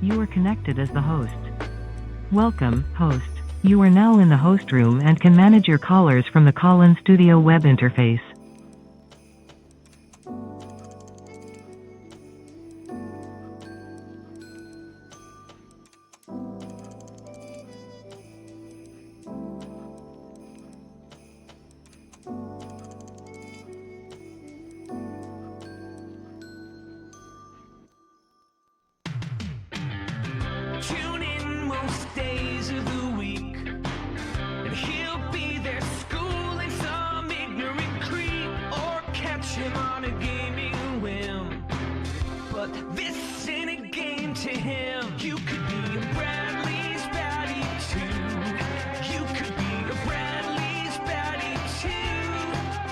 You are connected as the host. Welcome, host. You are now in the host room and can manage your callers from the call-in studio web interface. Tune in most days of the week, and he'll be there schooling some ignorant creep, or catch him on a gaming whim. But this ain't a game to him. You could be a Bradley's baddie too. You could be a Bradley's baddie too.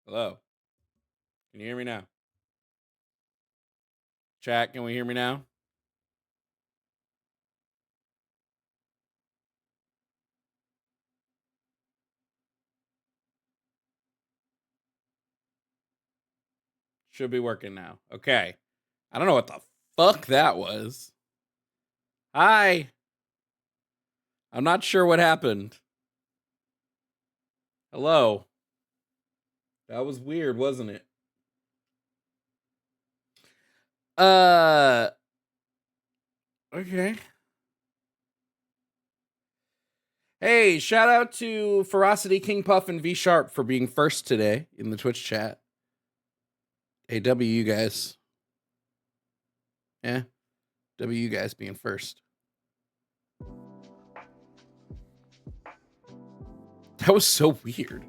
Hello. Can you hear me now? Chat, can we hear me now? Should be working now. Okay. I don't know what the fuck that was. Hi. I'm not sure what happened. Hello. That was weird, wasn't it? Okay. Hey, shout out to Ferocity, King Puff, and V Sharp for being first today in the Twitch chat. Hey, W, you guys. Yeah. W, you guys being first. That was so weird.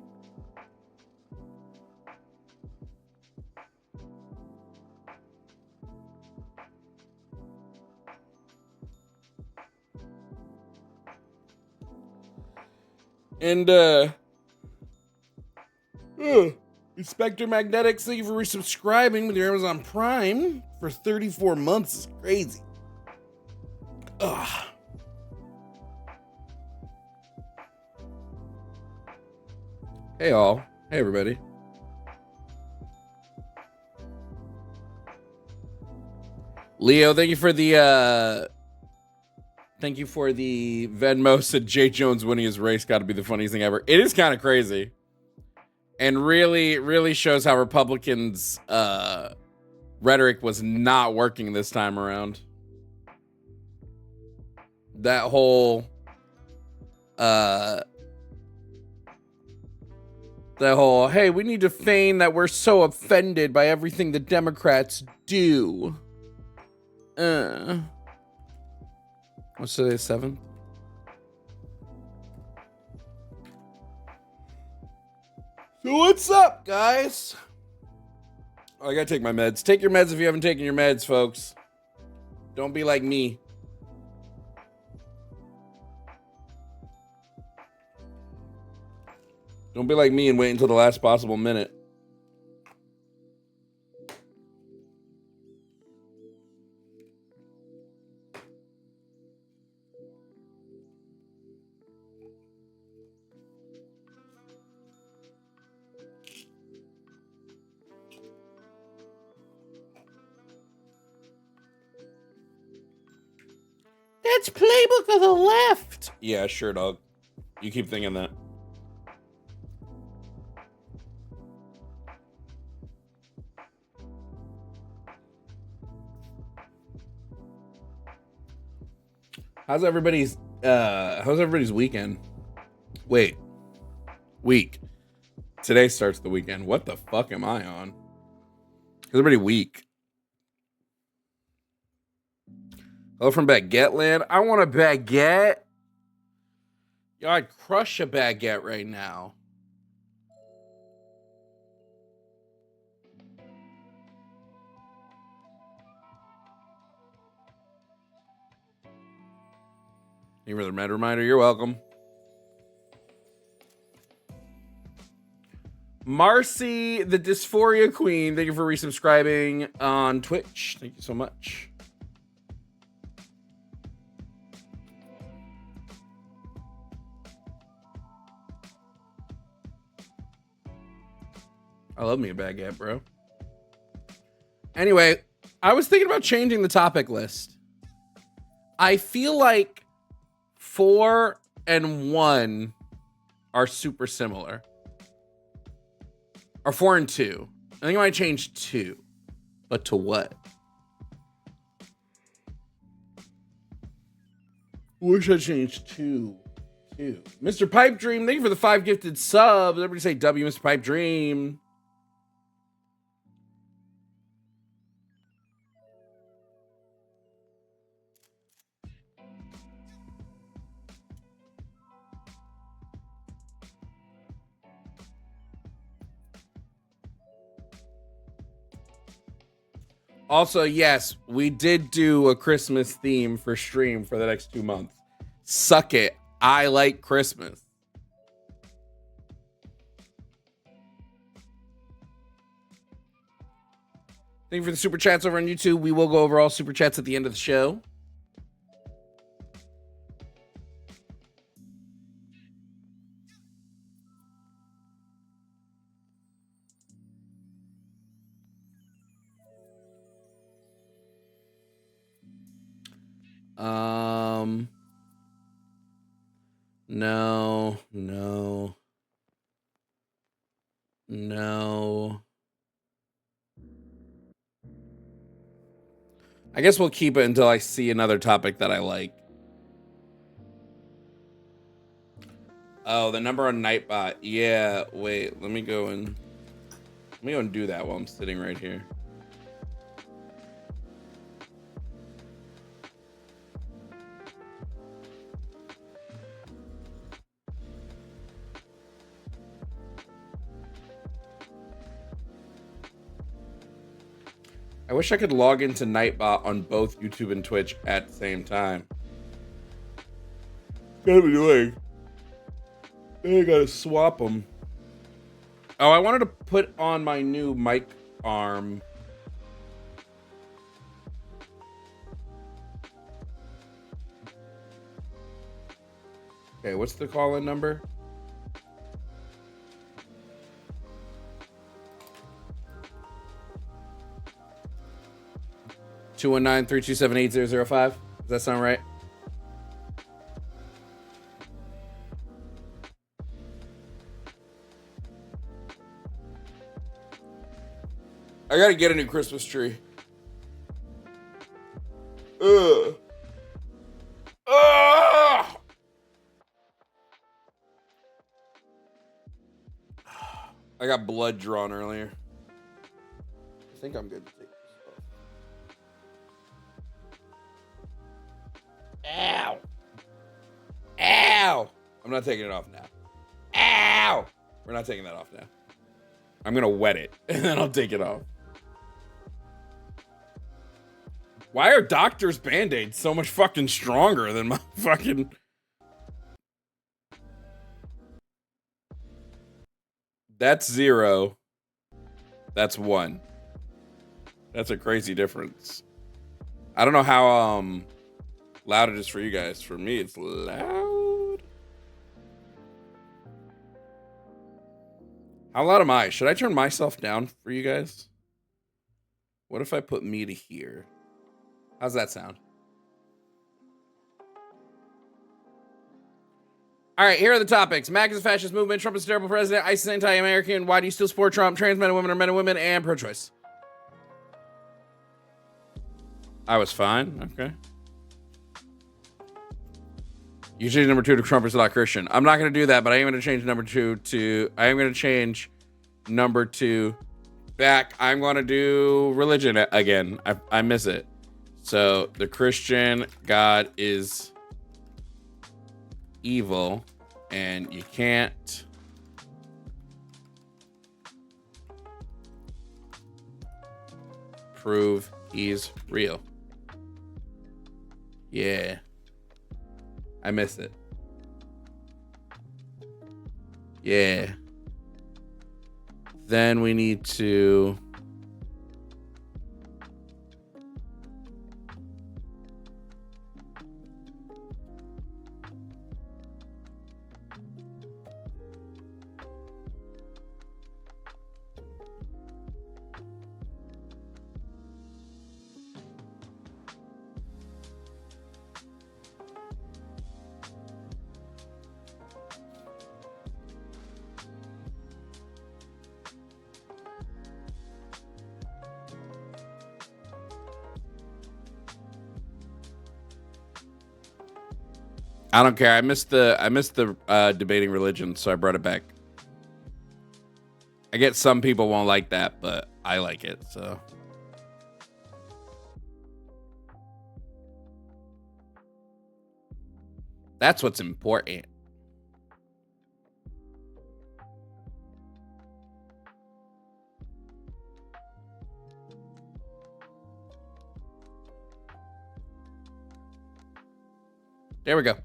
And Inspector Magnetic, thank you for resubscribing with your Amazon Prime for 34 months. It's crazy. Ugh. Hey all. Hey everybody. Leo, thank you for the Venmo. Said Jay Jones winning his race got to be the funniest thing ever. It is kind of crazy. And really shows how Republicans rhetoric was not working this time around. That whole hey, we need to feign that we're so offended by everything the Democrats do. What's today, 7th? So what's up, guys? Oh, I gotta take my meds. Take your meds if you haven't taken your meds, folks. Don't be like me. Don't be like me and wait until the last possible minute. That's playbook of the left. Yeah, sure, dog. You keep thinking that. How's everybody's weekend? Wait. Week. Today starts the weekend. What the fuck am I on? Everybody weak. Hello from Baguette Land. I want a baguette. Yo, I'd crush a baguette right now. Thank you for the med reminder. You're welcome. Marcy, the Dysphoria Queen. Thank you for resubscribing on Twitch. Thank you so much. I love me a baguette, bro. Anyway, I was thinking about changing the topic list. I feel like 4 and 1 are super similar. Or 4 and 2. I think I might change 2. But to what? Wish I changed 2. Mr. Pipe Dream, thank you for the 5 gifted subs. Everybody say W, Mr. Pipe Dream. Also, yes, we did do a Christmas theme for stream for the next 2 months. Suck it. I like Christmas. Thank you for the super chats over on YouTube. We will go over all super chats at the end of the show. No. I guess we'll keep it until I see another topic that I like. Oh, the number on Nightbot. Yeah, wait, let me go and do that while I'm sitting right here. I wish I could log into Nightbot on both YouTube and Twitch at the same time. Gotta be doing. I gotta swap them. Oh, I wanted to put on my new mic arm. Okay, what's the call-in number? (219-327-8005). Does that sound right? I gotta get a new Christmas tree. Ugh. Ugh. I got blood drawn earlier. I think I'm good to take this off. Ow. Ow. I'm not taking it off now. Ow. We're not taking that off now. I'm gonna wet it and then I'll take it off. Why are doctors' Band-Aids so much fucking stronger than my fucking... That's 0. That's 1. That's a crazy difference. I don't know how loud it is for you guys. For me, it's loud. How loud am I? Should I turn myself down for you guys? What if I put me to here? How's that sound? All right, here are the topics. MAGA is a fascist movement. Trump is a terrible president. ISIS is anti-American. Why do you still support Trump? Trans men and women are men and women. And pro-choice. I was fine. Okay. You change number 2 to Trump is not Christian. I'm not going to do that, but I am going to change number 2 to... I am going to change number 2 back. I'm going to do religion again. I miss it. So the Christian God is evil and you can't prove he's real. Yeah. I miss it. Yeah. Then we need to... I don't care. I missed the debating religion, so I brought it back. I get some people won't like that, but I like it, so. That's what's important. There we go.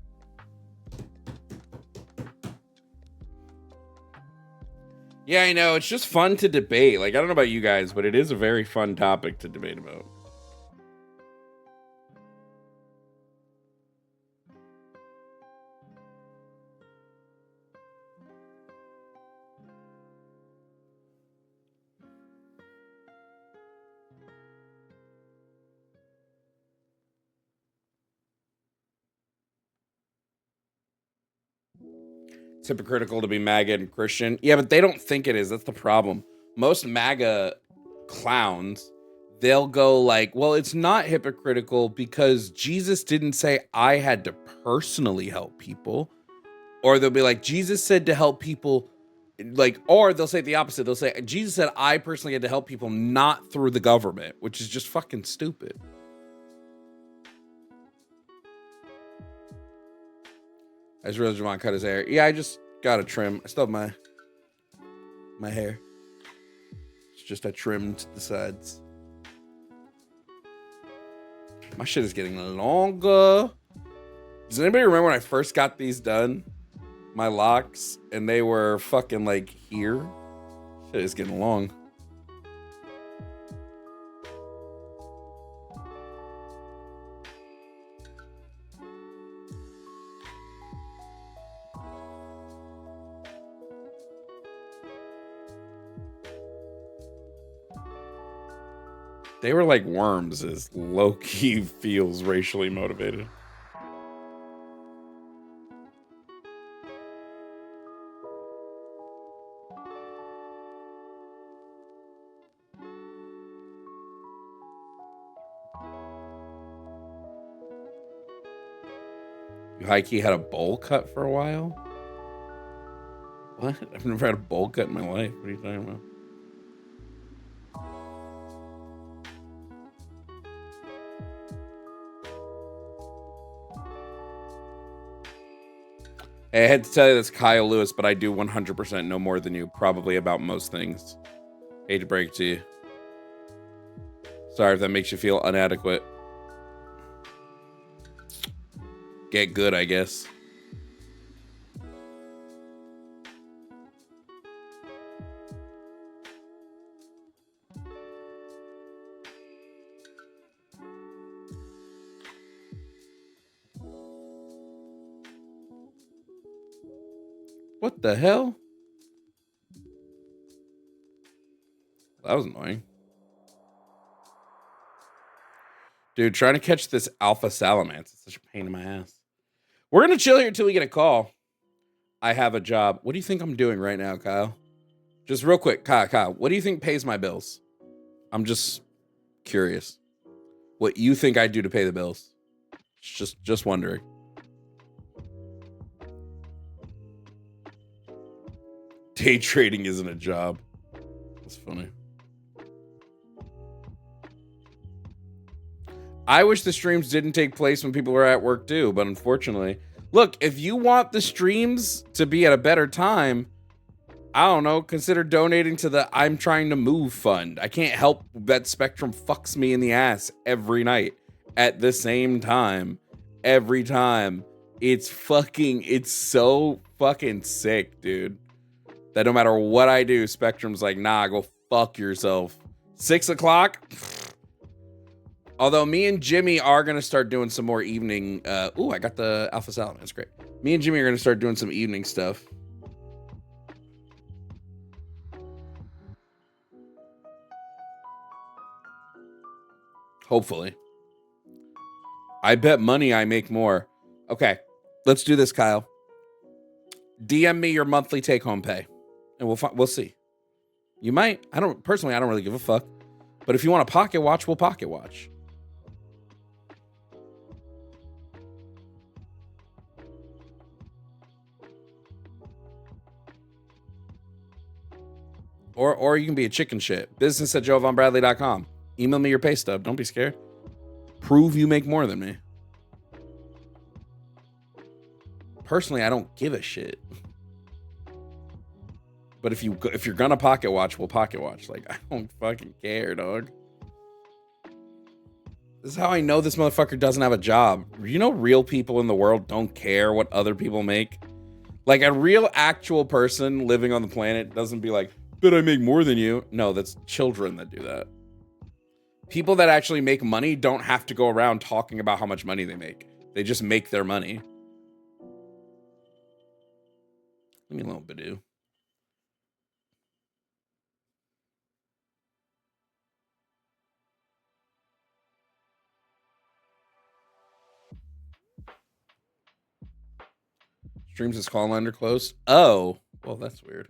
Yeah, I know. It's just fun to debate. Like, I don't know about you guys, but it is a very fun topic to debate about. It's hypocritical to be MAGA and Christian. Yeah, but they don't think it is. That's the problem. Most MAGA clowns, they'll go like, well, it's not hypocritical because Jesus didn't say I had to personally help people. Or they'll be like, Jesus said to help people, like, or they'll say the opposite. They'll say, Jesus said I personally had to help people, not through the government, which is just fucking stupid. I just realized Jovan cut his hair. Yeah, I just got a trim. I still have my hair. It's just I trimmed the sides. My shit is getting longer. Does anybody remember when I first got these done? My locks, and they were fucking like here. Shit is getting long. They were like worms, as low-key feels racially motivated. You high-key had a bowl cut for a while? What? I've never had a bowl cut in my life. What are you talking about? Hey, I had to tell you this, Kyle Lewis, but I do 100% know more than you, probably about most things. Hate to break it to you. Sorry if that makes you feel inadequate. Get good, I guess. What the hell? That was annoying. Dude, trying to catch this alpha salamence. It's such a pain in my ass. We're going to chill here until we get a call. I have a job. What do you think I'm doing right now, Kyle? Just real quick, Kyle, what do you think pays my bills? I'm just curious. What you think I do to pay the bills? Just wondering. Day trading isn't a job. That's funny. I wish the streams didn't take place when people were at work too, but unfortunately, look, if you want the streams to be at a better time, I don't know, consider donating to the I'm Trying to Move fund. I can't help that Spectrum fucks me in the ass every night at the same time. Every time. It's so fucking sick, dude. That no matter what I do, Spectrum's like, nah, go fuck yourself. 6 o'clock? Although me and Jimmy are going to start doing some more evening. Ooh, I got the Alpha Salad. That's great. Me and Jimmy are going to start doing some evening stuff. Hopefully. I bet money I make more. Okay, let's do this, Kyle. DM me your monthly take-home pay, and we'll see. You might. I don't really give a fuck. But if you want to pocket watch, we'll pocket watch. Or you can be a chicken shit. business@jovanbradley.com. Email me your pay stub. Don't be scared. Prove you make more than me. Personally, I don't give a shit. But if you're gonna pocket watch, we'll pocket watch. Like, I don't fucking care, dog. This is how I know this motherfucker doesn't have a job. You know, real people in the world don't care what other people make. Like, a real actual person living on the planet doesn't be like, but I make more than you. No, that's children that do that. People that actually make money don't have to go around talking about how much money they make. They just make their money. Leave me alone, Badoo. Streams is call line are closed. Oh, well, that's weird.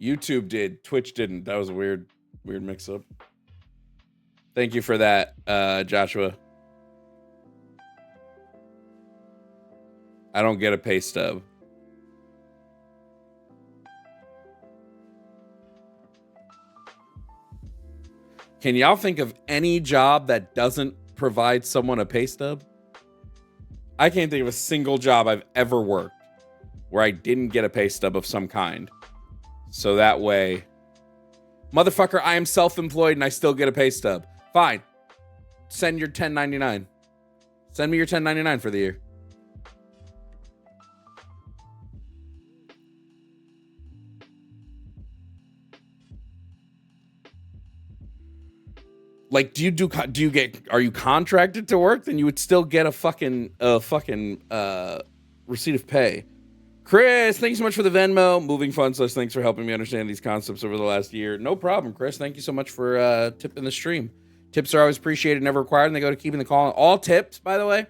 YouTube did, Twitch didn't. That was a weird mix up. Thank you for that, Joshua. I don't get a pay stub. Can y'all think of any job that doesn't provide someone a pay stub? I can't think of a single job I've ever worked where I didn't get a pay stub of some kind. So that way, motherfucker, I am self-employed and I still get a pay stub. Fine. Send your 1099. Send me your 1099 for the year. Like, are you contracted to work? Then you would still get a fucking receipt of pay. Chris, thank you so much for the Venmo. Moving funds, thanks for helping me understand these concepts over the last year. No problem, Chris. Thank you so much for tipping the stream. Tips are always appreciated, never required, and they go to keeping the call. All tips, by the way, for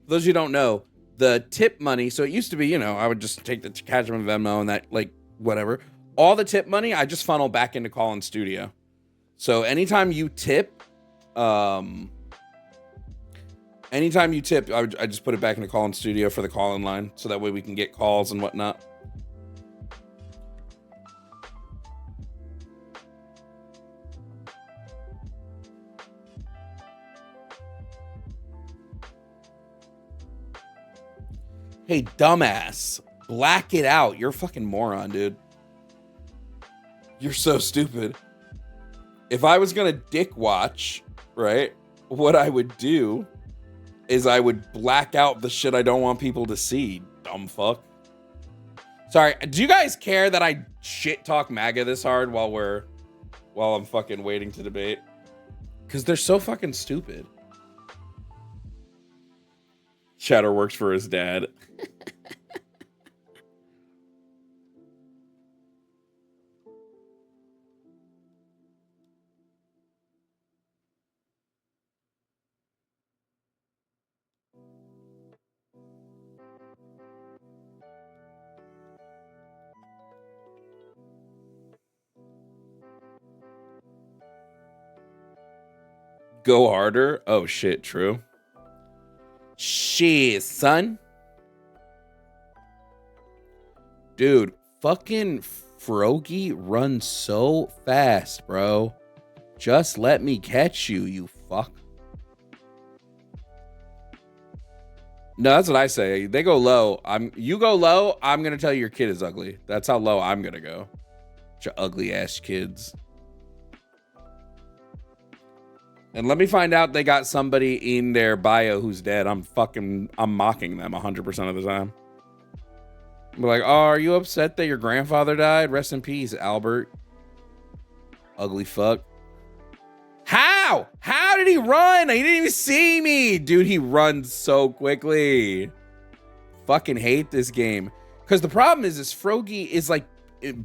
those of you who don't know, the tip money, so it used to be, I would just take the cash from Venmo and that, like, whatever. All the tip money, I just funnel back into Call-In Studio. So anytime you tip, I just put it back into Call-In Studio for the call-in line, so that way we can get calls and whatnot. Hey, dumbass, black it out. You're a fucking moron, dude. You're so stupid. If I was gonna dick watch, right, what I would do is I would black out the shit I don't want people to see, dumb fuck. Sorry, do you guys care that I shit talk MAGA this hard while I'm fucking waiting to debate? Because they're so fucking stupid. Shadow works for his dad. Go harder. Oh shit, true. Shit, son. Dude, fucking Frogie runs so fast, bro. Just let me catch you, you fuck. No, that's what I say. They go low. You go low, I'm gonna tell you your kid is ugly. That's how low I'm gonna go. Your ugly ass kids. And let me find out they got somebody in their bio who's dead. I'm mocking them 100% of the time. I'm like, oh, are you upset that your grandfather died? Rest in peace, Albert. Ugly fuck. How? How did he run? He didn't even see me. Dude, he runs so quickly. Fucking hate this game. Because the problem is Frogie is like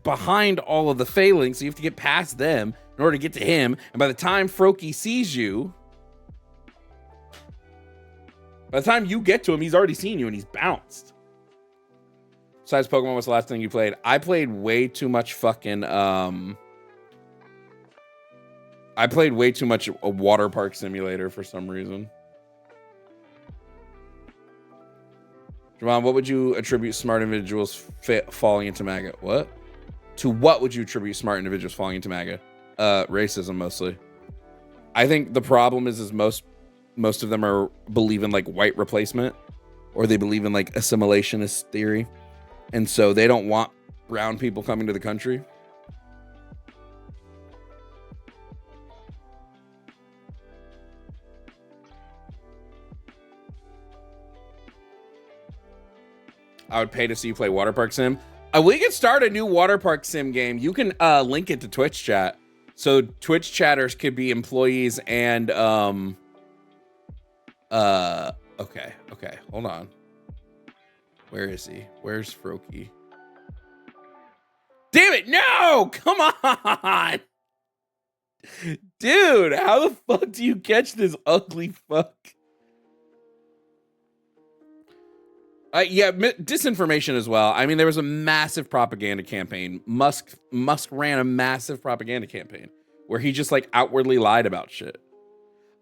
behind all of the failings, so you have to get past them in order to get to him. And by the time Frogie sees you, by the time you get to him, he's already seen you and he's bounced. Besides Pokemon, what's the last thing you played? I played way too much fucking I played way too much a water park simulator for some reason. Jovan, what would you attribute smart individuals falling into MAGA? What? To what would you attribute smart individuals falling into MAGA? Racism, mostly. I think the problem is most of them believe in like white replacement, or they believe in like assimilationist theory. And so they don't want brown people coming to the country. I would pay to see you play Water Park Sim. We can start a new water park sim game. You can link it to Twitch chat. So Twitch chatters could be employees and okay, hold on. Where is he? Where's Froakie? Damn it, no! Come on! Dude, how the fuck do you catch this ugly fuck? Yeah, disinformation as well. I mean, there was a massive propaganda campaign. Musk ran a massive propaganda campaign where he just like outwardly lied about shit.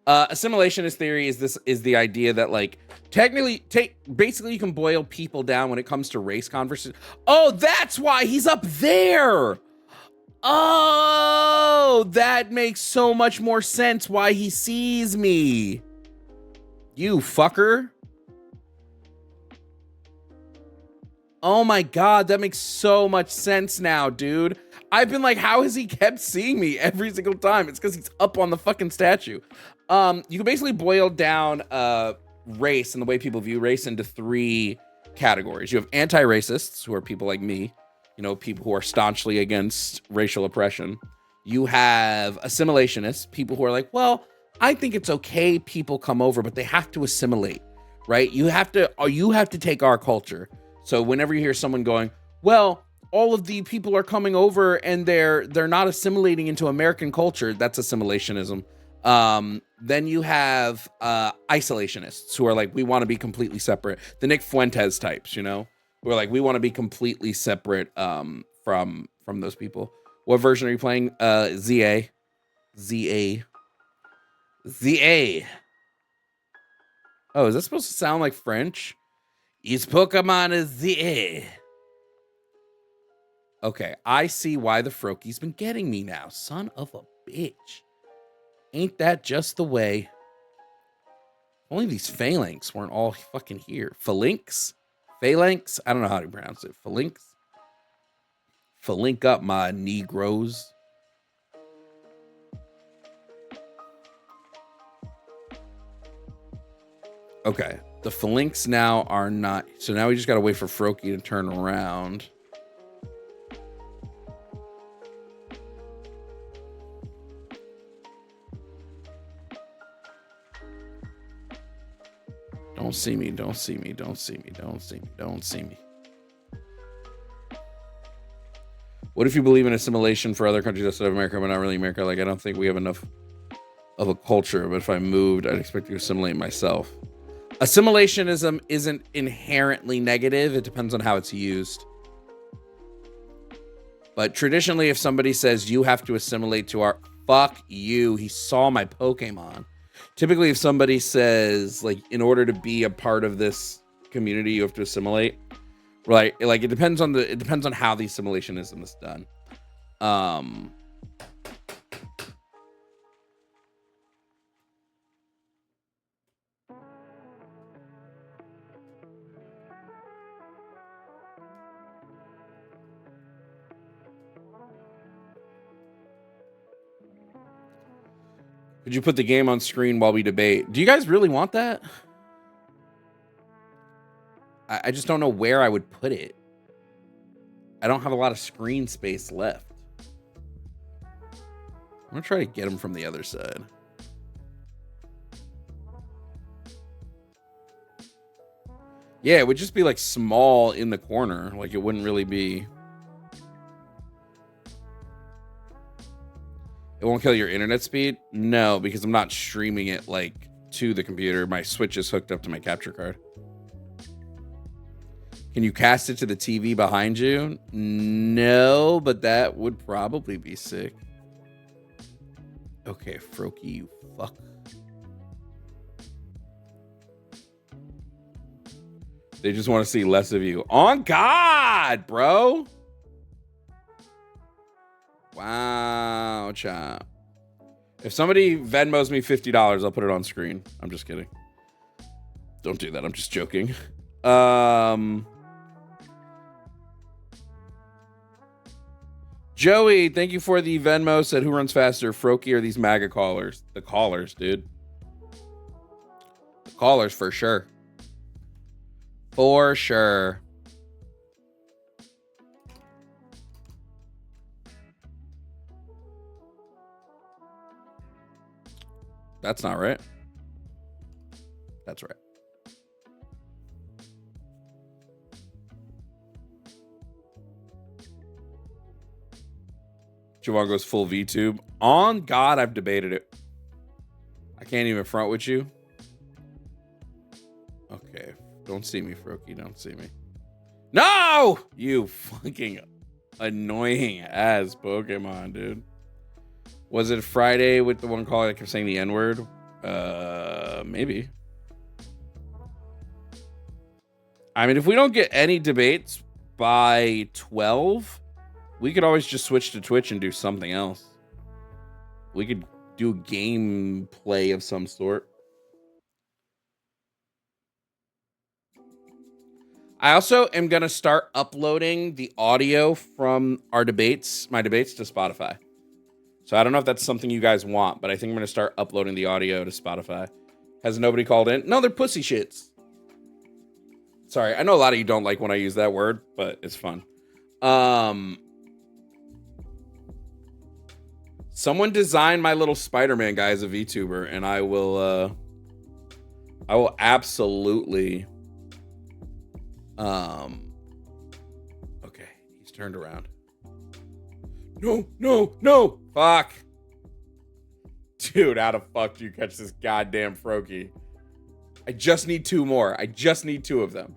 Assimilationist theory is the idea that like basically you can boil people down when it comes to race conversation. Oh, that's why he's up there. Oh, that makes so much more sense why he sees me. You fucker. Oh my God, that makes so much sense now, dude. I've been like, how has he kept seeing me every single time? It's because he's up on the fucking statue. You can basically boil down race and the way people view race into 3 categories. You have anti-racists, who are people like me, you know, people who are staunchly against racial oppression. You have assimilationists, people who are like, well, I think it's okay people come over, but they have to assimilate, right? You have to take our culture. So whenever you hear someone going, well, all of the people are coming over and they're not assimilating into American culture, that's assimilationism. Then you have isolationists who are like, we want to be completely separate. The Nick Fuentes types, you know, who are like, we want to be completely separate from those people. What version are you playing? ZA. Oh, is that supposed to sound like French? His Pokemon is ZA. Okay, I see why the Froakie's been getting me now. Son of a bitch. Ain't that just the way? Only these phalanx weren't all fucking here. Phalanx? Phalanx? I don't know how to pronounce it. Phalanx? Phalink up, my Negroes. Okay, the phalanx now are not. So now we just got to wait for Froakie to turn around. Don't see me, don't see me, don't see me, don't see me, don't see me. What if you believe in assimilation for other countries outside of America, but not really America? Like, I don't think we have enough of a culture, but if I moved, I'd expect to assimilate myself. Assimilationism isn't inherently negative. It depends on how it's used. But traditionally, if somebody says you have to assimilate to our... Fuck you. He saw my Pokemon. Typically, if somebody says, like, in order to be a part of this community, you have to assimilate. Right? Like, it depends on how the assimilationism is done. Could you put the game on screen while we debate? Do you guys really want that? I just don't know where I would put it. I don't have a lot of screen space left. I'm gonna try to get him from the other side. Yeah, it would just be like small in the corner. Like it wouldn't really be... It won't kill your internet speed? No, because I'm not streaming it like to the computer. My Switch is hooked up to my capture card. Can you cast it to the TV behind you? No, but that would probably be sick. Okay, Froakie, you fuck. They just want to see less of you. On God, bro. Wow, chop. If somebody Venmos me $50, I'll put it on screen. I'm just kidding. Don't do that. I'm just joking. Joey, thank you for the Venmo. Said, who runs faster, Froakie or these MAGA callers? The callers, dude. The callers for sure. For sure. That's not right. That's right. Jovan goes full VTube. On God, I've debated it. I can't even front with you. Okay. Don't see me, Froky. Don't see me. No! You fucking annoying ass Pokemon, dude. Was it Friday with the one call that kept saying the N-word? Maybe. I mean, if we don't get any debates by 12, we could always just switch to Twitch and do something else. We could do gameplay of some sort. I also am going to start uploading the audio from our debates, my debates, to Spotify. So I don't know if that's something you guys want, but I think I'm going to start uploading the audio to Spotify. Has nobody called in? No, they're pussy shits. Sorry, I know a lot of you don't like when I use that word, but it's fun. Someone designed my little Spider-Man guy as a VTuber, and I will absolutely. Okay, he's turned around. No! Fuck. Dude, how the fuck do you catch this goddamn Froakie? I just need 2 more. I just need 2 of them.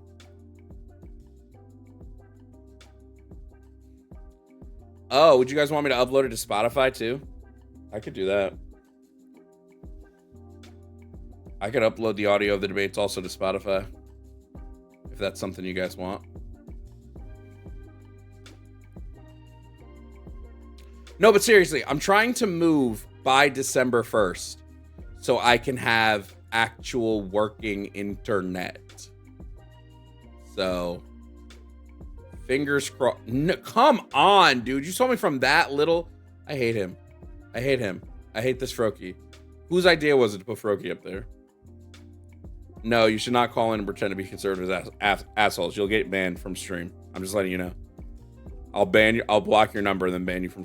Oh, would you guys want me to upload it to Spotify too? I could do that. I could upload the audio of the debates also to Spotify, if that's something you guys want. No, but seriously, I'm trying to move by December 1st so I can have actual working internet. So, fingers crossed. No, come on, dude. You saw me from that little. I hate him. I hate him. I hate this Froakie. Whose idea was it to put Froakie up there? No, you should not call in and pretend to be conservative assholes. You'll get banned from stream. I'm just letting you know. I'll ban you. I'll block your number and then ban you from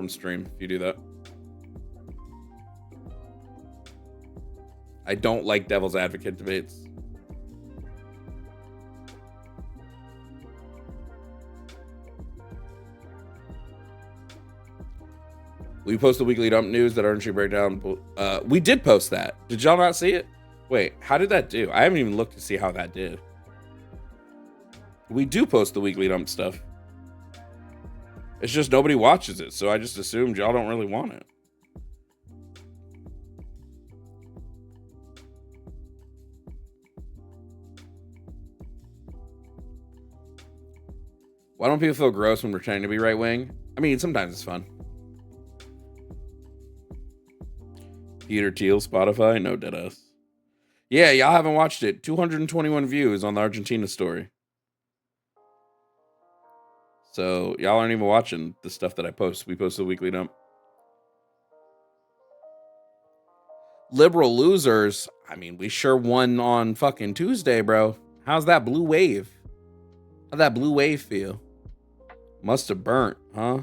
stream if you do that. I don't like devil's advocate debates. We post the weekly dump news that RNG breakdown. We did post that. Did y'all not see it? Wait, how did that do? I haven't even looked to see how that did. We do post the weekly dump stuff. It's just nobody watches it, so I just assumed y'all don't really want it. Why don't people feel gross when pretending to be right wing? I mean, sometimes it's fun. Peter Thiel, Spotify, no deadass. Yeah, y'all haven't watched it. 221 views on the Argentina story. So y'all aren't even watching the stuff that I post. We post the weekly dump. Liberal losers. I mean, we sure won on fucking Tuesday, bro. How's that blue wave? How'd that blue wave feel? Must have burnt, huh?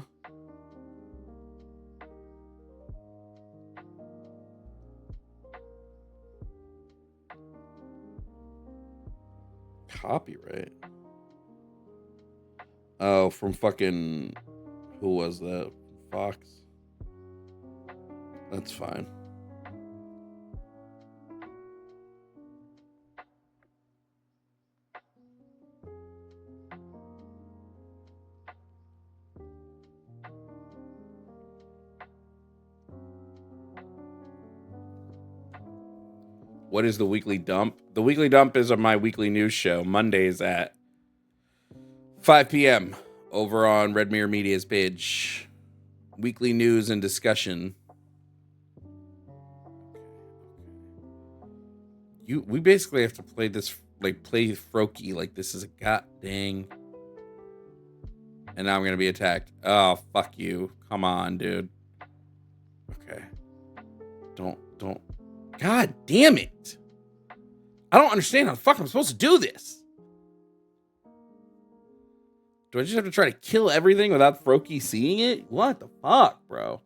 Copyright. Oh, from fucking, who was that? Fox. That's fine. What is the weekly dump? The weekly dump is my weekly news show, Mondays at 5 p.m. over on Red Mirror Media's page. Weekly news and discussion. We basically have to play this, like, play Froakie like this is a god dang. And now I'm going to be attacked. Oh, fuck you. Come on, dude. Okay. Don't. God damn it. I don't understand how the fuck I'm supposed to do this. Do I just have to try to kill everything without Froakie seeing it? What the fuck, bro?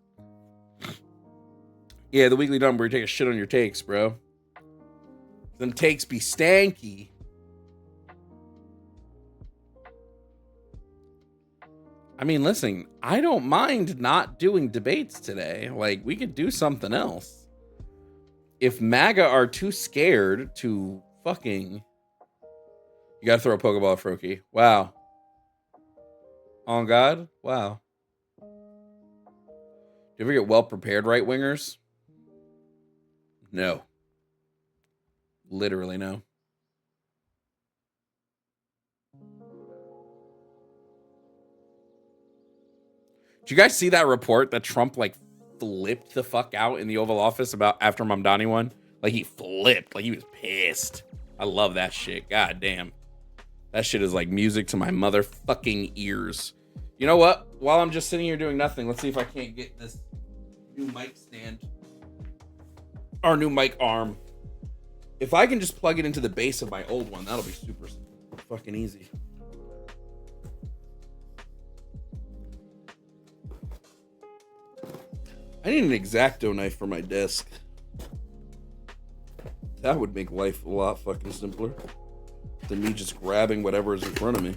Yeah, the weekly dump where you take a shit on your takes, bro. Them takes be stanky. I mean, listen, I don't mind not doing debates today. Like, we could do something else. If MAGA are too scared to fucking... You gotta throw a Pokeball, Froakie. Wow. On God? Wow. Do you ever get well-prepared right-wingers? No. Literally no. Did you guys see that report that Trump, like, flipped the fuck out in the Oval Office about after Mamdani won? Like, he flipped. Like, he was pissed. I love that shit. God damn. That shit is like music to my motherfucking ears. You know what? While I'm just sitting here doing nothing, let's see if I can't get this new mic stand. Our new mic arm. If I can just plug it into the base of my old one, that'll be super fucking easy. I need an X-Acto knife for my desk. That would make life a lot fucking simpler than me just grabbing whatever is in front of me.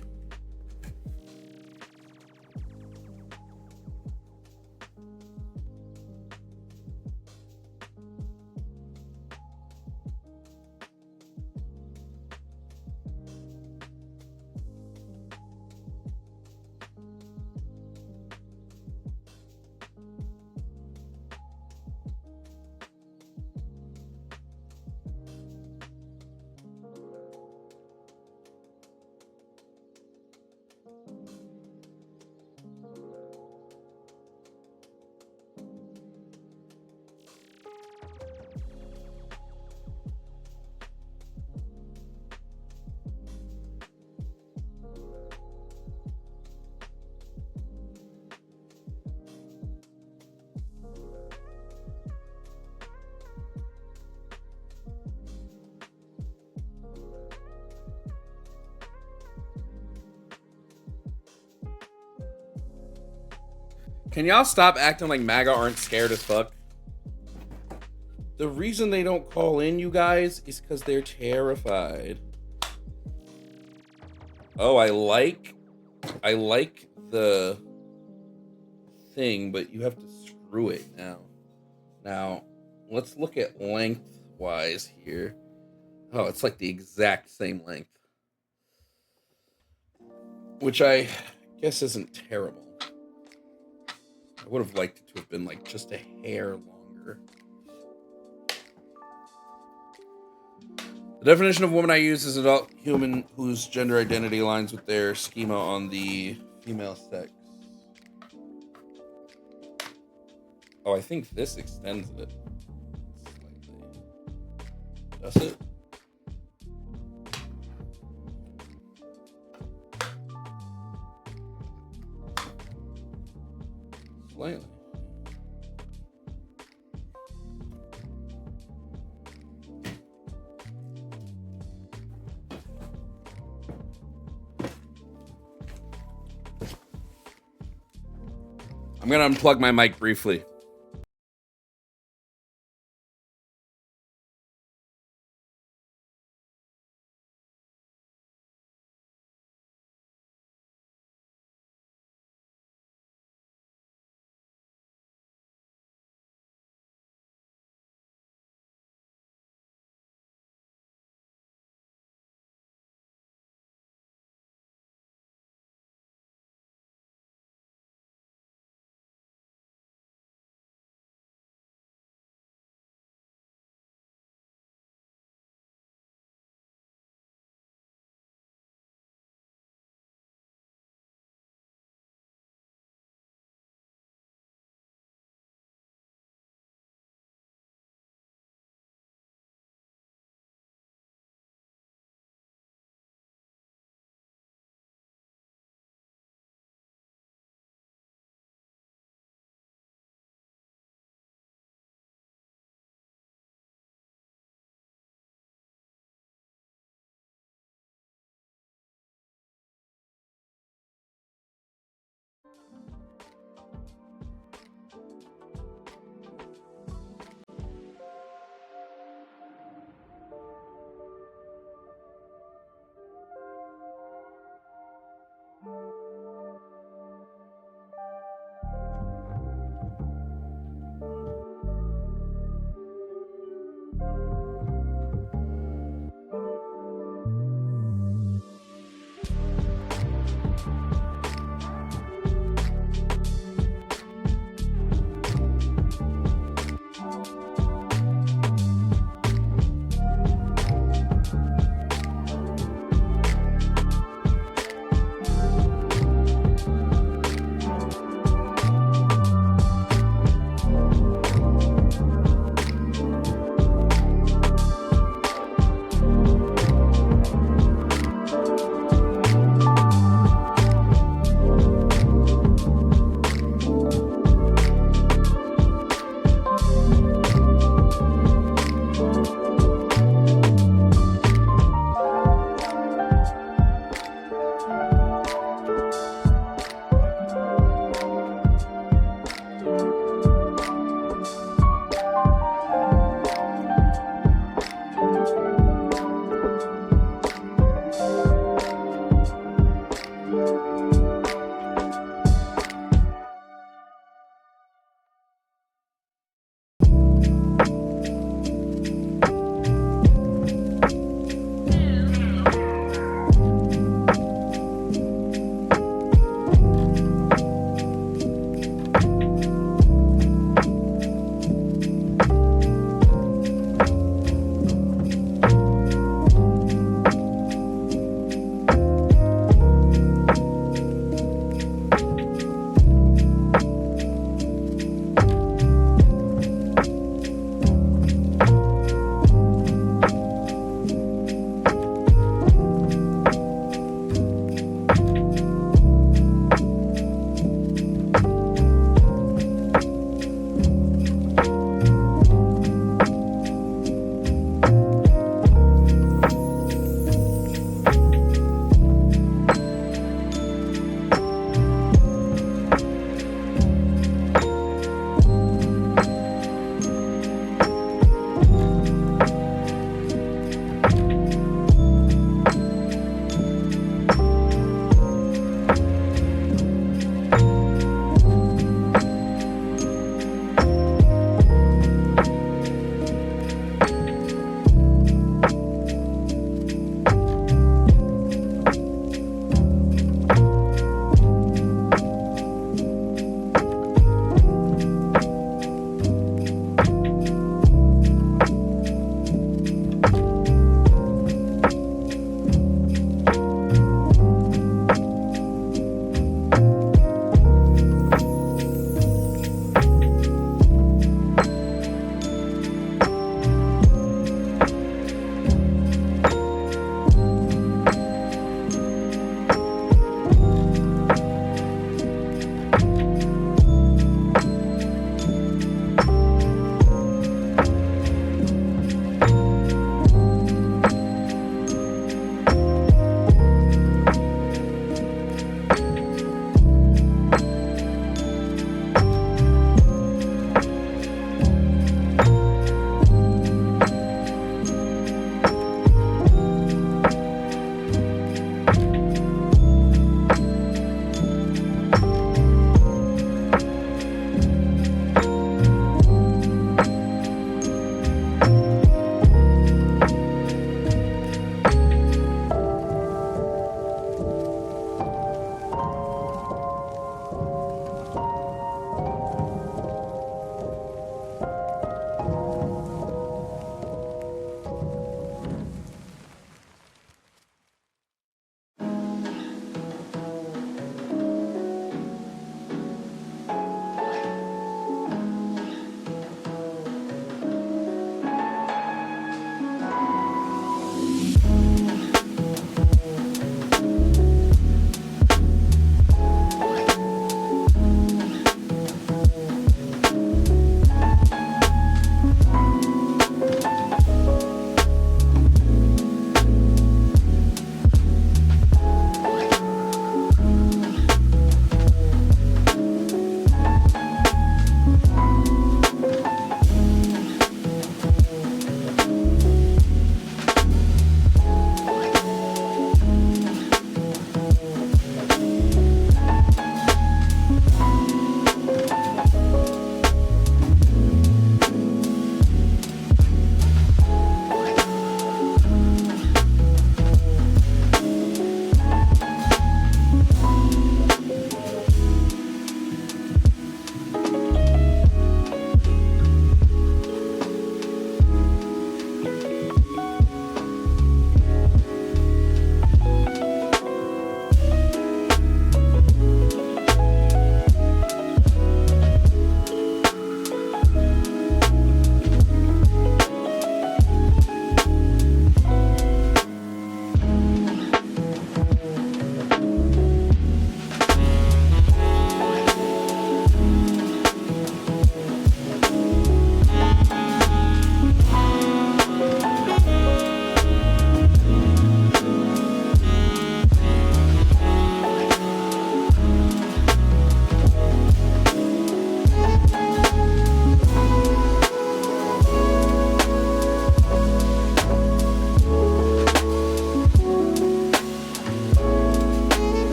Can y'all stop acting like MAGA aren't scared as fuck? The reason they don't call in, you guys, is because they're terrified. Oh, I like the thing, but you have to screw it now. Now, let's look at lengthwise here. Oh, it's like the exact same length. Which I guess isn't terrible. I would have liked it to have been like just a hair longer. The definition of woman I use is adult human whose gender identity aligns with their schema on the female sex. Oh, I think this extends it slightly. Does it? Slightly. I'm gonna unplug my mic briefly.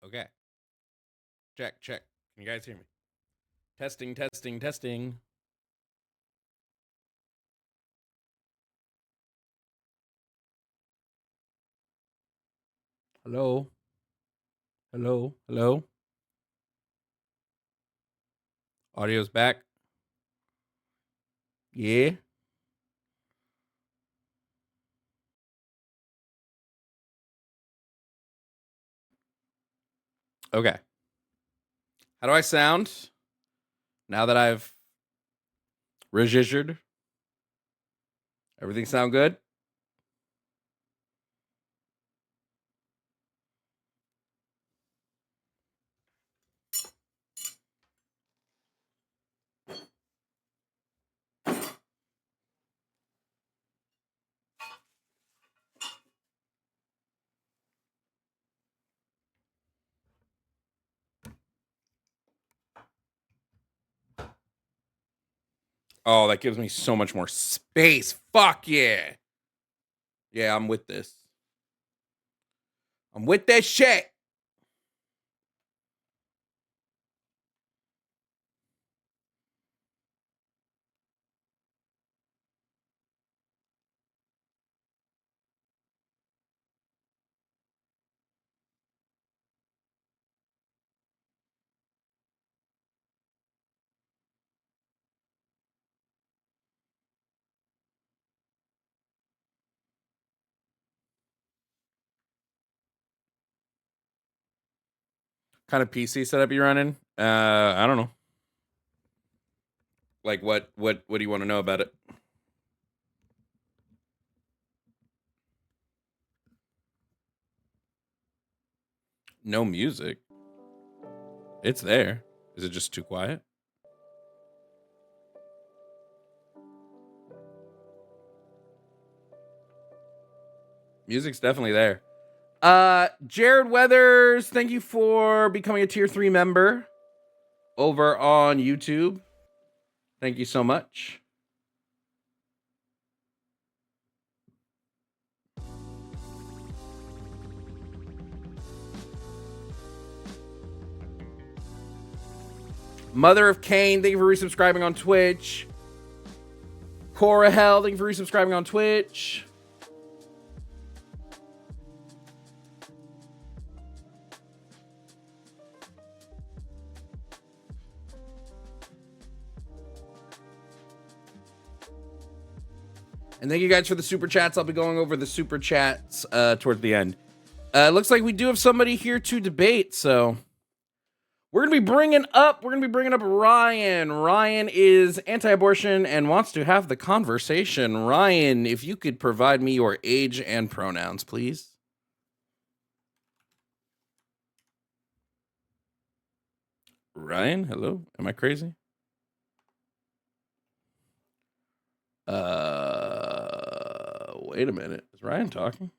Okay. Check. Can you guys hear me? Testing. Hello. Audio's back. Yeah. Okay. How do I sound now that I've registered? Everything sound good? Oh, that gives me so much more space. Fuck yeah. Yeah, I'm with this. I'm with that shit. Kind of PC setup you running? I don't know. Like what do you want to know about it? No music. It's there. Is it just too quiet? Music's definitely there. Jared Weathers, thank you for becoming a tier 3 member over on YouTube. Thank you so much. Mother of Cain, thank you for resubscribing on Twitch. Cora Hell, thank you for resubscribing on Twitch. And thank you guys for the super chats. I'll be going over the super chats towards the end. Looks like we do have somebody here to debate, so we're gonna be bringing up Ryan. Ryan is anti-abortion and wants to have the conversation. Ryan, if you could provide me your age and pronouns, please. Ryan, hello. Am I crazy? Wait a minute. Is Ryan talking?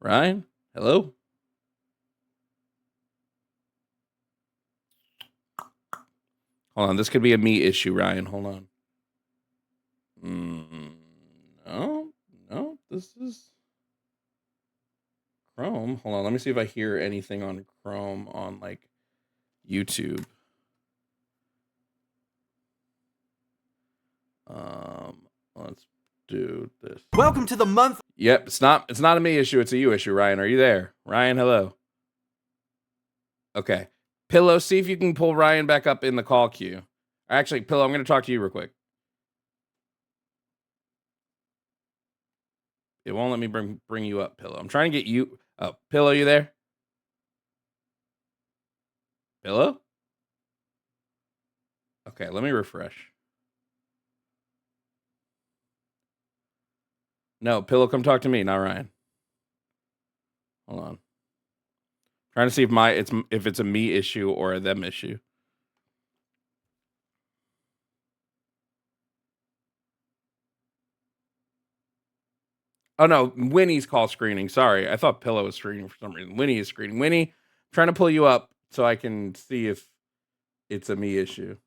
Ryan, hello. Hold on. This could be a me issue, Ryan. Hold on. No. This is Chrome. Hold on. Let me see if I hear anything on Chrome on like YouTube. Let's do this. Welcome to the month. Yep, it's not a me issue, it's a you issue. Ryan, are you there? Ryan, hello. Okay. Pillow, see if you can pull Ryan back up in the call queue. Actually, Pillow, I'm going to talk to you real quick. It won't let me bring you up, Pillow. I'm trying to get you. Oh, Pillow, you there? Pillow? Okay, let me refresh. No, Pillow, come talk to me, not Ryan. Hold on. Trying to see if it's a me issue or a them issue. Oh no, Winnie's call screening. Sorry, I thought Pillow was screening for some reason. Winnie is screening. Winnie, I'm trying to pull you up so I can see if it's a me issue.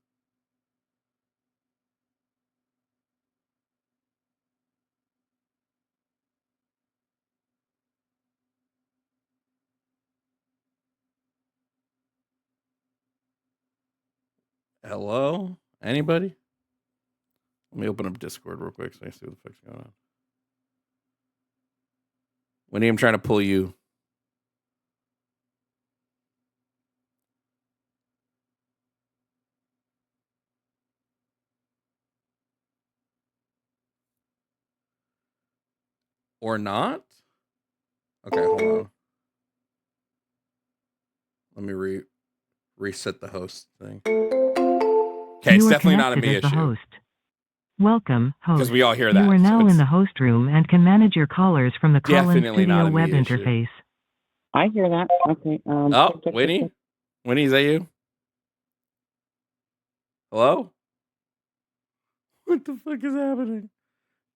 Hello? Anybody? Let me open up Discord real quick so I see what the fuck's going on. Winnie, I'm trying to pull you. Or not? Okay, hold on. Let me reset the host thing. Okay, it's definitely not a me as the issue. host. Welcome, host. Because we all hear that. You are now so in the host room and can manage your callers from the call-in definitely not studio a web me issue. interface. I hear that. Okay. Oh, Winnie? Winnie, is that you? Hello? What the fuck is happening?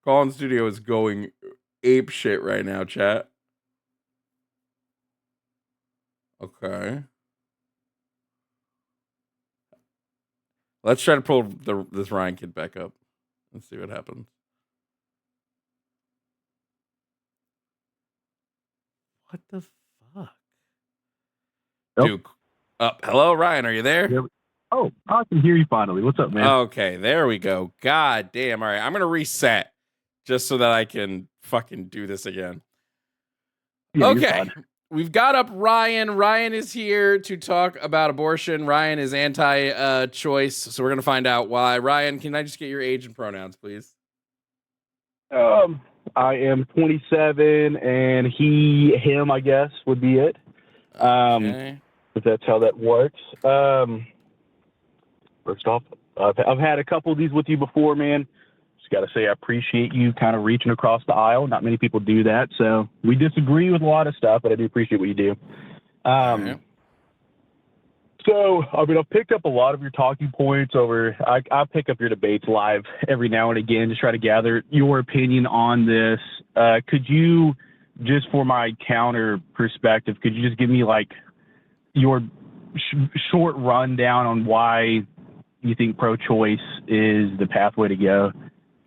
Call-in studio is going ape shit right now, chat. Okay. Let's try to pull this Ryan kid back up and see what happens. What the fuck? Nope. Duke. Hello, Ryan. Are you there? Yep. Oh, I can hear you finally. What's up, man? Okay, there we go. God damn. All right, I'm going to reset just so that I can fucking do this again. Yeah, you're Okay. fine. We've got up Ryan. Ryan is here to talk about abortion. Ryan is anti-choice, so we're going to find out why. Ryan, can I just get your age and pronouns, please? I am 27, and he, him, I guess, would be it. Okay. If that's how that works. First off, I've had a couple of these with you before, man. Just got to say I appreciate you kind of reaching across the aisle. Not many people do that, so we disagree with a lot of stuff, but I do appreciate what you do. Right. So, I mean, I've picked up a lot of your talking points over. I pick up your debates live every now and again to try to gather your opinion on this. Could you, just for my counter perspective, could you just give me like your short rundown on why you think pro-choice is the pathway to go?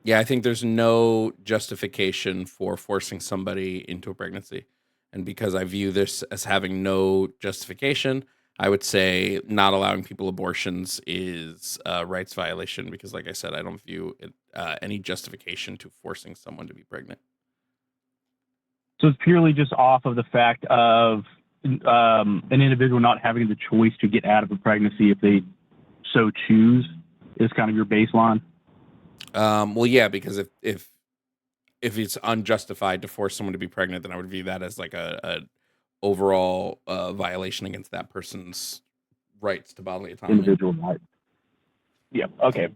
Yeah, I think there's no justification for forcing somebody into a pregnancy. And because I view this as having no justification, I would say not allowing people abortions is a rights violation because, like I said, I don't view it, any justification to forcing someone to be pregnant. So it's purely just off of the fact of an individual not having the choice to get out of a pregnancy if they so choose is kind of your baseline? Well, yeah, because if it's unjustified to force someone to be pregnant, then I would view that as like a overall violation against that person's rights to bodily autonomy. Individual right. Yeah. Okay.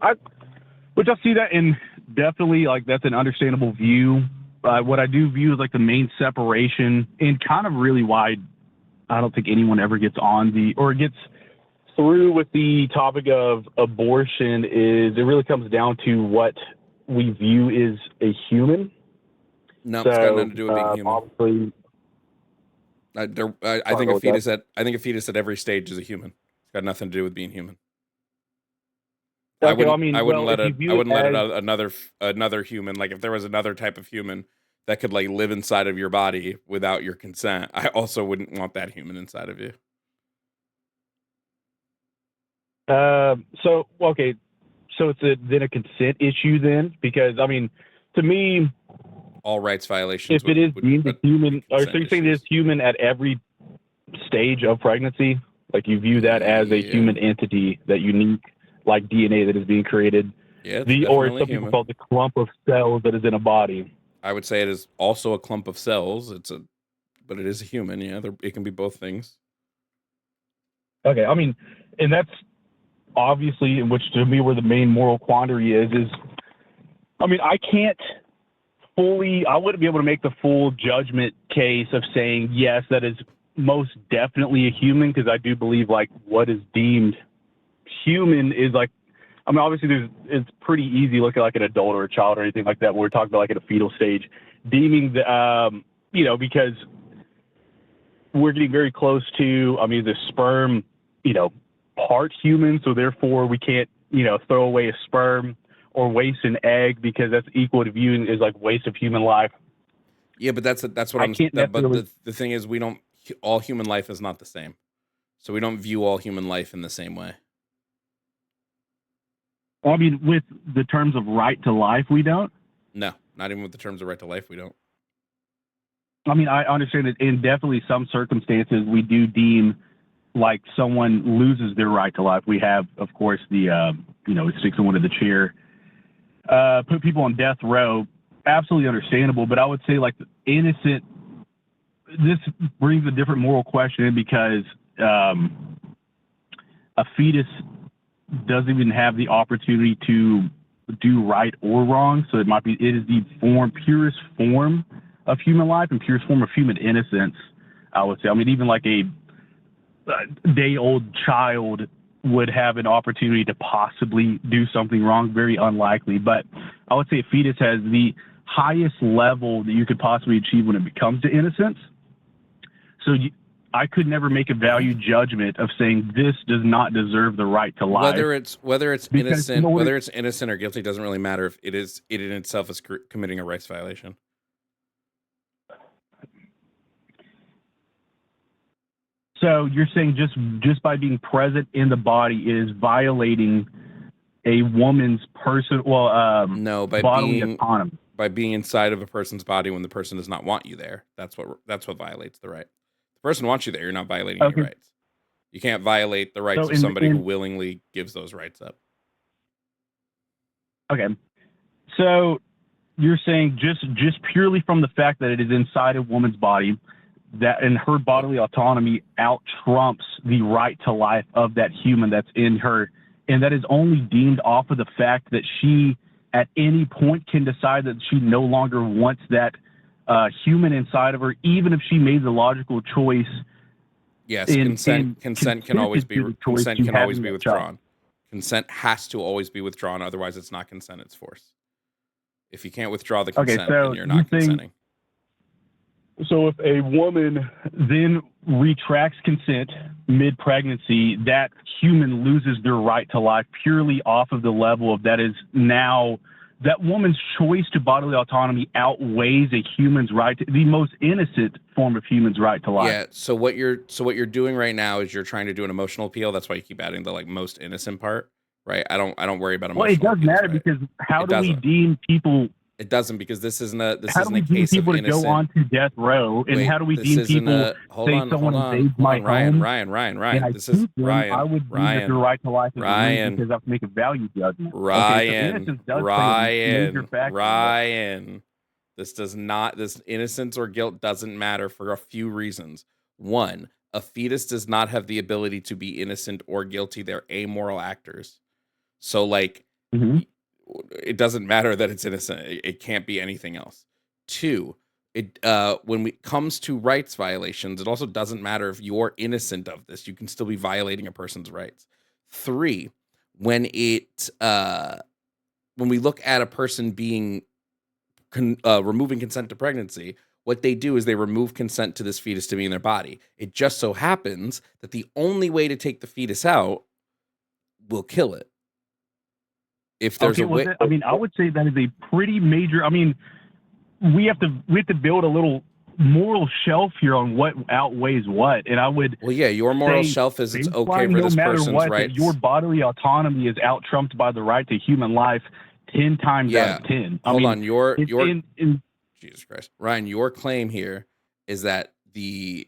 Which I see that, and definitely like that's an understandable view. What I do view is like the main separation, and kind of really why I don't think anyone ever gets on or gets through with the topic of abortion is it really comes down to what we view is a human. No, So, it's got nothing to do with being human. Obviously, I think a fetus at every stage is a human. It's got nothing to do with being human. okay, I wouldn't let another human, like if there was another type of human that could like live inside of your body without your consent, I also wouldn't want that human inside of you. So it's then a consent issue then, because I mean, to me, all rights violations. If it is deemed a human, or so you're saying it is human at every stage of pregnancy, like you view that as a human entity, that unique, like DNA that is being created. Yeah, or some people call it the clump of cells that is in a body. I would say it is also a clump of cells. But it is a human. Yeah, it can be both things. Okay, I mean, and that's obviously, in which to me where the main moral quandary is, I mean, I wouldn't be able to make the full judgment case of saying, yes, that is most definitely a human, because I do believe like what is deemed human is like, I mean, obviously it's pretty easy looking like an adult or a child or anything like that when we're talking about like at a fetal stage, deeming the, because we're getting very close to, I mean, the sperm, part human, so therefore we can't, throw away a sperm or waste an egg, because that's equal to viewing as like waste of human life. Yeah, but that's what I'm. But the thing is, all human life is not the same, so we don't view all human life in the same way. I mean, with the terms of right to life, we don't. No, not even with the terms of right to life, we don't. I mean, I understand that in definitely some circumstances we do deem like someone loses their right to life. We have, of course, the, it sticks someone to the chair, put people on death row. Absolutely understandable. But I would say like innocent, this brings a different moral question in because a fetus doesn't even have the opportunity to do right or wrong. So it is the purest form of human life and purest form of human innocence, I would say. I mean, even like a day-old child would have an opportunity to possibly do something wrong, very unlikely. But I would say a fetus has the highest level that you could possibly achieve when it comes to innocence. So I could never make a value judgment of saying this does not deserve the right to life. Whether it's innocent or guilty doesn't really matter if it in itself is committing a rights violation. So you're saying just by being present in the body is violating a woman's no, by bodily autonomy. By being inside of a person's body when the person does not want you there. That's what violates the right. The person wants you there, you're not violating your rights. You can't violate the rights of somebody who willingly gives those rights up. Okay. So you're saying just purely from the fact that it is inside a woman's body, that and her bodily autonomy out trumps the right to life of that human that's in her, and that is only deemed off of the fact that she at any point can decide that she no longer wants that human inside of her, even if she made the logical choice. Yes, consent can always be withdrawn. Consent has to always be withdrawn, otherwise it's not consent, it's force. If you can't withdraw the consent, then you're not consenting. So if a woman then retracts consent mid-pregnancy, that human loses their right to life purely off of the level of that is now that woman's choice to bodily autonomy outweighs a human's right to the most innocent form of human's right to life. Yeah. So what you're doing right now is you're trying to do an emotional appeal. That's why you keep adding the like most innocent part, right? I don't worry about emotional. Well, it does appeals, matter right? because how do we deem people? It doesn't, because this isn't a how do we deem people to go on to death row, and how do we deem people say someone invades my home? Ryan, this is Ryan. I would deem that your right to life is Ryan, because I have to make a value judgment. Ryan. This innocence or guilt doesn't matter for a few reasons. One, a fetus does not have the ability to be innocent or guilty. They're amoral actors. So like. Mm-hmm. It doesn't matter that it's innocent. It can't be anything else. Two, when it comes to rights violations, it also doesn't matter if you're innocent of this. You can still be violating a person's rights. Three, when we look at a person being removing consent to pregnancy, what they do is they remove consent to this fetus to be in their body. It just so happens that the only way to take the fetus out will kill it. If there's a way, I mean, I would say that is a pretty major. I mean, we have to build a little moral shelf here on what outweighs what, and I would. Well, yeah, your moral shelf is it's okay for this person's rights. Your bodily autonomy is out trumped by the right to human life 10 times out of 10. Hold on, your Jesus Christ, Ryan, your claim here is that the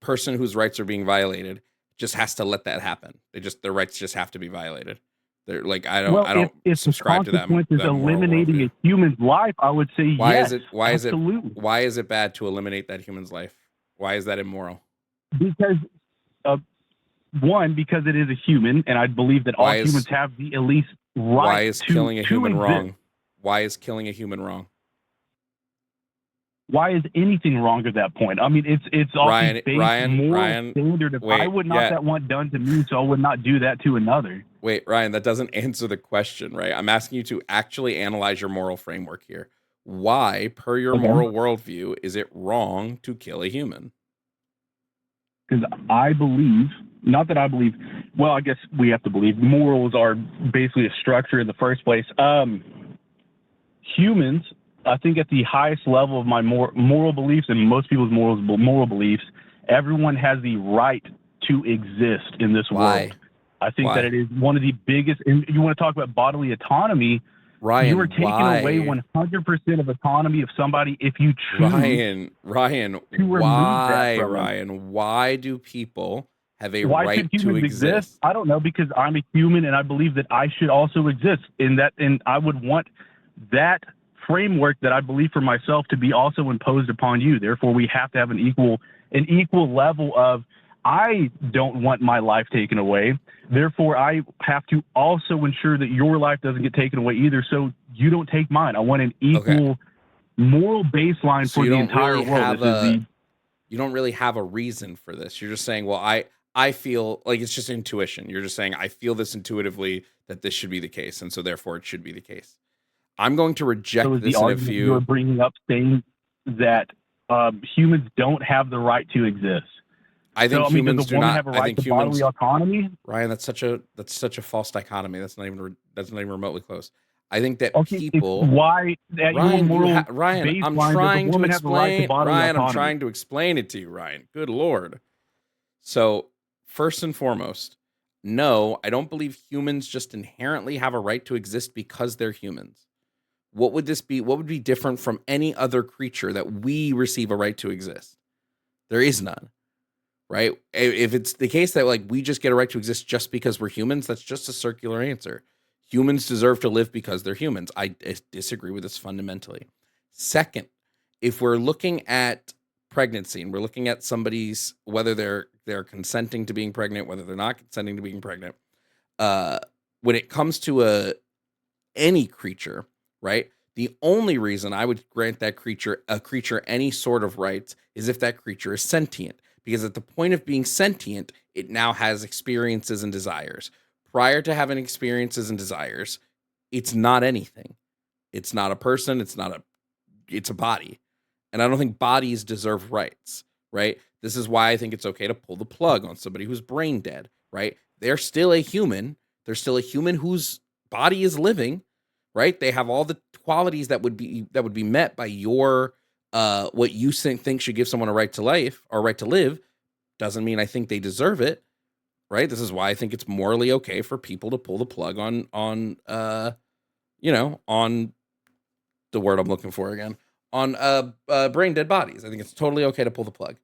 person whose rights are being violated just has to let that happen. Their rights just have to be violated. They're like, I don't subscribe to that. If the consequence is eliminating a human's life, I would say yes. Why is it bad to eliminate that human's life? Why is that immoral? Because because it is a human, and I believe that all humans have the at least right. Why is killing a human wrong? Why is killing a human wrong? Why is anything wrong at that point? I mean, it's all Ryan, standard. If I would not want done to me, so I would not do that to another. Wait, Ryan, that doesn't answer the question, right? I'm asking you to actually analyze your moral framework here. Why, per your moral worldview, is it wrong to kill a human? Because I believe, not that I believe, well, I guess we have to believe morals are basically a structure in the first place. Humans, I think at the highest level of my moral beliefs and most people's moral beliefs, everyone has the right to exist in this world. I think Why? that it is one of the biggest, and you want to talk about bodily autonomy, Ryan, you are taking why? away 100% of autonomy of somebody if you choose Ryan, to remove that from them. Ryan, why do people have a Why right should to humans exist? I don't know, because I'm a human and I believe that I should also exist in that, and I would want that framework that I believe for myself to be also imposed upon you. Therefore, we have to have an equal level of, I don't want my life taken away. Therefore, I have to also ensure that your life doesn't get taken away either, so you don't take mine. I want an equal moral baseline So for you the don't entire really world. have you don't really have a reason for this. You're just saying, well, I feel like it's just intuition. You're just saying, I feel this intuitively that this should be the case, and so therefore it should be the case. I'm going to reject So is this the in a argument you're few. bringing up saying that humans don't have the right to exist? I think So, I mean, humans does a do woman not. have a I right think to humans. bodily autonomy? Ryan, that's such a false dichotomy. That's not even remotely close. I think that Okay, people. why at your Ryan, moral Ryan, I'm baseline trying does a to woman have the right to explain. bodily Ryan, I'm autonomy? trying to explain it to you, Ryan. Good Lord. So, first and foremost, no, I don't believe humans just inherently have a right to exist because they're humans. What would this be? What would be different from any other creature that we receive a right to exist? There is none, right? If it's the case that like we just get a right to exist just because we're humans, that's just a circular answer. Humans deserve to live because they're humans. I disagree with this fundamentally. Second, if we're looking at pregnancy and we're looking at somebody's whether they're consenting to being pregnant, whether they're not consenting to being pregnant, when it comes to any creature, right? The only reason I would grant that creature any sort of rights is if that creature is sentient. Because at the point of being sentient, it now has experiences and desires. Prior to having experiences and desires, it's not anything. It's not a person, it's a body. And I don't think bodies deserve rights, right? This is why I think it's okay to pull the plug on somebody who's brain dead, right? They're still a human. They're still a human whose body is living, right? They have all the qualities that would be met by your what you think should give someone a right to life or right to live. Doesn't mean I think they deserve it, right? This is why I think it's morally okay for people to pull the plug on on the word I'm looking for again, on brain dead bodies. I think it's totally okay to pull the plug.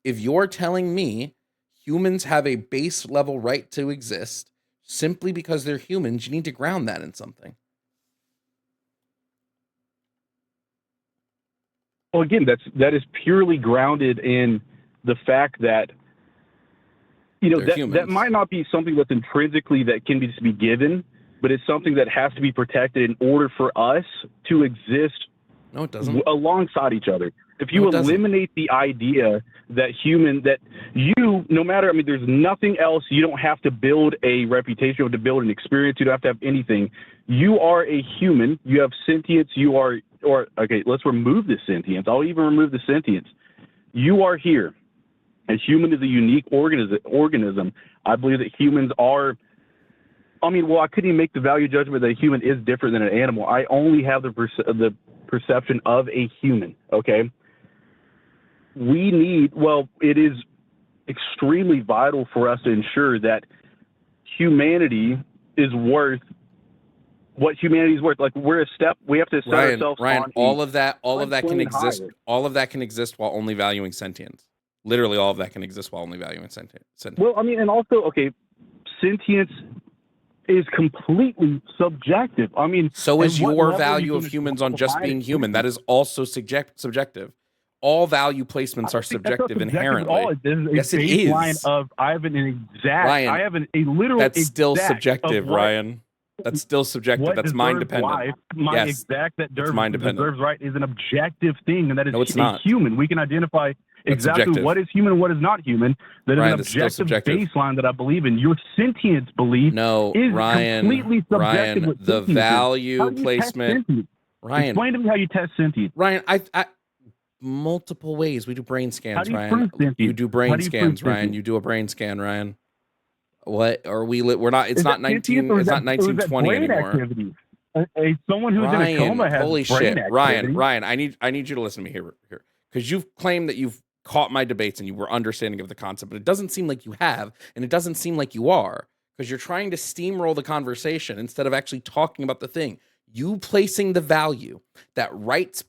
If you're telling me humans have a base level right to exist simply because they're humans, you need to ground that in something. Well, again, that is purely grounded in the fact that that might not be something that's intrinsically that can just be given, but it's something that has to be protected in order for us to exist. No, it doesn't. Alongside each other. If you eliminate the idea that no matter, there's nothing else. You don't have to build a reputation, you have to build an experience. You don't have to have anything. You are a human. You have sentience. Okay, let's remove the sentience. I'll even remove the sentience. You are here. A human is a unique organism. I believe that humans are, I couldn't even make the value judgment that a human is different than an animal. I only have the perception of a human, okay? It is extremely vital for us to ensure that humanity is worth what humanity is worth. Like we have to set ourselves on all of that can exist. All of that can exist while only valuing sentience. Literally all of that can exist while only valuing sentience. Well, and also, okay, sentience is completely subjective. So is your value of humans on just being human. That is also subjective. All value placements are subjective inherently. Yes, it is. I have a literal. That's still subjective, Ryan. That's still subjective. That's mind dependent. Exact that deserves right is an objective thing, and that is no, it's not. Human. We can identify exactly what is human and what is not human. That is an objective baseline that I believe in. Your sentience belief is completely subjective. Ryan, the value placement. Ryan, explain to me how you test sentience. Ryan, I multiple ways. We do brain scans, Ryan. You do brain scans, Ryan. You do a brain scan, Ryan. What are we? We're not. It's not 19. It's not 1920 anymore. Someone who's in a coma has holy brain shit, activity. Ryan. I need you to listen to me here, because you've claimed that you've caught my debates and you were understanding of the concept, but it doesn't seem like you have, and it doesn't seem like you are, because you're trying to steamroll the conversation instead of actually talking about the thing. You placing the value that rights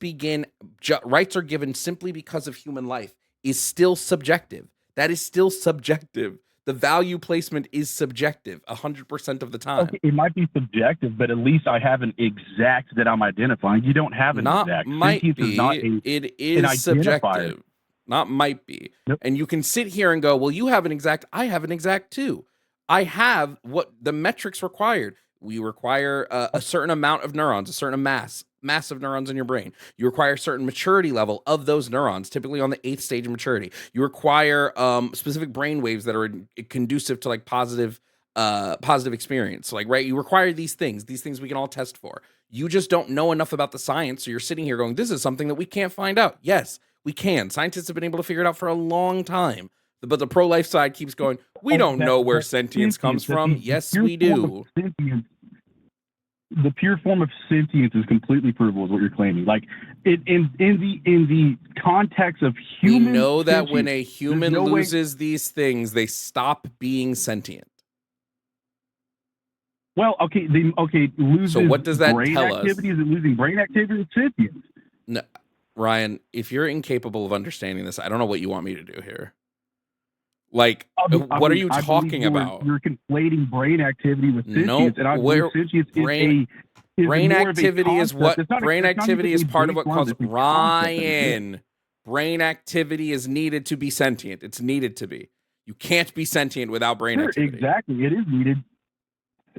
are given simply because of human life is still subjective. That is still subjective. The value placement is subjective 100% of the time. Okay, it might be subjective, but at least I have an exact that I'm identifying. You don't have an Not exact. might Sentience be. is not It is subjective. Not might be. Yep. And you can sit here and go, well, you have an exact. I have an exact too. I have what the metrics required. We require a certain amount of neurons, a certain mass of neurons in your brain. You require a certain maturity level of those neurons, typically on the 8th stage of maturity. You require specific brain waves that are conducive to like positive experience. So, like, right, you require these things we can all test for. You just don't know enough about the science. So you're sitting here going, this is something that we can't find out. Yes, we can. Scientists have been able to figure it out for a long time. But the pro-life side keeps going, we don't know where sentience comes from. Yes, we do. The pure form of sentience is completely provable, is what you're claiming. Like, in the context of human, we know that sentience, when a human loses these things, they stop being sentient. Well, okay, loses. So what does that brain tell activity? us? Is it losing brain activity or sentience? No, Ryan, if you're incapable of understanding this, I don't know what you want me to do here. Like, what are you talking about? You're conflating brain activity with sentience, and I believe sentience is brain more activity is what brain activity is part of what causes causes Ryan. Brain activity is needed to be sentient. It's needed to be. You can't be sentient without brain activity. Exactly, it is needed.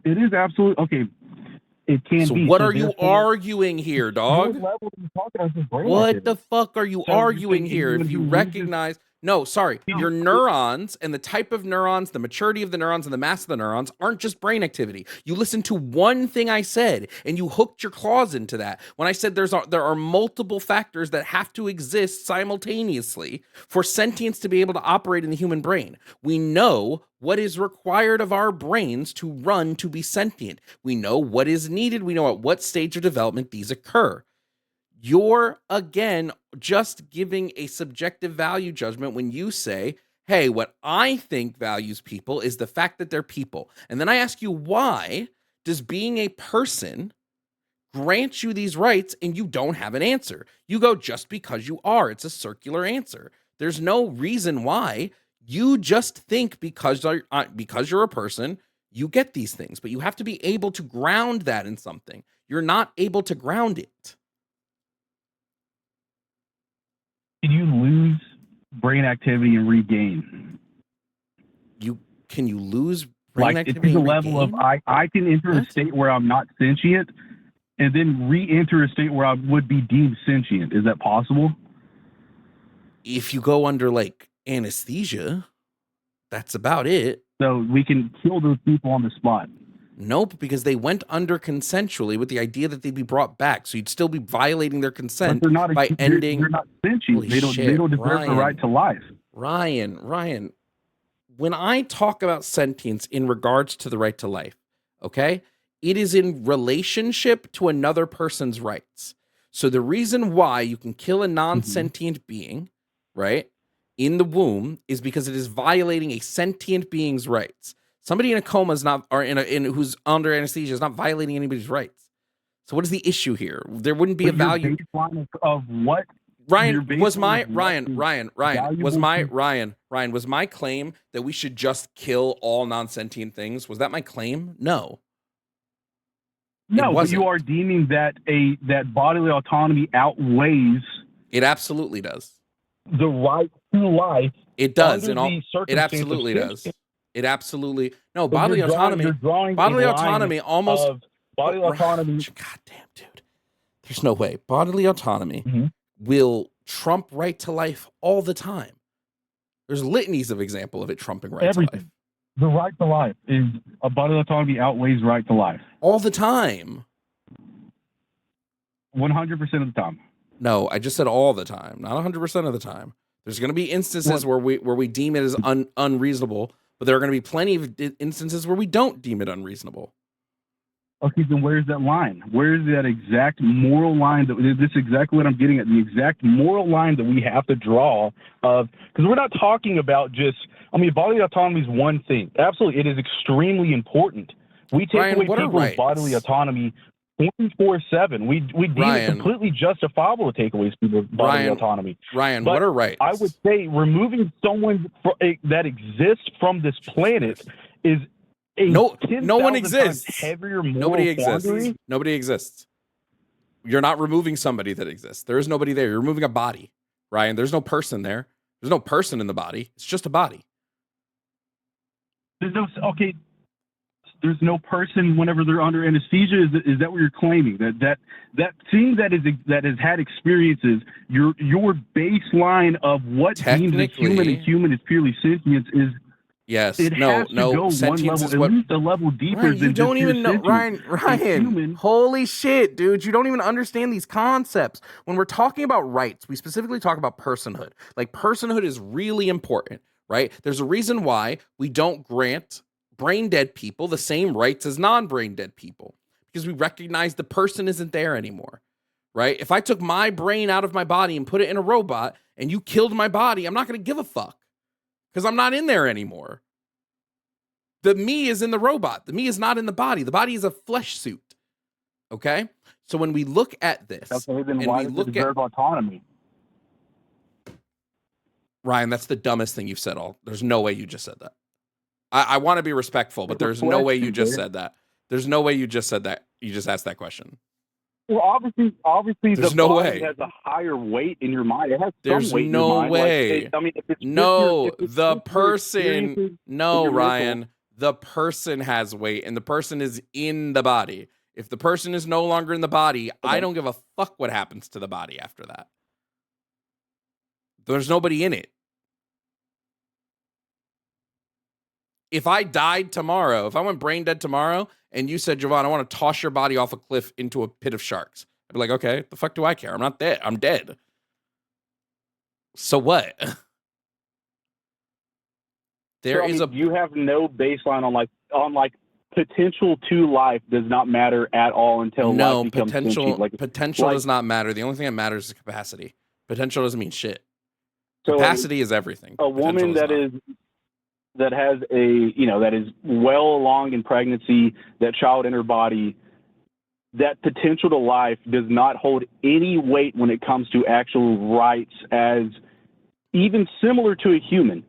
It is absolutely okay. It can so be. What are you arguing here, dog? What the fuck are you arguing here? If you recognize. No, sorry. Your neurons and the type of neurons, the maturity of the neurons and the mass of the neurons aren't just brain activity. You listened to one thing I said and you hooked your claws into that. When I said there are multiple factors that have to exist simultaneously for sentience to be able to operate in the human brain. We know what is required of our brains to run to be sentient. We know what is needed. We know at what stage of development these occur. You're, again, just giving a subjective value judgment when you say, hey, what I think values people is the fact that they're people. And then I ask you, why does being a person grant you these rights and you don't have an answer? You go, just because you are. It's a circular answer. There's no reason why. You just think because you're a person, you get these things. But you have to be able to ground that in something. You're not able to ground it. Can you lose brain activity and regain? Can you lose brain activity? It's to the level of I can enter a state where I'm not sentient and then re-enter a state where I would be deemed sentient. Is that possible? If you go under like anesthesia, that's about it. So we can kill those people on the spot. Nope, because they went under consensually with the idea that they'd be brought back. So you'd still be violating their consent by ending. They're not sentient. They don't deserve the right to life. Ryan, when I talk about sentience in regards to the right to life, okay, it is in relationship to another person's rights. So the reason why you can kill a non-sentient being, right, in the womb is because it is violating a sentient being's rights. Somebody in a coma is not, or who's under anesthesia is not violating anybody's rights. So what is the issue here? There wouldn't be a value of what Ryan was my claim that we should just kill all non-sentient things. Was that my claim? No. No, but you are deeming that that bodily autonomy outweighs. It absolutely does. The right to life. It does. It absolutely does. It absolutely no bodily autonomy. Bodily autonomy almost. Bodily autonomy. God damn, dude. There's no way. Bodily autonomy will trump right to life all the time. There's litanies of example of it trumping right to life. The right to life is a bodily autonomy outweighs right to life all the time. 100% of the time. No, I just said all the time, not 100% of the time. There's going to be instances where we deem it as unreasonable, but there are going to be plenty of instances where we don't deem it unreasonable. Okay, then where's that line? Where's that exact moral line? This is exactly what I'm getting at. The exact moral line that we have to draw of, because we're not talking about just I mean, bodily autonomy is one thing. Absolutely, it is extremely important. We take Ryan, away what are people's rights? bodily autonomy 24/7. We deem Ryan. it completely justifiable to take away people's bodily autonomy. Ryan, But what are rights? I would say removing someone that exists from this planet is a no one 10,000 exists. times heavier moral Nobody exists. quandary. Nobody exists. You're not removing somebody that exists. There is nobody there. You're removing a body, Ryan. There's no person there. There's no person in the body. It's just a body. There's no person whenever they're under anesthesia. Is that what you're claiming? That thing that has had experiences, your baseline of what deems as human and human is purely sentience is. Yes. It has to go Sentience one is level, what, at least a level deeper Ryan, than you don't just even know, sentience. Ryan, holy shit, dude. You don't even understand these concepts. When we're talking about rights, we specifically talk about personhood. Like, personhood is really important, right? There's a reason why we don't grant brain dead people the same rights as non-brain dead people, because we recognize the person isn't there anymore, right? If I took my brain out of my body and put it in a robot and you killed my body, I'm not going to give a fuck because I'm not in there anymore. The me is in the robot. The me is not in the body. The body is a flesh suit. Okay? So when we look at this, Okay, then and why we does look it deserve autonomy? Ryan, that's the dumbest thing you've said all. There's no way you just said that. I want to be respectful, but there's no way you just said that. There's no way you just said that. You just asked that question. Well, obviously, there's the no body way. has a higher weight in your mind. It has There's some weight no in your mind. way. Like, I mean, if it's No, if it's the just your person. experiences No, and your Ryan. mental- The person has weight, and the person is in the body. If the person is no longer in the body, I don't give a fuck what happens to the body after that. There's nobody in it. If I died tomorrow, if I went brain dead tomorrow, and you said, Jovan, I want to toss your body off a cliff into a pit of sharks, I'd be like, okay, the fuck do I care? I'm not dead. I'm dead. So what? You have no baseline on potential to life does not matter at all until life becomes sentient. Potential does not matter. The only thing that matters is capacity. Potential doesn't mean shit. So Capacity is everything. A woman that is well along in pregnancy, that child in her body, that potential to life does not hold any weight when it comes to actual rights as even similar to a human.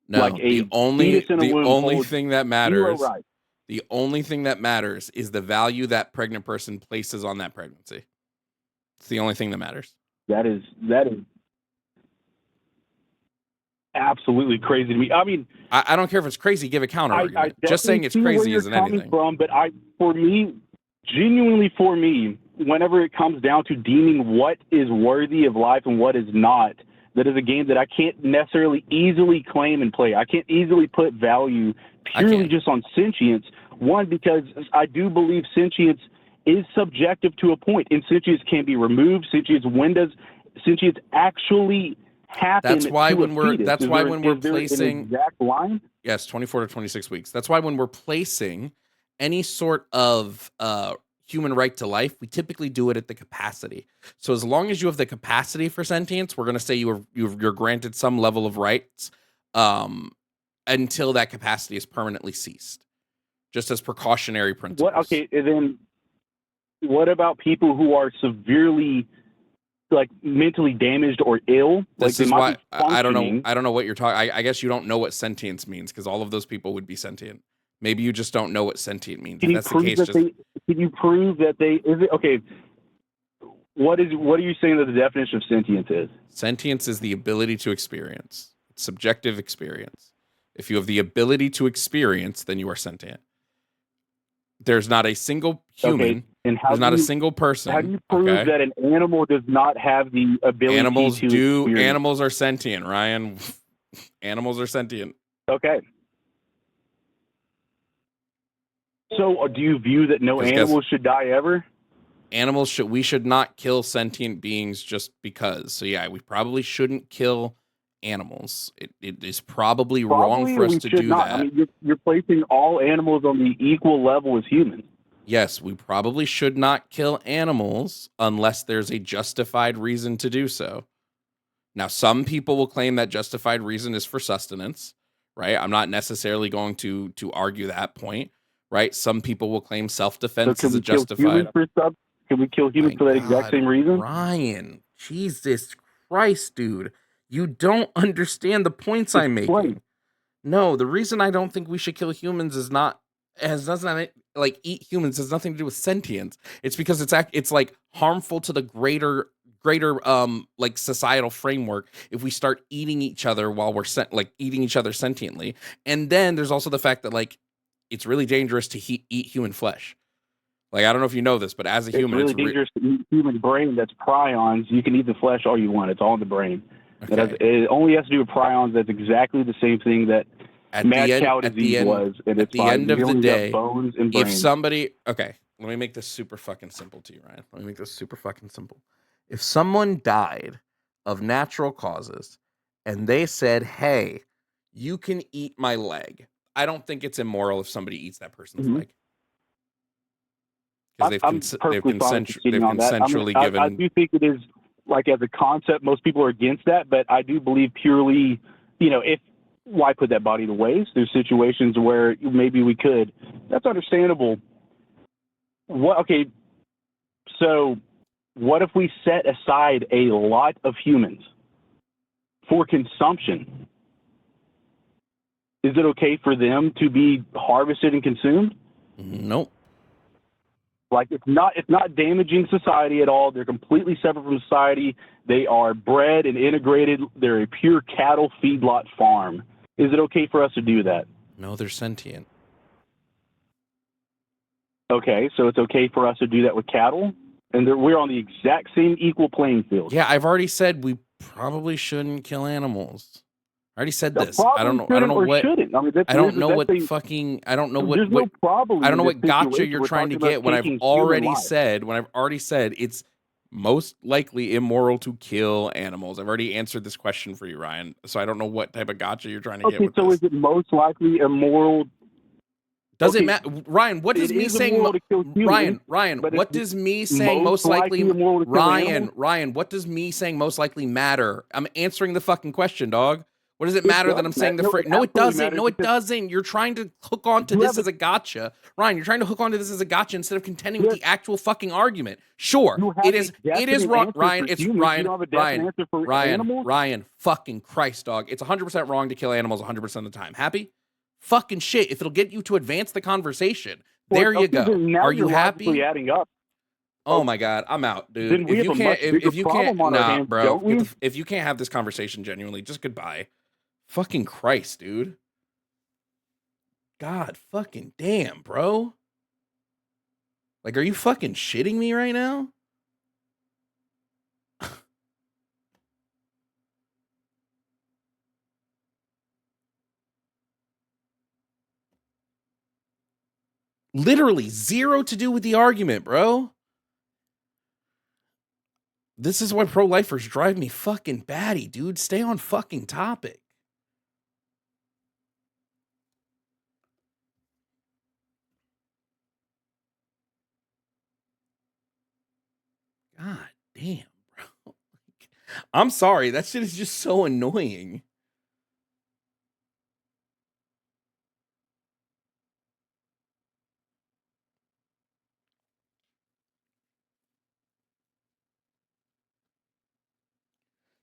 No, like the only thing that matters, right. the only thing that matters is the value that pregnant person places on that pregnancy. It's the only thing that matters. That is absolutely crazy to me. I mean, I don't care if it's crazy. Give a counter argument. Just saying it's crazy isn't anything. Genuinely for me, whenever it comes down to deeming what is worthy of life and what is not, that is a game that I can't necessarily easily claim and play. I can't easily put value purely just on sentience. One, because I do believe sentience is subjective to a point, and sentience can be removed. When does sentience actually happen? That's why when we're placing an exact line. Yes, 24 to 26 weeks. That's why when we're placing any sort of human right to life, we typically do it at the capacity. So as long as you have the capacity for sentience, we're going to say you're granted some level of rights until that capacity is permanently ceased, just as precautionary principles. Then what about people who are severely mentally damaged or ill? This is why I don't know what you're talking. I guess you don't know what sentience means, because all of those people would be sentient. Maybe you just don't know what sentient means. If that's the case, can you prove that they is it okay? What are you saying that the definition of sentience is? Sentience is the ability to experience. It's subjective experience. If you have the ability to experience, then you are sentient. There's not a single human. And there's not a single person. How do you prove that an animal does not have the ability to experience? Animals are sentient, Ryan. Animals are sentient. Okay. So, do you view that no animals should die ever? We should not kill sentient beings just because. So, yeah, we probably shouldn't kill animals. It is probably wrong for us to do that. I mean, you're placing all animals on the equal level as humans. Yes, we probably should not kill animals unless there's a justified reason to do so. Now, some people will claim that justified reason is for sustenance, right? I'm not necessarily going to argue that point, right? Some people will claim self-defense So is a justified. can we kill humans for that exact same reason? Ryan, Jesus Christ, dude. You don't understand the points I'm making. No, the reason I don't think we should kill humans is not doesn't like eat humans has nothing to do with sentience. It's because it's like harmful to the greater like societal framework if we start eating each other while we're eating each other sentiently. And then there's also the fact that like it's really dangerous to eat human flesh. Like I don't know if you know this, but as a human, it's really dangerous to eat human brain that's prions. You can eat the flesh all you want. It's all in the brain. Okay. It only has to do with prions. That's exactly the same thing that mad cow disease was. And at the end of the day, bones and if brains. somebody, okay, let me make this super fucking simple to you, Ryan. Let me make this super fucking simple. If someone died of natural causes and they said, hey, you can eat my leg, I don't think it's immoral if somebody eats that person's leg. Because they've consensually given. I do think it is, like, as a concept, most people are against that, but I do believe purely, why put that body to waste? There's situations where maybe we could. That's understandable. So what if we set aside a lot of humans for consumption? Is it okay for them to be harvested and consumed? Nope. Like it's not damaging society at all. They're completely separate from society. They are bred and integrated. They're a pure cattle feedlot farm. Is it okay for us to do that? No, they're sentient. Okay, so it's okay for us to do that with cattle? And we're on the exact same equal playing field. Yeah, I've already said we probably shouldn't kill animals. I already said this. I don't know what. Shouldn't. I mean, I don't know what fucking. I don't know what. There's no problem. I don't know what gotcha you're trying to get when I've already said it's most likely immoral to kill animals. I've already answered this question for you, Ryan. So I don't know what type of gotcha you're trying to get. Okay, so is it most likely immoral? Does it matter, Ryan? What does me saying, Ryan? What does me saying most likely, Ryan? What does me saying most likely matter? I'm answering the fucking question, dog. What does it matter that I'm saying the phrase? No, it doesn't. No, it doesn't. You're trying to hook on to this as a gotcha. Ryan, you're trying to hook on to this as a gotcha instead of contending with the actual fucking argument. Sure, it is wrong. Ryan, it's Ryan, fucking Christ, dog. It's 100% wrong to kill animals 100% of the time. Happy? Fucking shit. If it'll get you to advance the conversation, there you go. Are you happy? Adding up. Oh my God, I'm out, dude. If you can't, nah, bro. If you can't have this conversation genuinely, just goodbye. Fucking Christ, dude. God fucking damn, bro. Like, are you fucking shitting me right now? Literally zero to do with the argument, bro. This is why pro-lifers drive me fucking batty, dude. Stay on fucking topic. God damn, bro. I'm sorry. That shit is just so annoying.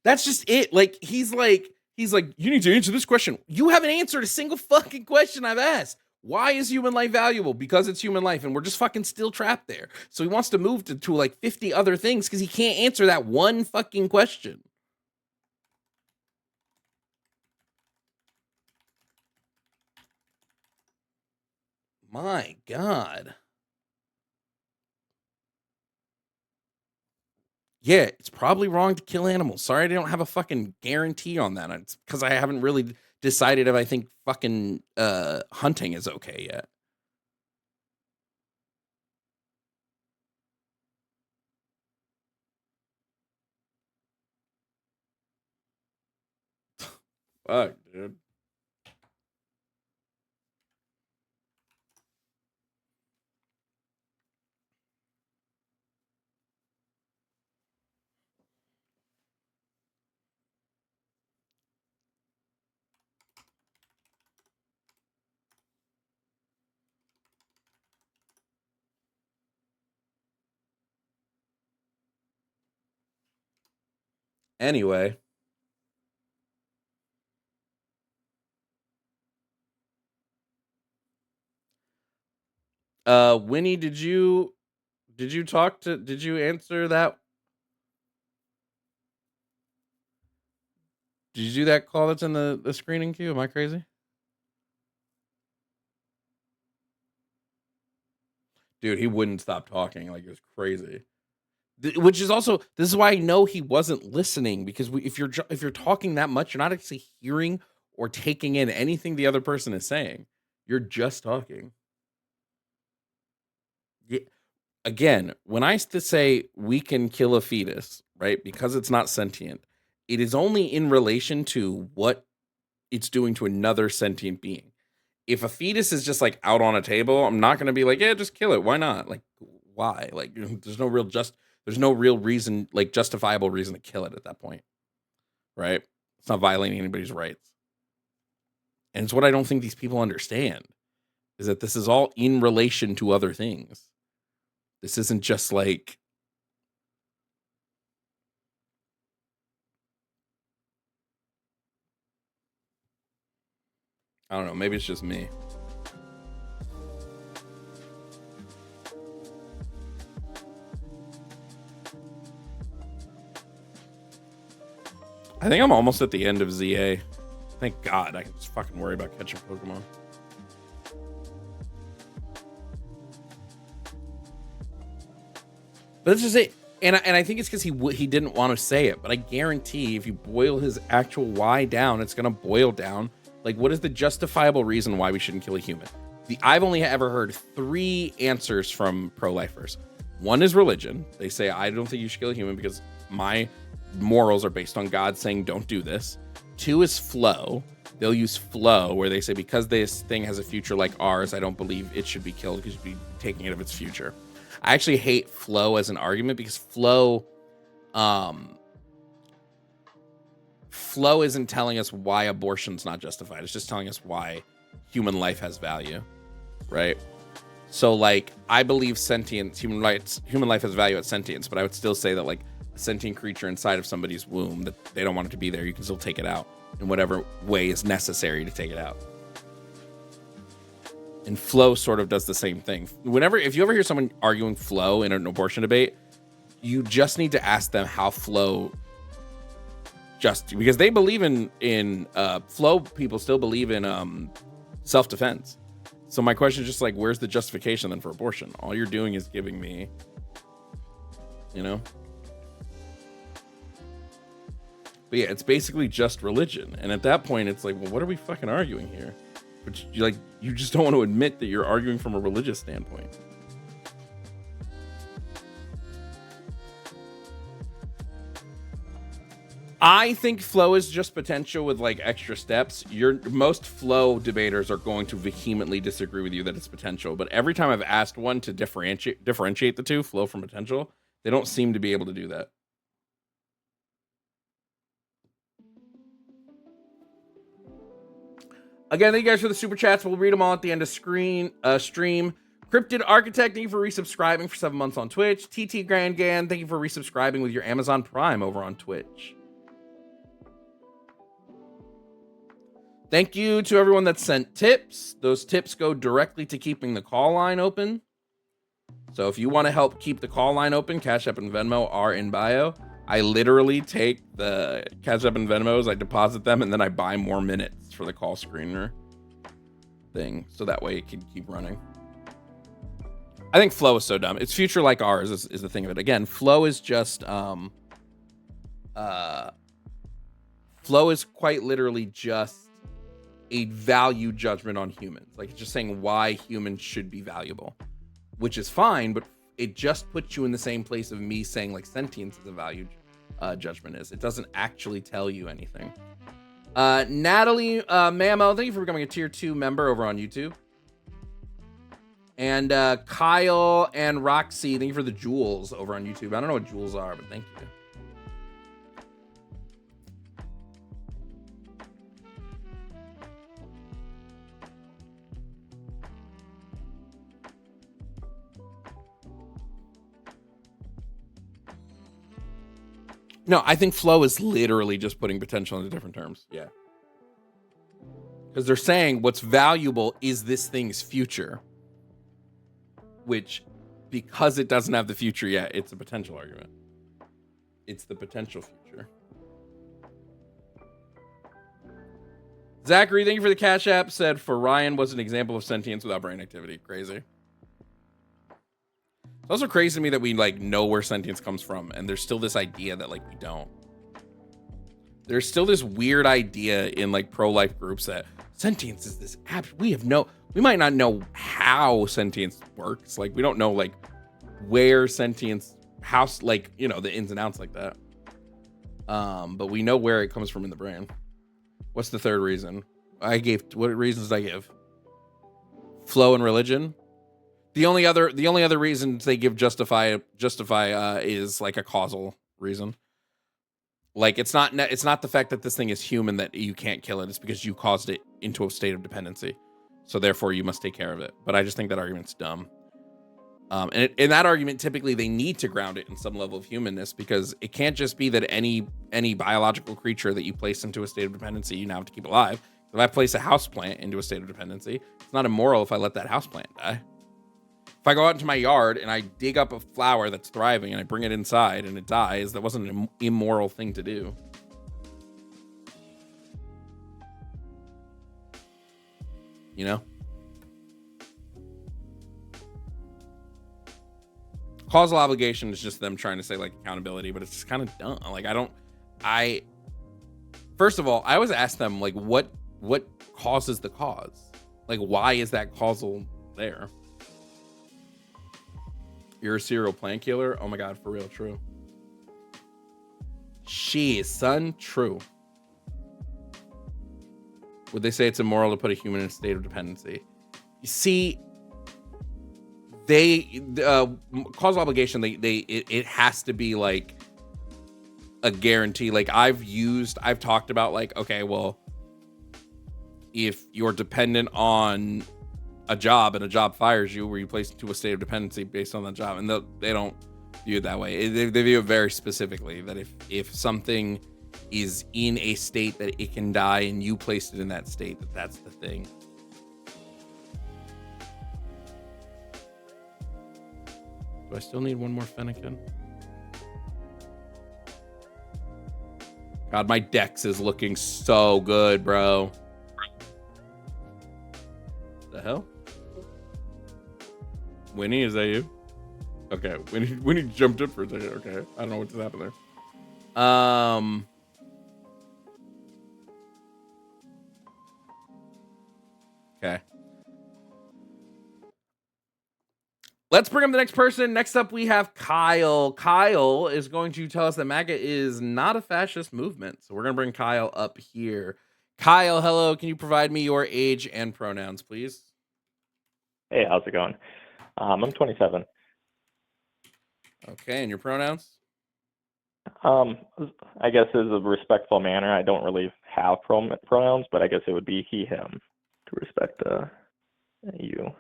That's just it. Like, he's like, you need to answer this question. You haven't answered a single fucking question I've asked. Why is human life valuable? Because it's human life, and we're just fucking still trapped there. So he wants to move to like 50 other things because he can't answer that one fucking question. My God. Yeah, it's probably wrong to kill animals. Sorry, I don't have a fucking guarantee on that. It's because I haven't really decided if I think fucking hunting is okay yet. Fuck, dude. Anyway. Winnie, did you answer that? Did you do that call that's in the screening queue? Am I crazy? Dude, he wouldn't stop talking. Like, it was crazy. Which is also, this is why I know he wasn't listening, because if you're talking that much, you're not actually hearing or taking in anything the other person is saying. You're just talking. Yeah. Again, when I say we can kill a fetus, right, because it's not sentient, it is only in relation to what it's doing to another sentient being. If a fetus is just like out on a table, I'm not going to be like, yeah, just kill it. Why not? Like, why? Like, there's no real reason, like justifiable reason to kill it at that point, right? It's not violating anybody's rights. And it's what I don't think these people understand, is that this is all in relation to other things. This isn't just like, I don't know, maybe it's just me. I think I'm almost at the end of ZA. Thank God, I can just fucking worry about catching Pokemon. But this is it. And I think it's because he didn't want to say it. But I guarantee if you boil his actual why down, it's going to boil down. Like, what is the justifiable reason why we shouldn't kill a human? I've only ever heard 3 answers from pro-lifers. One is religion. They say, I don't think you should kill a human because my morals are based on God saying don't do this. 2 is flow. They'll use flow, where they say, because this thing has a future like ours, I don't believe it should be killed because you'd be taking it of its future. I actually hate flow as an argument, because flow isn't telling us why abortion's not justified. It's just telling us why human life has value, right? So, like, I believe human life has value at sentience, but I would still say that, like, a sentient creature inside of somebody's womb, that they don't want it to be there, you can still take it out in whatever way is necessary to take it out. And flow sort of does the same thing. If you ever hear someone arguing flow in an abortion debate, you just need to ask them how flow, because they believe in flow. People still believe in self-defense. So my question is just like, where's the justification then for abortion? All you're doing is giving me, But yeah, it's basically just religion. And at that point, it's like, well, what are we fucking arguing here? But you just don't want to admit that you're arguing from a religious standpoint. I think flow is just potential with like extra steps. Most flow debaters are going to vehemently disagree with you that it's potential. But every time I've asked one to differentiate the two, flow from potential, they don't seem to be able to do that. Again, thank you guys for the super chats. We'll read them all at the end of stream. Cryptid Architect, thank you for resubscribing for 7 months on Twitch. TT Grand Gan, thank you for resubscribing with your Amazon Prime over on Twitch. Thank you to everyone that sent tips. Those tips go directly to keeping the call line open. So if you want to help keep the call line open, Cash App and Venmo are in bio. I literally take the Cash App and Venmos, I deposit them, and then I buy more minutes for the call screener thing, so that way it can keep running. I think flow is so dumb. It's future like ours is the thing of it. Again, flow is just flow is quite literally just a value judgment on humans. Like, it's just saying why humans should be valuable, which is fine, but it just puts you in the same place of me saying like sentience is a value judgment is. It doesn't actually tell you anything. Natalie Mamo, thank you for becoming a tier 2 member over on YouTube. And Kyle and Roxy, thank you for the jewels over on YouTube. I don't know what jewels are, but thank you. No, I think flow is literally just putting potential into different terms. Yeah. Because they're saying what's valuable is this thing's future, which, because it doesn't have the future yet, it's a potential argument. It's the potential future. Zachary, thank you for the Cash App. Said for Ryan was an example of sentience without brain activity. Crazy. It's also crazy to me that we like know where sentience comes from, and there's still this idea that like we don't. There's still this weird idea in like pro-life groups that sentience is this app. We might not know how sentience works. Like we don't know like where sentience, how, like, you know, the ins and outs like that. But we know where it comes from in the brain. What's the third reason? What reasons did I give? Flow and religion. The only other reasons they give justify is like a causal reason. Like it's not the fact that this thing is human that you can't kill it. It's because you caused it into a state of dependency. So therefore you must take care of it. But I just think that argument's dumb. And in that argument, typically they need to ground it in some level of humanness, because it can't just be that any biological creature that you place into a state of dependency, you now have to keep alive. If I place a houseplant into a state of dependency, it's not immoral if I let that houseplant die. If I go out into my yard and I dig up a flower that's thriving and I bring it inside and it dies, that wasn't an immoral thing to do. You know? Causal obligation is just them trying to say like accountability, but it's just kind of dumb. Like first of all, I always ask them like what causes the cause? Like why is that causal there? You're a serial plant killer? Oh my God, for real, true. She, son, true. Would they say it's immoral to put a human in a state of dependency? You see, causal obligation, it has to be like a guarantee. Like I've talked about like, okay, well, if you're dependent on a job and a job fires you, were you placed into a state of dependency based on that job? And they don't view it that way. They view it very specifically that if something is in a state that it can die and you placed it in that state, that's the thing. Do I still need one more Fennekin? God, my Dex is looking so good, bro. The hell? Winnie, is that you? Okay, Winnie jumped in for a second. Okay, I don't know what just happened there. Okay. Let's bring up the next person. Next up, we have Kyle. Kyle is going to tell us that MAGA is not a fascist movement. So we're going to bring Kyle up here. Kyle, hello. Can you provide me your age and pronouns, please? Hey, how's it going? I'm 27. Okay, and your pronouns? I guess in a respectful manner. I don't really have pronouns, but I guess it would be he, him to respect you.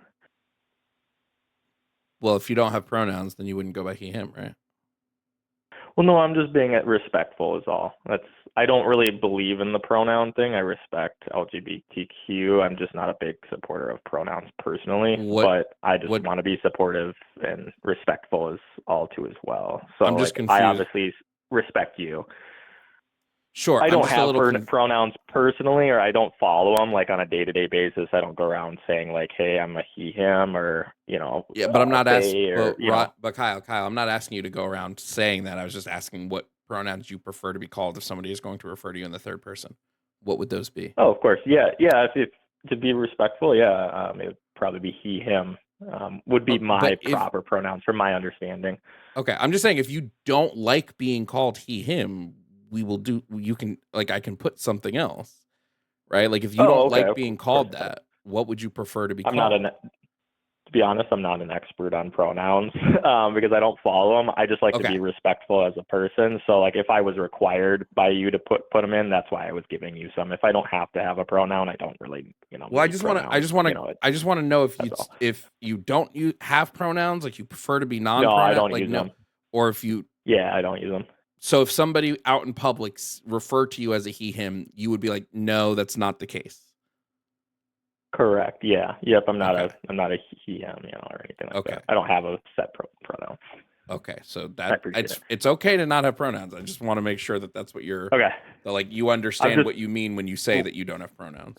Well, if you don't have pronouns, then you wouldn't go by he, him, right? Well, no, I'm just being respectful is all. I don't really believe in the pronoun thing. I respect LGBTQ. I'm just not a big supporter of pronouns personally, but I just want to be supportive and respectful is all too as well. So I'm just confused. I obviously respect you. Sure. I don't have pronouns personally, or I don't follow them like on a day-to-day basis. I don't go around saying like, "Hey, I'm a he, him," or Yeah, but I'm not asking. But Kyle, I'm not asking you to go around saying that. I was just asking what pronouns you prefer to be called if somebody is going to refer to you in the third person. What would those be? Oh, of course, yeah. If to be respectful, it would probably be he, him. Would be my proper pronouns from my understanding. Okay, I'm just saying if you don't like being called he, him, I can put something else, right? Like if you don't like being called that, what would you prefer to be called? To be honest, I'm not an expert on pronouns because I don't follow them. I just like to be respectful as a person. So like if I was required by you to put them in, that's why I was giving you some. If I don't have to have a pronoun, I don't really, Well, I just want to know if you don't have pronouns, like you prefer to be non-pronoun. No, I don't use them. Or if you. Yeah, I don't use them. So if somebody out in public refer to you as a he, him, you would be like, no, that's not the case. Correct. Yeah. Yep. I'm not Okay. a he, him, or anything like Okay. that. I don't have a set pronoun. Okay, so it's okay to not have pronouns. I just want to make sure that that's what you're Okay. like you understand what you mean when you say that you don't have pronouns.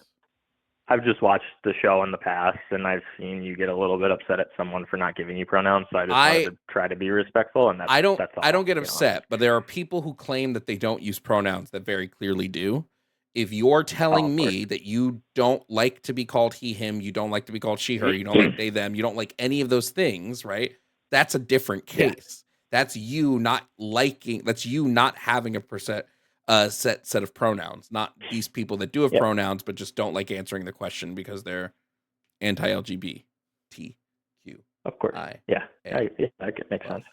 I've just watched the show in the past, and I've seen you get a little bit upset at someone for not giving you pronouns. So I just wanted to try to be respectful, and that's all. I don't get upset, but there are people who claim that they don't use pronouns that very clearly do. If you're telling me that you don't like to be called he, him, you don't like to be called she, her, you don't like they, them, you don't like any of those things, right? That's a different case. Yeah. That's you not liking. That's you not having set of pronouns. Not these people that do have pronouns, but just don't like answering the question because they're anti-LGBTQ. Of course. Yeah, that makes sense.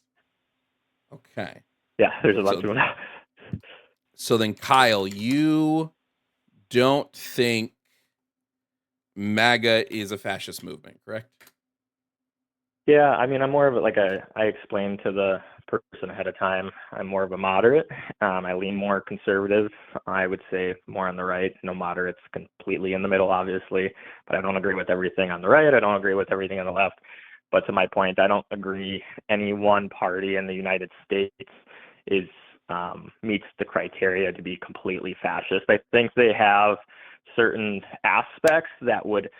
Okay. Yeah, there's a lot to it. So then, Kyle, you don't think MAGA is a fascist movement, correct? Yeah, I mean, I'm more of I explained to the person ahead of time, I'm more of a moderate. I lean more conservative. I would say more on the right. No moderates completely in the middle, obviously, but I don't agree with everything on the right. I don't agree with everything on the left. But to my point, I don't agree any one party in the United States meets the criteria to be completely fascist. I think they have certain aspects that would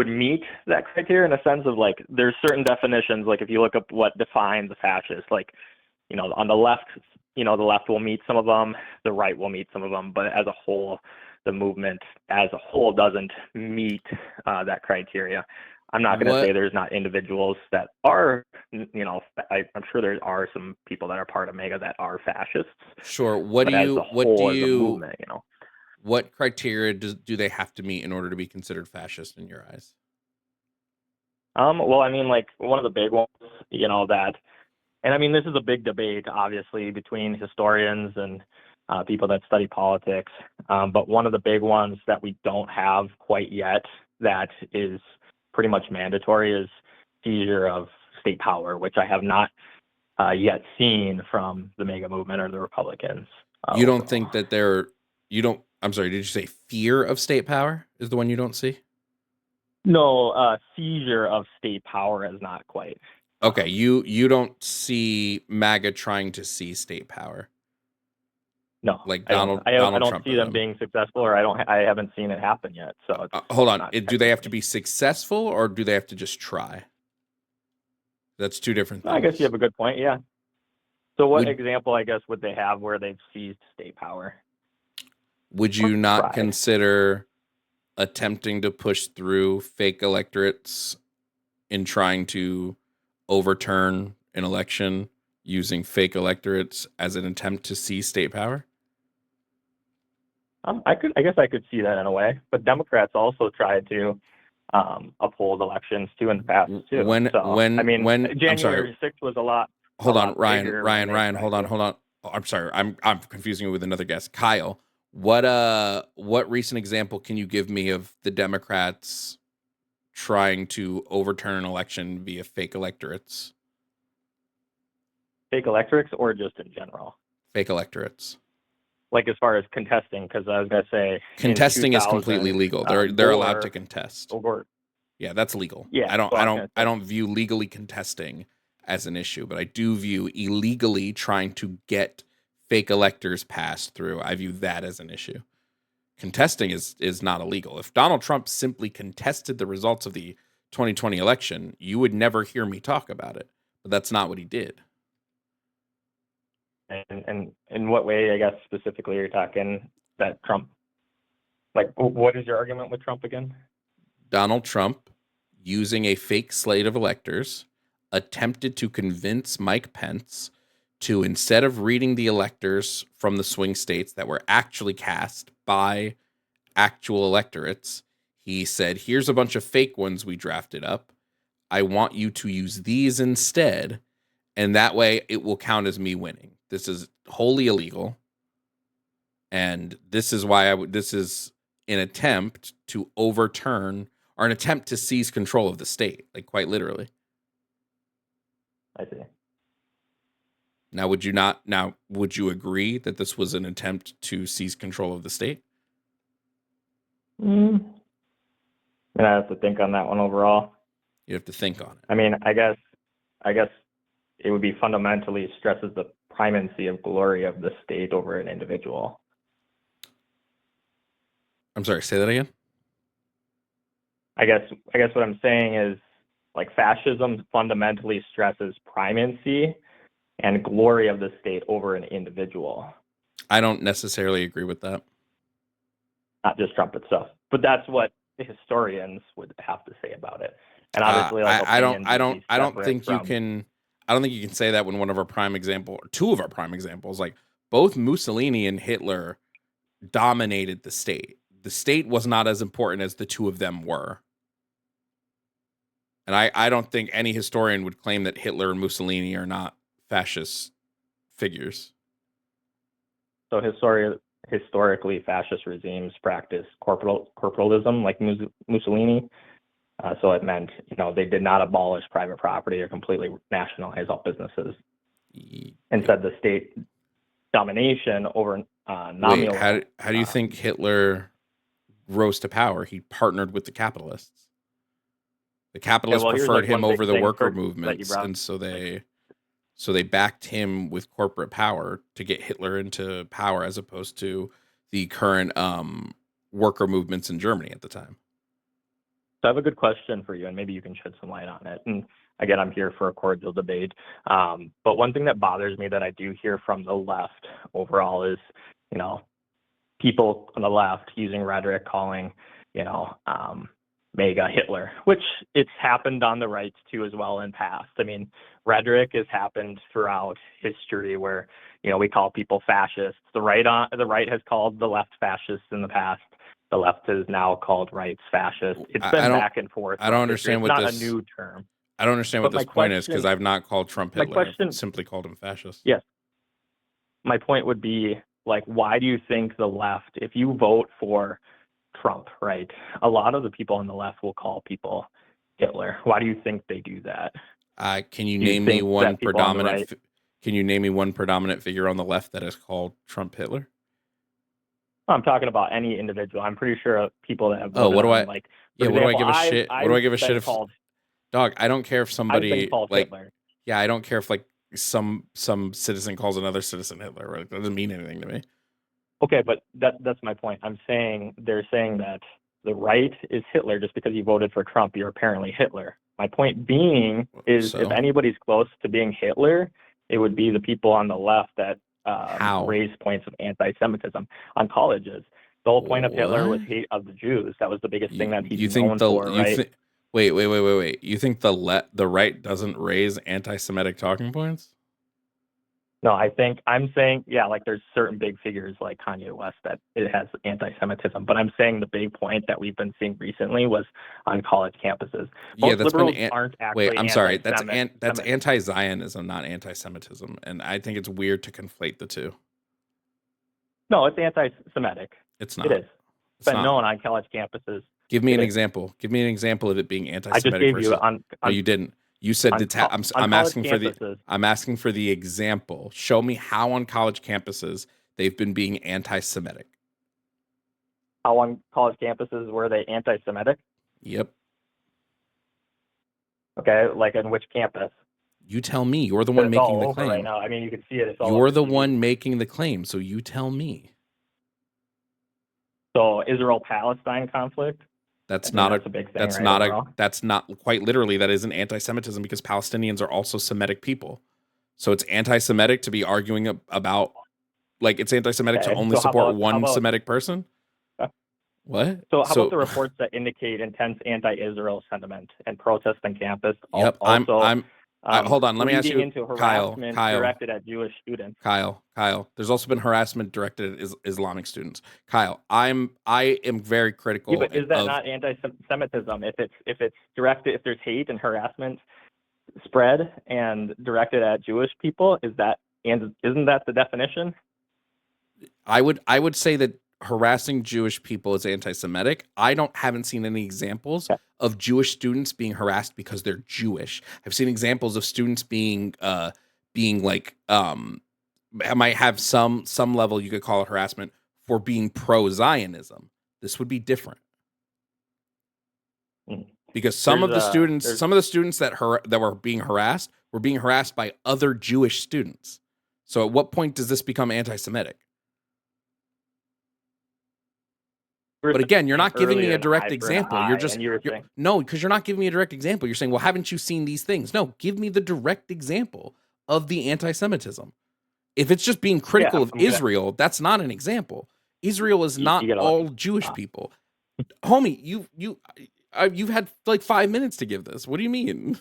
meet that criteria in a sense of there's certain definitions. If you look up what defines a fascist, on the left, the left will meet some of them, the right will meet some of them, but as a whole, the movement as a whole doesn't meet that criteria. I'm not going to say there's not individuals that are, I'm sure there are some people that are part of MAGA that are fascists. Sure. What criteria do they have to meet in order to be considered fascist in your eyes? Well, I mean, one of the big ones, and I mean, this is a big debate, obviously, between historians and people that study politics. But one of the big ones that we don't have quite yet that is pretty much mandatory is seizure of state power, which I have not yet seen from the MAGA movement or the Republicans. You don't think that I'm sorry, did you say fear of state power is the one you don't see? No, seizure of state power is not quite. Okay, you don't see MAGA trying to seize state power. No, like I Donald don't Trump see them being successful, or I haven't seen it happen yet. So hold on, do they have to be successful or do they have to just try? That's two different things. I guess you have a good point. Yeah. So what example, I guess, would they have where they've seized state power? Would you not consider attempting to push through fake electorates in trying to overturn an election using fake electorates as an attempt to seize state power? I guess I could see that in a way, but Democrats also tried to uphold elections too in the past too. January 6th was a lot. Hold on, Ryan. Hold on. Oh, I'm sorry. I'm confusing you with another guest, Kyle. What recent example can you give me of the Democrats trying to overturn an election via fake electorates? Fake electorates, or just in general? Fake electorates. As far as contesting, because I was going to say contesting is completely legal. They're allowed to contest. Yeah, that's legal. Yeah, I don't view legally contesting as an issue, but I do view illegally trying to get fake electors passed through. I view that as an issue. Contesting is not illegal. If Donald Trump simply contested the results of the 2020 election, you would never hear me talk about it. But that's not what he did. And in what way, I guess, specifically you're talking that Trump, what is your argument with Trump again? Donald Trump, using a fake slate of electors, attempted to convince Mike Pence to, instead of reading the electors from the swing states that were actually cast by actual electorates, he said, here's a bunch of fake ones we drafted up. I want you to use these instead, and that way it will count as me winning. This is wholly illegal, and this is why this is an attempt to overturn or an attempt to seize control of the state, quite literally. I see. Now, would you agree that this was an attempt to seize control of the state? I have to think on that one overall. You have to think on it. I mean, I guess it would be fundamentally stresses the primacy of glory of the state over an individual. I'm sorry, say that again. I guess what I'm saying is, like, fascism fundamentally stresses primacy and glory of the state over an individual. I don't necessarily agree with that. Not just Trump itself, but that's what the historians would have to say about it. And obviously, like, I don't think you can say that when one of our prime example, or two of our prime examples, like both Mussolini and Hitler dominated the state. The state was not as important as the two of them were. And I don't think any historian would claim that Hitler and Mussolini are not fascist figures. So historically, fascist regimes practiced corporalism, like Mussolini. So it meant, they did not abolish private property or completely nationalize all businesses. Instead, the state domination over nominal. Wait, how do you think Hitler rose to power? He partnered with the capitalists. The capitalists preferred him over the worker movements, and so they backed him with corporate power to get Hitler into power, as opposed to the current worker movements in Germany at the time. So I have a good question for you, and maybe you can shed some light on it. And again, I'm here for a cordial debate. But one thing that bothers me that I do hear from the left overall is, people on the left using rhetoric calling, MAGA Hitler, which it's happened on the right too as well in past. I mean, rhetoric has happened throughout history where, we call people fascists. The right has called the left fascists in the past. The left is now called rights fascist. It's been back and forth. I don't understand what this. It's not a new term. I don't understand what this point is, because I've not called Trump Hitler. I've simply called him fascist. Yes. My point would be, like, why do you think the left, if you vote for Trump, right, a lot of the people on the left will call people Hitler? Why do you think they do that? Can you name me one predominant? Can you name me one predominant figure on the left that has called Trump Hitler? I'm talking about any individual. I'm pretty sure people that have voted what do I like? Yeah, what do I give a shit? What do I give a shit if? Dog, I don't care if somebody like. Hitler. Yeah, I don't care if like some citizen calls another citizen Hitler. Right? That doesn't mean anything to me. Okay, but that's my point. They're saying that the right is Hitler just because you voted for Trump. You're apparently Hitler. My point being is, if anybody's close to being Hitler, it would be the people on the left that raise points of anti-Semitism on colleges. The whole point of Hitler was hate of the Jews. That was the biggest thing that he's known for, right? Wait. You think the right doesn't raise anti-Semitic talking points? No, I'm saying, yeah, like there's certain big figures like Kanye West that it has anti-Semitism. But I'm saying the big point that we've been seeing recently was on college campuses. Most liberals aren't actually. Wait, I'm sorry. That's anti-Zionism, not anti-Semitism, and I think it's weird to conflate the two. No, it's anti-Semitic. It's not. It is. It's been known on college campuses. Give me an example. Give me an example of it being anti-Semitic. I just gave you on. No, you didn't. You said I'm asking for the example. Show me how on college campuses they've been being anti-Semitic. How on college campuses were they anti-Semitic? Yep. Okay, like in which campus? You tell me. You're the one making the claim. Right now. I mean, you can see it. You're the one making the claim, so you tell me. So Israel-Palestine conflict? That's not a big thing. That's not quite literally. That isn't anti-Semitism, because Palestinians are also Semitic people. So it's anti-Semitic to be arguing about, like, it's anti-Semitic to only support one Semitic person. What? So how about the reports that indicate intense anti-Israel sentiment and protests on campus? Yep. Hold on. Let me ask you, into harassment directed at Jewish students. Kyle. There's also been harassment directed at Islamic students. Kyle, I am very critical. Yeah, but is that not anti-Semitism? If it's directed, if there's hate and harassment spread and directed at Jewish people, isn't that the definition? I would say that harassing Jewish people is anti-Semitic. I haven't seen any examples of Jewish students being harassed because they're Jewish. I've seen examples of students being being like might have some level you could call it harassment for being pro-Zionism, this would be different. Because some of the students that were being harassed by other Jewish students. So at what point does this become anti-Semitic? But again, you're not giving me a direct example. Because you're not giving me a direct example. You're saying, well, haven't you seen these things? No, give me the direct example of the anti-Semitism. If it's just being critical of Israel, that's not an example. Israel is not all Jewish people. Homie, you've had like 5 minutes to give this. What do you mean?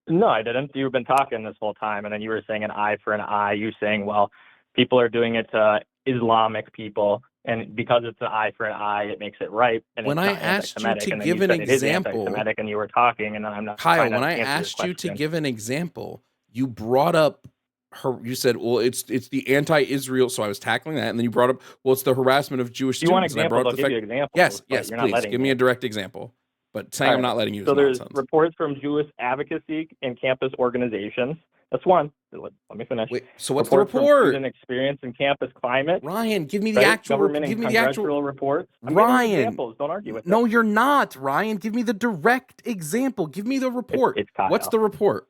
No, I didn't. You've been talking this whole time, and then you were saying an eye for an eye. You're saying, well, people are doing it to Islamic people, and because it's an eye for an eye, it makes it right. And when I asked you to give an example, and you were talking, and then I'm not. Kyle, when I asked you to give an example, you brought up her. You said, "Well, it's the anti-Israel," so I was tackling that, and then you brought up, "Well, it's the harassment of Jewish students." You want examples? I'll give you examples. Yes, please give me a direct example. But saying I'm not letting you. So there's reports from Jewish advocacy and campus organizations. That's one. Let me finish. Wait, so what's the report? Student experience in campus climate. Ryan, give me the actual. Give me the actual reports. Ryan, examples. Don't argue with. No, you're not, Ryan. Give me the direct example. Give me the report. It's Kyle. What's the report?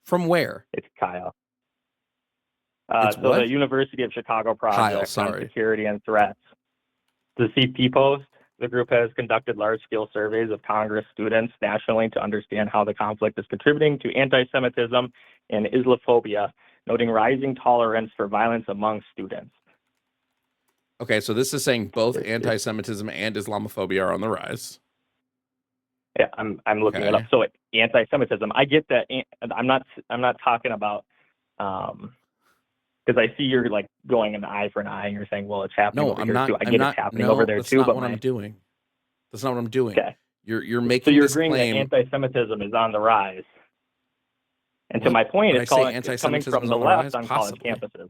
From where? It's Kyle. The University of Chicago project on security and threats. The CP post. The group has conducted large-scale surveys of Congress students nationally to understand how the conflict is contributing to anti-Semitism and Islamophobia, noting rising tolerance for violence among students. Okay, so this is saying both anti-Semitism and Islamophobia are on the rise. Yeah, I'm looking it up. So anti-Semitism, I get that. I'm not talking about because I see you're like going an eye for an eye, and you're saying, well, it's happening over here too. I get it's happening over there too, but I'm doing. That's not what I'm doing. Okay. You're making. So you're this agreeing claim that anti-Semitism is on the rise. And to my point, it's coming from the left on college campuses.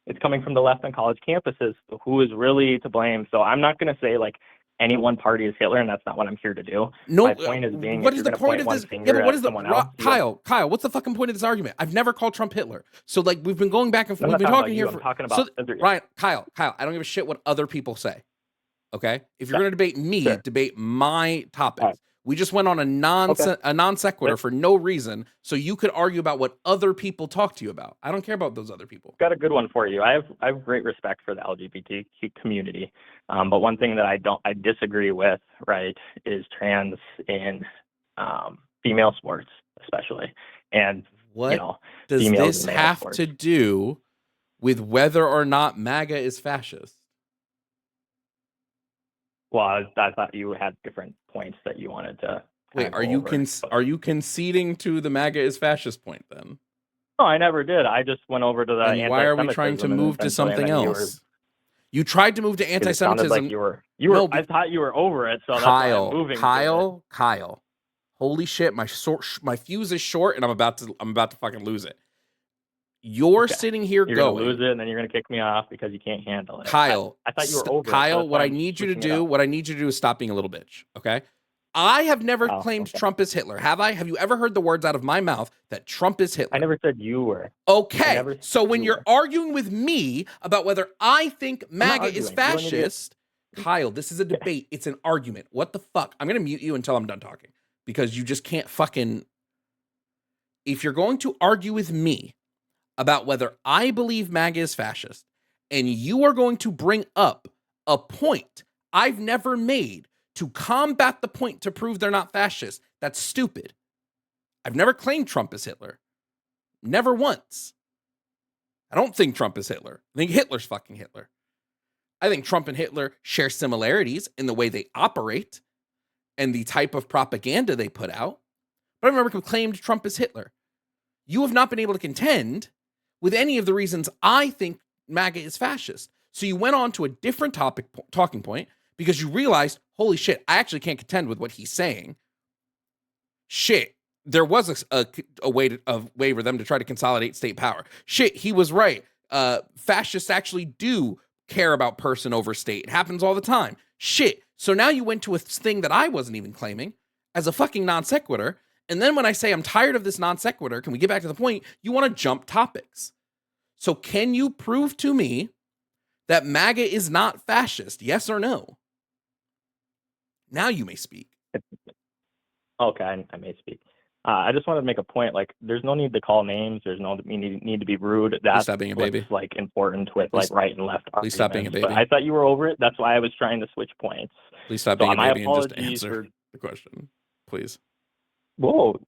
It's coming from the left on college campuses. Who is really to blame? So I'm not going to say like any one party is Hitler, and that's not what I'm here to do. No, my point is being. What is the point of this? Yeah, but what is Kyle? What's the fucking point of this argument? I've never called Trump Hitler. So like we've been going back and forth. We've been talking here for. Talking about Ryan, Kyle, I don't give a shit what other people say. Okay, if you're going to debate me, debate my topics. Right. We just went on a non sequitur for no reason, so you could argue about what other people talk to you about. I don't care about those other people. Got a good one for you. I have great respect for the LGBTQ community, but one thing that I disagree with, right, is trans in female sports, especially. And what does this have to do with whether or not MAGA is fascist? Well, I thought you had different points that you wanted to. Wait, are you conceding to the MAGA is fascist point then? No, I never did. I just went over to the. And why are we trying to move to something else? You tried to move to anti-Semitism. Like you were. No, I thought you were over it. So that's why I'm moving. Kyle. Holy shit! My fuse is short, and I'm about to fucking lose it. You're sitting here you're going. Gonna lose it, and then you're gonna kick me off because you can't handle it. Kyle, I thought you were over. Kyle, what I need you to do is stop being a little bitch. Okay. I have never claimed Trump is Hitler. Have I? Have you ever heard the words out of my mouth that Trump is Hitler? I never said you were. Okay. So when you're arguing with me about whether I think MAGA is fascist, Kyle, this is a debate. It's an argument. What the fuck? I'm gonna mute you until I'm done talking because you just can't fucking. If you're going to argue with me about whether I believe MAGA is fascist, and you are going to bring up a point I've never made to combat the point to prove they're not fascist, that's stupid. I've never claimed Trump is Hitler. Never once. I don't think Trump is Hitler. I think Hitler's fucking Hitler. I think Trump and Hitler share similarities in the way they operate and the type of propaganda they put out, but I've never claimed Trump is Hitler. You have not been able to contend with any of the reasons I think MAGA is fascist. So you went on to a different talking point because you realized, holy shit, I actually can't contend with what he's saying. Shit, there was a way for them to try to consolidate state power. Shit, he was right. Fascists actually do care about person over state. It happens all the time. Shit. So now you went to a thing that I wasn't even claiming as a fucking non sequitur, And then when I say I'm tired of this non sequitur, can we get back to the point? You want to jump topics. So can you prove to me that MAGA is not fascist? Yes or no? Now you may speak. Okay, I may speak. I just wanted to make a point. Like, there's no need to call names. There's no need to be rude. That's stop being a baby. what's like important with Please, like right and left. Please stop being a baby. But I thought you were over it. That's why I was trying to switch points. Please stop So being a my baby and just apologies answer the question, please. Whoa.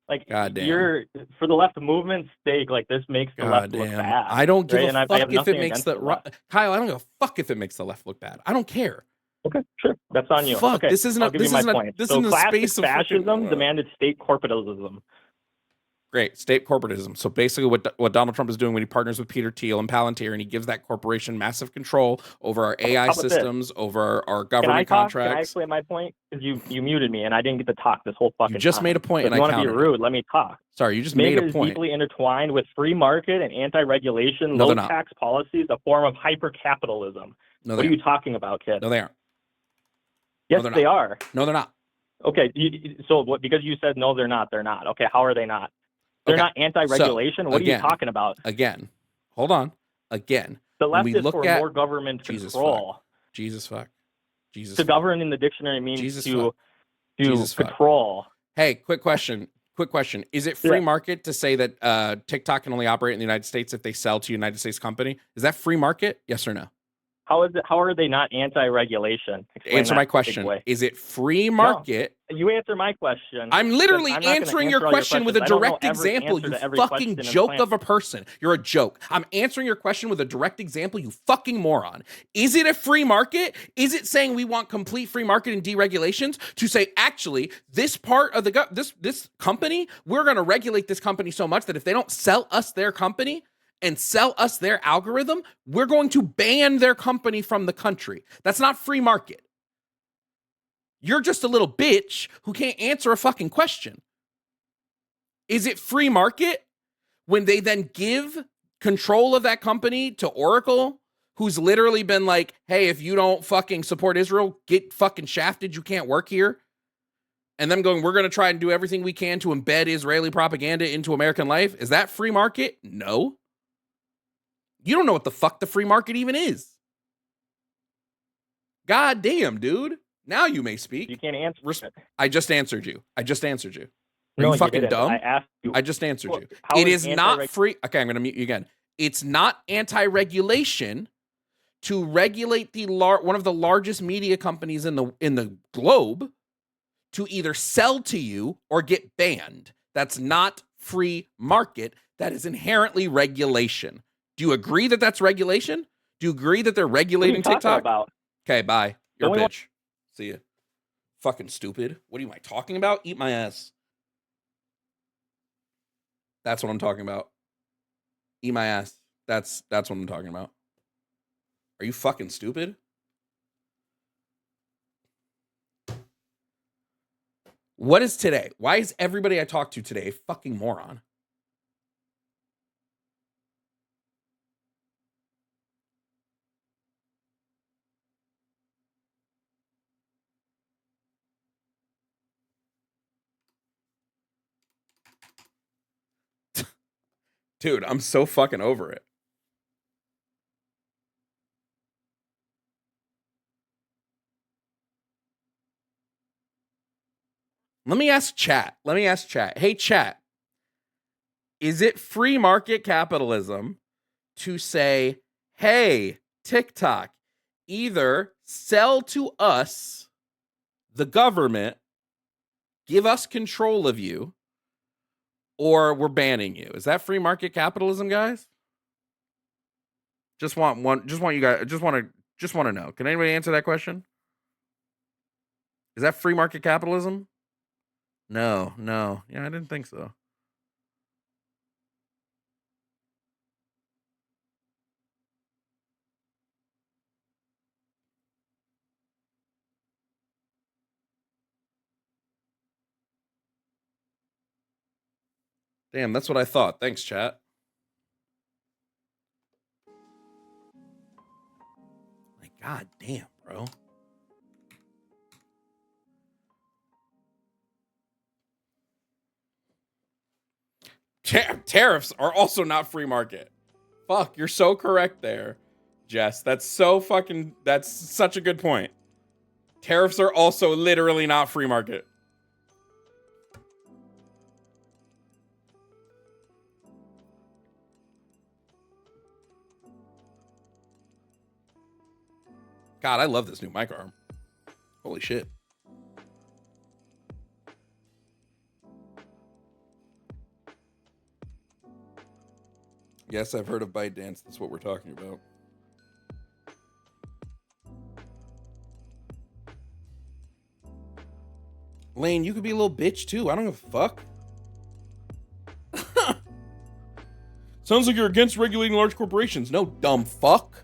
Like, Goddamn. you're for the left movement's sake, like this makes the left look bad. I don't give right? a fuck if it makes the left. Kyle, I don't give a fuck if it makes the left look bad. I don't care. Okay, sure. That's on you. Fuck, okay, this isn't I'll give you my point. this so isn't a classic space of fascism fucking, demanded state corporatism. Great, state corporatism. So basically what Donald Trump is doing when he partners with Peter Thiel and Palantir and he gives that corporation massive control over our AI systems, over our government contracts. Can I explain my point? Because you muted me and I didn't get to talk this whole fucking time. You just made a point and I countered. If you want to be rude, let me talk. Sorry, you just made a point. MAGA is deeply intertwined with free market and anti-regulation, low tax policies, a form of hyper-capitalism. What are you talking about, kid? No, they aren't. Yes, they are. No, they're not. Okay, so what? Because you said no, they're not. They're not. Okay, how are they not? They're not anti-regulation. So, what are you talking about? Again, hold on. Again, the left is for more government control. Jesus fuck. To govern in the dictionary means to control. Hey, quick question. Is it free market to say that TikTok can only operate in the United States if they sell to a United States company? Is that free market? Yes or no? How is it? How are they not anti-regulation? Answer my question. Is it free market? No, you answer my question. I'm literally answering your question with a direct example, you fucking joke of a person. You're a joke. I'm answering your question with a direct example, you fucking moron. Is it a free market? Is it saying we want complete free market and deregulations to say, actually, this part of this company, we're going to regulate this company so much that if they don't sell us their company, and sell us their algorithm, we're going to ban their company from the country. That's not free market. You're just a little bitch who can't answer a fucking question. Is it free market when they then give control of that company to Oracle, who's literally been like, hey, if you don't fucking support Israel, get fucking shafted, you can't work here? And them going, we're going to try and do everything we can to embed Israeli propaganda into American life. Is that free market? No. You don't know what the fuck the free market even is. God damn, dude. Now you may speak. You can't answer. I just answered you. Are no, you fucking dumb? I asked you. I just answered you. It is not free. Okay, I'm going to mute you again. It's not anti-regulation to regulate one of the largest media companies in the globe to either sell to you or get banned. That's not free market. That is inherently regulation. Do you agree that that's regulation? Do you agree that they're regulating TikTok? About? Okay, bye. You're a bitch. See ya. Fucking stupid. What am I talking about? Eat my ass. That's what I'm talking about. Eat my ass. That's what I'm talking about. Are you fucking stupid? What is today? Why is everybody I talk to today a fucking moron? Dude, I'm so fucking over it. Let me ask chat. Hey, chat. Is it free market capitalism to say, hey, TikTok, either sell to us, the government, give us control of you, or we're banning you? Is that free market capitalism, guys? Just want you guys, just want to know. Can anybody answer that question? Is that free market capitalism? No. Yeah, I didn't think so. Damn, that's what I thought. Thanks, chat. Like, god damn, bro. Tariffs are also not free market. Fuck, you're so correct there, Jess. That's such a good point. Tariffs are also literally not free market. God, I love this new mic arm. Holy shit. Yes, I've heard of ByteDance. That's what we're talking about. Lane, you could be a little bitch too. I don't give a fuck. Sounds like you're against regulating large corporations. No, dumb fuck.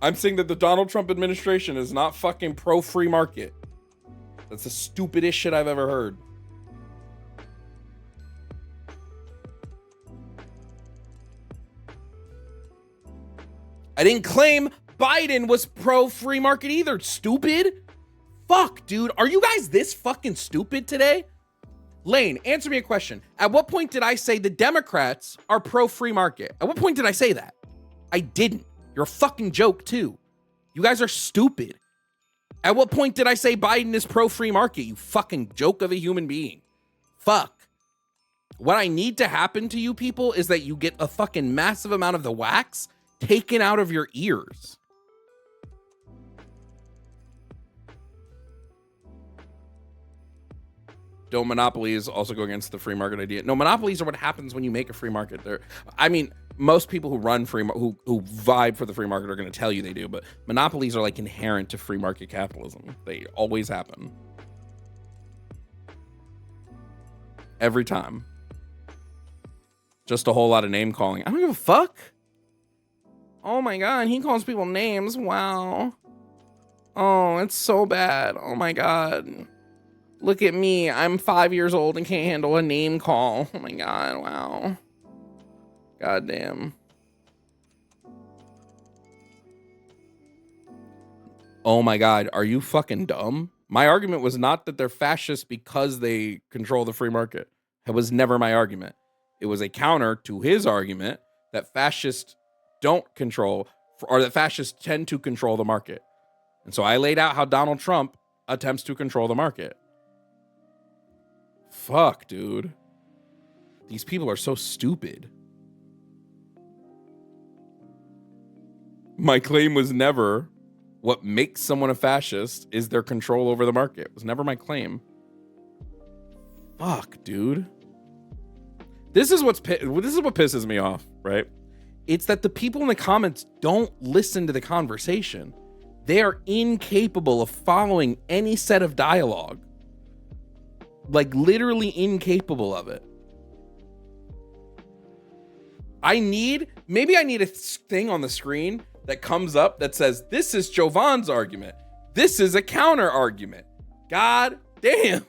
I'm saying that the Donald Trump administration is not fucking pro-free market. That's the stupidest shit I've ever heard. I didn't claim Biden was pro-free market either, stupid. Fuck, dude. Are you guys this fucking stupid today? Lane, answer me a question. At what point did I say the Democrats are pro-free market? At what point did I say that? I didn't. You're a fucking joke, too. You guys are stupid. At what point did I say Biden is pro-free market? You fucking joke of a human being. Fuck. What I need to happen to you people is that you get a fucking massive amount of the wax taken out of your ears. Don't monopolies also go against the free market idea? No, monopolies are what happens when you make a free market. Most people who run who vibe for the free market are going to tell you they do, but monopolies are like inherent to free market capitalism. They always happen. Every time. Just a whole lot of name calling. I don't give a fuck. Oh my God, he calls people names. Wow. Oh, it's so bad. Oh my God. Look at me. I'm 5 years old and can't handle a name call. Oh my God. Wow. God damn. Oh my God. Are you fucking dumb? My argument was not that they're fascist because they control the free market. It was never my argument. It was a counter to his argument that fascists don't control, or that fascists tend to control the market. And so I laid out how Donald Trump attempts to control the market. Fuck, dude. These people are so stupid. My claim was never what makes someone a fascist is their control over the market. It was never my claim. Fuck, dude. This is what pisses me off, right? It's that the people in the comments don't listen to the conversation. They are incapable of following any set of dialogue. Like literally incapable of it. Maybe I need a thing on the screen that comes up that says, this is Jovan's argument. This is a counter argument. God damn.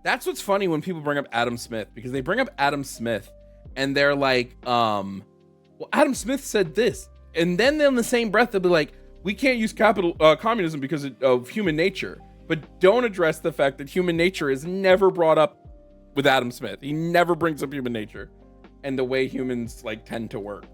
That's what's funny when people bring up Adam Smith, because they bring up Adam Smith and they're like, well, Adam Smith said this. And then in the same breath, they'll be like, we can't use communism because of human nature. But don't address the fact that human nature is never brought up with Adam Smith. He never brings up human nature and the way humans like tend to work.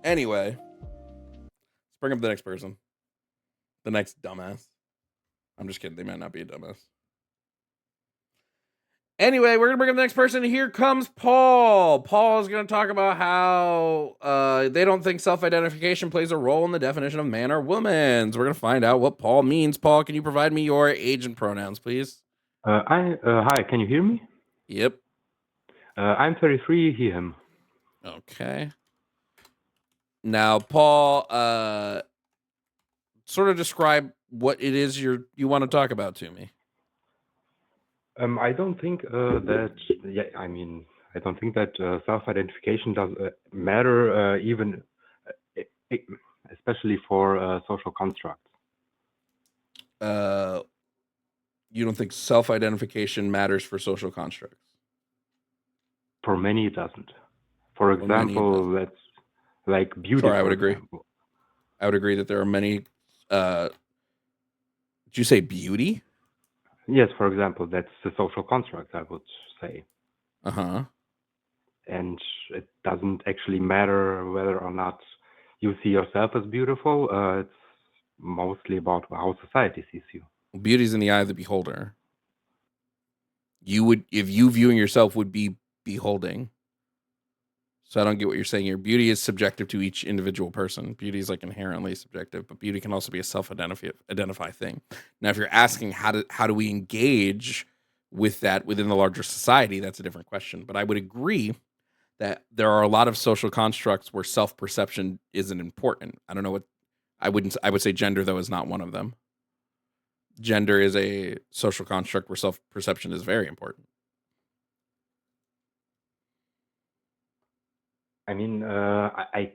Anyway, let's bring up the next person. The next dumbass. I'm just kidding. They might not be a dumbass. Anyway, we're going to bring up the next person. Here comes Paul. Paul is going to talk about how they don't think self-identification plays a role in the definition of man or woman. So we're going to find out what Paul means. Paul, can you provide me your age and pronouns, please? Hi, can you hear me? Yep. I'm 33, he, him. Okay. Now, Paul, sort of describe what it is you want to talk about to me. I don't think that. Yeah, I mean, I don't think that self-identification does matter, even, especially for social constructs. You don't think self-identification matters for social constructs? For many, it doesn't. For For many, it example, doesn't. let's like beauty. Sure, I for would agree. example. I would agree that there are many. Did you say beauty? Yes, for example, that's the social construct, I would say. Uh-huh. And it doesn't actually matter whether or not you see yourself as beautiful. It's mostly about how society sees you. Beauty's in the eye of the beholder. You would, if you viewing yourself would be beholding. So I don't get what you're saying here. Beauty is subjective to each individual person. Beauty is like inherently subjective, but beauty can also be a self-identify thing. Now, if you're asking how do we engage with that within the larger society, that's a different question. But I would agree that there are a lot of social constructs where self-perception isn't important. I don't know what I would say gender though is not one of them. Gender is a social construct where self-perception is very important. I mean, I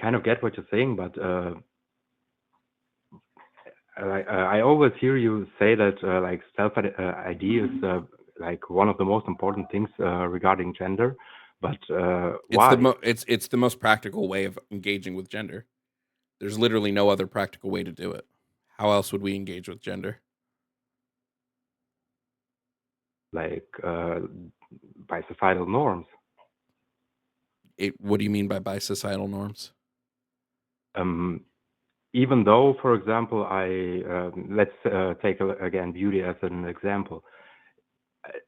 kind of get what you're saying, but I always hear you say that like self-ID is like one of the most important things regarding gender. But why? It's the most practical way of engaging with gender. There's literally no other practical way to do it. How else would we engage with gender? Like by societal norms. What do you mean by societal norms? Even though, for example, let's take again beauty as an example.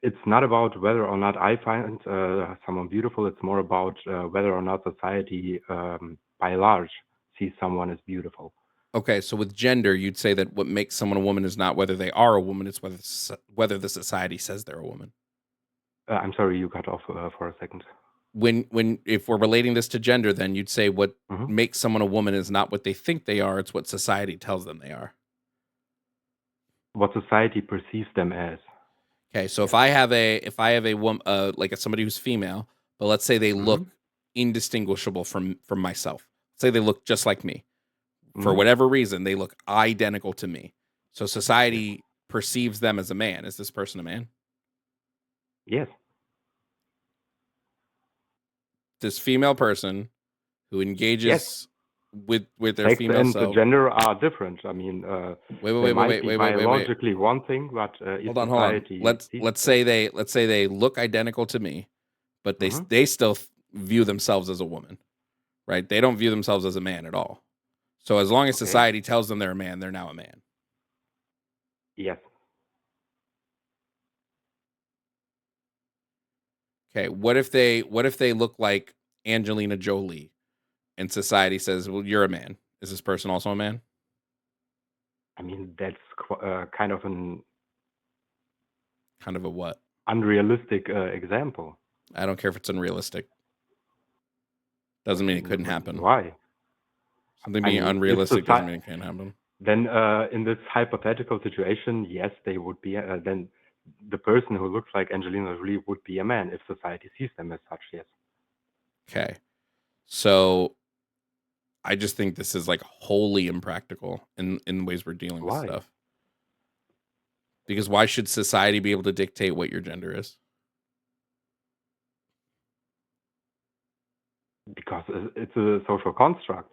It's not about whether or not I find someone beautiful. It's more about whether or not society, by large, sees someone as beautiful. Okay, so with gender, you'd say that what makes someone a woman is not whether they are a woman; it's whether the society says they're a woman. I'm sorry, you cut off for a second. If we're relating this to gender, then you'd say what Mhm. makes someone a woman is not what they think they are; it's what society tells them they are. What society perceives them as. Okay, so if I have a woman, like somebody who's female, but let's say they look indistinguishable from myself. Say they look just like me. For whatever reason, they look identical to me. So society perceives them as a man. Is this person a man? Yes. This female person who engages with their Sex female and self. gender are different. I mean, wait, biologically one thing, but hold on. Let's say they look identical to me, but they still view themselves as a woman, right? They don't view themselves as a man at all. So as long as society tells them they're a man, they're now a man. Yes. Okay, what if they look like Angelina Jolie and society says, well, you're a man. Is this person also a man? I mean, that's kind of a what? Unrealistic example. I don't care if it's unrealistic. Doesn't mean it couldn't happen. Why? Something being unrealistic doesn't mean it can't happen. Then in this hypothetical situation, yes, they would be. Then the person who looks like Angelina Jolie would be a man if society sees them as such, yes. Okay. So I just think this is like wholly impractical in ways we're dealing with stuff. Because why should society be able to dictate what your gender is? Because it's a social construct.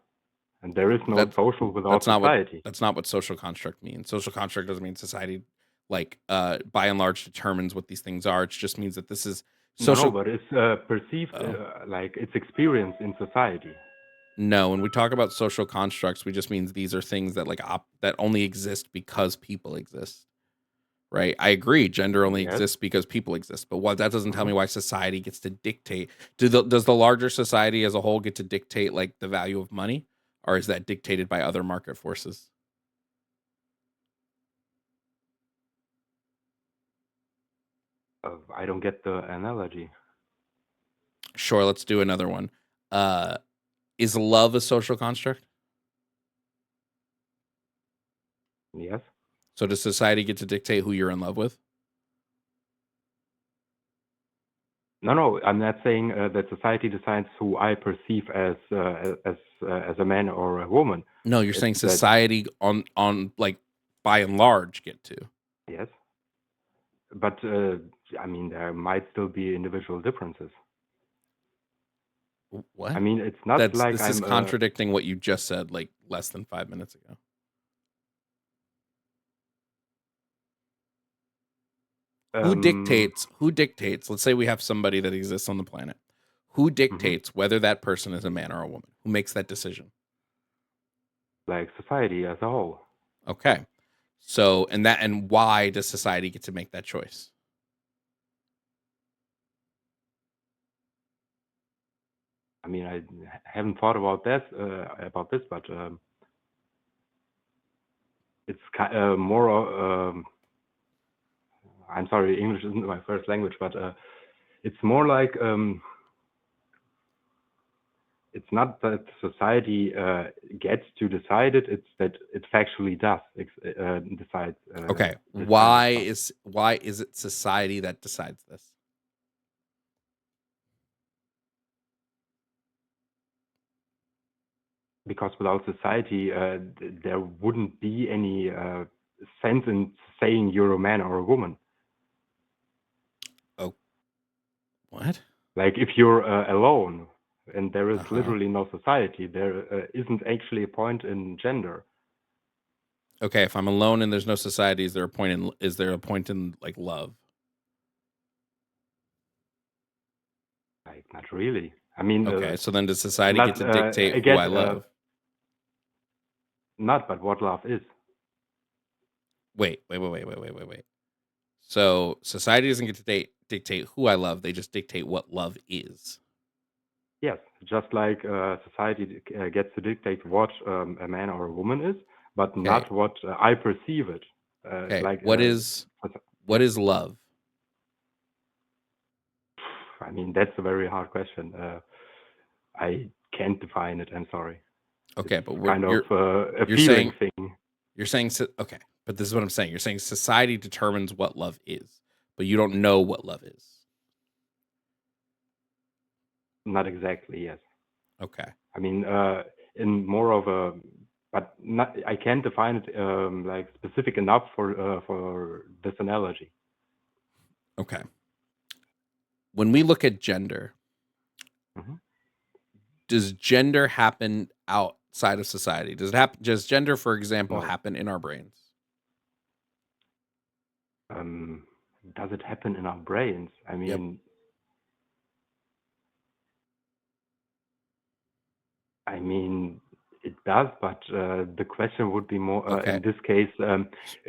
And there is no social without society. That's not what social construct means. Social construct doesn't mean society, like, by and large, determines what these things are. It just means that this is social. No, but it's perceived like it's experienced in society. No, when we talk about social constructs, we just means these are things that that only exist because people exist. Right? I agree. Gender only exists because people exist. But that doesn't tell me why society gets to dictate. Does the larger society as a whole get to dictate like the value of money? Or is that dictated by other market forces? I don't get the analogy. Sure, let's do another one. Is love a social construct? Yes. So does society get to dictate who you're in love with? No, I'm not saying that society decides who I perceive as a man or a woman. No, you're saying society on like by and large get to. Yes. But I mean, there might still be individual differences. What? I mean, it's not like This is I'm contradicting what you just said like less than 5 minutes ago. Who dictates? Let's say we have somebody that exists on the planet. Who dictates whether that person is a man or a woman? Who makes that decision? like society as a whole. Okay. So, and why does society get to make that choice? I mean, I haven't thought about this, but it's more. I'm sorry, English isn't my first language, but it's more like it's not that society gets to decide it; it's that it factually does decide. Okay. this Why kind of stuff. is it society that decides this? Because without society, there wouldn't be any sense in saying you're a man or a woman. Oh, what? Like if you're alone and there is Uh-huh. literally no society, there isn't actually a point in gender. Okay, if I'm alone and there's no society, is there a point in like love? Like not really. I mean, Okay, so then does society get to dictate who again, I love? not, but what love is. Wait. So society doesn't get to dictate who I love. They just dictate what love is. Yes, just like society gets to dictate what a man or a woman is, but not what I perceive it. Okay, Like what is love? I mean, that's a very hard question. I can't define it. I'm sorry. Okay, It's but kind of a you're feeling saying, thing. You're saying okay, but this is what I'm saying. You're saying society determines what love is, but you don't know what love is. Not exactly, yes. Okay. I mean, in more of a, but not. I can't define it like specific enough for this analogy. Okay. When we look at gender, does gender happen outside of society? Does it happen? Does gender, for example, happen in our brains? Does it happen in our brains? I mean, it does, but the question would be more in this case,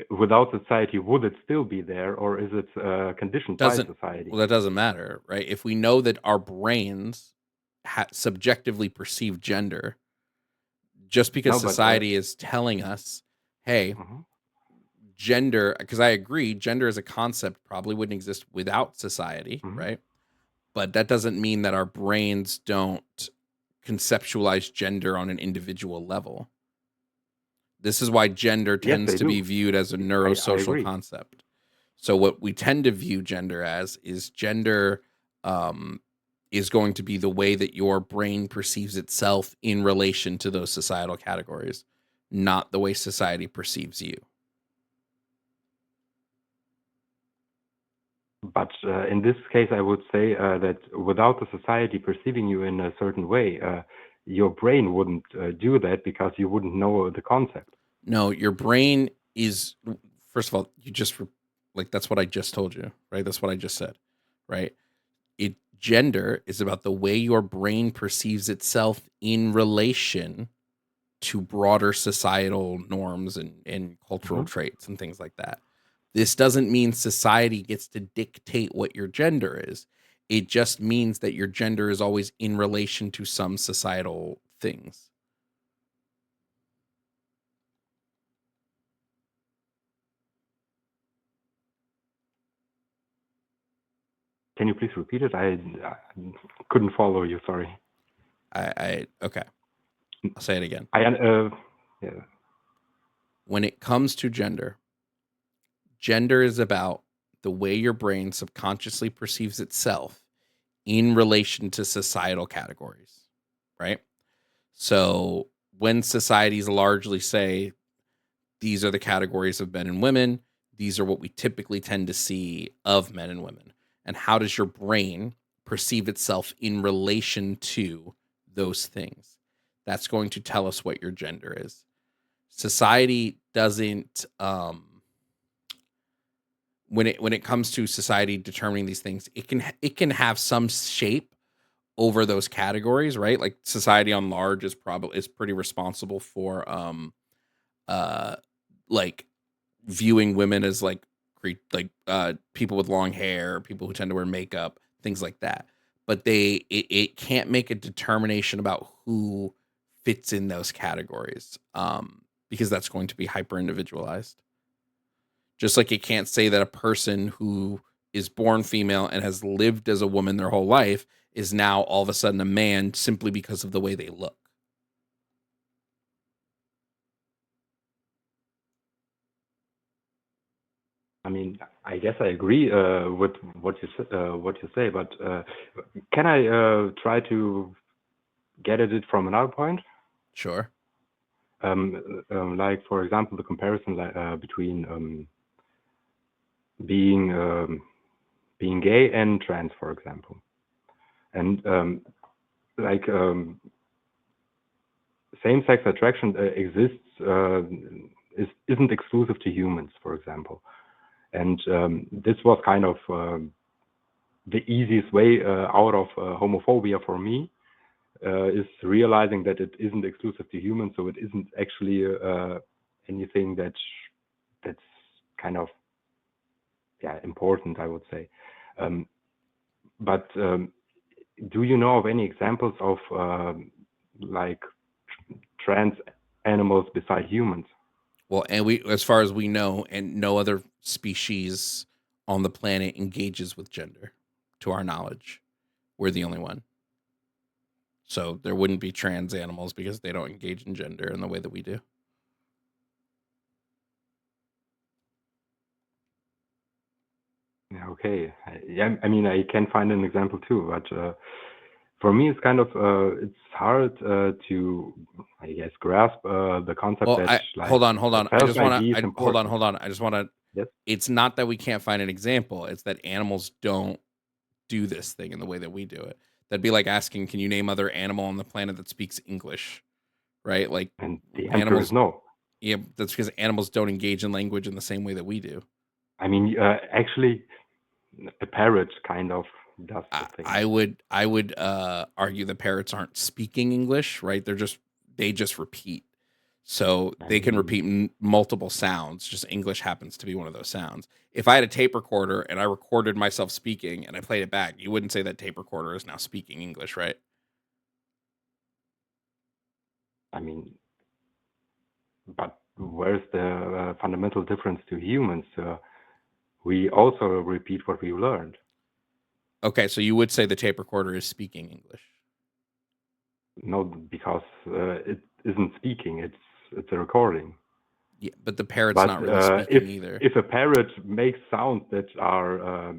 without society, would it still be there, or is it conditioned by society? Well, that doesn't matter, right? If we know that our brains subjectively perceive gender, just because society is telling us, hey, gender, because I agree, gender as a concept probably wouldn't exist without society, right? But that doesn't mean that our brains don't conceptualize gender on an individual level. This is why gender tends to be viewed as a neurosocial concept. So what we tend to view gender as is gender is going to be the way that your brain perceives itself in relation to those societal categories, not the way society perceives you. But in this case, I would say that without the society perceiving you in a certain way, your brain wouldn't do that because you wouldn't know the concept. No, your brain is, first of all, you just, like, that's what I just told you, right? That's what I just said, right? Gender is about the way your brain perceives itself in relation to broader societal norms and cultural traits and things like that. This doesn't mean society gets to dictate what your gender is. It just means that your gender is always in relation to some societal things. Can you please repeat it? I couldn't follow you. Sorry. Okay. I'll say it again. Yeah. When it comes to gender is about the way your brain subconsciously perceives itself in relation to societal categories, right? So when societies largely say these are the categories of men and women, these are what we typically tend to see of men and women. And how does your brain perceive itself in relation to those things? That's going to tell us what your gender is. Society doesn't when it comes to society determining these things, it can have some shape over those categories, right? Like society on large is pretty responsible for like viewing women as like people with long hair, people who tend to wear makeup, things like that. But it can't make a determination about who fits in those categories, because that's going to be hyper individualized. Just like it can't say that a person who is born female and has lived as a woman their whole life is now all of a sudden a man simply because of the way they look. I mean, I guess I agree with what you say, but can I try to get at it from another point? Sure. Like, for example, the comparison between being gay and trans, for example, and same-sex attraction isn't exclusive to humans, for example. And this was kind of the easiest way out of homophobia for me, is realizing that it isn't exclusive to humans, so it isn't actually anything that's kind of important, I would say. But do you know of any examples of like trans animals beside humans? Well, and as far as we know, and no other species on the planet engages with gender, to our knowledge. We're the only one. So there wouldn't be trans animals because they don't engage in gender in the way that we do. Okay. I mean, I can find an example too, but for me, it's kind of it's hard to, I guess, grasp the concept that hold on. I just want to hold on. I just want to. Yes. It's not that we can't find an example. It's that animals don't do this thing in the way that we do it. That'd be like asking, can you name other animal on the planet that speaks English? Right? Like, and the answer is no. Yeah, that's because animals don't engage in language in the same way that we do. I mean, actually, a parrot kind of does the thing. I would argue that parrots aren't speaking English, right? They just repeat. So they can repeat multiple sounds. Just English happens to be one of those sounds. If I had a tape recorder and I recorded myself speaking and I played it back, you wouldn't say that tape recorder is now speaking English, right? I mean, but where's the fundamental difference to humans? We also repeat what we learned. Okay, so you would say the tape recorder is speaking English? No, because it isn't speaking. It's a recording. Yeah, but the parrot's not really speaking either. If a parrot makes sounds that are,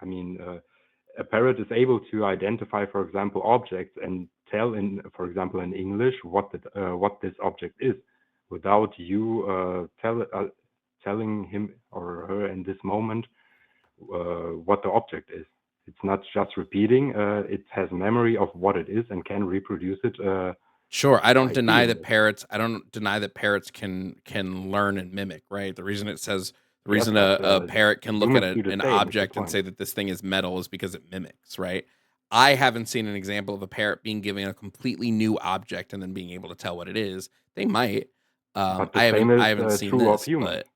a parrot is able to identify, for example, objects and tell, for example, in English what this object is, without you telling him or her in this moment what the object is. It's not just repeating. It has memory of what it is and can reproduce it. Sure, I don't deny that parrots. I don't deny that parrots can learn and mimic. Right. The reason a parrot can look at an object and say that this thing is metal is because it mimics. Right. I haven't seen an example of a parrot being given a completely new object and then being able to tell what it is. They might. I haven't seen this, but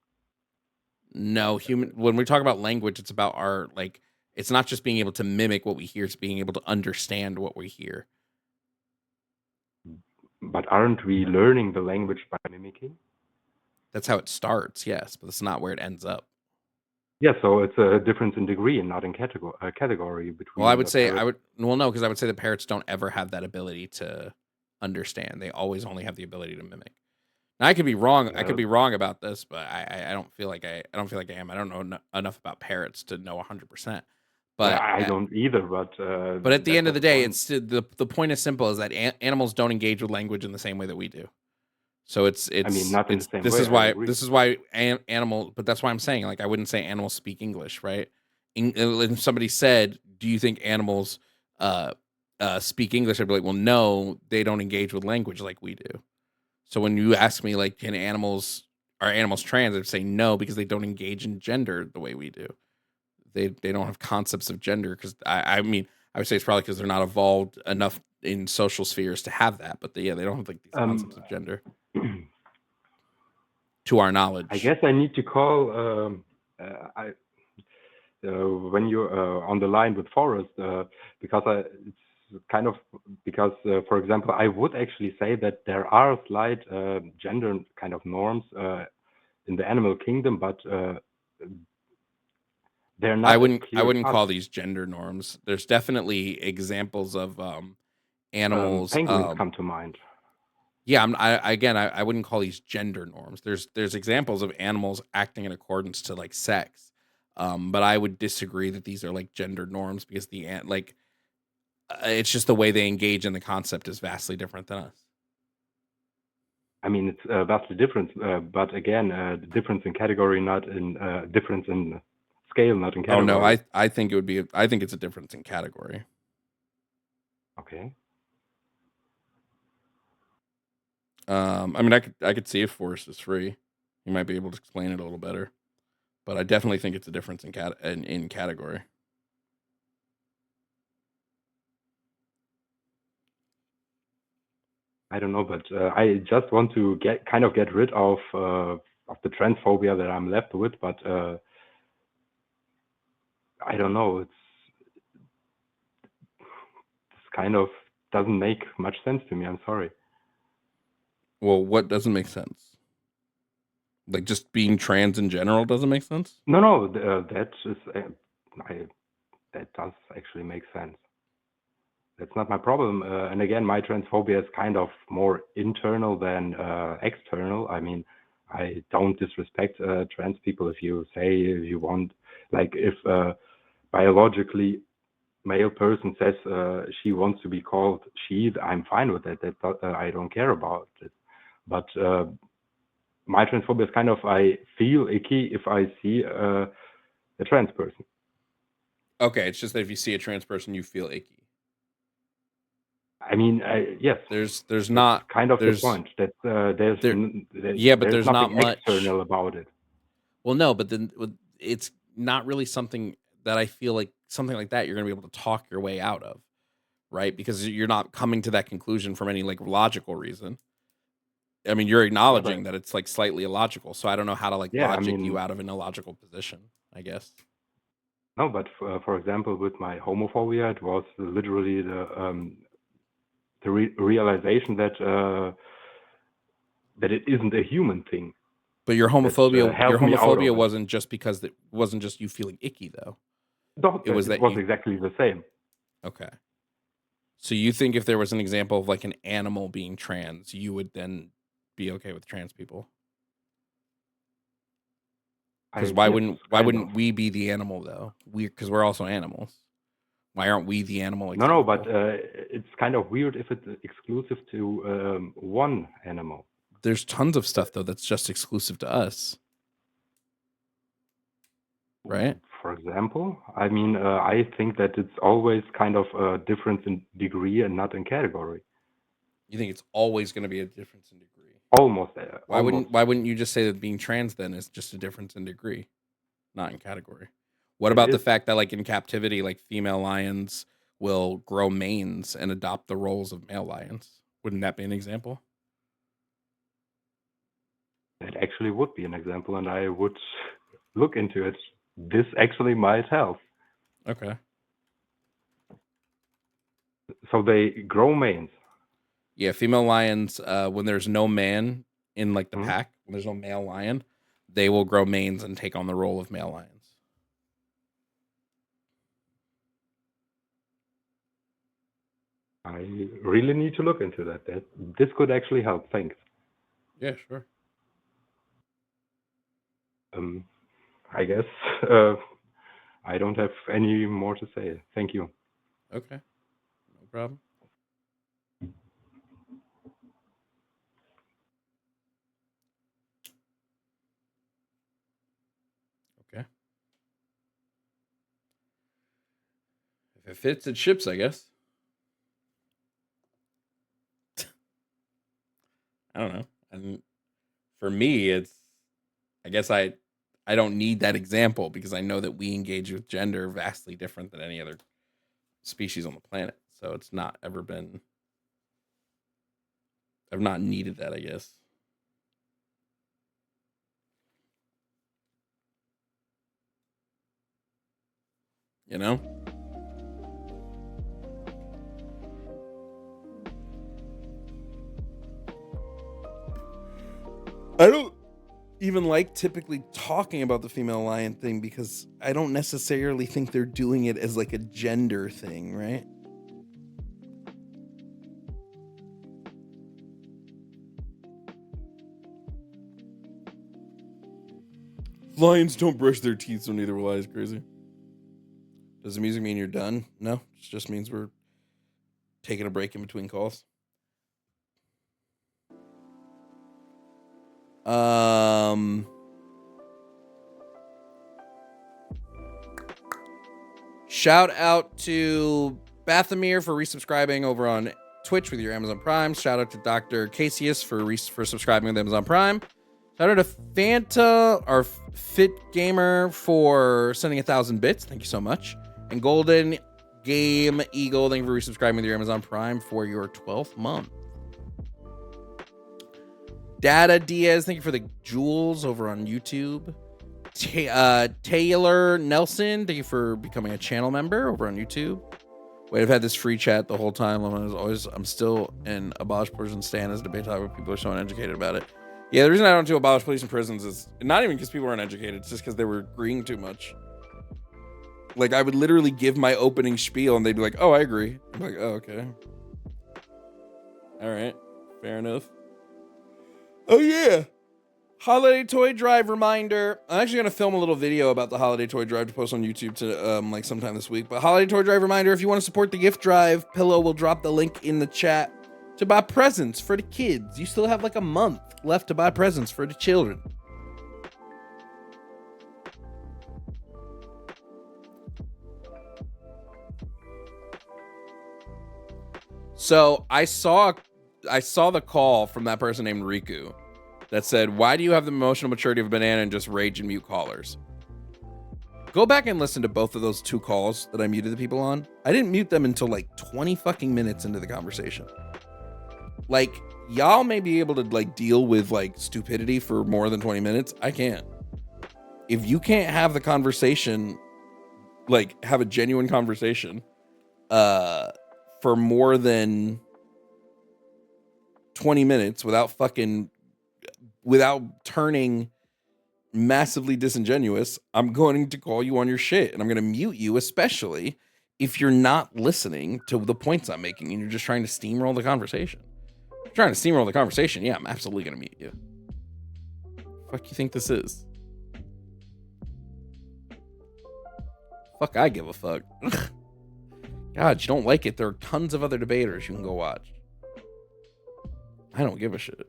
no, when we talk about language, it's about it's not just being able to mimic what we hear, it's being able to understand what we hear. But aren't we learning the language by mimicking? That's how it starts, yes, but that's not where it ends up. Yeah, so it's a difference in degree and not in category between. Well, I would say no, because I would say the parrots don't ever have that ability to understand. They always only have the ability to mimic. Now, I could be wrong. I could be wrong about this, but I don't feel like I don't feel like I am. I don't know enough about parrots to know 100%. But I don't either. But at the end of the day, it's the point is simple: is that animals don't engage with language in the same way that we do. So it's I mean, not in the same this way. is I why agree. animal, but that's why I'm saying, like, I wouldn't say animals speak English, right? If somebody said, "Do you think animals speak English?" I'd be like, "Well, no, they don't engage with language like we do." So when you ask me, like, are animals trans? I'd say no, because they don't engage in gender the way we do. They don't have concepts of gender, because I mean, I would say it's probably because they're not evolved enough in social spheres to have that. But they don't have like these concepts of gender, to our knowledge. I guess I need to call when you're on the line with Forrest, because it's kind of because, for example, I would actually say that there are slight gender kind of norms in the animal kingdom, but they're not. I as wouldn't clear-cut. call these gender norms. There's definitely examples of animals. Penguins come to mind. Yeah, I wouldn't call these gender norms. There's examples of animals acting in accordance to like sex, but I would disagree that these are like gender norms, because it's just the way they engage in the concept is vastly different than us. I mean, it's vastly different, but again, the difference in category, not in difference in scale, not in category. Oh no, I think it would be. I think it's a difference in category. Okay. I mean, I could see if Forrest is free. He might be able to explain it a little better, but I definitely think it's a difference in category. I don't know, but I just want to get rid of the transphobia that I'm left with. But I don't know. It's kind of doesn't make much sense to me. I'm sorry. Well, what doesn't make sense? Like, just being trans in general doesn't make sense? No, that is that does actually make sense. That's not my problem. And again, my transphobia is kind of more internal than external. I mean, I don't disrespect trans people. If you say you want, like, if biologically male person says she wants to be called she, I'm fine with that. I don't care about it. But my transphobia is kind of, I feel icky if I see a trans person. Okay, it's just that if you see a trans person, you feel icky. I mean, yes. There's not kind of there's the point that there's yeah, but there's not nothing much external about it. Well, no, but then it's not really something that I feel like something like that you're going to be able to talk your way out of, right? Because you're not coming to that conclusion from any like logical reason. I mean, you're acknowledging that it's like slightly illogical, so I don't know how to like logic you out of an illogical position, I guess. No, but for example, with my homophobia, it was literally the realization that it isn't a human thing. But your homophobia wasn't just because it wasn't just you feeling icky, though. No, it was exactly the same. Okay. So you think if there was an example of like an animal being trans, you would then be okay with trans people? Because why wouldn't we be the animal though? Because we're also animals. Why aren't we the animal example? No, but it's kind of weird if it's exclusive to one animal. There's tons of stuff though that's just exclusive to us, right? For example, I mean, I think that it's always kind of a difference in degree and not in category. You think it's always going to be a difference in degree? Almost. Why wouldn't you just say that being trans then is just a difference in degree, not in category? What about the fact that like in captivity, like female lions will grow manes and adopt the roles of male lions? Wouldn't that be an example? That actually would be an example, and I would look into it. This actually might help. Okay. So they grow manes. Yeah, female lions, when there's no man in like the pack, when there's no male lion, they will grow manes and take on the role of male lions. I really need to look into that. This could actually help. Thanks. Yeah, sure. I guess I don't have any more to say. Thank you. Okay. No problem. fits, it ships, I guess. I don't know. And for me, I guess I don't need that example because I know that we engage with gender vastly different than any other species on the planet. So it's not ever been, I've not needed that, I guess. You know? I don't even like typically talking about the female lion thing because I don't necessarily think they're doing it as like a gender thing, right? Lions don't brush their teeth, so neither will I. Is crazy. Does the music mean you're done? No, it just means we're taking a break in between calls. Shout out to Bathamir for resubscribing over on Twitch with your Amazon Prime. Shout out to Dr. Casius for subscribing with Amazon Prime. Shout out to Fanta, our Fit Gamer, for sending 1,000 bits. Thank you so much. And Golden Game Eagle, thank you for resubscribing with your Amazon Prime for your 12th month. Data Diaz, thank you for the jewels over on YouTube. Taylor Nelson, thank you for becoming a channel member over on YouTube. Wait, I've had this free chat the whole time. I'm still in abolish prison stand as a debate topic, but people are so uneducated about it. Yeah, the reason I don't do abolish police and prisons is not even because people aren't educated. It's just because they were agreeing too much. Like, I would literally give my opening spiel and they'd be like, oh, I agree. I'm like, oh, okay. All right. Fair enough. Oh, yeah. Holiday toy drive reminder. I'm actually going to film a little video about the holiday toy drive to post on YouTube to like sometime this week. But holiday toy drive reminder, if you want to support the gift drive, Pillow will drop the link in the chat to buy presents for the kids. You still have like a month left to buy presents for the children. So I saw the call from that person named Riku that said, why do you have the emotional maturity of a banana and just rage and mute callers? Go back and listen to both of those 2 calls that I muted the people on. I didn't mute them until like 20 fucking minutes into the conversation. Like, y'all may be able to like deal with like stupidity for more than 20 minutes. I can't. If you can't have the conversation, like have a genuine conversation, for more than 20 minutes without turning massively disingenuous, I'm going to call you on your shit and I'm going to mute you, especially if you're not listening to the points I'm making and you're just trying to steamroll the conversation. If you're trying to steamroll the conversation, yeah, I'm absolutely going to mute you. Fuck you think this is? Fuck, I give a fuck. God, you don't like it? There are tons of other debaters you can go watch. I don't give a shit.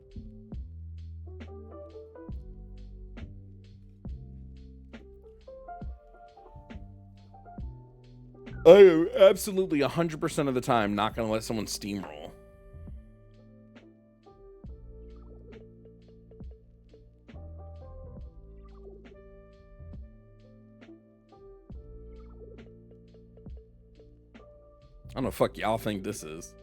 I am absolutely 100% of the time not going to let someone steamroll. I don't know, fuck y'all think this is.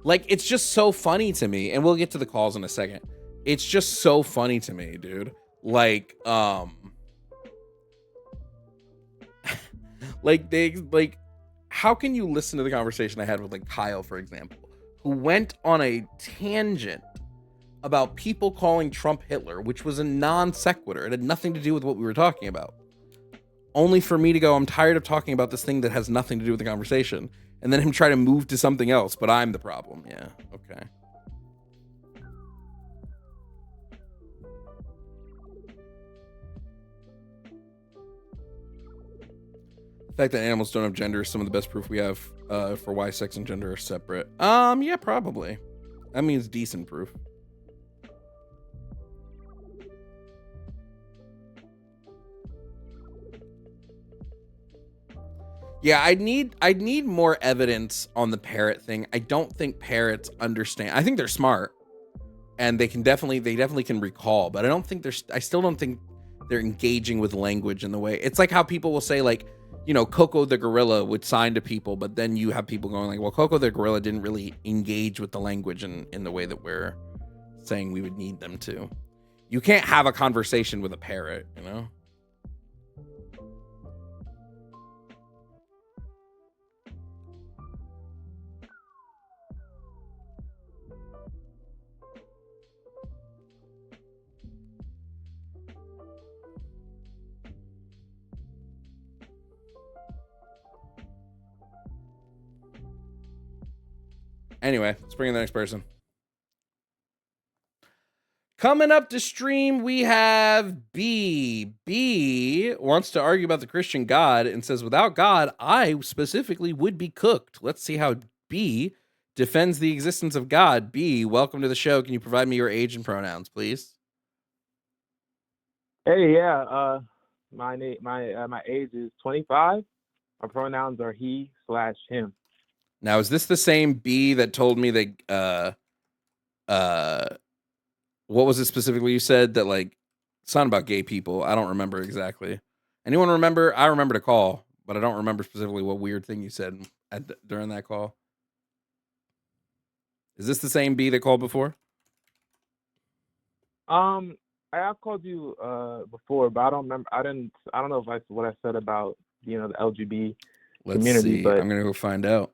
Like, it's just so funny to me, and we'll get to the calls in a second. It's just so funny to me, dude. Like, how can you listen to the conversation I had with like Kyle, for example, who went on a tangent about people calling Trump Hitler, which was a non sequitur. It had nothing to do with what we were talking about. Only for me to go, I'm tired of talking about this thing that has nothing to do with the conversation. And then him try to move to something else, but I'm the problem. Yeah, okay. The fact that animals don't have gender is some of the best proof we have for why sex and gender are separate. Yeah, probably. That means decent proof. Yeah, I need more evidence on the parrot thing. I don't think parrots understand. I think they're smart, and they definitely can recall, but I still don't think they're engaging with language in the way. It's like how people will say, like, you know, Coco the gorilla would sign to people, but then you have people going like, well, Coco the gorilla didn't really engage with the language in the way that we're saying we would need them to. You can't have a conversation with a parrot, you know? Anyway, let's bring in the next person. Coming up to stream, we have B. B wants to argue about the Christian God and says, without God, I specifically would be cooked. Let's see how B defends the existence of God. B, welcome to the show. Can you provide me your age and pronouns, please? Hey, yeah. My age is 25. My pronouns are he/him. Now, is this the same B that told me that what was it specifically you said that, like, it's not about gay people? I don't remember exactly. Anyone remember? I remember the call, but I don't remember specifically what weird thing you said during that call. Is this the same B that called before? I have called you before, but I don't remember. I don't know if what I said about, you know, the LGBT community. See. But I'm gonna go find out.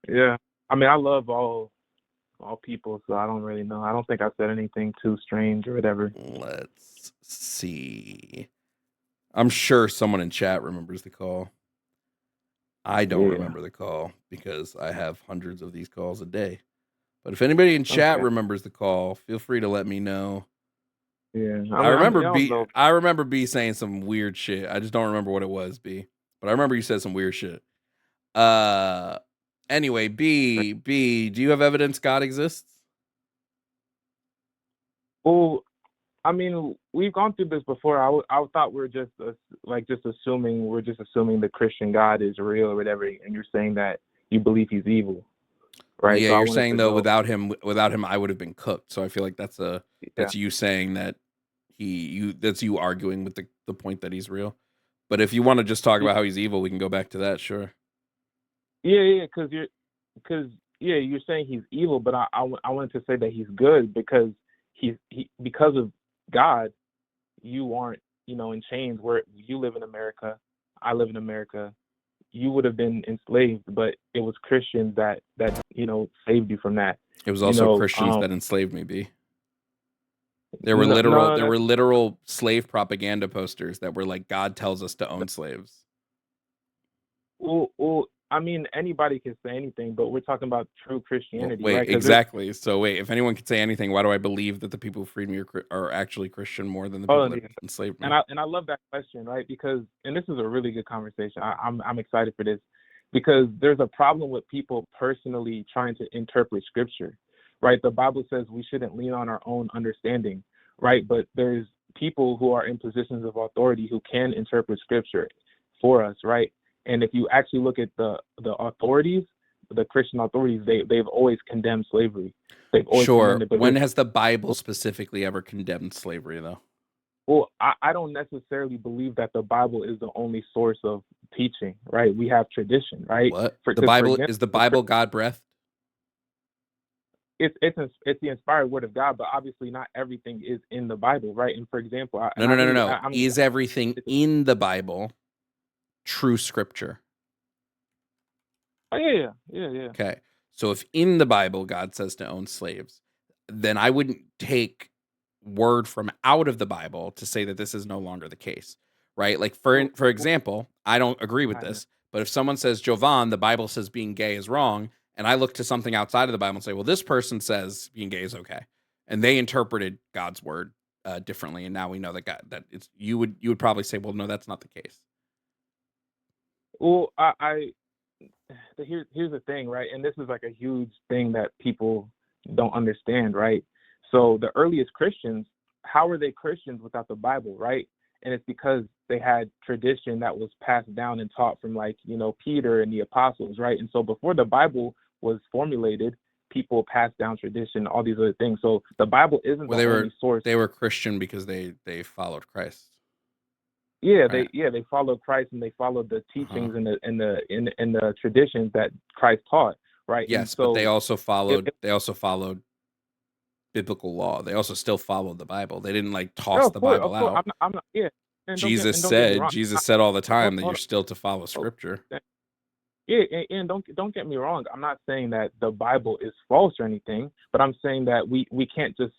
yeah, I mean, I love all people, so I don't really know. I don't think I said anything too strange or whatever. Let's see. I'm sure someone in chat remembers the call. I don't remember the call because I have hundreds of these calls a day. But if anybody in chat remembers the call, feel free to let me know. Yeah, I remember B saying some weird shit. I just don't remember what it was, B. But I remember you said some weird shit. Anyway, B, do you have evidence God exists? Well, I mean, we've gone through this before. I thought we're just assuming the Christian God is real or whatever, and you're saying that you believe he's evil, right? Yeah, So you're saying though without him, I would have been cooked. So I feel like that's you saying that that's you arguing with the point that he's real. But if you want to just talk about how he's evil, we can go back to that. Sure. Yeah, because you're saying he's evil, but I wanted to say that he's good because because of God, you aren't, you know, in chains. Where you live in America, I live in America. You would have been enslaved, but it was Christians that you know saved you from that. It was also Christians that enslaved me, B. There were literal slave propaganda posters that were like, God tells us to own slaves. Well, I mean, anybody can say anything, but we're talking about true Christianity. Wait, right? Exactly. So wait, if anyone can say anything, why do I believe that the people who freed me are actually Christian more than the people that enslaved me? And I love that question, right? Because, and this is a really good conversation. I'm excited for this because there's a problem with people personally trying to interpret scripture, right? The Bible says we shouldn't lean on our own understanding, right? But there's people who are in positions of authority who can interpret scripture for us, right? And if you actually look at the authorities, the Christian authorities, they've always condemned slavery. They've always condemned it. But when has the Bible specifically ever condemned slavery, though? Well, I don't necessarily believe that the Bible is the only source of teaching, right? We have tradition, right? What? The Bible is the Bible God breathed? It's the inspired word of God, but obviously not everything is in the Bible, right? And for example, No. Is everything in the Bible true scripture? Oh, yeah. Okay. So if in the Bible God says to own slaves, then I wouldn't take word from out of the Bible to say that this is no longer the case, right? Like for example, I don't agree with this, but if someone says, Jovan, the Bible says being gay is wrong, and I look to something outside of the Bible and say, well, this person says being gay is okay, and they interpreted God's word differently, and now we know that God, that it's you would probably say, well, no, that's not the case. Well, here's the thing, right? And this is like a huge thing that people don't understand, right? So the earliest Christians, how were they Christians without the Bible, right? And it's because they had tradition that was passed down and taught from, like, Peter and the apostles, right? And so before the Bible was formulated, people passed down tradition, all these other things. So the Bible isn't Well, the only source. they were Christian because they followed Christ. Yeah, Right. they followed Christ, and they followed the teachings and the traditions that Christ taught, right? And Yes, but they so also followed biblical law. They also still followed the Bible. They didn't like no, toss the Bible of course, out. I'm not, yeah. And Jesus don't get me wrong. said all the time that Hold you're still to follow Scripture. Yeah, and don't get me wrong. I'm not saying that the Bible is false or anything, but I'm saying that we can't just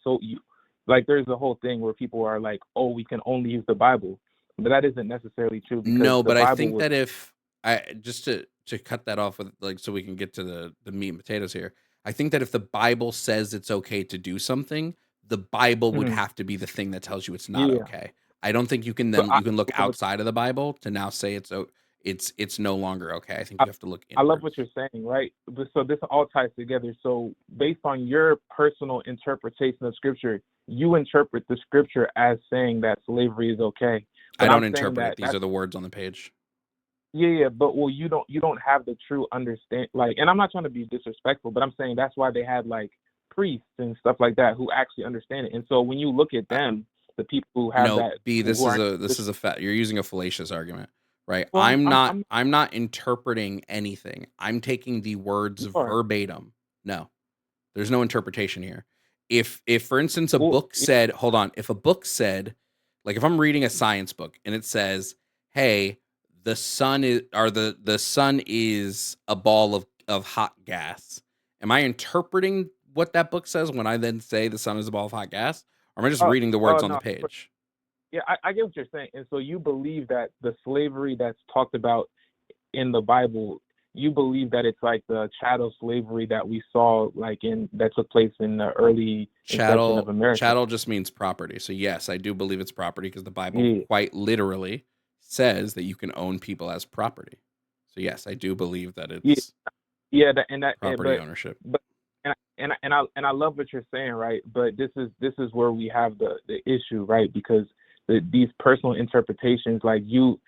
like, there's a whole thing where people are like, oh, we can only use the Bible, but that isn't necessarily true, because No, the but I Bible think was, that if I just to cut that off with, like, so we can get to the meat and potatoes here. I think that if the Bible says it's okay to do something, the Bible would Mhm. have to be the thing that tells you it's not Yeah. okay. I don't think you can So you can look outside of the Bible to now say it's no longer okay. I think you have to look I love inwards. what you're saying, right? So this all ties together. So based on your personal interpretation of Scripture, you interpret the Scripture as saying that slavery is okay. I But don't I'm saying interpret that it. These are the words on the page. yeah, but well, you don't have the true understand, like, and I'm not trying to be disrespectful, but I'm saying that's why they had, like, priests and stuff like that who actually understand it. And so when you look at them, the people who have No, that, B, who are, this is a you're using a fallacious argument, right? well, I'm not interpreting anything. I'm taking the words sure. verbatim. No. There's no interpretation here. If for instance a Well, book said, hold on, if a book said, like, if I'm reading a science book and it says, "Hey, the sun is a ball of hot gas." Am I interpreting what that book says when I then say the sun is a ball of hot gas? Or am I just reading the words on the no, page? yeah, I get what you're saying. And so you believe that the slavery that's talked about in the Bible, you believe that it's like the chattel slavery that we saw, like, that took place in the early inception of America. Chattel just means property. So yes, I do believe it's property because the Bible Yeah. quite literally says that you can own people as property. So yes, I do believe that it's property ownership. But and I love what you're saying, right? But this is where we have the issue, right? Because these personal interpretations, like, you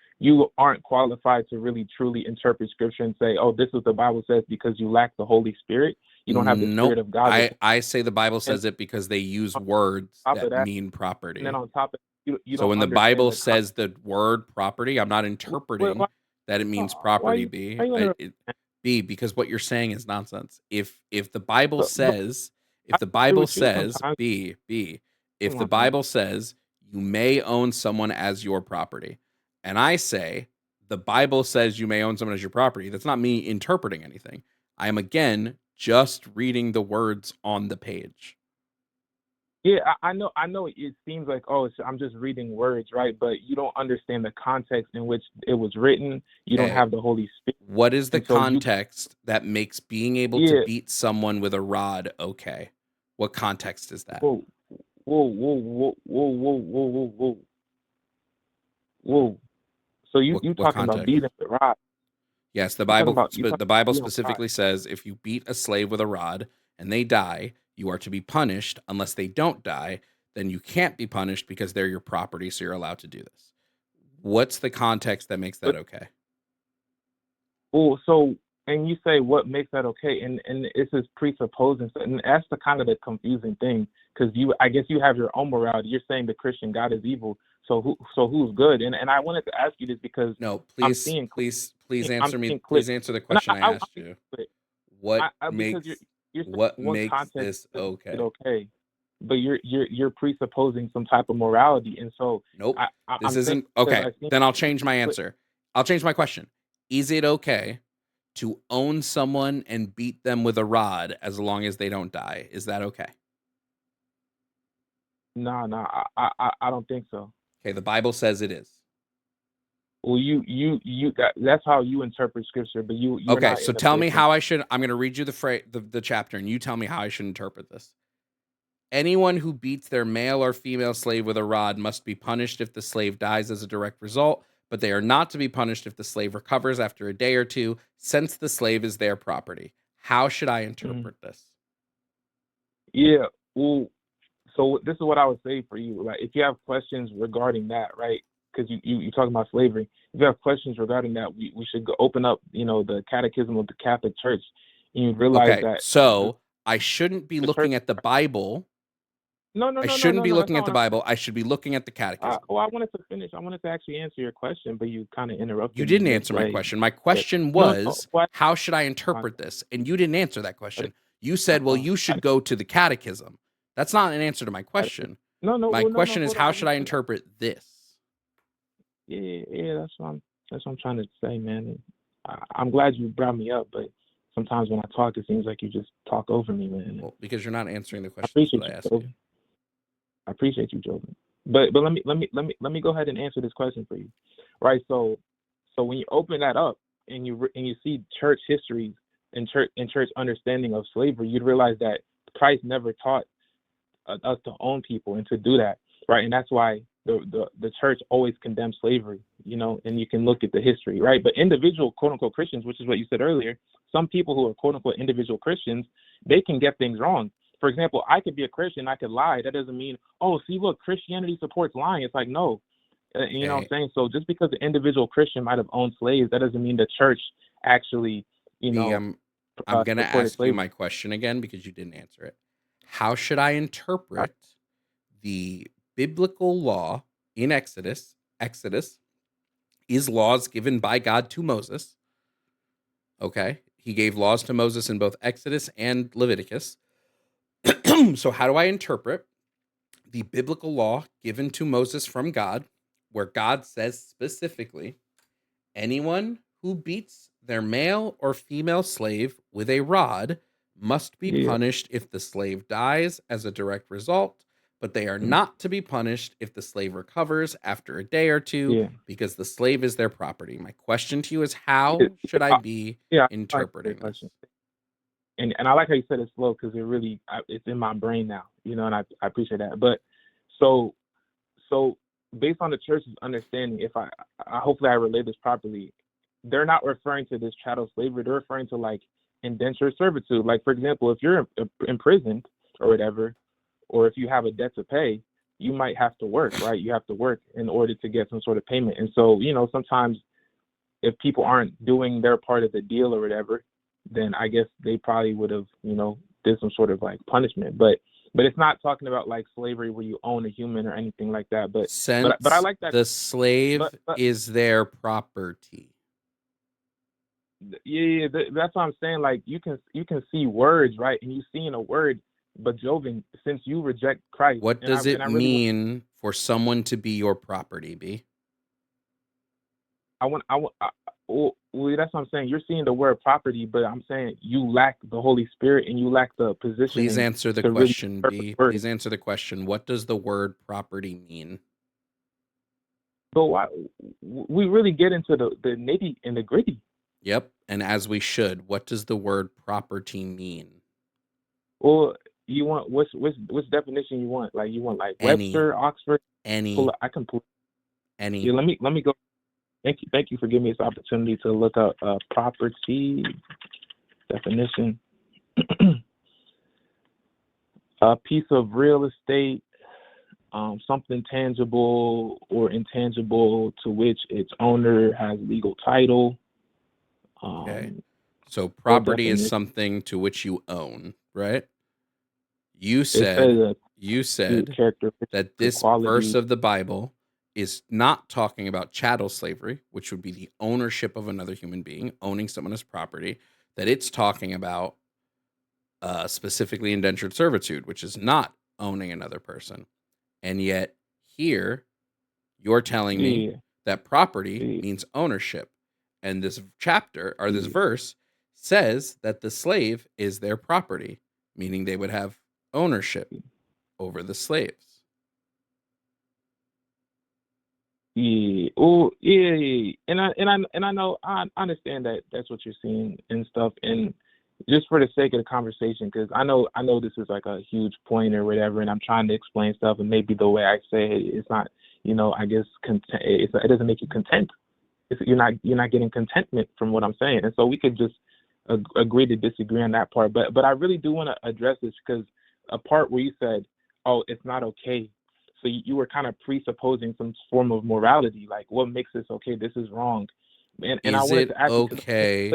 aren't qualified to really truly interpret Scripture and say, oh, this is what the Bible says, because you lack the Holy Spirit. You don't have the Spirit of God. I say the Bible says it because they use words that mean property. And then on top of you so when the Bible says the word property, I'm not interpreting that it means property. B, because what you're saying is nonsense. If the Bible says if the Bible says you may own someone as your property, and I say the Bible says you may own someone as your property, that's not me interpreting anything. I am, again, just reading the words on the page. Yeah, I know. It seems like, oh, I'm just reading words, right? But you don't understand the context in which it was written. You don't have the Holy Spirit. What is the context that makes being able to beat someone with a rod okay? What context is that? Whoa. So you talking about beating the rod? Yes, the Bible specifically says if you beat a slave with a rod and they die, you are to be punished. Unless they don't die, then you can't be punished because they're your property, so you're allowed to do this. What's the context that makes that okay? Well, so, and you say what makes that okay, and this is presupposing, and that's the kind of the confusing thing, because I guess you have your own morality. You're saying the Christian God is evil, so who's good? And I wanted to ask you this because please answer me. Please answer the question I asked you. What makes this okay? Okay, but you're presupposing some type of morality, and so nope. This isn't okay. Then I'll change my answer. I'll change my question. Is it okay to own someone and beat them with a rod as long as they don't die? Is that okay? No, I don't think so. Okay, the Bible says it is. Well, that's how you interpret Scripture, but you're okay. So tell me how I should. I'm going to read you the chapter, and you tell me how I should interpret this. Anyone who beats their male or female slave with a rod must be punished if the slave dies as a direct result, but they are not to be punished if the slave recovers after a day or two, since the slave is their property. How should I interpret this? Yeah. Well, so this is what I would say for you. Like, if you have questions regarding that, right? because you talking about slavery. If you have questions regarding that, we should go open up, the Catechism of the Catholic Church, and you realize Okay, that so I shouldn't be the looking church. at the Bible. No, no, I no, no, shouldn't no, be no. That's looking not at the what I'm. Bible. I should be looking at the catechism. I wanted to finish. I wanted to actually answer your question, but you kind of You interrupted me didn't answer my midway. question. My question No, no. was, What? how should I interpret this? And you didn't answer that question. You said, well, you should go to the catechism. That's not an answer to my question. No, no. My Well, no, no. question is, Hold on. how Let should me I finish. interpret this? Yeah. That's what I'm trying to say, man. And I'm glad you brought me up, but sometimes when I talk, it seems like you just talk over me, man. Well, because you're not answering the I questions appreciate that I you, asked you. Jovan. I appreciate you, Jovan. But let me go ahead and answer this question for you, right? So when you open that up and you see church histories and church understanding of slavery, you'd realize that Christ never taught us to own people and to do that, right? And that's why the church always condemns slavery, and you can look at the history, right? But individual quote unquote Christians, which is what you said earlier, some people who are quote unquote individual Christians, they can get things wrong. For example, I could be a Christian, I could lie. That doesn't mean, oh, see, look, Christianity supports lying. It's like, no. You know what I'm saying? So just because the individual Christian might have owned slaves, that doesn't mean the church actually, I'm going to ask slavery. you my question again because you didn't answer it. How should I interpret the biblical law in Exodus? Exodus is laws given by God to Moses. Okay. He gave laws to Moses in both Exodus and Leviticus. So how do I interpret the biblical law given to Moses from God, where God says specifically, anyone who beats their male or female slave with a rod must be punished if the slave dies as a direct result, but they are not to be punished if the slave recovers after a day or two because the slave is their property. My question to you is, how should I be interpreting this? And I like how you said it slow because it's in my brain now, and I appreciate that. But so based on the church's understanding, if I hopefully I relate this properly, they're not referring to this chattel slavery. They're referring to like indentured servitude. Like, for example, if you're imprisoned or whatever, or if you have a debt to pay, you might have to work, right? You have to work in order to get some sort of payment. And so, sometimes if people aren't doing their part of the deal or whatever, then I guess they probably would have, did some sort of like punishment. But it's not talking about like slavery where you own a human or anything like that. But I like that the slave is their property. Yeah, that's what I'm saying. Like you can see words, right? And you see in a word, but Jovan, since you reject Christ, what does it mean for someone to be your property, B? Well, that's what I'm saying. You're seeing the word property, but I'm saying you lack the Holy Spirit and you lack the position. Please answer the question, B. Please answer the question. What does the word property mean? But we really get into the nitty and the gritty. Yep, and as we should. What does the word property mean? Well, you want which definition you want? Like you want like Webster, Oxford? I can pull any. Yeah, let me go. Thank you for giving me this opportunity to look up property definition. A piece of real estate, something tangible or intangible to which its owner has legal title. Okay. So property is something to which you own, right? You said that this verse of the Bible is not talking about chattel slavery, which would be the ownership of another human being, owning someone as property, that it's talking about specifically indentured servitude, which is not owning another person. And yet here, you're telling me that property means ownership. And this chapter, or this verse, says that the slave is their property, meaning they would have ownership over the slaves. Yeah. Oh, yeah. And I know I understand that that's what you're seeing and stuff. And just for the sake of the conversation, because I know this is like a huge point or whatever, and I'm trying to explain stuff, and maybe the way I say it, it's not, I guess it doesn't make you content. You're not getting contentment from what I'm saying, and so we could just agree to disagree on that part. But I really do want to address this because a part where you said, "Oh, it's not okay." So you were kind of presupposing some form of morality, like what makes this okay? This is wrong. And I Is wanted it to ask you, 'cause okay?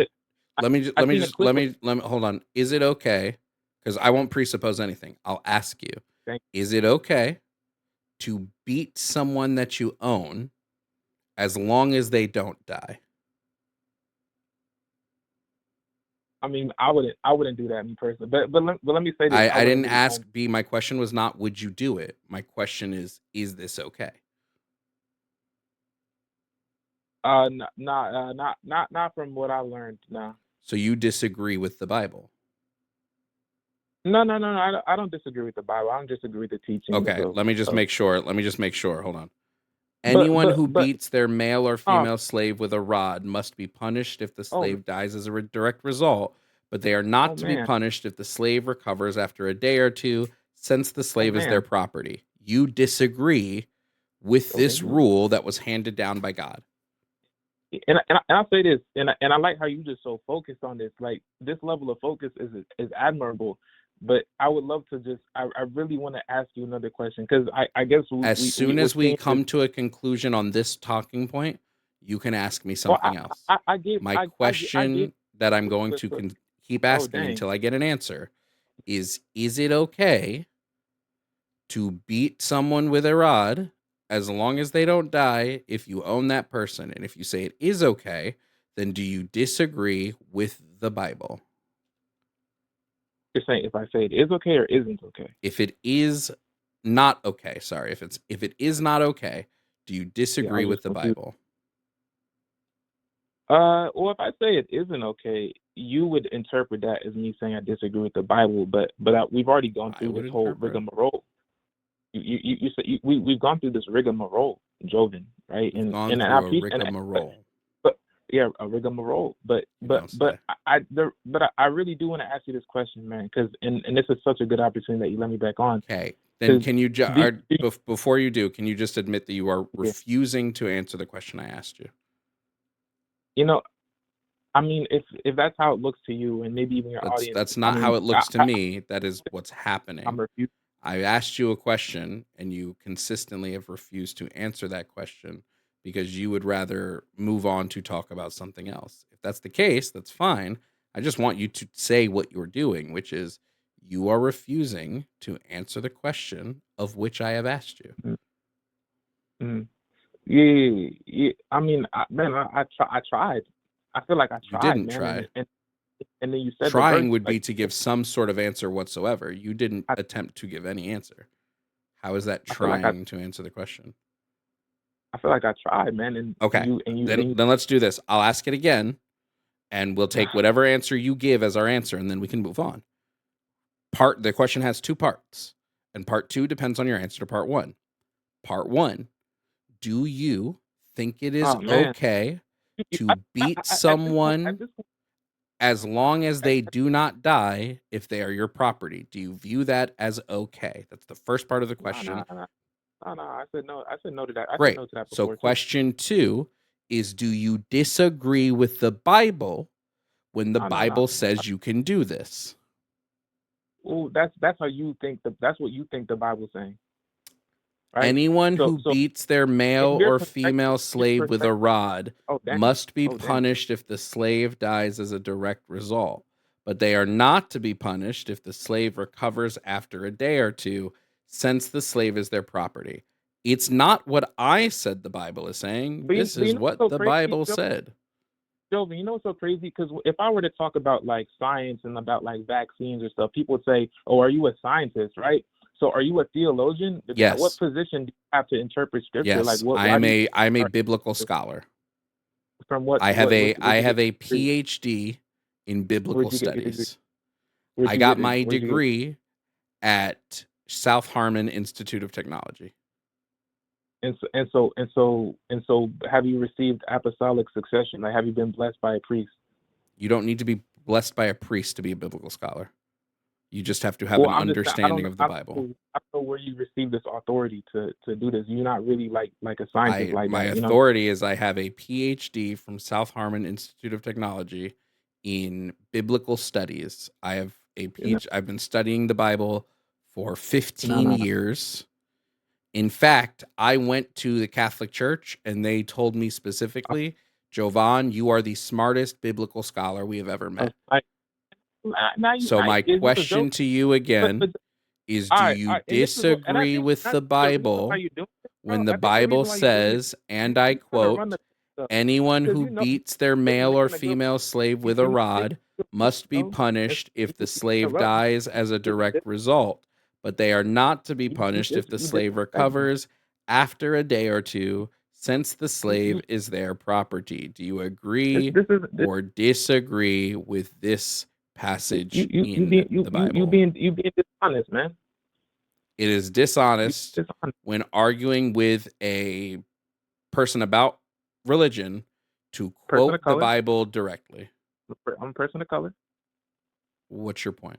I, Let me just I let me seen a just clip let of me let me hold on. Is it okay? Because I won't presuppose anything. I'll ask you. thank Is it okay to beat someone that you own as long as they don't die? I mean, I wouldn't do that, me personally. But let me say this: I I wouldn't didn't do this ask home. B. My question was not would you do it? My question is this okay? Not from what I learned. No, So you disagree with the Bible? no. I don't disagree with the Bible. I don't disagree with the teachings Okay, let me just of. make sure. Let me just make sure. Hold on. Anyone who But beats their male or oh female slave with a rod must be punished if the oh slave dies as a direct result, but they are not oh to be man punished if the slave recovers after a day or two, since the oh slave is their man. property. You disagree with So then this you rule that was handed down by God. and I'll say this, and I like how you just so focused on this. Like this level of focus is admirable. But I would love to just I really want to ask you another question because I guess As soon we're as we seeing this. come to a conclusion on this talking point, you can ask me Well, something else. I gave My I gave question that I'm going but, to but, keep oh asking dang. until I get an answer is it okay to beat someone with a rod as long as they don't die if you own that person? And if you say it is okay, then do you disagree with the Bible? You're saying if I say it is okay or isn't okay? If it is not okay, sorry, if it is not okay, do you Yeah, I disagree was with just the confused. Bible? Well, if I say it isn't okay, you would interpret that as me saying I disagree with the Bible. But we've already gone I through would this whole interpret. rigmarole. You said we've gone through this rigmarole, Jovan, right? We've gone And I through a appreciate rigmarole. but yeah, a rigmarole. But You don't say. I really do want to ask you this question, man, because and this is such a good opportunity that you let me back on. Okay. Then can you before you do, can you just admit that you are Yeah. refusing to answer the question I asked you? You know, I mean, if that's how it looks to you, and maybe even your audience, That's I not how mean, it looks to me. That is what's happening. I'm refusing. I asked you a question and you consistently have refused to answer that question because you would rather move on to talk about something else. If that's the case, that's fine. I just want you to say what you're doing, which is you are refusing to answer the question of which I have asked you. Mm-hmm. Yeah. I mean, I tried. I feel like I You tried, didn't man, try. and then you said the verse Trying would be like to give some sort of answer whatsoever. You didn't I, attempt to give any answer. How is that I feel like I trying to answer the question? I feel like I tried, man, and Okay. you Then let's do this. I'll ask it again and we'll take whatever answer you give as our answer and then we can move on. The question has two parts, and part 2 depends on your answer to part 1. Part 1, do you think it is oh man, okay I, to beat someone at this point, as long as at, they do not die if they are your property? Do you view that as okay? That's the first part of the question. no. I said no. I said no to that. I said Great. no to that So before too. question 2 is, do you disagree with the Bible when the No. Bible says you can do this? Well, that's how you think that's what you think the Bible's saying, right? Anyone who So beats their male in your or perspective, female slave with a rod oh dang, must be oh dang. punished if the slave dies as a direct result, but they are not to be punished if the slave recovers after a day or two, since the slave is their property. It's not what I said the Bible is saying. This But is you know what's what so the crazy, Bible said. Jovan, you know what's so crazy? Because if I were to talk about like science and about like vaccines or stuff, people would say, "Oh, are you a scientist, right? So are you a theologian? What Yes. position do you have to interpret scripture? Like Yes. what? I Why am do you a biblical scholar. from what? I have a Where'd you get your degree? PhD in biblical Where'd you get your degree? studies. I got my Where'd you get? degree at South Harmon Institute of Technology. And so, have you received apostolic succession? Like, have you been blessed by a priest? You don't need to be blessed by a priest to be a biblical scholar. You just have to have Well, an I'm just I understanding don't of the Bible. I don't know where you received this authority to do this. You're not really like a scientist like My that, you know. authority is I have a PhD from South Harmon Institute of Technology in biblical studies. I have a You know, PhD. I've been studying the Bible for 15 no. years In fact, I went to the Catholic Church and they told me specifically, Jovan, you are the smartest biblical scholar we have ever met. So my question to you again is, do you disagree with the Bible when the Bible says, and I quote, anyone who beats their male or female slave with a rod must be punished if the slave dies as a direct result, but they are not to be punished if the slave recovers after a day or two, since the slave is their property. Do you agree or disagree with this passage in the Bible? You being dishonest, man. It is dishonest when arguing with a person about religion to quote the Bible directly. I'm a person of color. What's your point?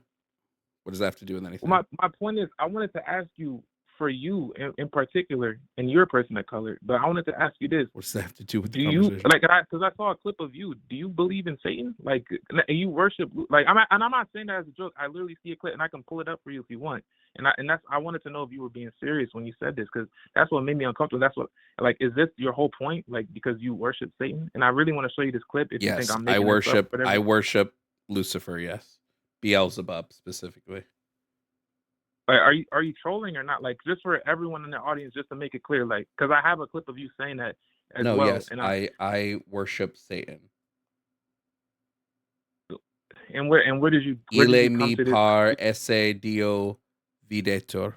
What does that have to do with anything? My point is, I wanted to ask you, for you in particular, and you're a person of color, but I wanted to ask you this. What does that have to do with the conversation? conversation? Because I saw a clip of you. Do you believe in Satan? Like, you worship? Like, I'm not saying that as a joke. I literally see a clip, and I can pull it up for you if you want. I wanted to know if you were being serious when you said this, because that's what made me uncomfortable. That's what, like, is this your whole point? Like, because you worship Satan? And I really want to show you this clip. If you think I'm making I worship Lucifer. Yes, Beelzebub specifically. Like, are you trolling or not? Like, just for everyone in the audience, just to make it clear, like, because I have a clip of you saying that as well. Yes, and I worship Satan. And where did you? Ile mi par esse Dio videtur.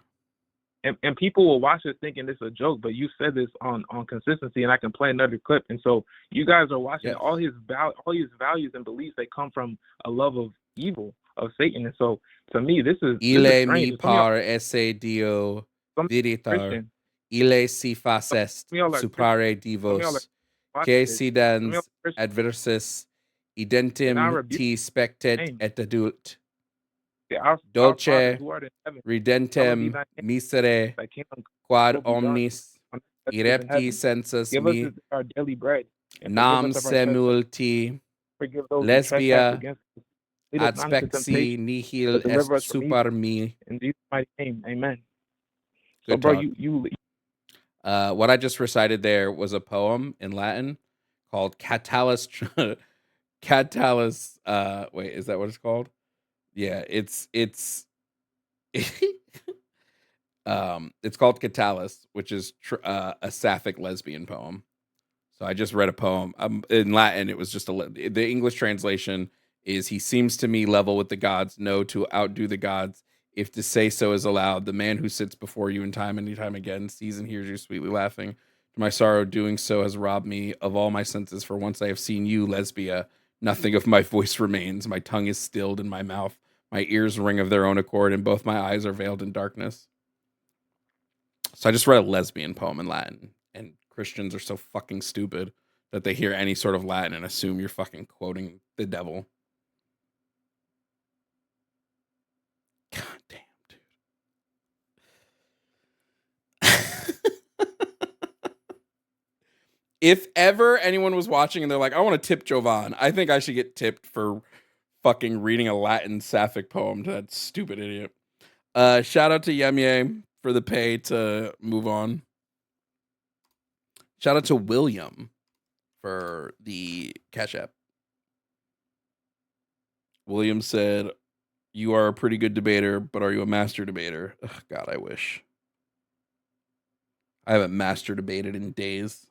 And people will watch this thinking this is a joke, but you said this on consistency, and I can play another clip. And so you guys are watching all his values and beliefs. They come from a love of evil, of Satan. And so to me, this is Ile mi par esse Dio videtur. Ile si facest superare divos, que sidens adversus identim ti spectet et adult. Dolce ridentem misere quad omnis irepti sensus mi nam semulti lesbia adspexi nihil est super me. In Jesus' mighty name, amen. Good so, bro, talk. you what I just recited there was a poem in Latin called Catalis. Catalis. Wait, is that what it's called? Yeah, it's it's called Catalis, which is a sapphic lesbian poem. So I just read a poem in Latin. It was just the English translation is, he seems to me level with the gods, no, to outdo the gods. If to say so is allowed, the man who sits before you in time and time again sees and hears you sweetly laughing. To my sorrow, doing so has robbed me of all my senses. For once I have seen you, Lesbia, nothing of my voice remains. My tongue is stilled in my mouth. My ears ring of their own accord, and both my eyes are veiled in darkness. So I just read a lesbian poem in Latin, and Christians are so fucking stupid that they hear any sort of Latin and assume you're fucking quoting the devil. God damn, dude. If ever anyone was watching and they're like, I want to tip Jovan, I think I should get tipped for fucking reading a Latin sapphic poem to that stupid idiot. Shout out to Yemye for the pay to move on. Shout out to William for the Cash App. William said, you are a pretty good debater, but are you a master debater? Ugh, God, I wish. I haven't master debated in days.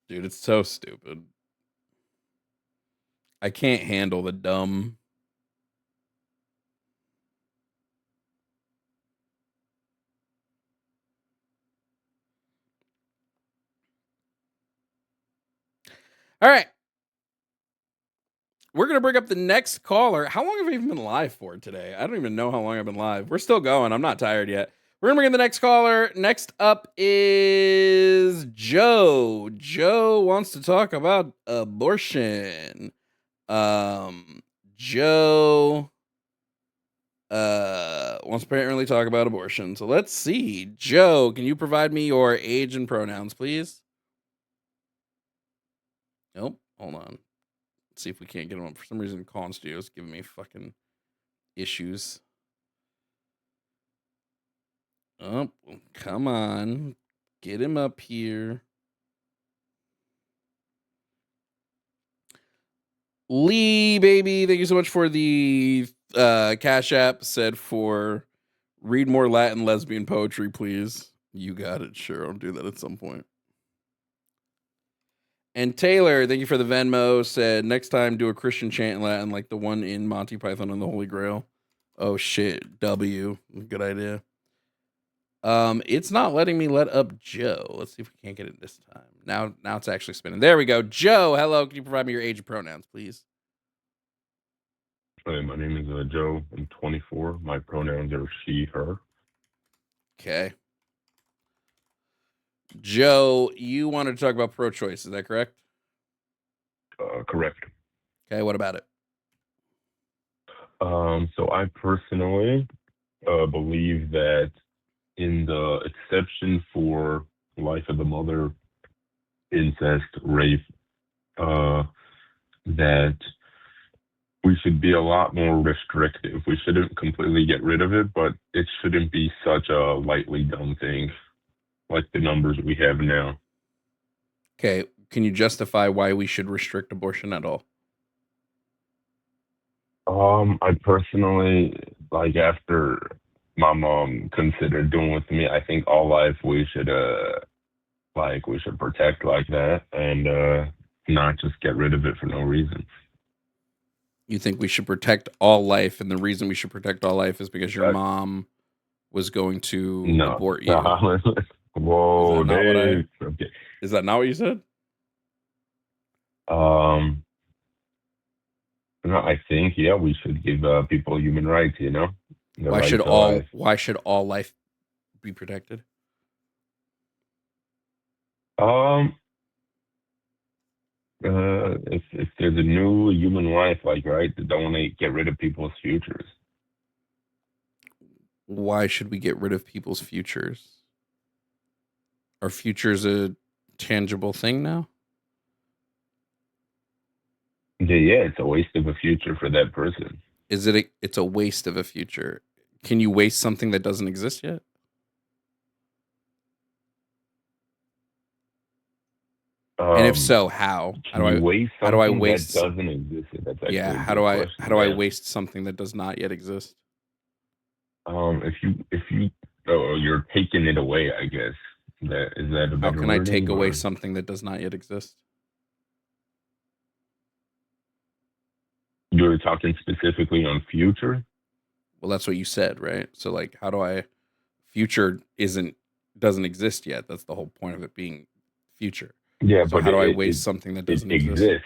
Dude, it's so stupid. I can't handle the dumb. All right. We're going to bring up the next caller. How long have I even been live for today? I don't even know how long I've been live. We're still going. I'm not tired yet. We're gonna bring in the next caller. Next up is Joe. Joe wants to talk about abortion. Joe wants to apparently talk about abortion. So let's see. Joe, can you provide me your age and pronouns, please? Nope. Hold on. Let's see if we can't get him up. For some reason, Calling Studio is giving me fucking issues. Oh, come on. Get him up here. Lee, baby, thank you so much for the Cash App. Said for read more Latin lesbian poetry, please. You got it. Sure, I'll do that at some point. And Taylor, thank you for the Venmo. Said next time do a Christian chant in Latin like the one in Monty Python and the Holy Grail. Oh shit, W. Good idea. It's not letting me let up Joe. Let's see if we can't get it this time. Now it's actually spinning. There we go. Joe, hello. Can you provide me your age and pronouns, please? Hey, my name is Joe. I'm 24. My pronouns are she, her. Okay. Joe, you wanted to talk about pro-choice. Is that correct? Correct. Okay, what about it? So I personally believe that in the exception for life of the mother, incest, rape, that we should be a lot more restrictive. We shouldn't completely get rid of it, but it shouldn't be such a lightly done thing like the numbers we have now. Okay, can you justify why we should restrict abortion at all? I personally, like after my mom considered doing with me, I think all life we should protect like that and not just get rid of it for no reason. You think we should protect all life, and the reason we should protect all life is because your mom was going to abort you? Whoa, Is that not what you said? No, I think we should give people human rights. You know, Why should all life be protected? If there's a new human life, right, don't want to get rid of people's futures. Why should we get rid of people's futures? Are futures a tangible thing now? Yeah, it's a waste of a future for that person. It's a waste of a future. Can you waste something that doesn't exist yet? And if so, how? How do I waste something that doesn't exist? That's how do I waste something that does not yet exist? If you're taking it away, I guess. Is that a better How can I take away something that does not yet exist? You're talking specifically on future? Well, that's what you said, right? So like, how do I future doesn't exist yet? That's the whole point of it being future. Yeah, so but how do I waste something that doesn't exist?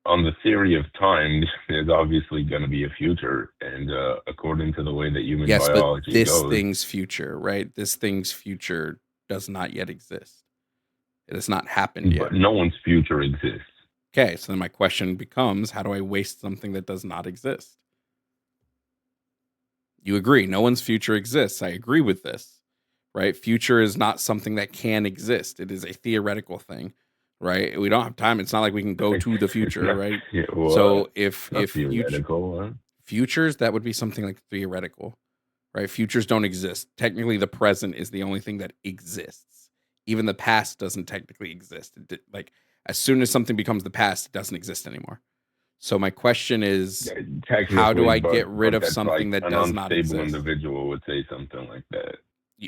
On the theory of time, there's obviously going to be a future, and according to the way that human biology but goes, thing's future, right? This thing's future does not yet exist. It has not happened yet. But no one's future exists. Okay, so then my question becomes, how do I waste something that does not exist? You agree, no one's future exists. I agree with this. Right? Future is not something that can exist. It is a theoretical thing, right? We don't have time. It's not like we can go to the future, right? So if futures, that would be something like theoretical, right? Futures don't exist. Technically, the present is the only thing that exists. Even the past doesn't technically exist. Like as soon as something becomes the past, it doesn't exist anymore. So my question is, how do I get rid of something that does not exist? An unstable individual would say something like that.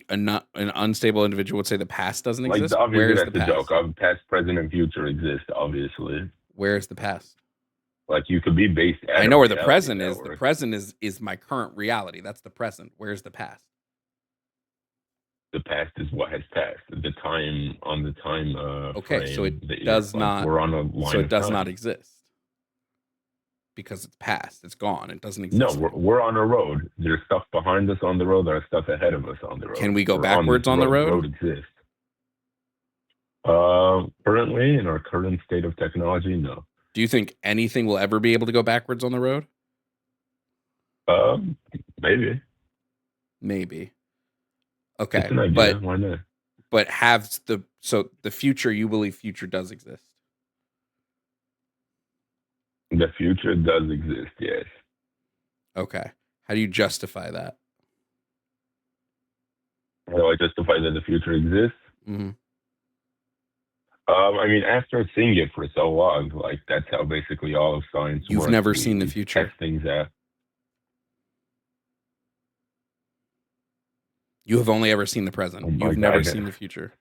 An unstable individual would say the past doesn't exist. Like obviously that's the joke. Past, present, and future exist. Obviously. Where is the past? Like you could be based. I know where the present is. The present is my current reality. That's the present. Where's the past? The past is what has passed. The time on the time. Okay, frame so it does not. We're on a line. So it does not exist. because it's past. It's gone. It doesn't No, exist. we're on a road. There's stuff behind us on the road. There's stuff ahead of us on the road. Can we go We're backwards on the road? The road exists. Currently, in our current state of technology, no. Do you think anything will ever be able to go backwards on the road? Maybe. Maybe. Okay, It's an idea. Why not? But the future, you believe future does exist? The future does exist, yes. Okay. How do you justify that? How do I justify that the future exists? Mm-hmm. I mean, after seeing it for so long, like that's how basically all of science works. You've never seen the future. Test things out. You have only ever seen the present. You've never seen the future.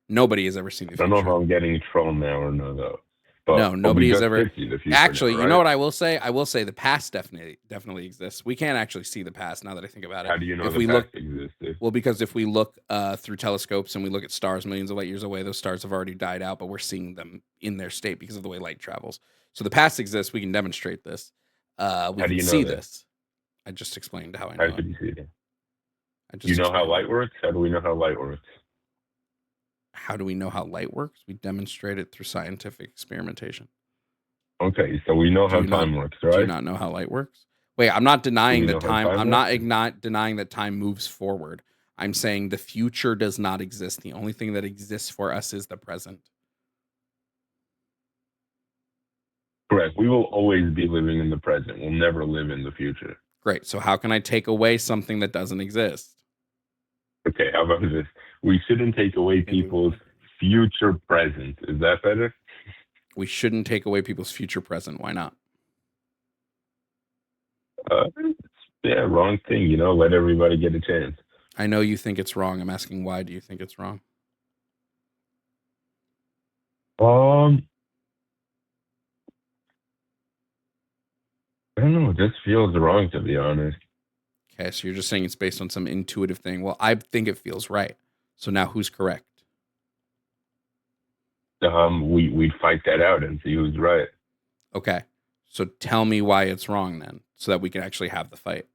Nobody has ever seen the future. I don't know if I'm getting trolled now or no, though. But, no, nobody has ever. Actually, now, right? You know what I will say? I will say the past definitely exists. We can't actually see the past now that I think about it. How do you know if the past existed? Well, because if we look through telescopes and we look at stars millions of light years away, those stars have already died out, but we're seeing them in their state because of the way light travels. So the past exists. We can demonstrate this. We can see this. I just explained how I know. How could you see that? You know how light works? How do we know how light works? How do we know how light works? We demonstrate it through scientific experimentation. Okay, so we know how time works, right? Do you not know how light works? Wait, I'm not denying that time. I'm not denying that time moves forward. I'm saying the future does not exist. The only thing that exists for us is the present. Correct. We will always be living in the present. We'll never live in the future. Great. So how can I take away something that doesn't exist? Okay, how about this? We shouldn't take away people's future present. Is that better? We shouldn't take away people's future present. Why not? Yeah, wrong thing. Let everybody get a chance. I know you think it's wrong. I'm asking, why do you think it's wrong? I don't know. It just feels wrong, to be honest. Okay, so you're just saying it's based on some intuitive thing. Well, I think it feels right. So now who's correct? We'd fight that out and see who's right. Okay, so tell me why it's wrong then, so that we can actually have the fight.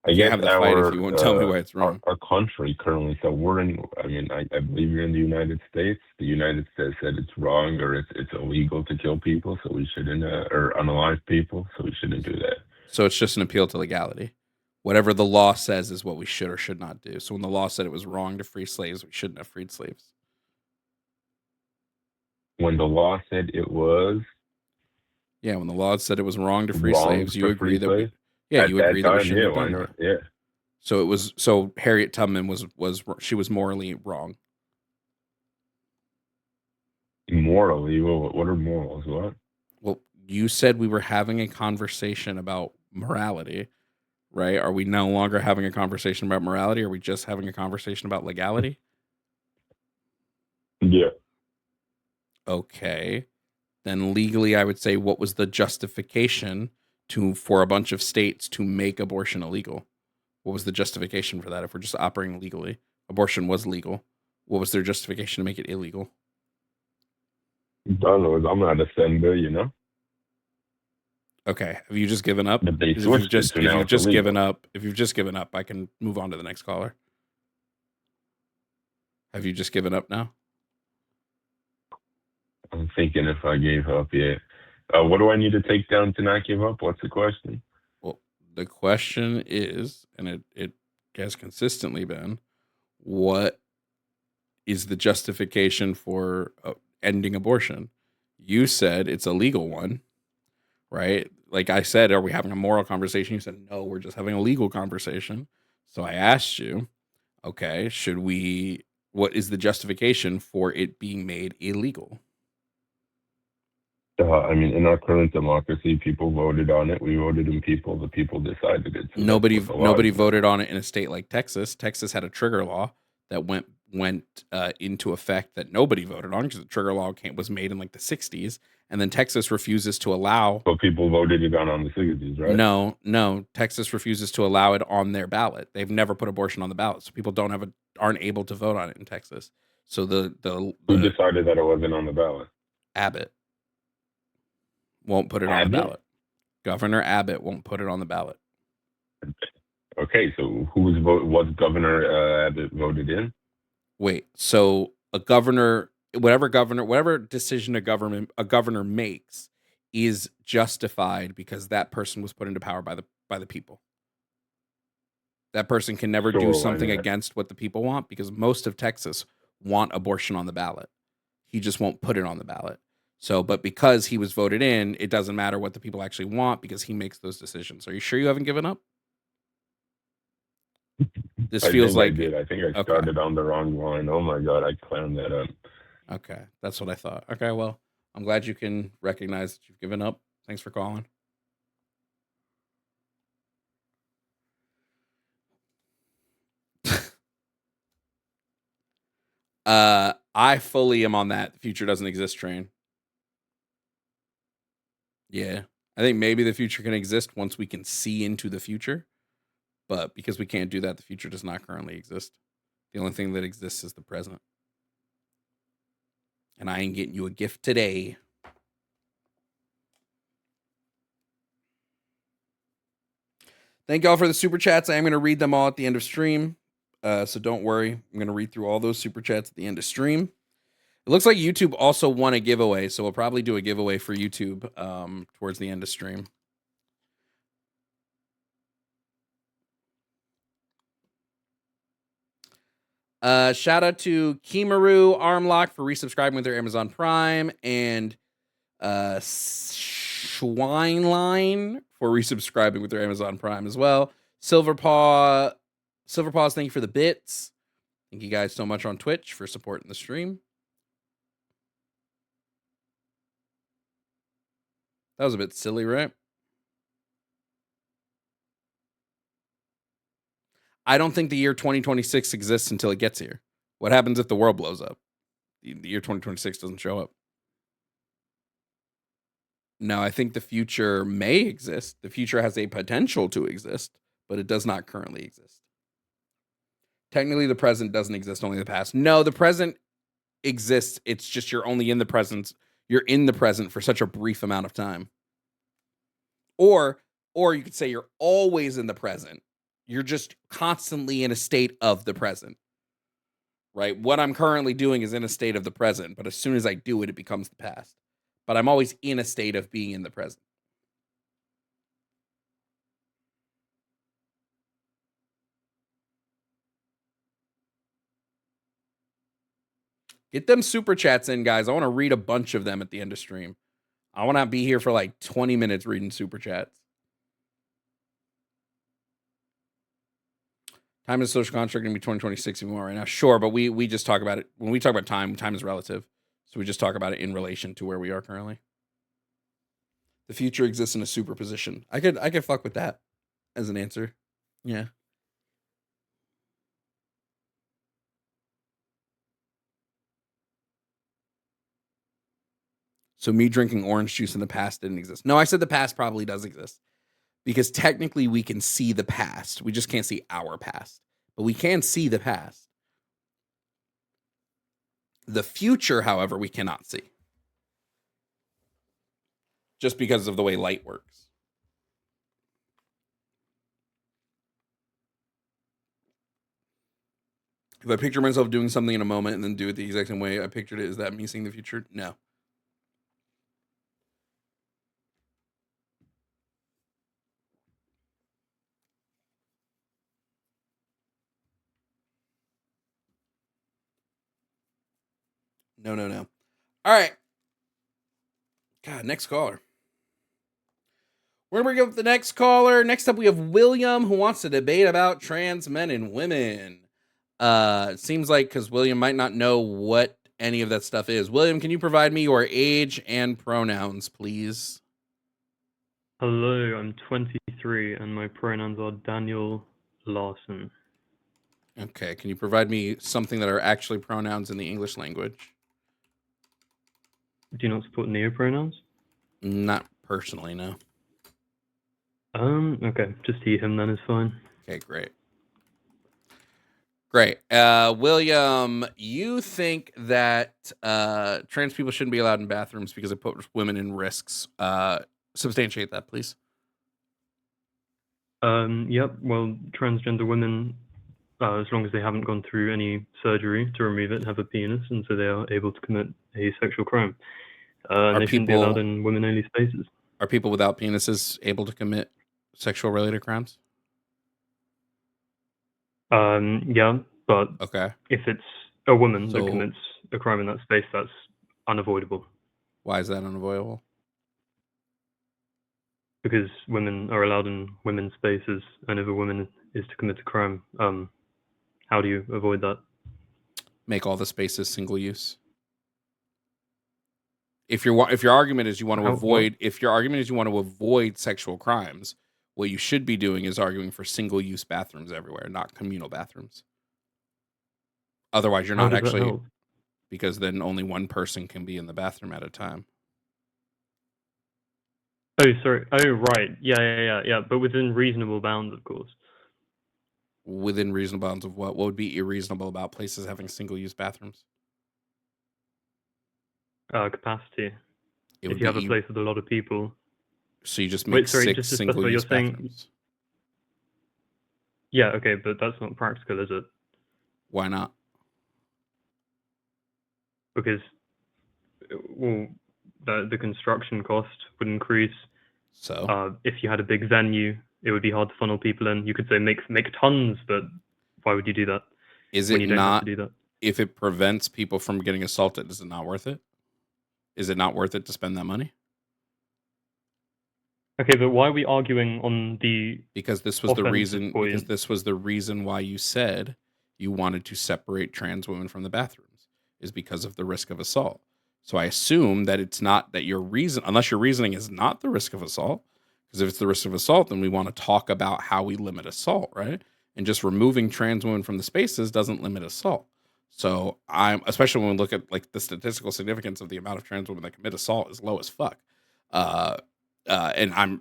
I guess have the fight if you won't tell me why it's wrong. Our country currently, so we're in. I mean, I believe you're in the United States. The United States said it's wrong or it's illegal to kill people, so we shouldn't, or unalive people, so we shouldn't do that. So it's just an appeal to legality. Whatever the law says is what we should or should not do. So when the law said it was wrong to free slaves, we shouldn't have freed slaves. When the law said it was. Yeah, when the law said it was wrong to free slaves, you agree that. You agree that we shouldn't have done that. that. Yeah. So it was. So Harriet Tubman was she was morally wrong. Morally, what are morals? What? Well, you said we were having a conversation about morality, right? Are we no longer having a conversation about morality? Are we just having a conversation about legality? Yeah. Okay. Then legally, I would say, what was the justification for a bunch of states to make abortion illegal? What was the justification for that? If we're just operating legally, abortion was legal. What was their justification to make it illegal? I don't know. I'm not a sender, Okay. Have you just given up? If you've just given up, I can move on to the next caller. Have you just given up now? I'm thinking if I gave up, yeah. What do I need to take down to not give up? What's the question? Well, the question is, and it has consistently been, what is the justification for ending abortion? You said it's a legal one, right? Like I said, are we having a moral conversation? You said, no, we're just having a legal conversation. So I asked you, okay, what is the justification for it being made illegal? I mean, in our current democracy, people voted on it. We voted in people. The people decided it. So nobody voted on it in a state like Texas. Texas had a trigger law that went into effect that nobody voted on because the trigger law was made in like the 60s. And then Texas refuses to allow. But people voted it on the 60s, right? No. Texas refuses to allow it on their ballot. They've never put abortion on the ballot, so people aren't able to vote on it in Texas. So who decided that it wasn't on the ballot? Abbott won't put it on the ballot. Governor Abbott won't put it on the ballot. Okay, so was Governor Abbott voted in? Wait, so a governor, whatever decision a governor makes is justified because that person was put into power by the people. That person can never do something against what the people want because most of Texas want abortion on the ballot. He just won't put it on the ballot. So, but because he was voted in, it doesn't matter what the people actually want because he makes those decisions. Are you sure you haven't given up? This feels like I did. I think I started on the wrong line. Oh my God, I clowned that up. Okay, that's what I thought. Okay, well, I'm glad you can recognize that you've given up. Thanks for calling. I fully am on that. The future doesn't exist train. Yeah. I think maybe the future can exist once we can see into the future. But because we can't do that, the future does not currently exist. The only thing that exists is the present. And I ain't getting you a gift today. Thank y'all for the super chats. I am going to read them all at the end of stream. So don't worry. I'm going to read through all those super chats at the end of stream. It looks like YouTube also won a giveaway, so we'll probably do a giveaway for YouTube towards the end of stream. Shout out to Kimaru Armlock for resubscribing with their Amazon Prime, and Schwineline for resubscribing with their Amazon Prime as well. Silverpaws, thank you for the bits. Thank you guys so much on Twitch for supporting the stream. That was a bit silly, right? I don't think the year 2026 exists until it gets here. What happens if the world blows up? The year 2026 doesn't show up. No, I think the future may exist. The future has a potential to exist, but it does not currently exist. Technically, the present doesn't exist, only the past. No, the present exists. It's just you're only in the present. You're in the present for such a brief amount of time. Or you could say you're always in the present. You're just constantly in a state of the present. Right? What I'm currently doing is in a state of the present, but as soon as I do it, it becomes the past. But I'm always in a state of being in the present. Get them super chats in, guys. I want to read a bunch of them at the end of stream. I want to be here for like 20 minutes reading super chats. Time is a social construct, going to be 2026 even more right now. Sure, but we just talk about it. When we talk about time is relative. So we just talk about it in relation to where we are currently. The future exists in a superposition. I could fuck with that as an answer. Yeah. So me drinking orange juice in the past didn't exist. No, I said the past probably does exist. Because technically we can see the past. We just can't see our past. But we can see the past. The future, however, we cannot see. Just because of the way light works. If I picture myself doing something in a moment and then do it the exact same way I pictured it, is that me seeing the future? No. No. All right. God, next caller. We're going to bring up the next caller. Next up, we have William, who wants to debate about trans men and women. It seems like because William might not know what any of that stuff is. William, can you provide me your age and pronouns, please? Hello, I'm 23, and my pronouns are Daniel Larson. Okay, can you provide me something that are actually pronouns in the English language? Do you not support neopronouns? Not personally, no. Okay, just he, him then is fine. Okay, great. William, you think that trans people shouldn't be allowed in bathrooms because it puts women in risks. Substantiate that, please. Yep. Well, transgender women, as long as they haven't gone through any surgery to remove it, have a penis, and so they are able to commit a sexual crime. And they shouldn't be allowed in women-only spaces. Are people without penises able to commit sexual-related crimes? Yeah, but Okay. if it's a woman that commits a crime in that space, that's unavoidable. Why is that unavoidable? Because women are allowed in women's spaces, and if a woman is to commit a crime, how do you avoid that? Make all the spaces single use. If your argument is you want to avoid sexual crimes, what you should be doing is arguing for single use bathrooms everywhere, not communal bathrooms. Otherwise, you're not actually, because then only one person can be in the bathroom at a time. Oh, sorry. Oh, right. Yeah. But within reasonable bounds, of course. Within reasonable bounds of what? What would be irreasonable about places having single-use bathrooms? Capacity. If you have a place with a lot of people. So you just make 6 single-use bathrooms. Yeah, okay, but that's not practical, is it? Why not? Because, well, the construction cost would increase. So if you had a big venue, it would be hard to funnel people in. You could say make tons, but why would you do that? Is it not? Do that? If it prevents people from getting assaulted, is it not worth it? Is it not worth it to spend that money? Okay, but why are we arguing on the? Because this was the reason. Point? Because this was the reason why you said you wanted to separate trans women from the bathrooms, is because of the risk of assault. So I assume that it's not that your reason, unless your reasoning is not the risk of assault, because if it's the risk of assault, then we want to talk about how we limit assault, right? And just removing trans women from the spaces doesn't limit assault. So especially when we look at like the statistical significance of the amount of trans women that commit assault is low as fuck. And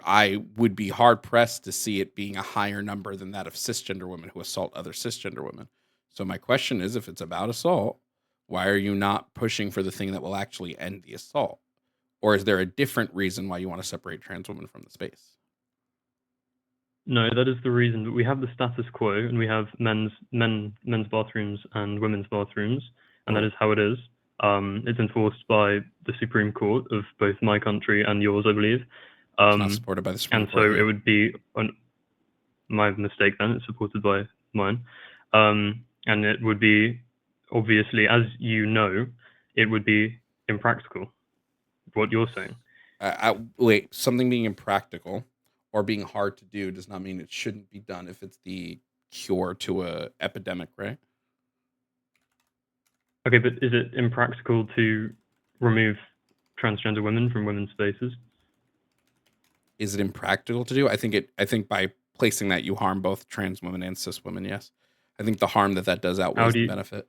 I would be hard pressed to see it being a higher number than that of cisgender women who assault other cisgender women. So my question is, if it's about assault, why are you not pushing for the thing that will actually end the assault? Or is there a different reason why you want to separate trans women from the space? No, that is the reason. But we have the status quo, and we have men's bathrooms and women's bathrooms, and that is how it is. It's enforced by the Supreme Court of both my country and yours, I believe. It's not supported by the Supreme Court. And so it would be my mistake then. It's supported by mine. And it would be, obviously, as you know, it would be impractical, what you're saying. Wait, something being impractical or being hard to do does not mean it shouldn't be done if it's the cure to a epidemic, right? Okay, but is it impractical to remove transgender women from women's spaces? Is it impractical to do? I think by placing that you harm both trans women and cis women, yes. I think the harm that does outweighs the benefit.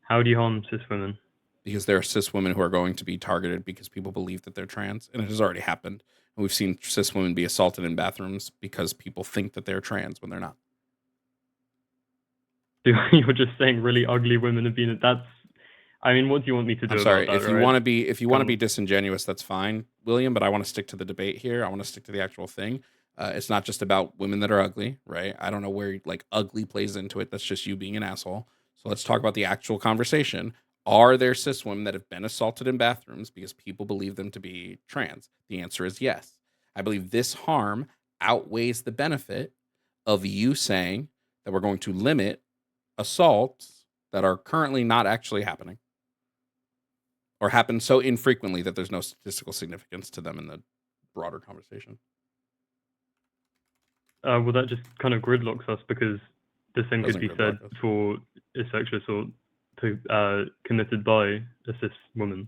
How do you harm cis women? Because there are cis women who are going to be targeted because people believe that they're trans, and it has already happened. And we've seen cis women be assaulted in bathrooms because people think that they're trans when they're not. You're just saying really ugly women have been. I mean, what do you want me to do? I'm sorry. About that, if you want to be disingenuous, that's fine, William. But I want to stick to the debate here. I want to stick to the actual thing. It's not just about women that are ugly, right? I don't know where like ugly plays into it. That's just you being an asshole. So let's talk about the actual conversation. Are there cis women that have been assaulted in bathrooms because people believe them to be trans? The answer is yes. I believe this harm outweighs the benefit of you saying that we're going to limit assaults that are currently not actually happening or happen so infrequently that there's no statistical significance to them in the broader conversation. Well, that just kind of gridlocks us because the same could be said for a sexual assault committed by a cis woman.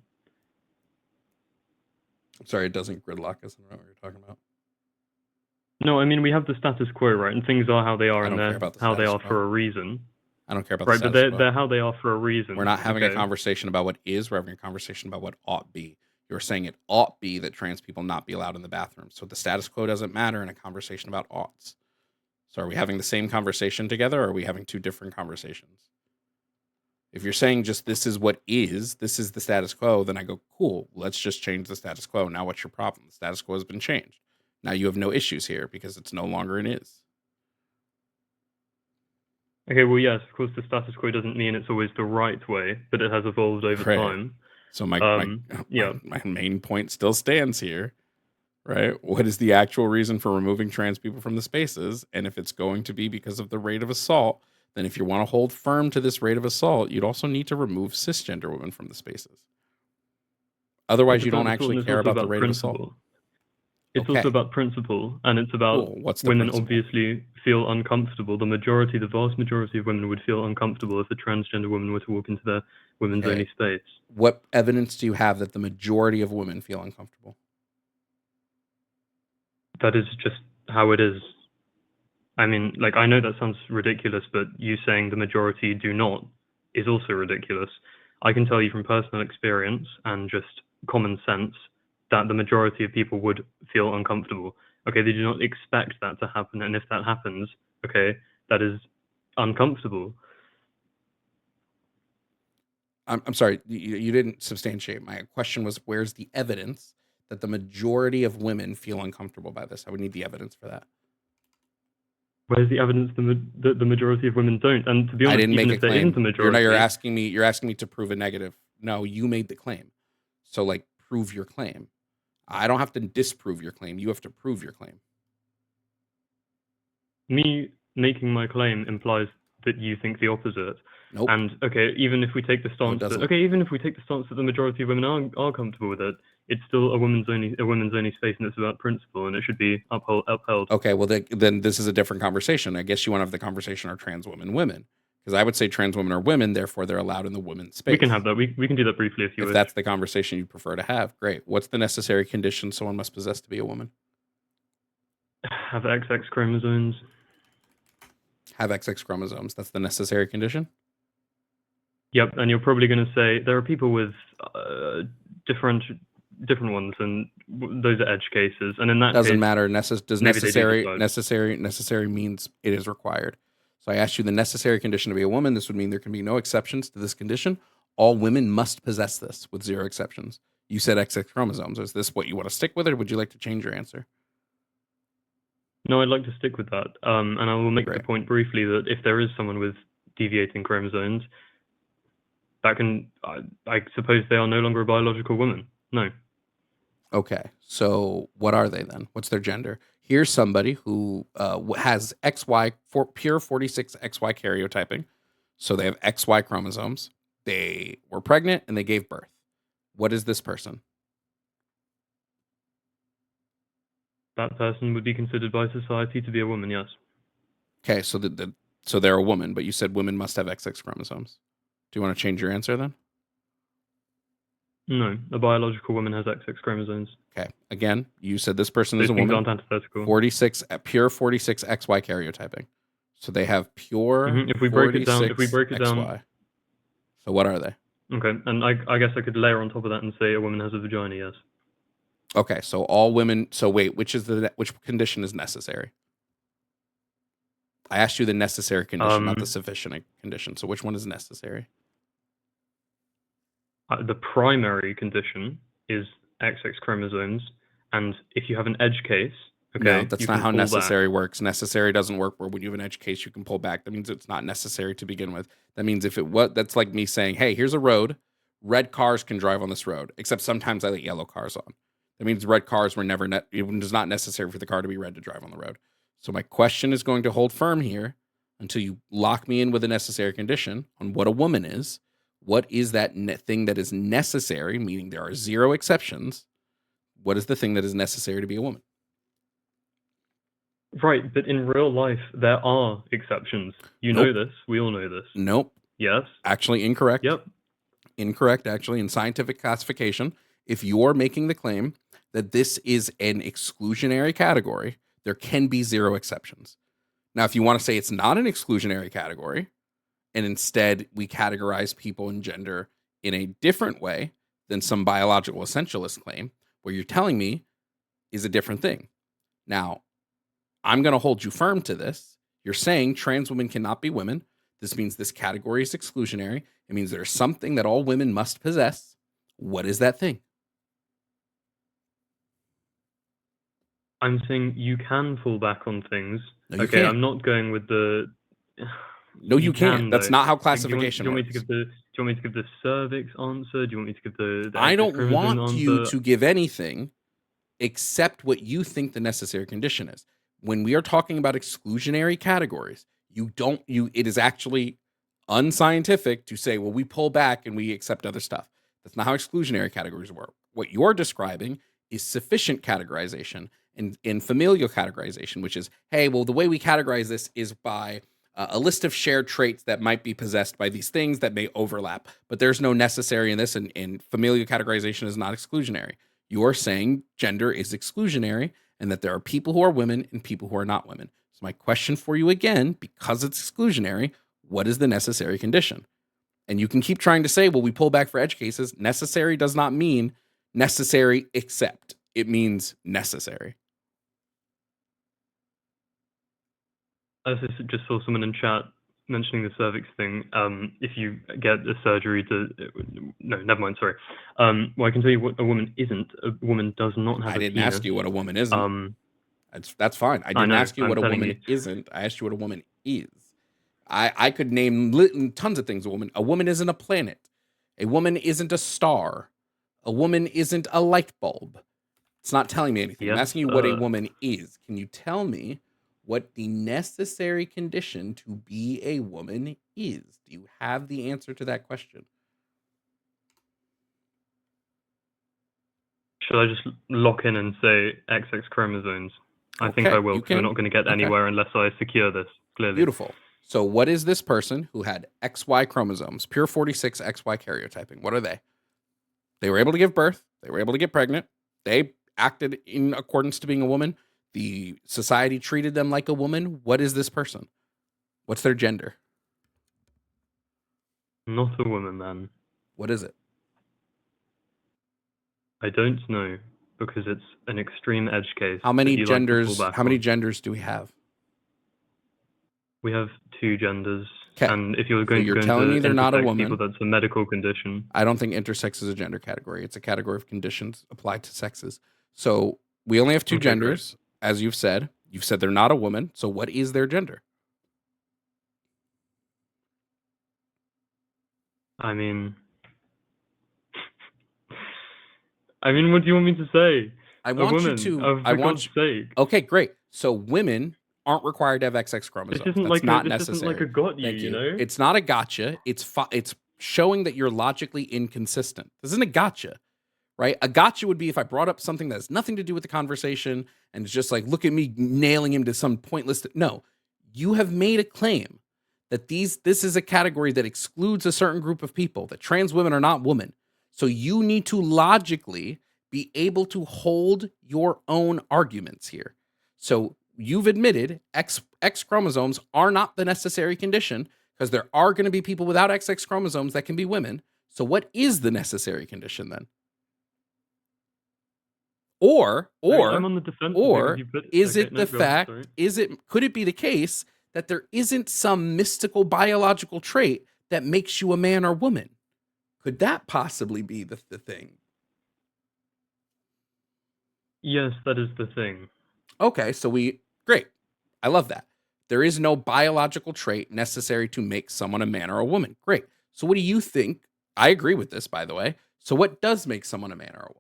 I'm sorry, it doesn't gridlock us. I don't know what you're talking about. No, I mean, we have the status quo, right? And things are how they are, and they're how they are for a reason. I don't care about the status quo. Right, but they're how they are for a reason. We're not having a conversation about what is. We're having a conversation about what ought be. You're saying it ought be that trans people not be allowed in the bathroom. So the status quo doesn't matter in a conversation about oughts. So are we having the same conversation together, or are we having two different conversations? If you're saying just this is what is, this is the status quo, then I go, cool, let's just change the status quo. Now what's your problem? The status quo has been changed. Now you have no issues here because it's no longer an is. Okay, well, yes, of course, the status quo doesn't mean it's always the right way, but it has evolved over Right. time. So my main point still stands here, right? What is the actual reason for removing trans people from the spaces? And if it's going to be because of the rate of assault, then if you want to hold firm to this rate of assault, you'd also need to remove cisgender women from the spaces. Otherwise, you don't actually care about the rate of assault. It's also about principle, and it's about women obviously feel uncomfortable. The vast majority of women would feel uncomfortable if a transgender woman were to walk into their women's only space. What evidence do you have that the majority of women feel uncomfortable? That is just how it is. I mean, like, I know that sounds ridiculous, but you saying the majority do not is also ridiculous. I can tell you from personal experience and just common sense that the majority of people would feel uncomfortable. Okay, they do not expect that to happen, and if that happens, okay, that is uncomfortable. I'm sorry, you didn't substantiate. My question was, where's the evidence that the majority of women feel uncomfortable by this? I would need the evidence for that. Where's the evidence that the majority of women don't? And to be honest, I didn't make even a if there claim. isn't a majority, You're asking me to prove a negative. No, you made the claim. So, like, prove your claim. I don't have to disprove your claim. You have to prove your claim. Me making my claim implies that you think the opposite. Nope. And okay, even if we take the stance that the majority of women are comfortable with it, it's still a women's only space, and it's about principle, and it should be upheld. Okay, well then this is a different conversation. I guess you want to have the conversation: are trans women women? Because I would say trans women are women, therefore they're allowed in the women's space. We can have that. We can do that briefly if you wish. If that's the conversation you prefer to have, great. What's the necessary condition someone must possess to be a woman? Have XX chromosomes. Have XX chromosomes. That's the necessary condition? Yep, and you're probably going to say there are people with different ones, and those are edge cases. And in that doesn't case, matter. Does necessary means it is required. So I asked you the necessary condition to be a woman. This would mean there can be no exceptions to this condition. All women must possess this with zero exceptions. You said XX chromosomes. Is this what you want to stick with, or would you like to change your answer? No, I'd like to stick with that. And I will make the point briefly that if there is someone with deviating chromosomes, that can, I suppose they are no longer a biological woman. No. Okay, so what are they then? What's their gender? Here's somebody who has XY, pure 46 XY karyotyping. So they have XY chromosomes. They were pregnant and they gave birth. What is this person? That person would be considered by society to be a woman, yes. Okay, so so they're a woman, but you said women must have XX chromosomes. Do you want to change your answer then? No, a biological woman has XX chromosomes. Okay, again, you said this person is a woman. Those things aren't antithetical. 46 XY karyotyping. So they have pure. If we break it down, XY. So what are they? Okay, and I guess I could layer on top of that and say a woman has a vagina, yes. Okay, so all women. So wait, which condition is necessary? I asked you the necessary condition, not the sufficient condition. So which one is necessary? The primary condition is XX chromosomes, and if you have an edge case, okay, no, that's not how necessary works. Necessary doesn't work where when you have an edge case, you can pull back. That means it's not necessary to begin with. That means if it was, that's like me saying, hey, here's a road. Red cars can drive on this road, except sometimes I let yellow cars on. That means red cars were never, it was not necessary for the car to be red to drive on the road. So my question is going to hold firm here until you lock me in with a necessary condition on what a woman is. What is that thing that is necessary, meaning there are zero exceptions? What is the thing that is necessary to be a woman? Right, but in real life, there are exceptions. You know this. We all know this. Nope. Yes. Actually, incorrect. Yep. Incorrect, actually. In scientific classification, if you're making the claim that this is an exclusionary category, there can be zero exceptions. Now, if you want to say it's not an exclusionary category, and instead we categorize people in gender in a different way than some biological essentialist claim, what you're telling me is a different thing. Now, I'm going to hold you firm to this. You're saying trans women cannot be women. This means this category is exclusionary. It means there's something that all women must possess. What is that thing? I'm saying you can fall back on things. No, you Okay, can't. I'm not going with the. No, you can't. That's though. not how Do you want classification me works. to give the? Do you want me to give the cervix answer? Do you want me to give the I XX don't chromosome want answer? you to give anything except what you think the necessary condition is. When we are talking about exclusionary categories, it is actually unscientific to say, well, we pull back and we accept other stuff. That's not how exclusionary categories work. What you're describing is sufficient categorization and familial categorization, which is, hey, well, the way we categorize this is by a list of shared traits that might be possessed by these things that may overlap, but there's no necessary in this, and familial categorization is not exclusionary. You're saying gender is exclusionary and that there are people who are women and people who are not women. So my question for you again, because it's exclusionary, what is the necessary condition? And you can keep trying to say, well, we pull back for edge cases. Necessary does not mean necessary except. It means necessary. I just saw someone in chat mentioning the cervix thing. If you get a surgery no, never mind, sorry. Well, I can tell you what a woman isn't. A woman does not have a penis. I didn't ask you what a woman isn't. That's fine. I didn't ask you what a woman isn't. I asked you what a woman is. I could name tons of things. A woman isn't a planet. A woman isn't a star. A woman isn't a light bulb. It's not telling me anything. Yes, I'm asking you what a woman is. Can you tell me what the necessary condition to be a woman is? Do you have the answer to that question? Should I just lock in and say XX chromosomes? I think I will, because we're not going to get anywhere unless I secure this, clearly. Beautiful. So what is this person who had XY chromosomes, pure 46 XY karyotyping? What are they? They were able to give birth. They were able to get pregnant. They acted in accordance to being a woman. The society treated them like a woman. What is this person? What's their gender? Not a woman, man. What is it? I don't know, because it's an extreme edge case. How many genders? How many genders do we have? We have 2 genders. Okay. And if you're going to telling me they're not a woman, people, that's a medical condition. I don't think intersex is a gender category. It's a category of conditions applied to sexes. So we only have 2 genders, as you've said. You've said they're not a woman. So what is their gender? I mean, what do you want me to say? I want you to. Okay, great. So women aren't required to have XX chromosomes. This isn't That's like not this necessary. isn't like a got you, you know? It's not a gotcha. It's showing that you're logically inconsistent. This isn't a gotcha, right? A gotcha would be if I brought up something that has nothing to do with the conversation and it's just like, look at me nailing him to some pointless. No, you have made a claim that this is a category that excludes a certain group of people, that trans women are not women. So you need to logically be able to hold your own arguments here. So you've admitted X chromosomes are not the necessary condition, because there are going to be people without XX chromosomes that can be women. So what is the necessary condition then? Or I'm on the defense could it be the case that there isn't some mystical biological trait that makes you a man or woman? Could that possibly be the thing? Yes, that is the thing. Okay, so great. I love that. There is no biological trait necessary to make someone a man or a woman. Great. So what do you think? I agree with this, by the way. So what does make someone a man or a woman?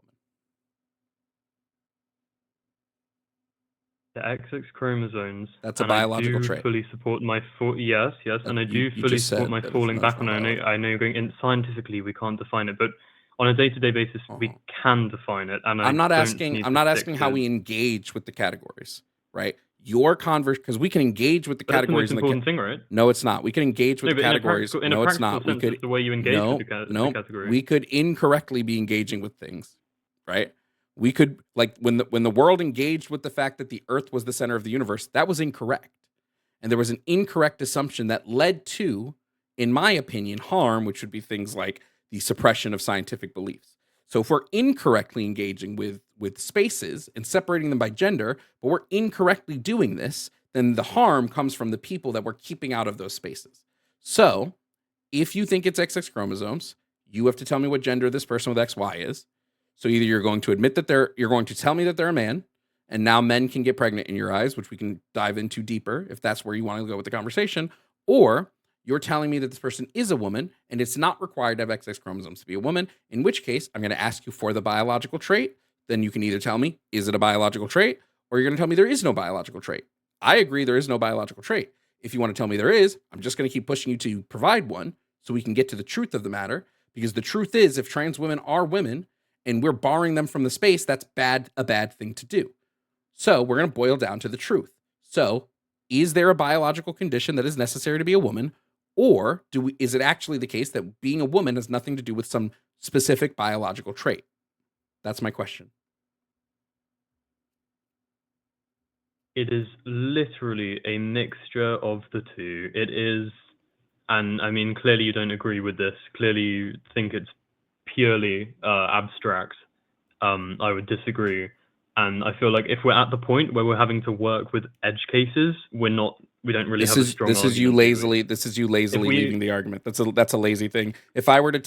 The XX chromosomes. That's a biological trait. I do fully support my yes, and I do fully support my falling back on it. I know you're going scientifically we can't define it, but on a day-to-day basis we can define it. And I'm not asking how we engage with the categories, right? Your because we can engage with the categories. That's the most important thing, right? No, it's not. We can engage with the categories. No, it's not. We could the way you engage with the category. We could incorrectly be engaging with things, right? We could, like, when the world engaged with the fact that the Earth was the center of the universe, that was incorrect. And there was an incorrect assumption that led to, in my opinion, harm, which would be things like the suppression of scientific beliefs. So if we're incorrectly engaging with spaces and separating them by gender, but we're incorrectly doing this, then the harm comes from the people that we're keeping out of those spaces. So if you think it's XX chromosomes, you have to tell me what gender this person with XY is. So either you're going to admit that you're going to tell me that they're a man, and now men can get pregnant in your eyes, which we can dive into deeper if that's where you want to go with the conversation, or you're telling me that this person is a woman and it's not required to have XX chromosomes to be a woman, in which case I'm going to ask you for the biological trait. Then you can either tell me, is it a biological trait? Or you're going to tell me there is no biological trait. I agree there is no biological trait. If you want to tell me there is, I'm just going to keep pushing you to provide one so we can get to the truth of the matter. Because the truth is, if trans women are women and we're barring them from the space, that's a bad thing to do. So we're going to boil down to the truth. So is there a biological condition that is necessary to be a woman? Or is it actually the case that being a woman has nothing to do with some specific biological trait? That's my question. It is literally a mixture of the two. It is, and I mean, clearly you don't agree with this. Clearly you think it's purely abstract. I would disagree. And I feel like if we're at the point where we're having to work with edge cases, we don't really have a strong argument. This is you lazily leaving the argument. That's a lazy thing. If I were to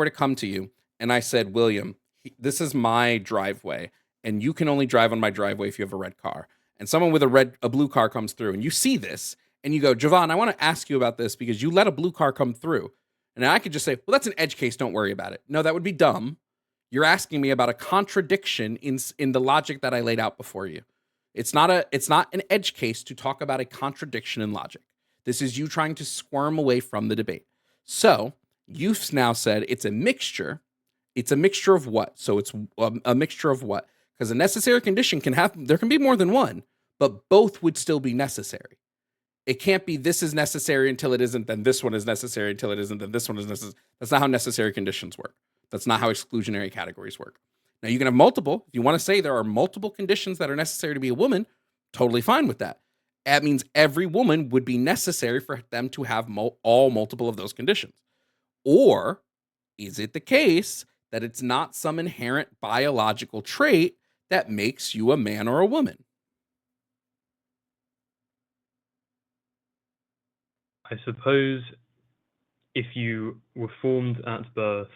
come to you and I said, William, this is my driveway, and you can only drive on my driveway if you have a red car. And someone with a blue car comes through, and you see this, and you go, Jovan, I want to ask you about this because you let a blue car come through. And I could just say, well, that's an edge case. Don't worry about it. No, that would be dumb. You're asking me about a contradiction in the logic that I laid out before you. It's not an edge case to talk about a contradiction in logic. This is you trying to squirm away from the debate. So you've now said it's a mixture. It's a mixture of what? So it's a mixture of what? Because a necessary condition there can be more than one, but both would still be necessary. It can't be this is necessary until it isn't, then this one is necessary until it isn't, then this one is necessary. That's not how necessary conditions work. That's not how exclusionary categories work. Now, you can have multiple. If you want to say there are multiple conditions that are necessary to be a woman, totally fine with that. That means every woman would be necessary for them to have all multiple of those conditions. Or is it the case that it's not some inherent biological trait that makes you a man or a woman? I suppose if you were formed at birth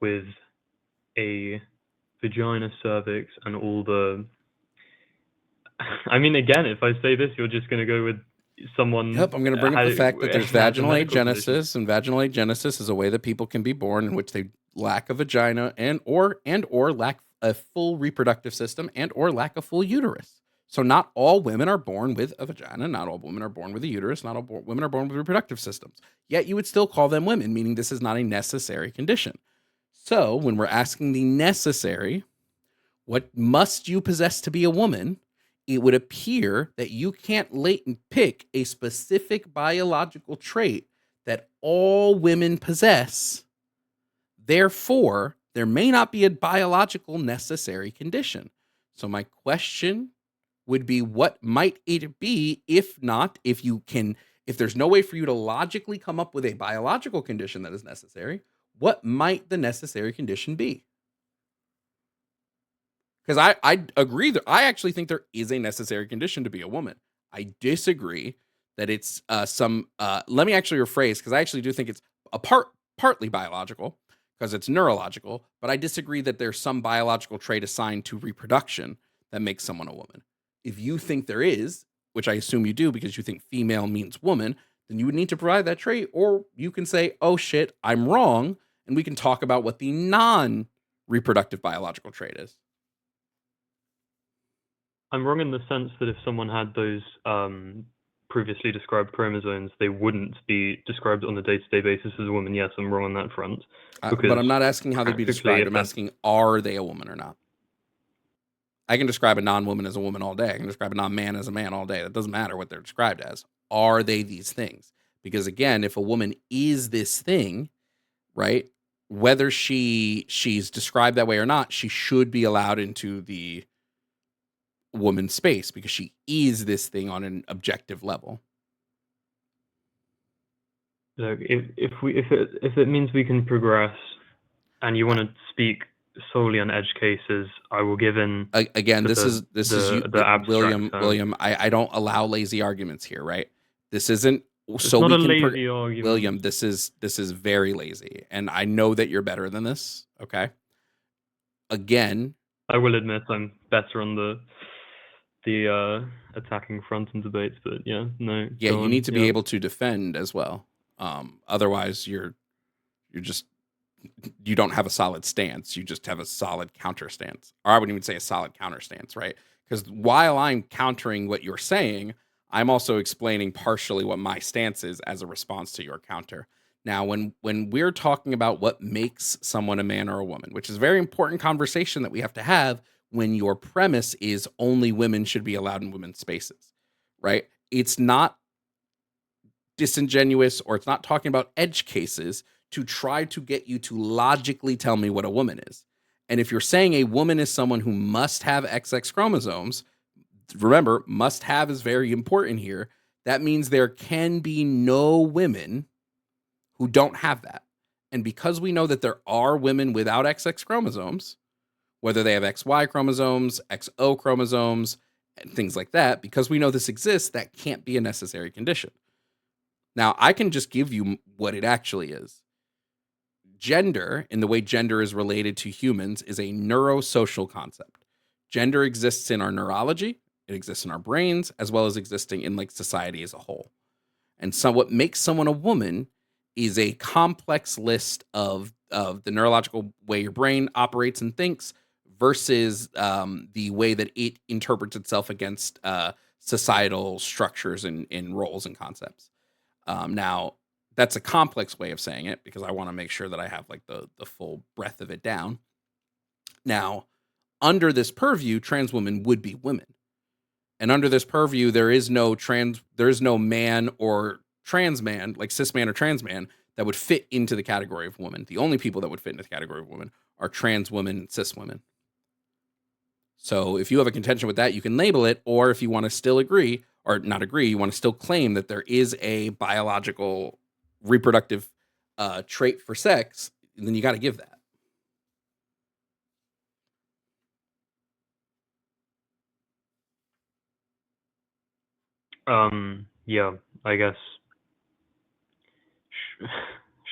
with a vagina, cervix, and all the... I mean, again, if I say this, you're just going to go with someone... Yep, I'm going to bring up the fact that there's vaginal agenesis, and vaginal agenesis is a way that people can be born in which they lack a vagina and or lack a full reproductive system and or lack a full uterus. So not all women are born with a vagina, not all women are born with a uterus, not all women are born with reproductive systems. Yet you would still call them women, meaning this is not a necessary condition. So when we're asking the necessary, what must you possess to be a woman, it would appear that you can't latent pick a specific biological trait that all women possess. Therefore, there may not be a biological necessary condition. So my question would be, what might it be if there's no way for you to logically come up with a biological condition that is necessary, what might the necessary condition be? Because I agree that I actually think there is a necessary condition to be a woman. I disagree that it's let me actually rephrase, because I actually do think it's partly biological, because it's neurological, but I disagree that there's some biological trait assigned to reproduction that makes someone a woman. If you think there is, which I assume you do because you think female means woman, then you would need to provide that trait, or you can say, oh shit, I'm wrong, and we can talk about what the non-reproductive biological trait is. I'm wrong in the sense that if someone had those previously described chromosomes, they wouldn't be described on a day-to-day basis as a woman. Yes, I'm wrong on that front. But I'm not asking how they'd be described. I'm asking, are they a woman or not? I can describe a non-woman as a woman all day. I can describe a non-man as a man all day. That doesn't matter what they're described as. Are they these things? Because again, if a woman is this thing, right, whether she's described that way or not, she should be allowed into the woman space because she is this thing on an objective level. Look, if it means we can progress, and you want to speak solely on edge cases, I will give in. Again, this is William. I don't allow lazy arguments here, right? This isn't so not we a can lazy argument. William, this is very lazy, and I know that you're better than this. Okay. Again, I will admit I'm better on the attacking front in debates, but yeah, no. Yeah, go you on. need to Yeah. be able to defend as well. Otherwise, you're just you don't have a solid stance. You just have a solid counter stance, or I wouldn't even say a solid counter stance, right? Because while I'm countering what you're saying, I'm also explaining partially what my stance is as a response to your counter. Now, when we're talking about what makes someone a man or a woman, which is a very important conversation that we have to have when your premise is only women should be allowed in women's spaces, right? It's not disingenuous, or it's not talking about edge cases to try to get you to logically tell me what a woman is. And if you're saying a woman is someone who must have XX chromosomes, remember, must have is very important here. That means there can be no women who don't have that. And because we know that there are women without XX chromosomes, whether they have XY chromosomes, XO chromosomes, and things like that, because we know this exists, that can't be a necessary condition. Now, I can just give you what it actually is. Gender, in the way gender is related to humans, is a neurosocial concept. Gender exists in our neurology, it exists in our brains, as well as existing in like society as a whole. And so what makes someone a woman is a complex list of the neurological way your brain operates and thinks versus the way that it interprets itself against societal structures and roles and concepts. Now, that's a complex way of saying it because I want to make sure that I have like the full breadth of it down. Now, under this purview, trans women would be women. And under this purview, there is no man or trans man, like cis man or trans man, that would fit into the category of woman. The only people that would fit into the category of women are trans women and cis women. So if you have a contention with that, you can label it, or if you want to still agree, or not agree, you want to still claim that there is a biological reproductive trait for sex, then you got to give that. Yeah, I guess.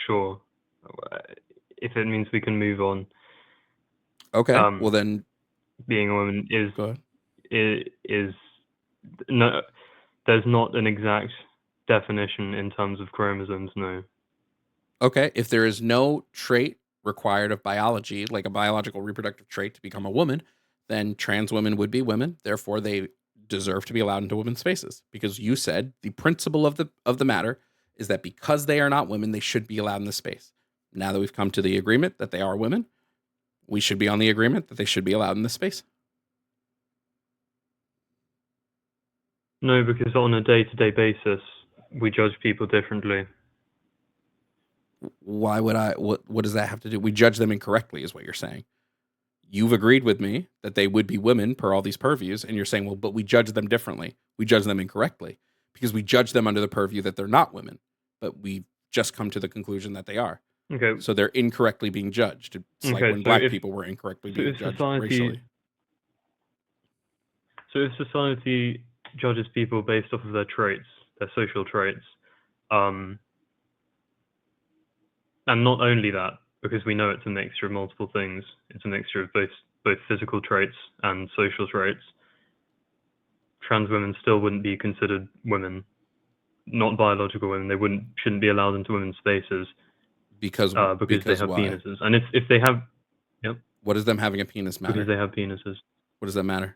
Sure. If it means we can move on. Okay. Well then, being a woman is go ahead. is no. There's not an exact definition in terms of chromosomes. No. Okay. If there is no trait required of biology, like a biological reproductive trait to become a woman, then trans women would be women. Therefore, they deserve to be allowed into women's spaces because you said the principle of the matter is that because they are not women, they should be allowed in the space. Now that we've come to the agreement that they are women, we should be on the agreement that they should be allowed in this space. No, because on a day-to-day basis, we judge people differently. Why would I? What does that have to do? We judge them incorrectly, is what you're saying. You've agreed with me that they would be women per all these purviews, and you're saying, well, but we judge them differently. We judge them incorrectly because we judge them under the purview that they're not women, but we've just come to the conclusion that they are. Okay. So they're incorrectly being judged. It's like when black people were incorrectly being judged racially. So if society judges people based off of their traits, their social traits, and not only that, because we know it's a mixture of multiple things, it's a mixture of both physical traits and social traits, trans women still wouldn't be considered women, not biological women. They shouldn't be allowed into women's spaces because they have why? penises. And if they have, yep. What does them having a penis matter? Because they have penises. What does that matter?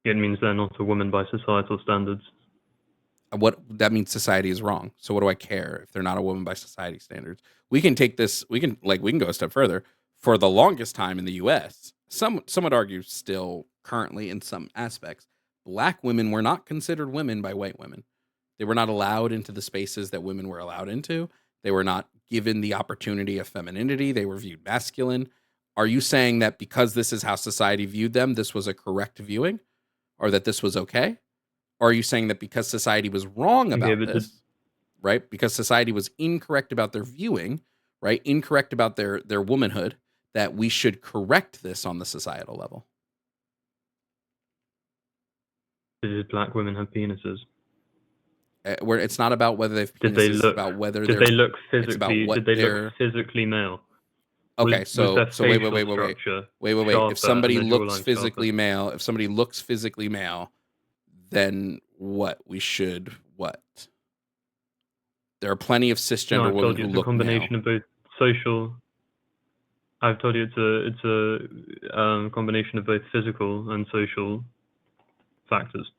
It means they're not a woman by societal standards. What that means, society is wrong. So what do I care if they're not a woman by society standards? We can take this. We can go a step further. For the longest time in the U.S., some would argue still currently in some aspects, black women were not considered women by white women. They were not allowed into the spaces that women were allowed into. They were not given the opportunity of femininity. They were viewed masculine. Are you saying that because this is how society viewed them, this was a correct viewing, or that this was okay? Or are you saying that because society was wrong about this, right? Because society was incorrect about their viewing, right? Incorrect about their womanhood, that we should correct this on the societal level? Did black women have penises? Where it's not about whether they've penises, it's about whether did they look physically male? Okay, Was so their wait, facial wait. structure If sharper somebody and their looks jawline physically sharper? male, then what? We should what? There are plenty of No, cisgender I've women told you who it's a look male. combination of both social. I've told you it's a combination of both physical and social factors.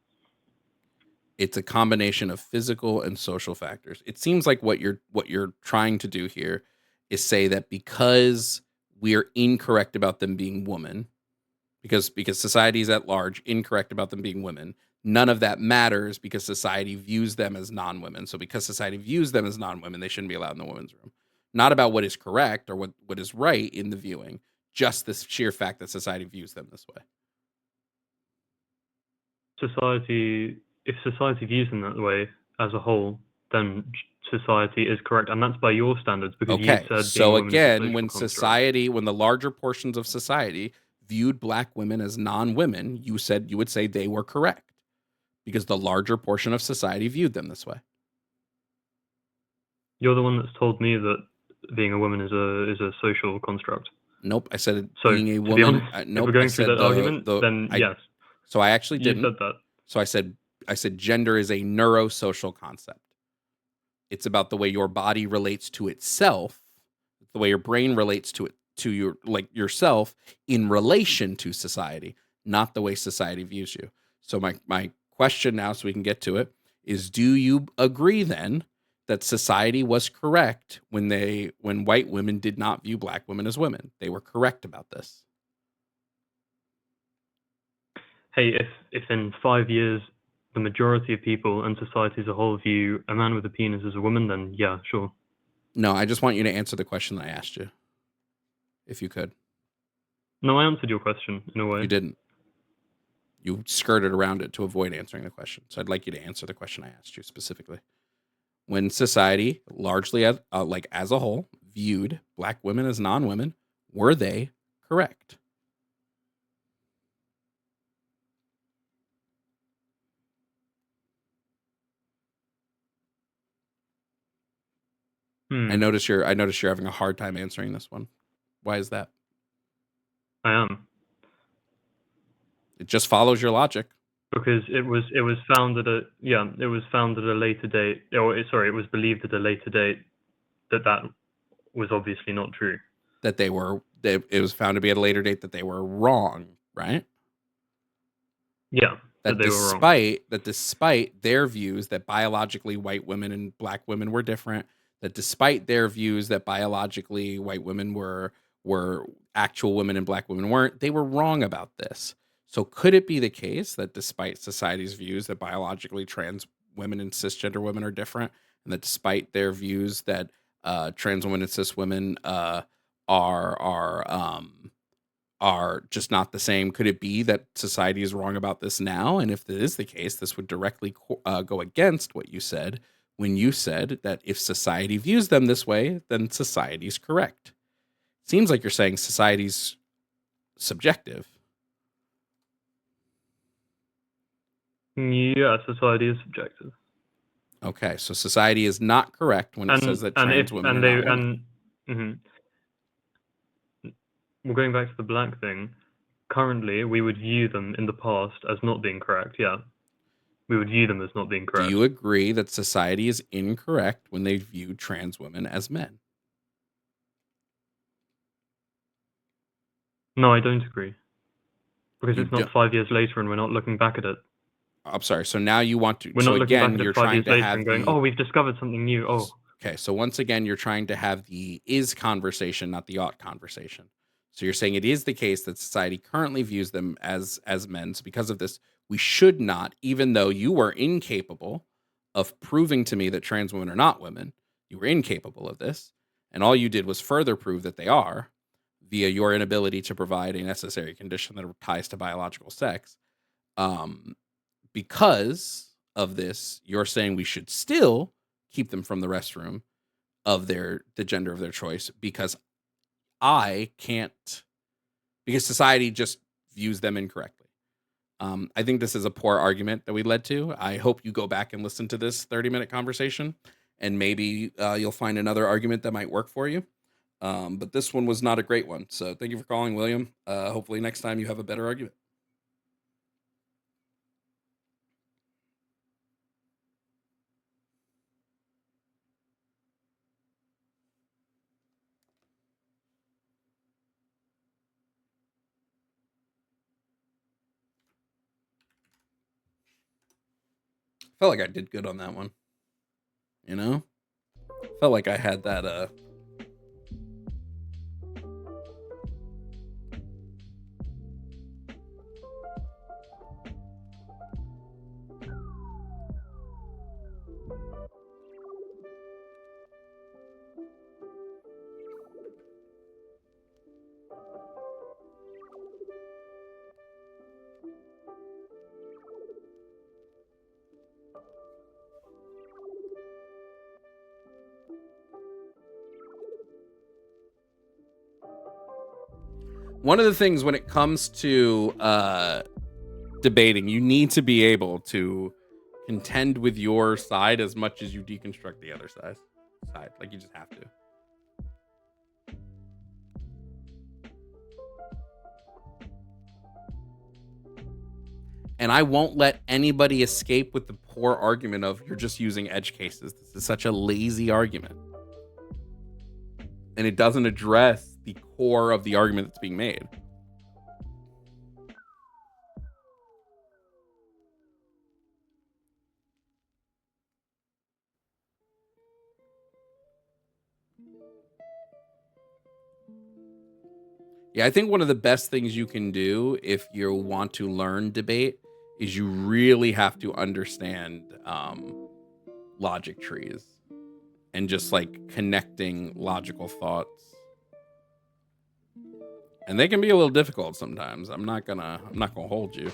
It's a combination of physical and social factors. It seems like what you're trying to do here is say that because we're incorrect about them being women, because society is at large incorrect about them being women, none of that matters because society views them as non-women. So because society views them as non-women, they shouldn't be allowed in the women's room. Not about what is correct or what is right in the viewing, just the sheer fact that society views them this way. If society views them that way as a whole, then society is correct, and that's by your standards, because you Okay, said so being a woman is a again, social when construct. when the larger portions of society viewed black women as non-women, you would say they were correct because the larger portion of society viewed them this way. You're the one that's told me that being a woman is a social construct. Nope, I said So, being a to woman. be honest, Nope, if we're going I through said that argument, then yes. So I actually didn't. You said that. So I said gender is a neurosocial concept. It's about the way your body relates to itself, the way your brain relates to yourself in relation to society, not the way society views you. So my question now, so we can get to it, is: do you agree then that society was correct when white women did not view black women as women? They were correct about this. Hey, if in 5 years the majority of people and society as a whole view a man with a penis as a woman, then yeah, sure. No, I just want you to answer the question that I asked you, if you could. No, I answered your question in a way. You didn't. You skirted around it to avoid answering the question. So I'd like you to answer the question I asked you specifically. When society, largely as a whole, viewed black women as non-women, were they correct? I notice you're having a hard time answering this one. Why is that? I am. It just follows your logic. Because it was found at a later date, it was believed at a later date that was obviously not true. That it was found to be at a later date that they were wrong, right? Yeah, that they were wrong. That despite their views that biologically white women and black women were different, that despite their views that biologically white women were actual women and black women weren't, they were wrong about this. So could it be the case that despite society's views that biologically trans women and cisgender women are different, and that despite their views that trans women and cis women are just not the same, could it be that society is wrong about this now? And if that is the case, this would directly go against what you said when you said that if society views them this way, then society's correct. Seems like you're saying society's subjective. Yeah, society is subjective. Okay, so society is not correct when it says that trans women are not women. Well, going back to the black thing, currently we would view them in the past as not being correct. Yeah, we would view them as not being correct. Do you agree that society is incorrect when they view trans women as men? No, I don't agree. Because it's not 5 years later and we're not looking back at it. I'm sorry. So now you want to. We're not looking back at it 5 years later and going, oh, we've discovered something new. Oh. Okay, so once again, you're trying to have the is conversation, not the ought conversation. So you're saying it is the case that society currently views them as men. So because of this, we should not, even though you were incapable of proving to me that trans women are not women, you were incapable of this, and all you did was further prove that they are via your inability to provide a necessary condition that ties to biological sex. Because of this, you're saying we should still keep them from the restroom of the gender of their choice because society just views them incorrectly. I think this is a poor argument that we led to. I hope you go back and listen to this 30-minute conversation and maybe you'll find another argument that might work for you. But this one was not a great one. So thank you for calling, William. Hopefully next time you have a better argument. Felt like I did good on that one. You know? Felt like I had that one of the things when it comes to debating, you need to be able to contend with your side as much as you deconstruct the other side. Like, you just have to. And I won't let anybody escape with the poor argument of you're just using edge cases. This is such a lazy argument. And it doesn't address the core of the argument that's being made. Yeah, I think one of the best things you can do if you want to learn debate is you really have to understand logic trees and just like connecting logical thoughts. And they can be a little difficult sometimes. I'm not gonna hold you.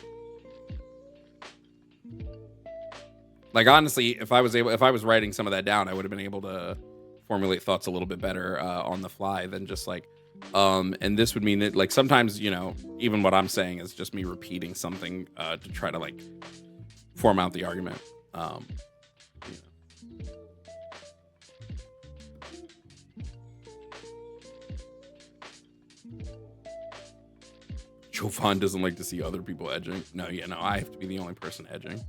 Like, honestly, if I was writing some of that down, I would have been able to formulate thoughts a little bit better on the fly than just like, and this would mean that, like, sometimes, you know, even what I'm saying is just me repeating something to try to like form out the argument. Jovan doesn't like to see other people edging. No, I have to be the only person edging.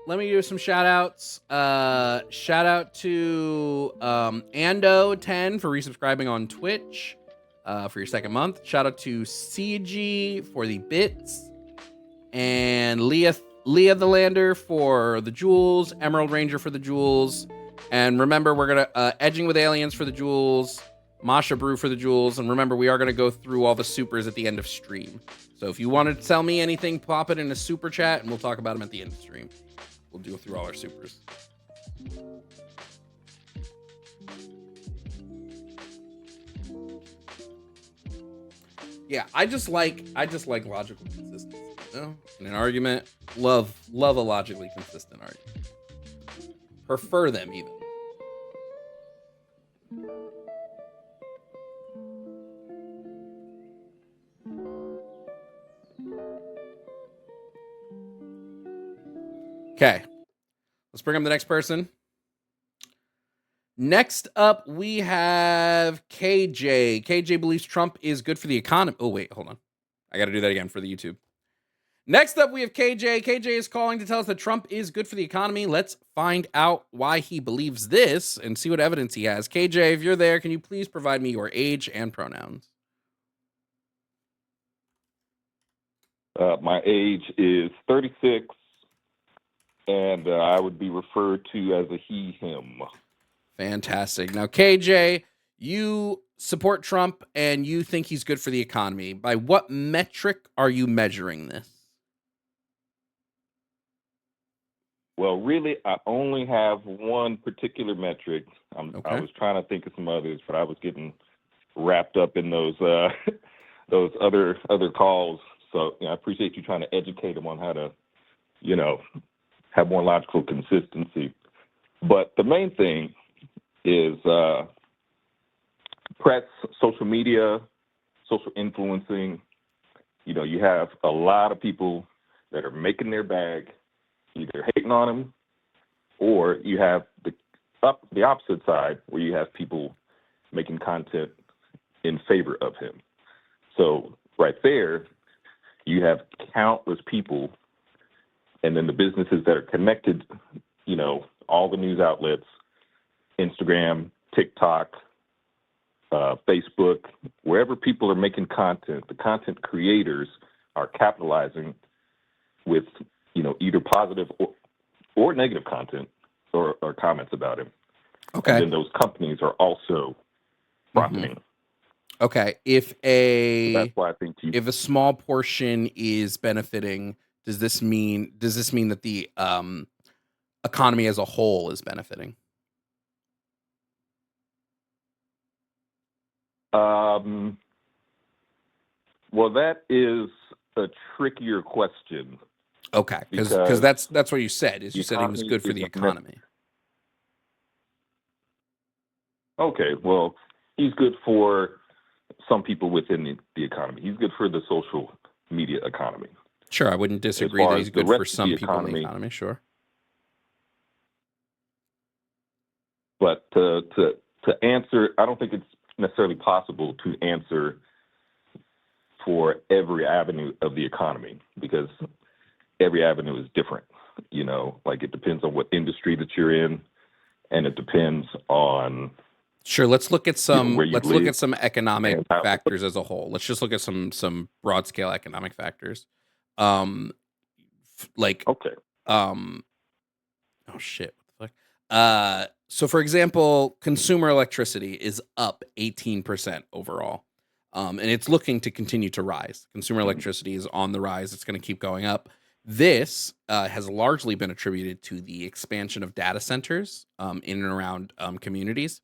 Let me do some shout outs. Shout out to Ando10 for resubscribing on Twitch for your second month. Shout out to CG for the bits, and Leah the Lander for the jewels, Emerald Ranger for the jewels, and remember, we're gonna Edging with Aliens for the jewels, Masha Brew for the jewels, and remember, we are gonna go through all the supers at the end of stream. So if you want to tell me anything, pop it in a super chat, and we'll talk about them at the end of stream. We'll go through all our supers. Yeah, I just like logical consistency. You know? In an argument, love a logically consistent argument. Prefer them even. Okay, let's bring up the next person. Next up, we have KJ. KJ believes Trump is good for the economy. Oh, wait, hold on. I got to do that again for the YouTube. Next up, we have KJ. KJ is calling to tell us that Trump is good for the economy. Let's find out why he believes this and see what evidence he has. KJ, if you're there, can you please provide me your age and pronouns? My age is 36, and I would be referred to as a he, him. Fantastic. Now, KJ, you support Trump and you think he's good for the economy. By what metric are you measuring this? Well, really, I only have one particular metric. I was trying to think of some others, but I was getting wrapped up in those those other calls. So I appreciate you trying to educate them on how to, have more logical consistency. But the main thing is press, social media, social influencing. You have a lot of people that are making their bag, either hating on him, or you have the opposite side where you have people making content in favor of him. So right there, you have countless people, and then the businesses that are connected, all the news outlets, Instagram, TikTok, Facebook, wherever people are making content, the content creators are capitalizing with, either positive or negative content or comments about him. Okay. And then those companies are also profiting. Okay. If That's why I think if a small portion is benefiting, does this mean that the economy as a whole is benefiting? Well, that is a trickier question. Okay, because that's what you said. You said he was good for the economy. Okay, well, he's good for some people within the economy. He's good for the social media economy. Sure, I wouldn't disagree that he's good for some people in the economy. Sure, but to answer, I don't think it's necessarily possible to answer for every avenue of the economy, because every avenue is different. Like it depends on what industry that you're in, and it depends on. Sure, let's look at some. Let's look at some economic factors as a whole. Let's just look at some broad scale economic factors. Okay. Oh shit! What the fuck? So for example, consumer electricity is up 18% overall, and it's looking to continue to rise. Consumer electricity is on the rise. It's going to keep going up. This has largely been attributed to the expansion of data centers in and around communities.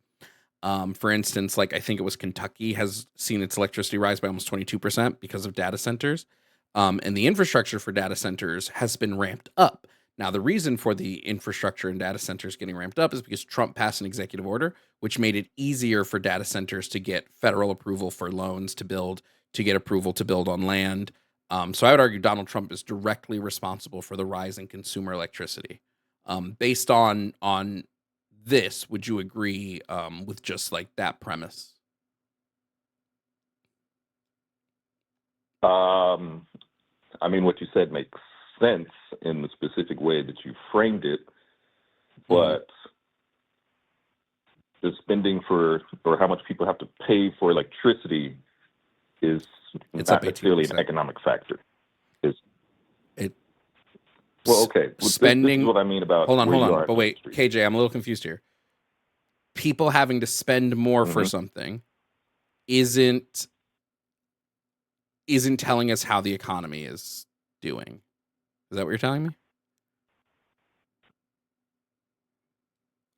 For instance, I think it was Kentucky has seen its electricity rise by almost 22% because of data centers. And the infrastructure for data centers has been ramped up. Now, the reason for the infrastructure and data centers getting ramped up is because Trump passed an executive order, which made it easier for data centers to get federal approval for loans to build, to get approval to build on land. So I would argue Donald Trump is directly responsible for the rise in consumer electricity. Based on this, would you agree with just that premise? I mean, what you said makes sense in the specific way that you framed it, but the spending or how much people have to pay for electricity is not necessarily an economic factor. Well, okay. Spending. This is what I mean about. Hold on. But wait, KJ, I'm a little confused here. People having to spend more for something isn't telling us how the economy is doing. Is that what you're telling me?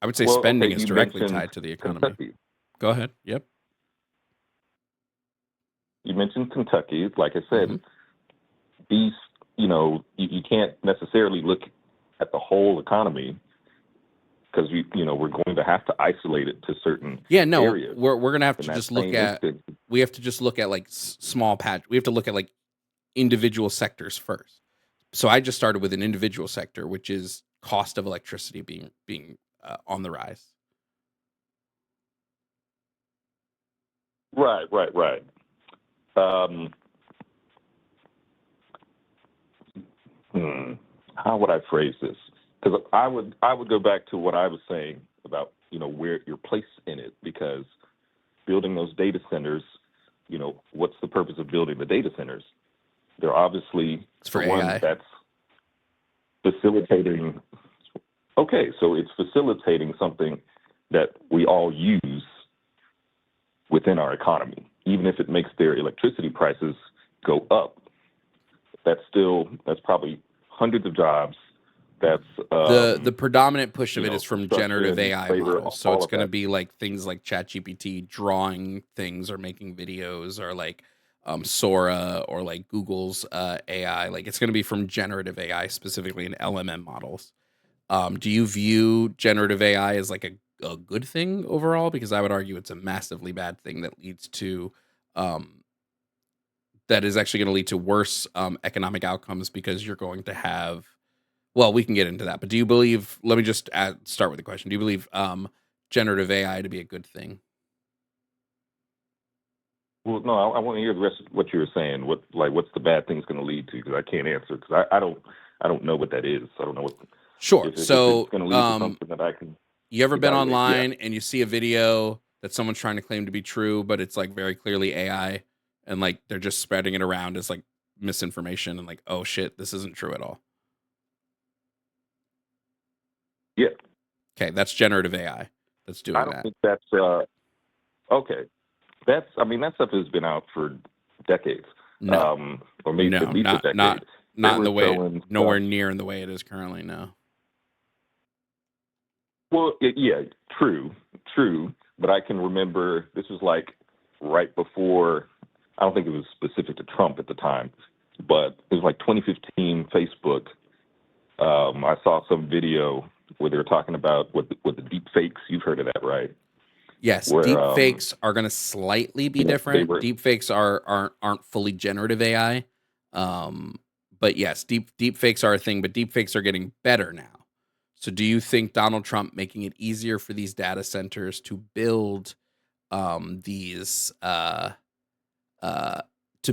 I would say spending is directly tied to the economy. Kentucky. Go ahead. Yep. You mentioned Kentucky. Like I said, these, you can't necessarily look at the whole economy, because we're going to have to isolate it to certain areas. We're going to have to just look at we have to just look at small patch. We have to look at individual sectors first. So I just started with an individual sector, which is cost of electricity being on the rise. Right. How would I phrase this? Because I would go back to what I was saying about where your place in it, because building those data centers, what's the purpose of building the data centers? They're obviously for AI. That's facilitating. Okay, so it's facilitating something that we all use within our economy, even if it makes their electricity prices go up. That's probably hundreds of jobs. That's the predominant push of it is from generative AI models. So it's going to be things like ChatGPT drawing things or making videos, or Sora, or Google's AI. It's going to be from generative AI, specifically in LMM models. Do you view generative AI as a good thing overall? Because I would argue it's a massively bad thing that leads to that is actually going to lead to worse economic outcomes, because you're going to have, well, we can get into that, but do you believe, let me just start with the question. Do you believe generative AI to be a good thing? Well, no, I want to hear the rest of what you were saying. What's the bad thing's going to lead to? Because I can't answer, because I don't know what that is. I don't know what. Sure. If So it's going to lead to something that I can. You ever been evaluate. online and you see a video that someone's trying to claim to be true, but it's like very clearly AI, and like they're just spreading it around as like misinformation, and like, oh shit, this isn't true at all. Yeah. Okay, that's generative AI that's doing I don't that. think that's okay. That stuff has been out for decades. No. Or maybe No, at least a decade. not in the way, nowhere near in the way it is currently. No. Well, yeah, true. But I can remember this was like right before. I don't think it was specific to Trump at the time, but it was like 2015 Facebook. I saw some video where they were talking about what the deep fakes. You've heard of that, right? Yes, Where, deep fakes are going to slightly be different. Deep fakes aren't fully generative AI, but yes, deep fakes are a thing. But deep fakes are getting better now. So, do you think Donald Trump making it easier for these data centers to build these to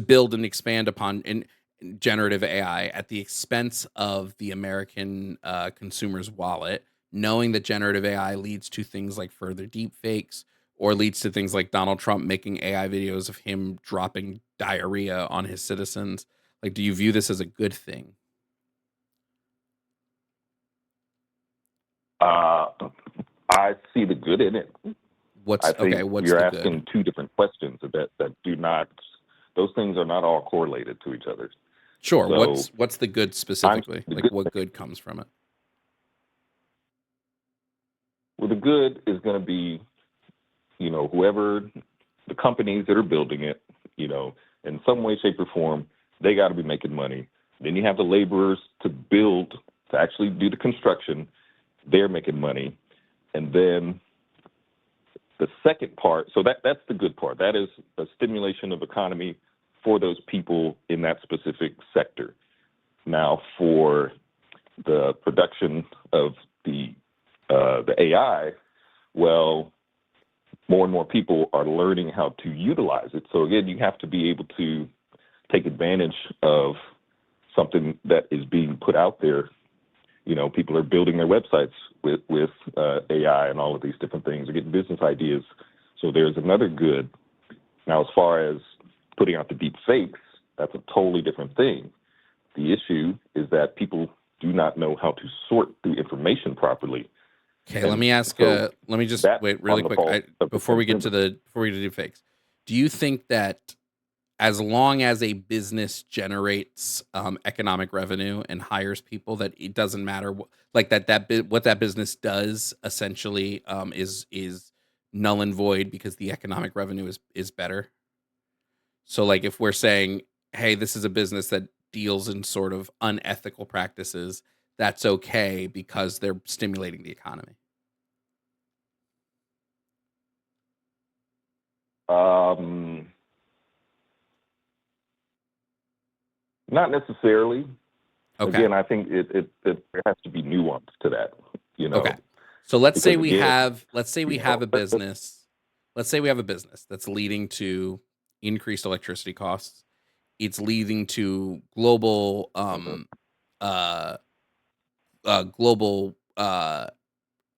build and expand upon in generative AI at the expense of the American consumer's wallet, knowing that generative AI leads to things like further deep fakes, or leads to things like Donald Trump making AI videos of him dropping diarrhea on his citizens? Like, do you view this as a good thing? I see the good in it. What's you're the asking good? two different questions that do not. Those things are not all correlated to each other. Sure. So, what's the good specifically? Like, what good comes from it? Well, the good is going to be, whoever the companies that are building it, in some way, shape, or form, they got to be making money. Then you have the laborers to actually do the construction. They're making money. And then the second part, so that's the good part. That is a stimulation of economy for those people in that specific sector. Now, for the production of the AI, well, more and more people are learning how to utilize it. So again, you have to be able to take advantage of something that is being put out there. People are building their websites with AI and all of these different things. They're getting business ideas. So there's another good. Now, as far as putting out the deep fakes, that's a totally different thing. The issue is that people do not know how to sort through information properly. Okay, let me ask. Let me just wait really quick before we get to deep fakes. Do you think that as long as a business generates economic revenue and hires people, that it doesn't matter what that business does essentially is null and void because the economic revenue is better? So, like, if we're saying, hey, this is a business that deals in sort of unethical practices, that's okay because they're stimulating the economy. Not necessarily. Okay. Again, I think there has to be nuance to that. Okay. So let's say we have a business. Let's say we have a business that's leading to increased electricity costs. It's leading to global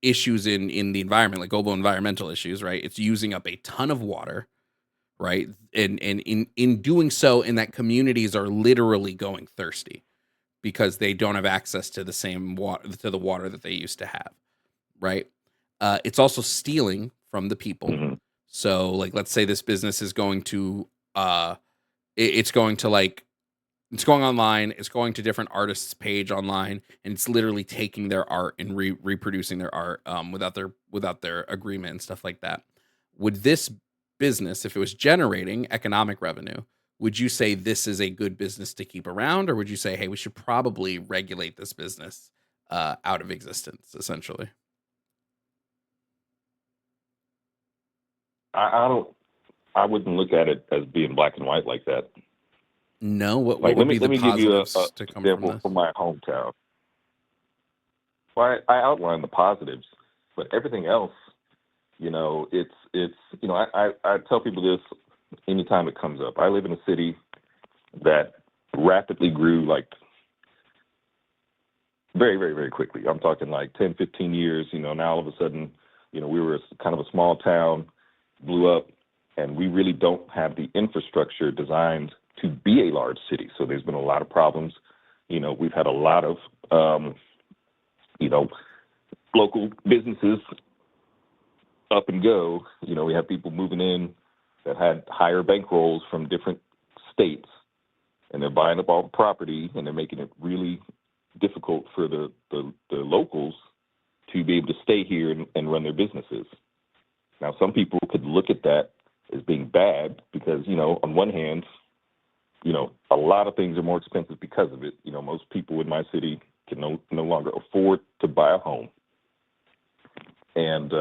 issues in the environment, like global environmental issues, right? It's using up a ton of water, right? And in doing so, in that communities are literally going thirsty because they don't have access to the same water, to the water that they used to have, right? It's also stealing from the people. Mm-hmm. So, like, let's say this business is going to it's going online, it's going to different artists' page online, and it's literally taking their art and reproducing their art without their agreement and stuff like that. Would this business, if it was generating economic revenue, would you say this is a good business to keep around, or would you say, hey, we should probably regulate this business out of existence, essentially? I wouldn't look at it as being black and white like that. No, what Like, would be the let me give you a positives to come from example this? from my hometown. Well, I outlined the positives, but everything else, it's I tell people this anytime it comes up. I live in a city that rapidly grew, like, very, very, very quickly. I'm talking like 10, 15 years. Now all of a sudden, we were kind of a small town, blew up, and we really don't have the infrastructure designed to be a large city. So there's been a lot of problems. We've had a lot of, local businesses up and go. We have people moving in that had higher bankrolls from different states, and they're buying up all the property, and they're making it really difficult for the locals to be able to stay here and run their businesses. Now, some people could look at that as being bad because, on one hand, a lot of things are more expensive because of it. Most people in my city can no longer afford to buy a home. And,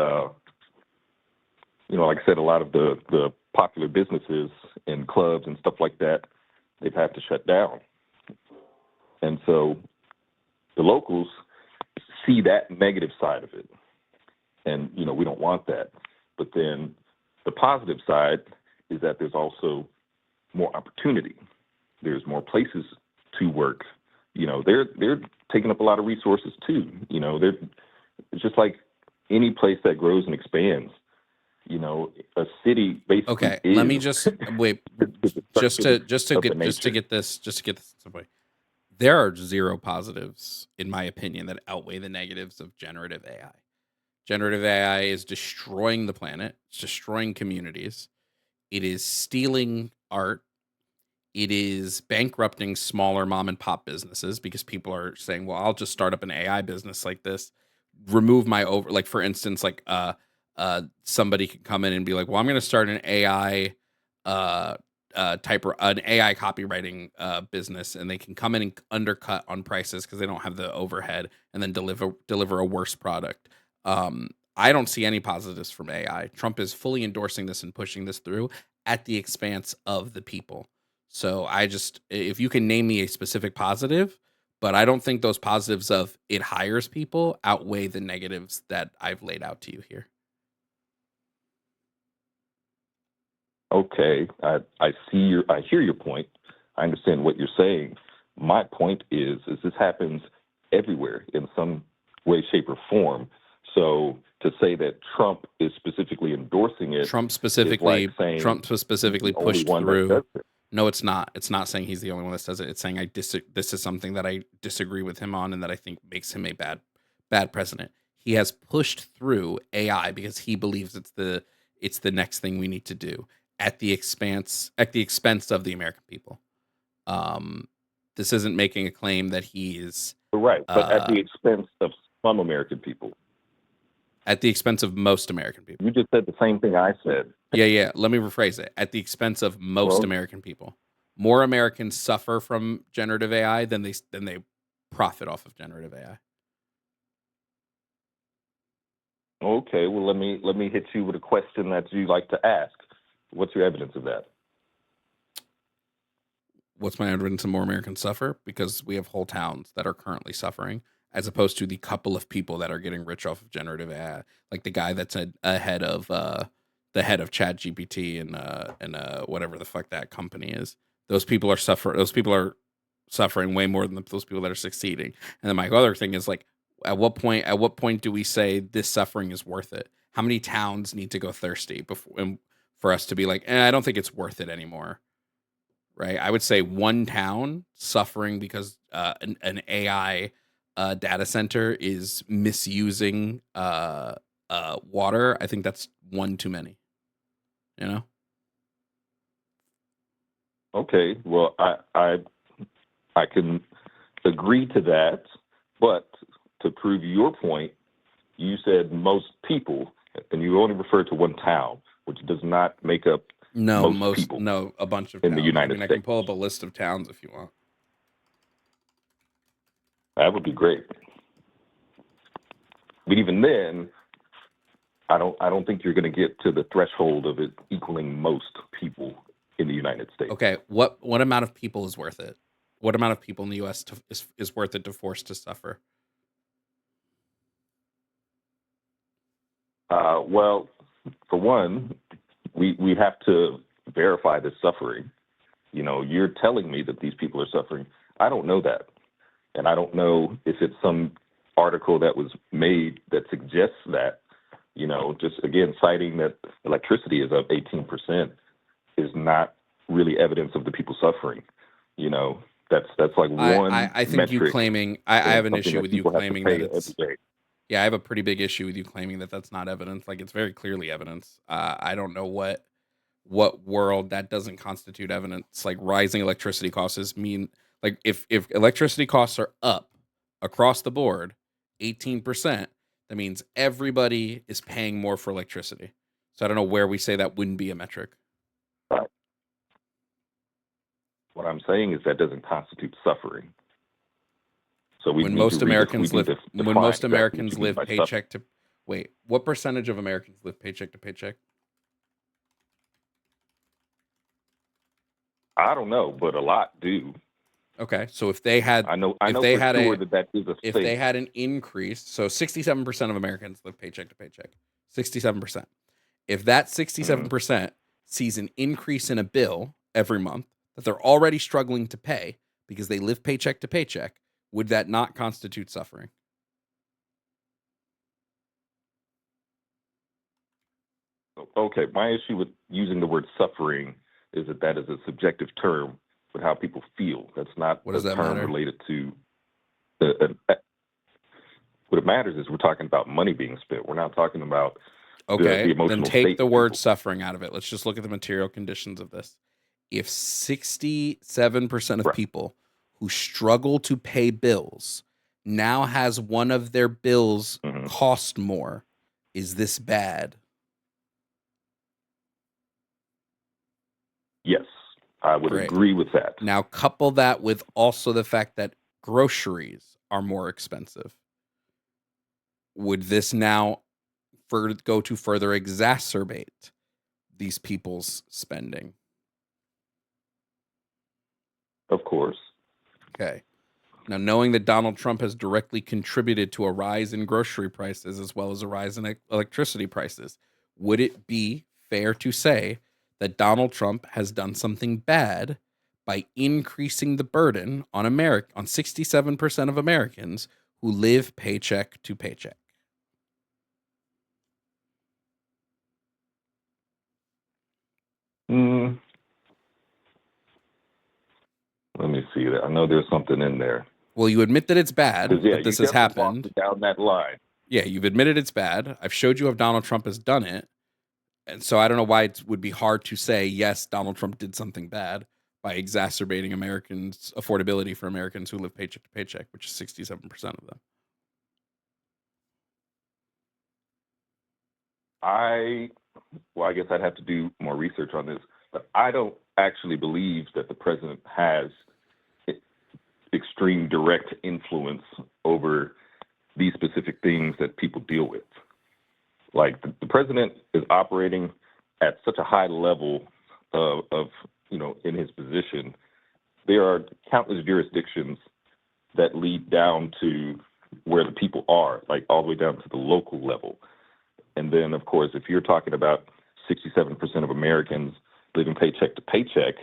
like I said, a lot of the popular businesses and clubs and stuff like that, they've had to shut down. And so the locals see that negative side of it. And, we don't want that. But then the positive side is that there's also more opportunity. There's more places to work. They're taking up a lot of resources too. It's just like any place that grows and expands. A city basically. Okay, is let me just wait. just to get this away. There are zero positives, in my opinion, that outweigh the negatives of generative AI. Generative AI is destroying the planet. It's destroying communities. It is stealing art. It is bankrupting smaller mom and pop businesses because people are saying, well, I'll just start up an AI business like this, remove my like, for instance, like somebody could come in and be like, well, I'm going to start an AI an AI copywriting business, and they can come in and undercut on prices because they don't have the overhead, and then deliver a worse product. I don't see any positives from AI. Trump is fully endorsing this and pushing this through at the expense of the people. So if you can name me a specific positive, but I don't think those positives of it hires people outweigh the negatives that I've laid out to you here. Okay, I hear your point. I understand what you're saying. My point is this happens everywhere in some way, shape, or form. So to say that Trump is specifically endorsing it, Trump specifically pushed through. No, it's not. It's not saying he's the only one that does it. It's saying this is something that I disagree with him on, and that I think makes him a bad president. He has pushed through AI because he believes it's the next thing we need to do at the expense of the American people. This isn't making a claim that he is right, but at the expense of some American people. At the expense of most American people. You just said the same thing I said. Yeah. Let me rephrase it. At the expense of most American people. More Americans suffer from generative AI than they profit off of generative AI. Okay, well let me hit you with a question that you like to ask. What's your evidence of that? What's my evidence of more Americans suffer? Because we have whole towns that are currently suffering, as opposed to the couple of people that are getting rich off of generative AI, like the guy that's ahead of the head of ChatGPT and whatever the fuck that company is. Those people are suffering way more than those people that are succeeding. And then my other thing is, like, at what point do we say this suffering is worth it? How many towns need to go thirsty for us to be like, I don't think it's worth it anymore? Right? I would say one town suffering because an AI data center is misusing water. I think that's one too many. Okay, well, I can agree to that, but to prove your point, you said most people, and you only referred to one town, which does not make up most people. No, a bunch of in towns. the United States. I can pull up a list of towns if you want. That would be great. But even then, I don't think you're going to get to the threshold of it equaling most people in the United States. Okay, what amount of people is worth it? What amount of people in the U.S. is worth it to force to suffer? Well, for one, we have to verify the suffering. You know, you're telling me that these people are suffering. I don't know that. And I don't know if it's some article that was made that suggests that, you know, just again, citing that electricity is up 18% is not really evidence of the people suffering. You know, that's like one I think metric. you claiming, I have an something issue that with you people have to claiming pay that it's, every day. yeah, I have a pretty big issue with you claiming that that's not evidence. Like, it's very clearly evidence. I don't know what world that doesn't constitute evidence. Like, rising electricity costs mean, like, if electricity costs are up across the board 18%, that means everybody is paying more for electricity. So I don't know where we say that wouldn't be a metric. Right. What I'm saying is that doesn't constitute suffering. So When most Americans live paycheck to, wait, what percentage of Americans live paycheck to paycheck? I don't know, but a lot do. Okay, so if they had, I know if they for had sure a, that is a if thing. they had an increase, so 67% of Americans live paycheck to paycheck. 67%. If that 67% sees an increase in a bill every month that they're already struggling to pay because they live paycheck to paycheck, would that not constitute suffering? Okay, my issue with using the word suffering is that is a subjective term with how people feel. That's not What does a that term matter? related to what it matters is we're talking about money being spent. We're not talking about Okay, the emotional then take state the of word people. suffering out of it. Let's just look at the material conditions of this. If 67% of Right. people who struggle to pay bills now has one of their bills cost more, is this bad? Yes, I would Great. agree with that. Now couple that with also the fact that groceries are more expensive. Would this now go to further exacerbate these people's spending? Of course. Okay. Now, knowing that Donald Trump has directly contributed to a rise in grocery prices as well as a rise in electricity prices, would it be fair to say that Donald Trump has done something bad by increasing the burden on 67% of Americans who live paycheck to paycheck? Let me see that. I know there's something in there. Well, you admit that it's bad, that this has happened. Walked down that line. Yeah, you've admitted it's bad. I've showed you how Donald Trump has done it. And so I don't know why it would be hard to say, yes, Donald Trump did something bad by exacerbating Americans' affordability for Americans who live paycheck to paycheck, which is 67% of them. I guess I'd have to do more research on this, but I don't actually believe that the president has extreme direct influence over these specific things that people deal with. Like the president is operating at such a high level of in his position. There are countless jurisdictions that lead down to where the people are, like all the way down to the local level. And then, of course, if you're talking about 67% of Americans living paycheck to paycheck,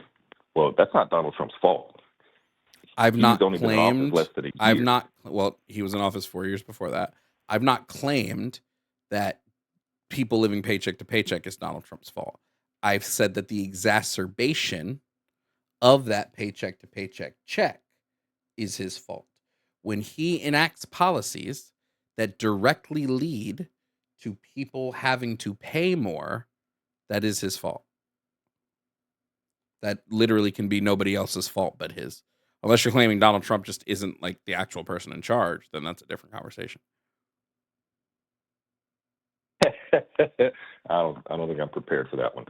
well, that's not Donald Trump's fault. I've not claimed. Been in office less than a year. I've not. Well, he was in office 4 years before that. I've not claimed that people living paycheck to paycheck is Donald Trump's fault. I've said that the exacerbation of that paycheck to paycheck check is his fault. When he enacts policies that directly lead to people having to pay more, that is his fault. That literally can be nobody else's fault but his. Unless you're claiming Donald Trump just isn't like the actual person in charge, then that's a different conversation. I don't think I'm prepared for that one.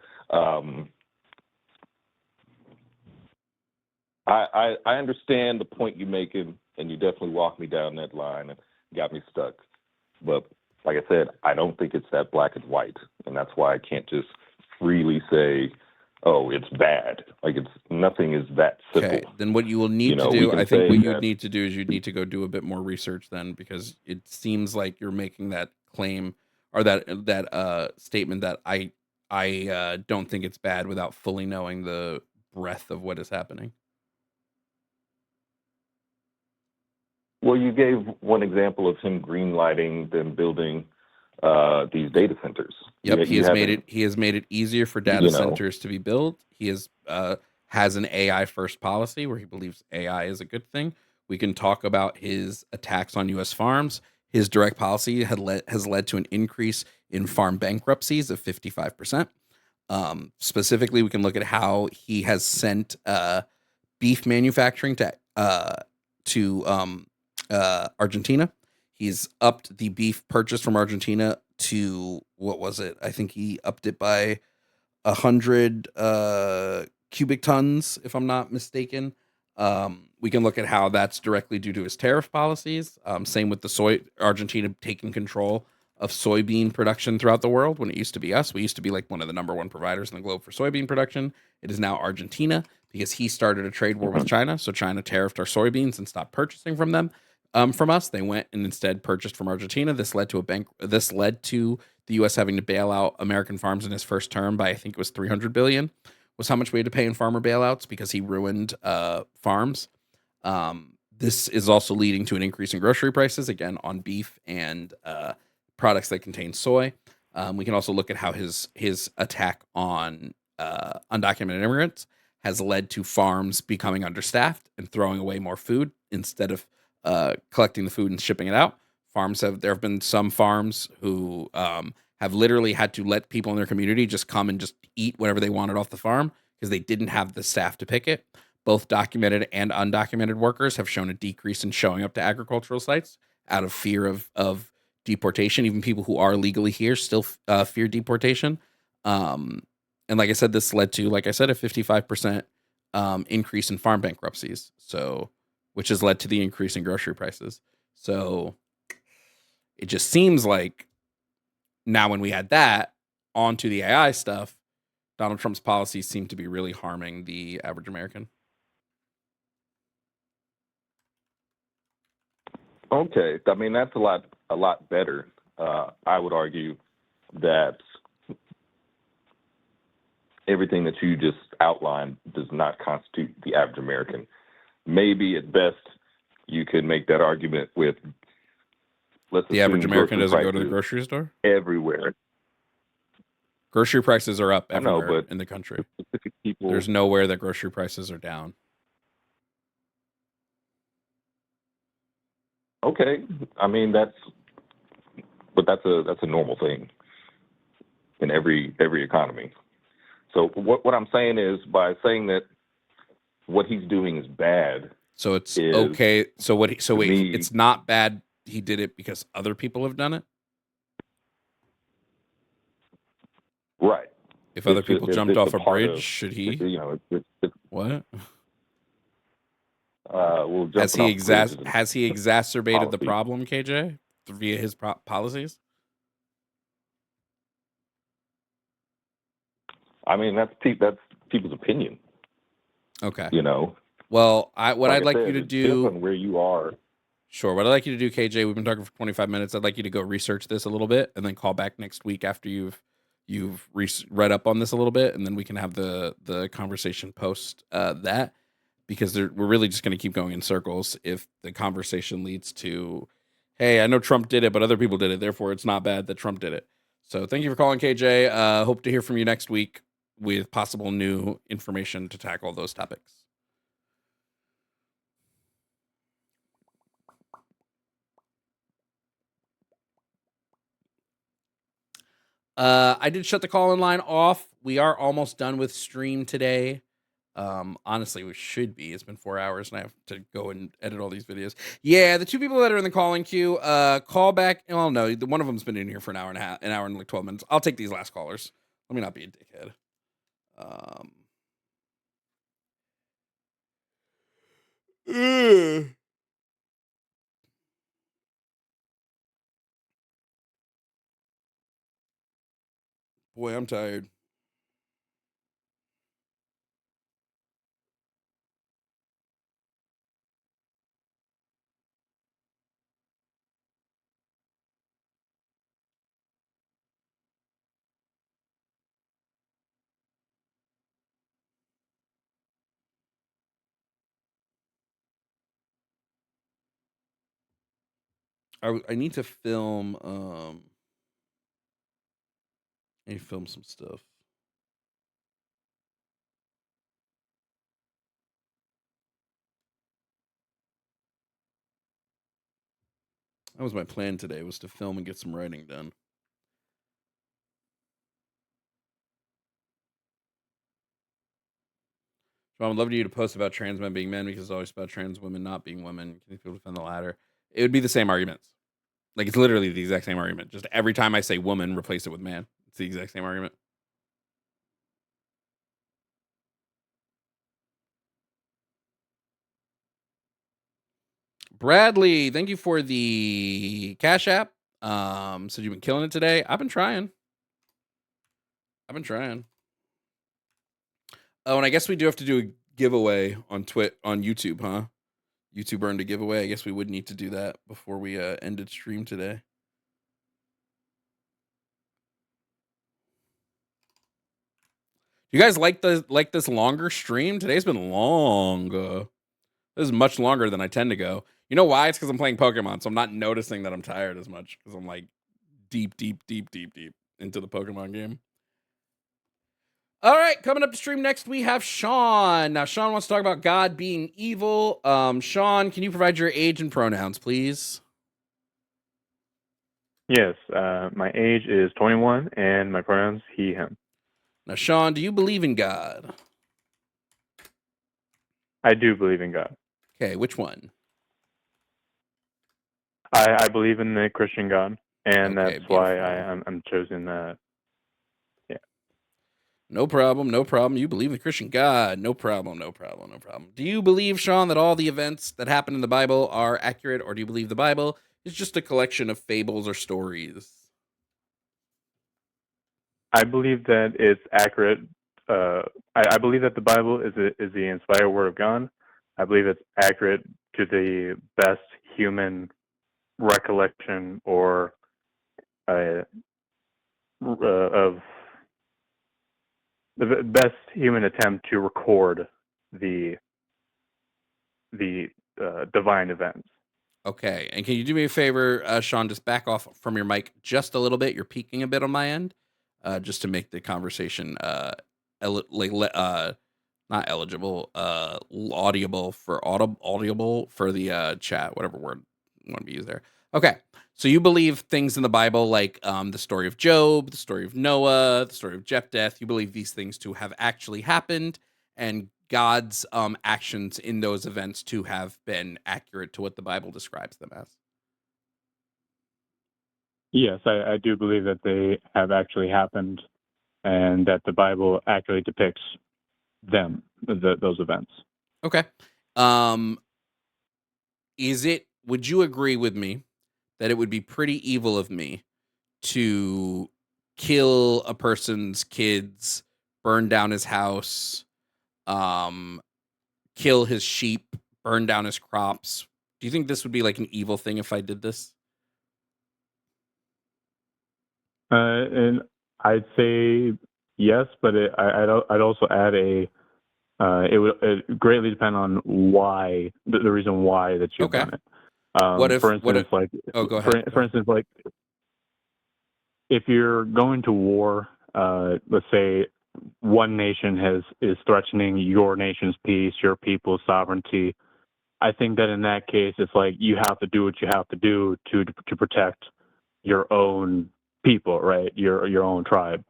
I understand the point you're making, and you definitely walked me down that line and got me stuck. But like I said, I don't think it's that black and white, and that's why I can't just freely say, "Oh, it's bad." Like nothing is that simple. Okay, then what you will need to do, I think what you would need to do is you'd need to go do a bit more research then, because it seems like you're making that claim or that statement that I don't think it's bad without fully knowing the breadth of what is happening. Well, you gave one example of him greenlighting them building these data centers. Yep, he has made it easier for data centers to be built. He has an AI first policy where he believes AI is a good thing. We can talk about his attacks on U.S. farms. His direct policy has led to an increase in farm bankruptcies of 55%. Specifically, we can look at how he has sent beef manufacturing to Argentina. He's upped the beef purchase from Argentina to, what was it? I think he upped it by 100 cubic tons, if I'm not mistaken. We can look at how that's directly due to his tariff policies. Same with the soy. Argentina taking control of soybean production throughout the world when it used to be us. We used to be like one of the number one providers in the globe for soybean production. It is now Argentina because he started a trade war with China. So China tariffed our soybeans and stopped purchasing from them. From us, they went and instead purchased from Argentina. This led to the U.S. having to bail out American farms in his first term by, I think it was $300 billion, was how much we had to pay in farmer bailouts because he ruined farms. This is also leading to an increase in grocery prices, again, on beef and products that contain soy. We can also look at how his attack on undocumented immigrants has led to farms becoming understaffed and throwing away more food instead of collecting the food and shipping it out. There have been some farms who have literally had to let people in their community just come and just eat whatever they wanted off the farm because they didn't have the staff to pick it. Both documented and undocumented workers have shown a decrease in showing up to agricultural sites out of fear of deportation. Even people who are legally here still fear deportation. And like I said, this led to, like I said, a 55% increase in farm bankruptcies. So, which has led to the increase in grocery prices. So it just seems like now when we add that onto the AI stuff, Donald Trump's policies seem to be really harming the average American. Okay, I mean that's a lot better. I would argue that everything that you just outlined does not constitute the average American. Maybe at best you could make that argument with the average American doesn't go to the grocery store everywhere. Grocery prices are up everywhere in the country. There's nowhere that grocery prices are down. Okay, I mean that's a normal thing in every economy. So what I'm saying is, by saying that what he's doing is bad, so it's okay. So wait, it's not bad. He did it because other people have done it, right? If other people jumped off a bridge, should he? What? Well, has he exacerbated the problem, KJ, via his policies? I mean, that's people's opinion. Okay. Well, I'd like you to do, on where you are. Sure. What I'd like you to do, KJ, we've been talking for 25 minutes. I'd like you to go research this a little bit and then call back next week after you've read up on this a little bit, and then we can have the conversation post that, because we're really just going to keep going in circles if the conversation leads to, hey, I know Trump did it, but other people did it, therefore it's not bad that Trump did it. So thank you for calling, KJ. Hope to hear from you next week with possible new information to tackle those topics. I did shut the call-in line off. We are almost done with stream today. Honestly, we should be. It's been 4 hours and I have to go and edit all these videos. Yeah, the two people that are in the calling queue, call back. Well, no, one of them's been in here for an hour and like 12 minutes. I'll take these last callers. Let me not be a dickhead. Boy, I'm tired. I need to film I need to film some stuff. That was my plan today, was to film and get some writing done. So I would love you to post about trans men being men because it's always about trans women not being women. Can people defend the latter? It would be the same arguments. Like, it's literally the exact same argument. Just every time I say woman, replace it with man. It's the exact same argument. Bradley, thank you for the Cash App. Said you've been killing it today. I've been trying. Oh, and I guess we do have to do a giveaway on YouTube, huh? YouTube earned a giveaway. I guess we would need to do that before we ended stream today. You guys like this longer stream? Today's been long. This is much longer than I tend to go. You know why? It's because I'm playing Pokemon, so I'm not noticing that I'm tired as much because I'm like deep into the Pokemon game. All right, coming up to stream next, we have Sean. Now, Sean wants to talk about God being evil. Sean, can you provide your age and pronouns, please? Yes, my age is 21, and my pronouns he, him. Now, Sean, do you believe in God? I do believe in God. Okay, which one? I believe in the Christian God, and Okay, that's why I'm chosen that. Yeah. No problem. You believe in the Christian God. No problem. Do you believe, Sean, that all the events that happen in the Bible are accurate, or do you believe the Bible is just a collection of fables or stories? I believe that it's accurate. I believe that the Bible is the inspired word of God. I believe it's accurate to the best human recollection or of the best human attempt to record the divine events. Okay, and can you do me a favor, Sean? Just back off from your mic just a little bit. You're peaking a bit on my end, just to make the conversation not eligible, audible for the chat, whatever word you want to use there. Okay, so you believe things in the Bible like the story of Job, the story of Noah, the story of Jephthah. You believe these things to have actually happened, and God's actions in those events to have been accurate to what the Bible describes them as. Yes, I do believe that they have actually happened, and that the Bible accurately depicts them, those events. Okay. Would you agree with me that it would be pretty evil of me to kill a person's kids, burn down his house, kill his sheep, burn down his crops? Do you think this would be like an evil thing if I did this? And I'd say yes, but I'd also add it would greatly depend on why the reason why that you've done it. For instance, for instance, like if you're going to war, let's say one nation is threatening your nation's peace, your people's sovereignty. I think that in that case, it's like you have to do what you have to do to protect your own people, right? Your own tribe,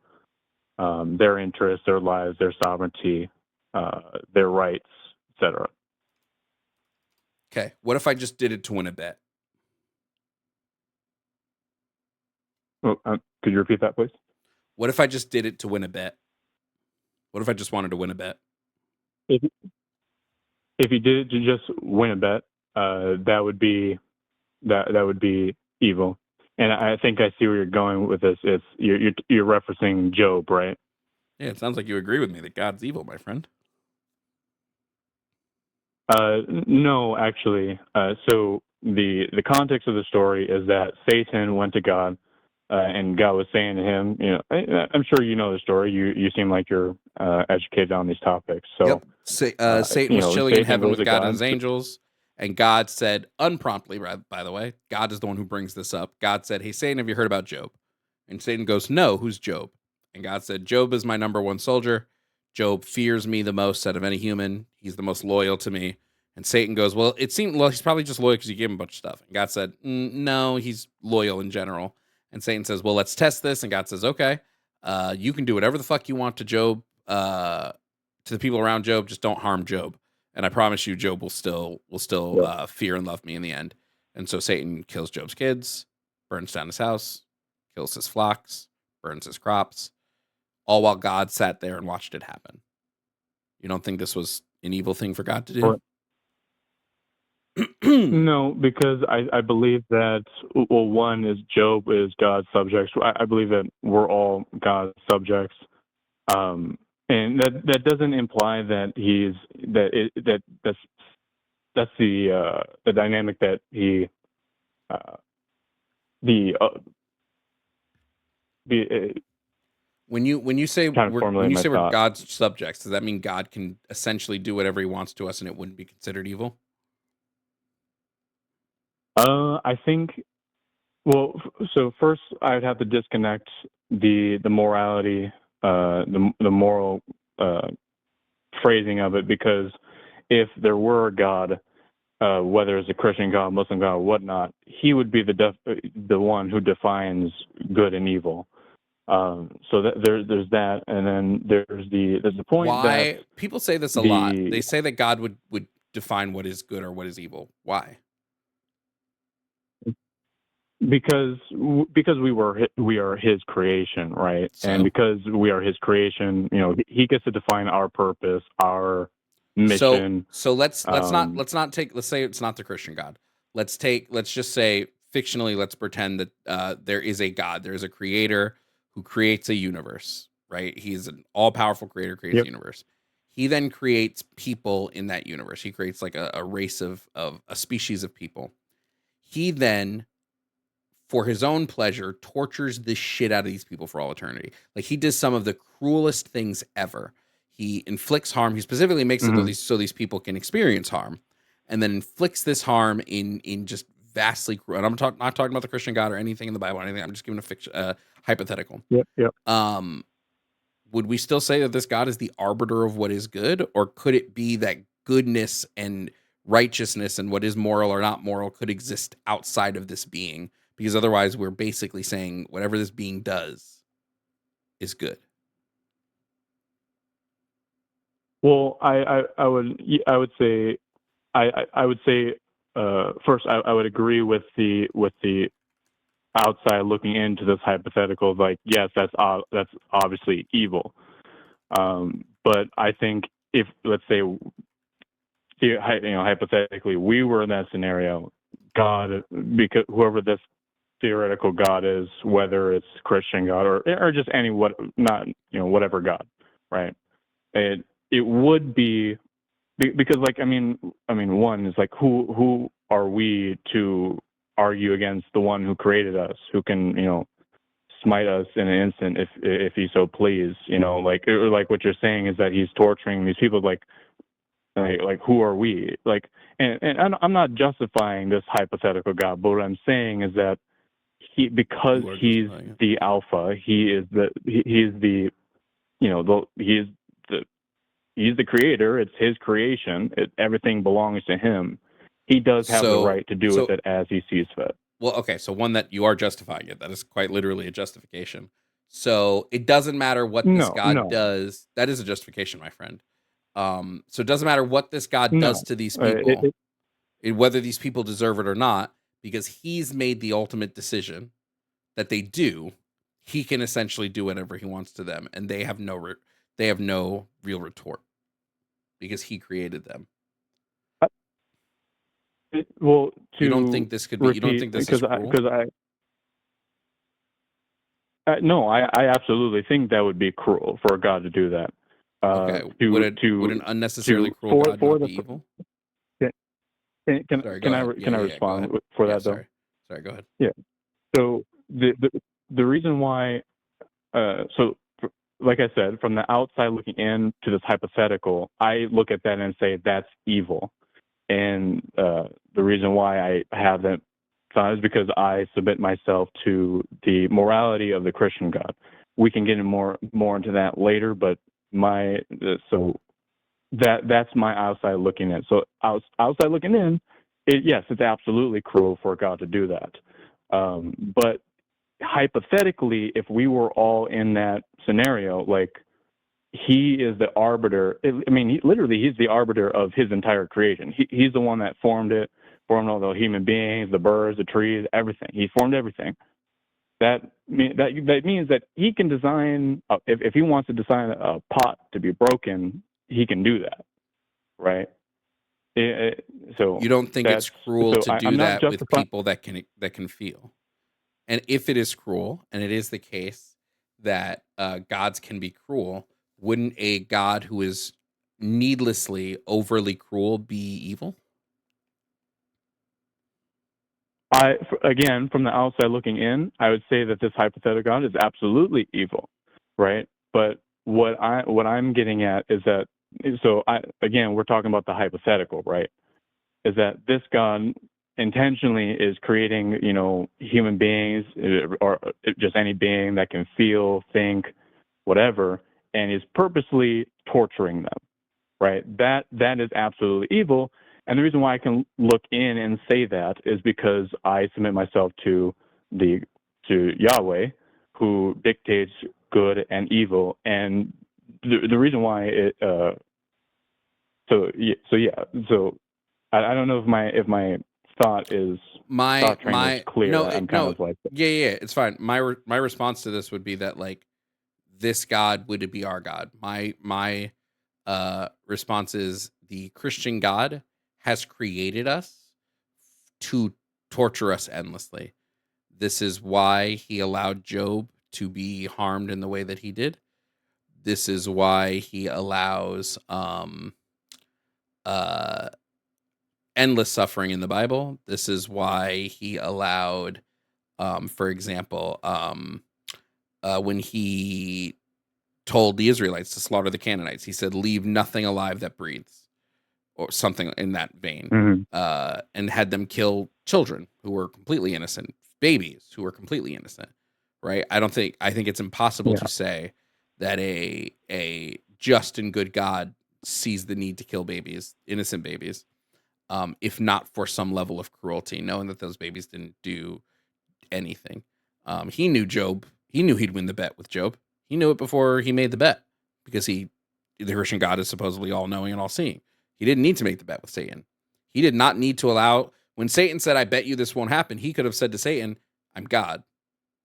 their interests, their lives, their sovereignty, their rights, etc. Okay. What if I just did it to win a bet? Well, could you repeat that, please? What if I just did it to win a bet? What if I just wanted to win a bet? If you did it to just win a bet, that would be evil. And I think I see where you're going with this. It's you're referencing Job, right? Yeah, it sounds like you agree with me that God's evil, my friend. No, actually. So the context of the story is that Satan went to God, and God was saying to him, I'm sure you know the story. You seem like you're educated on these topics. So Satan was chilling in heaven with God and his God. angels, and God said, unpromptly, by the way, God is the one who brings this up. God said, "Hey, Satan, have you heard about Job?" And Satan goes, "No, who's Job?" And God said, "Job is my number one soldier. Job fears me the most out of any human. He's the most loyal to me." And Satan goes, "Well, he's probably just loyal because you gave him a bunch of stuff." And God said, "No, he's loyal in general." And Satan says, "Well, let's test this." And God says, "Okay, you can do whatever the fuck you want to Job, to the people around Job. Just don't harm Job. And I promise you, Job will still fear and love me in the end." And so Satan kills Job's kids, burns down his house, kills his flocks, burns his crops, all while God sat there and watched it happen. You don't think this was an evil thing for God to do? No, because I believe that, well, one is Job is God's subjects. I believe that we're all God's subjects, and that doesn't imply that that's the dynamic that he when you say we're thought. God's subjects, does that mean God can essentially do whatever he wants to us and it wouldn't be considered evil? I think. Well, so first I'd have to disconnect the morality, the moral phrasing of it, because if there were a God, whether it's a Christian God, Muslim God, or whatnot, he would be the one who defines good and evil. So there's that, and then there's the point why that people say this a lot. They say that God would define what is good or what is evil. Why? Because we are his creation, right? So? And because we are his creation, he gets to define our purpose, our mission. So let's say it's not the Christian God. Let's just say fictionally, let's pretend that there is a God, there is a creator who creates a universe, right? He's an all-powerful creator, creates a universe. He then creates people in that universe. He creates like a race of a species of people. He then, for his own pleasure, tortures the shit out of these people for all eternity. Like, he does some of the cruelest things ever. He inflicts harm. He specifically makes it so these people can experience harm, and then inflicts this harm in just vastly cruel. And I'm not talking about the Christian God or anything in the Bible or anything. I'm just giving a hypothetical. Yep. Would we still say that this God is the arbiter of what is good, or could it be that goodness and righteousness and what is moral or not moral could exist outside of this being? Because otherwise, we're basically saying whatever this being does is good. Well, I would say first I would agree with the outside looking into this hypothetical. Like, yes, that's obviously evil. But I think if, let's say, hypothetically, we were in that scenario, God, because whoever this theoretical God is, whether it's Christian God or just whatever God, right? It would be because, like, I mean, one is like, who are we to argue against the one who created us, who can, smite us in an instant if he so please, like what you're saying is that he's torturing these people, like who are we? Like, and I'm not justifying this hypothetical God, but what I'm saying is that because he's the alpha, he's the creator. It's his creation. Everything belongs to him. He does have the right to do with it as he sees fit. Well, okay, so one, that you are justifying it. That is quite literally a justification. So it doesn't matter what this God does. That is a justification, my friend. So it doesn't matter what this God does to these people, whether these people deserve it or not, because he's made the ultimate decision that they do. He can essentially do whatever he wants to them, and they have no real retort because he created them. Well, you don't think this could be? You don't think this is cruel? No, I absolutely think that would be cruel for God to do that. Okay. Would an unnecessarily cruel God not be evil? Can Sorry, I go respond ahead. for Yeah, that though? Sorry, go ahead. Yeah. So the reason why, like I said, from the outside looking in to this hypothetical, I look at that and say that's evil, and the reason why I have that thought is because I submit myself to the morality of the Christian God. We can get in more into that later, but that's my outside looking in. So outside looking in, yes, it's absolutely cruel for God to do that. But hypothetically, if we were all in that scenario, like he is the arbiter. I mean, he's the arbiter of his entire creation. He's the one that formed all the human beings, the birds, the trees, everything. He formed everything. That means that he can design, if he wants to design a pot to be broken, he can do that, right? So you don't think it's cruel to do that with people that can feel? And if it is cruel, and it is the case that gods can be cruel, wouldn't a God who is needlessly overly cruel be evil? Again, from the outside looking in, I would say that this hypothetical God is absolutely evil, right? But what I'm getting at is that, again, we're talking about the hypothetical, right? Is that this God intentionally is creating, human beings or just any being that can feel, think, whatever, and is purposely torturing them, right? That is absolutely evil. And the reason why I can look in and say that is because I submit myself to Yahweh, who dictates good and evil. And the reason why so I don't know if my thought is clear. No, I'm kind of like, yeah, it's fine. My response to this would be that, like, this God would be our God. My response is the Christian God has created us to torture us endlessly. This is why he allowed Job to be harmed in the way that he did. This is why he allows endless suffering in the Bible. This is why he allowed, for example, when he told the Israelites to slaughter the Canaanites, he said, "Leave nothing alive that breathes," or something in that vein, and had them kill children who were completely innocent, babies who were completely innocent. Right? I think it's impossible to say that a just and good God sees the need to kill babies, innocent babies, if not for some level of cruelty, knowing that those babies didn't do anything. He knew Job. He knew he'd win the bet with Job. He knew it before he made the bet, because the Christian God is supposedly all-knowing and all-seeing. He didn't need to make the bet with Satan. He did not need to allow, when Satan said, "I bet you this won't happen," he could have said to Satan, "I'm God.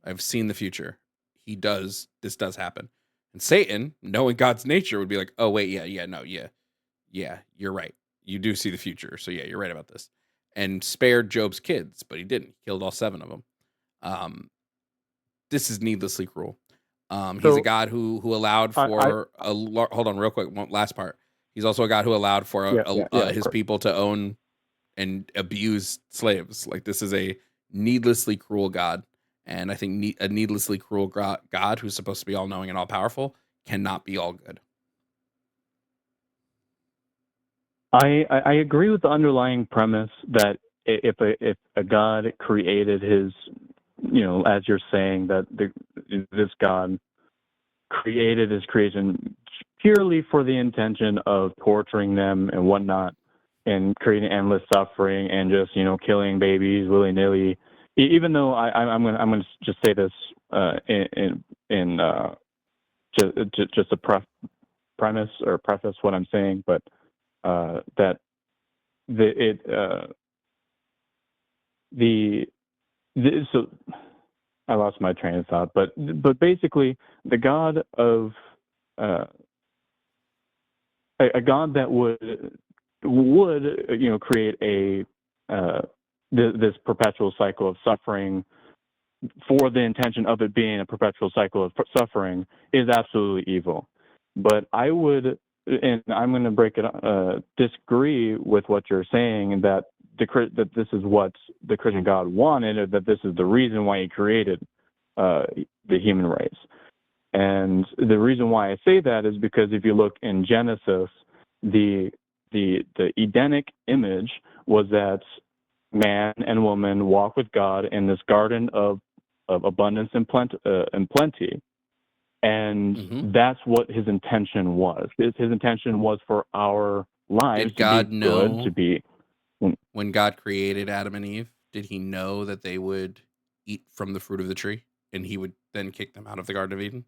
I've seen the future. This does happen." And Satan, knowing God's nature, would be like, "Oh, wait, yeah, you're right. You do see the future. So yeah, you're right about this." And spared Job's kids, but he didn't. He killed all 7 of them. This is needlessly cruel. He's a God who allowed for hold on real quick. One last part. He's also a God who allowed for his people to own and abuse slaves. Like, this is a needlessly cruel God. And I think a needlessly cruel God who's supposed to be all knowing and all powerful cannot be all good. I agree with the underlying premise that if a God created his, as you're saying, that this God created his creation purely for the intention of torturing them and whatnot, and creating endless suffering and just killing babies willy-nilly. Even though I'm gonna just say this just a premise or preface what I'm saying, but that so I lost my train of thought, but basically the God of a God that would create this perpetual cycle of suffering for the intention of it being a perpetual cycle of suffering is absolutely evil. But I would, and I'm going to disagree with what you're saying, that that this is what the Christian God wanted, or that this is the reason why he created the human race. And the reason why I say that is because if you look in Genesis, the Edenic image was that man and woman walk with God in this garden of abundance and plenty. And that's what his intention was. His intention was for our lives to be good, to be... When God created Adam and Eve, did he know that they would eat from the fruit of the tree and he would then kick them out of the Garden of Eden?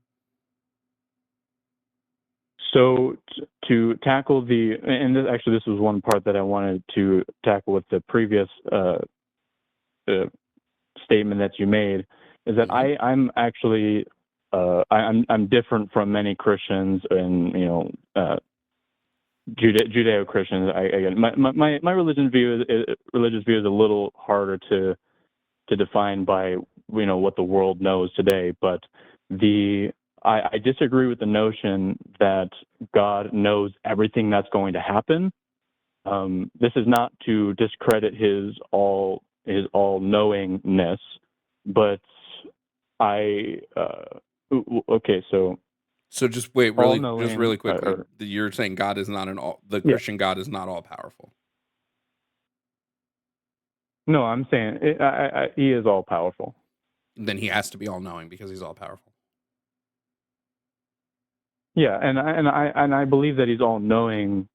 So to tackle and this was one part that I wanted to tackle with the previous statement that you made, is that I'm actually I'm different from many Christians and Judeo-Christians. Again, my religious view is a little harder to define by what the world knows today, but I disagree with the notion that God knows everything that's going to happen. This is not to discredit his all-knowingness, but So just wait, really quickly. You're saying God is not Christian God is not all powerful. No, I'm saying he is all powerful. Then he has to be all knowing because he's all powerful. Yeah, and I believe that he's all knowing,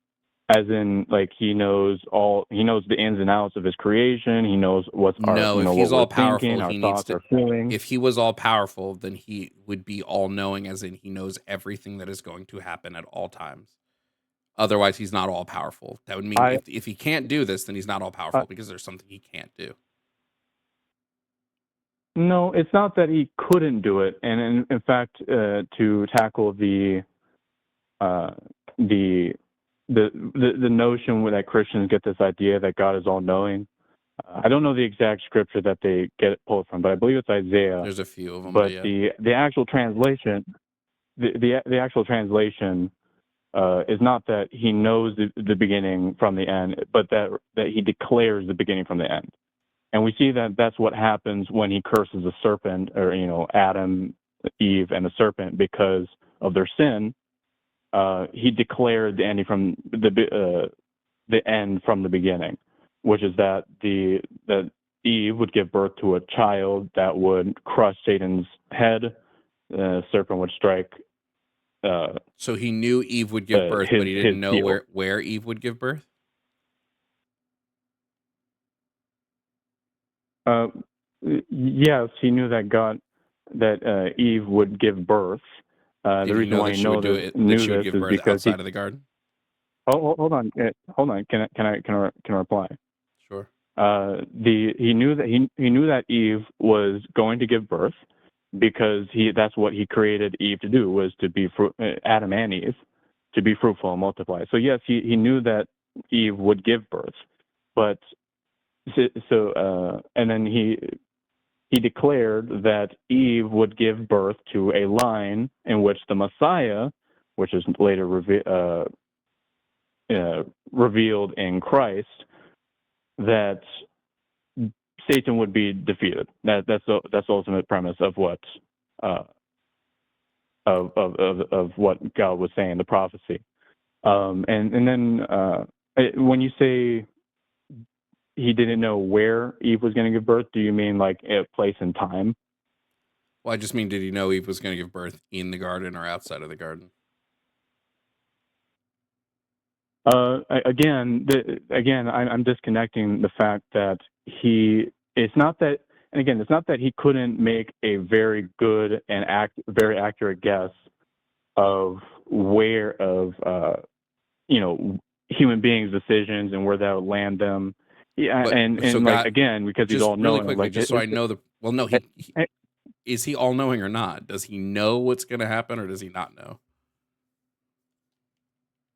as in like he knows the ins and outs of his creation. He knows what's if he's all powerful, thinking, our thoughts, our feelings. If he was all powerful, then he would be all knowing, as in he knows everything that is going to happen at all times. Otherwise, he's not all powerful. That would mean if he can't do this, then he's not all powerful because there's something he can't do. No, it's not that he couldn't do it. And in fact, to tackle the notion that Christians get this idea that God is all knowing. I don't know the exact scripture that they get it pulled from, but I believe it's Isaiah. There's a few of them. But the actual translation, the actual translation is not that he knows the beginning from the end, but that he declares the beginning from the end. And we see that that's what happens when he curses the serpent, or Adam, Eve, and the serpent because of their sin. He declared the ending from the end from the beginning, which is that that Eve would give birth to a child that would crush Satan's head. The serpent would strike. So he knew Eve would give birth, but he didn't know where Eve would give birth? Yes, he knew that Eve would give birth. The reason why he knew this is because outside of the garden. Oh, hold on. Can I reply? Sure. He knew that Eve was going to give birth because that's what he created Eve to do, was to be Adam and Eve, to be fruitful and multiply. So yes, he knew that Eve would give birth, but and then he declared that Eve would give birth to a line in which the Messiah, which is later revealed in Christ, that Satan would be defeated. That's the ultimate premise of what of what God was saying in the prophecy. And then when you say he didn't know where Eve was going to give birth, do you mean like a place and time? Well, I just mean, did he know Eve was going to give birth in the garden or outside of the garden? I'm disconnecting the fact that it's not that he couldn't make a very good and very accurate guess of where human beings' decisions and where that would land them. Yeah, because he's all knowing. Really quickly, so I know is he all knowing or not? Does he know what's going to happen, or does he not know?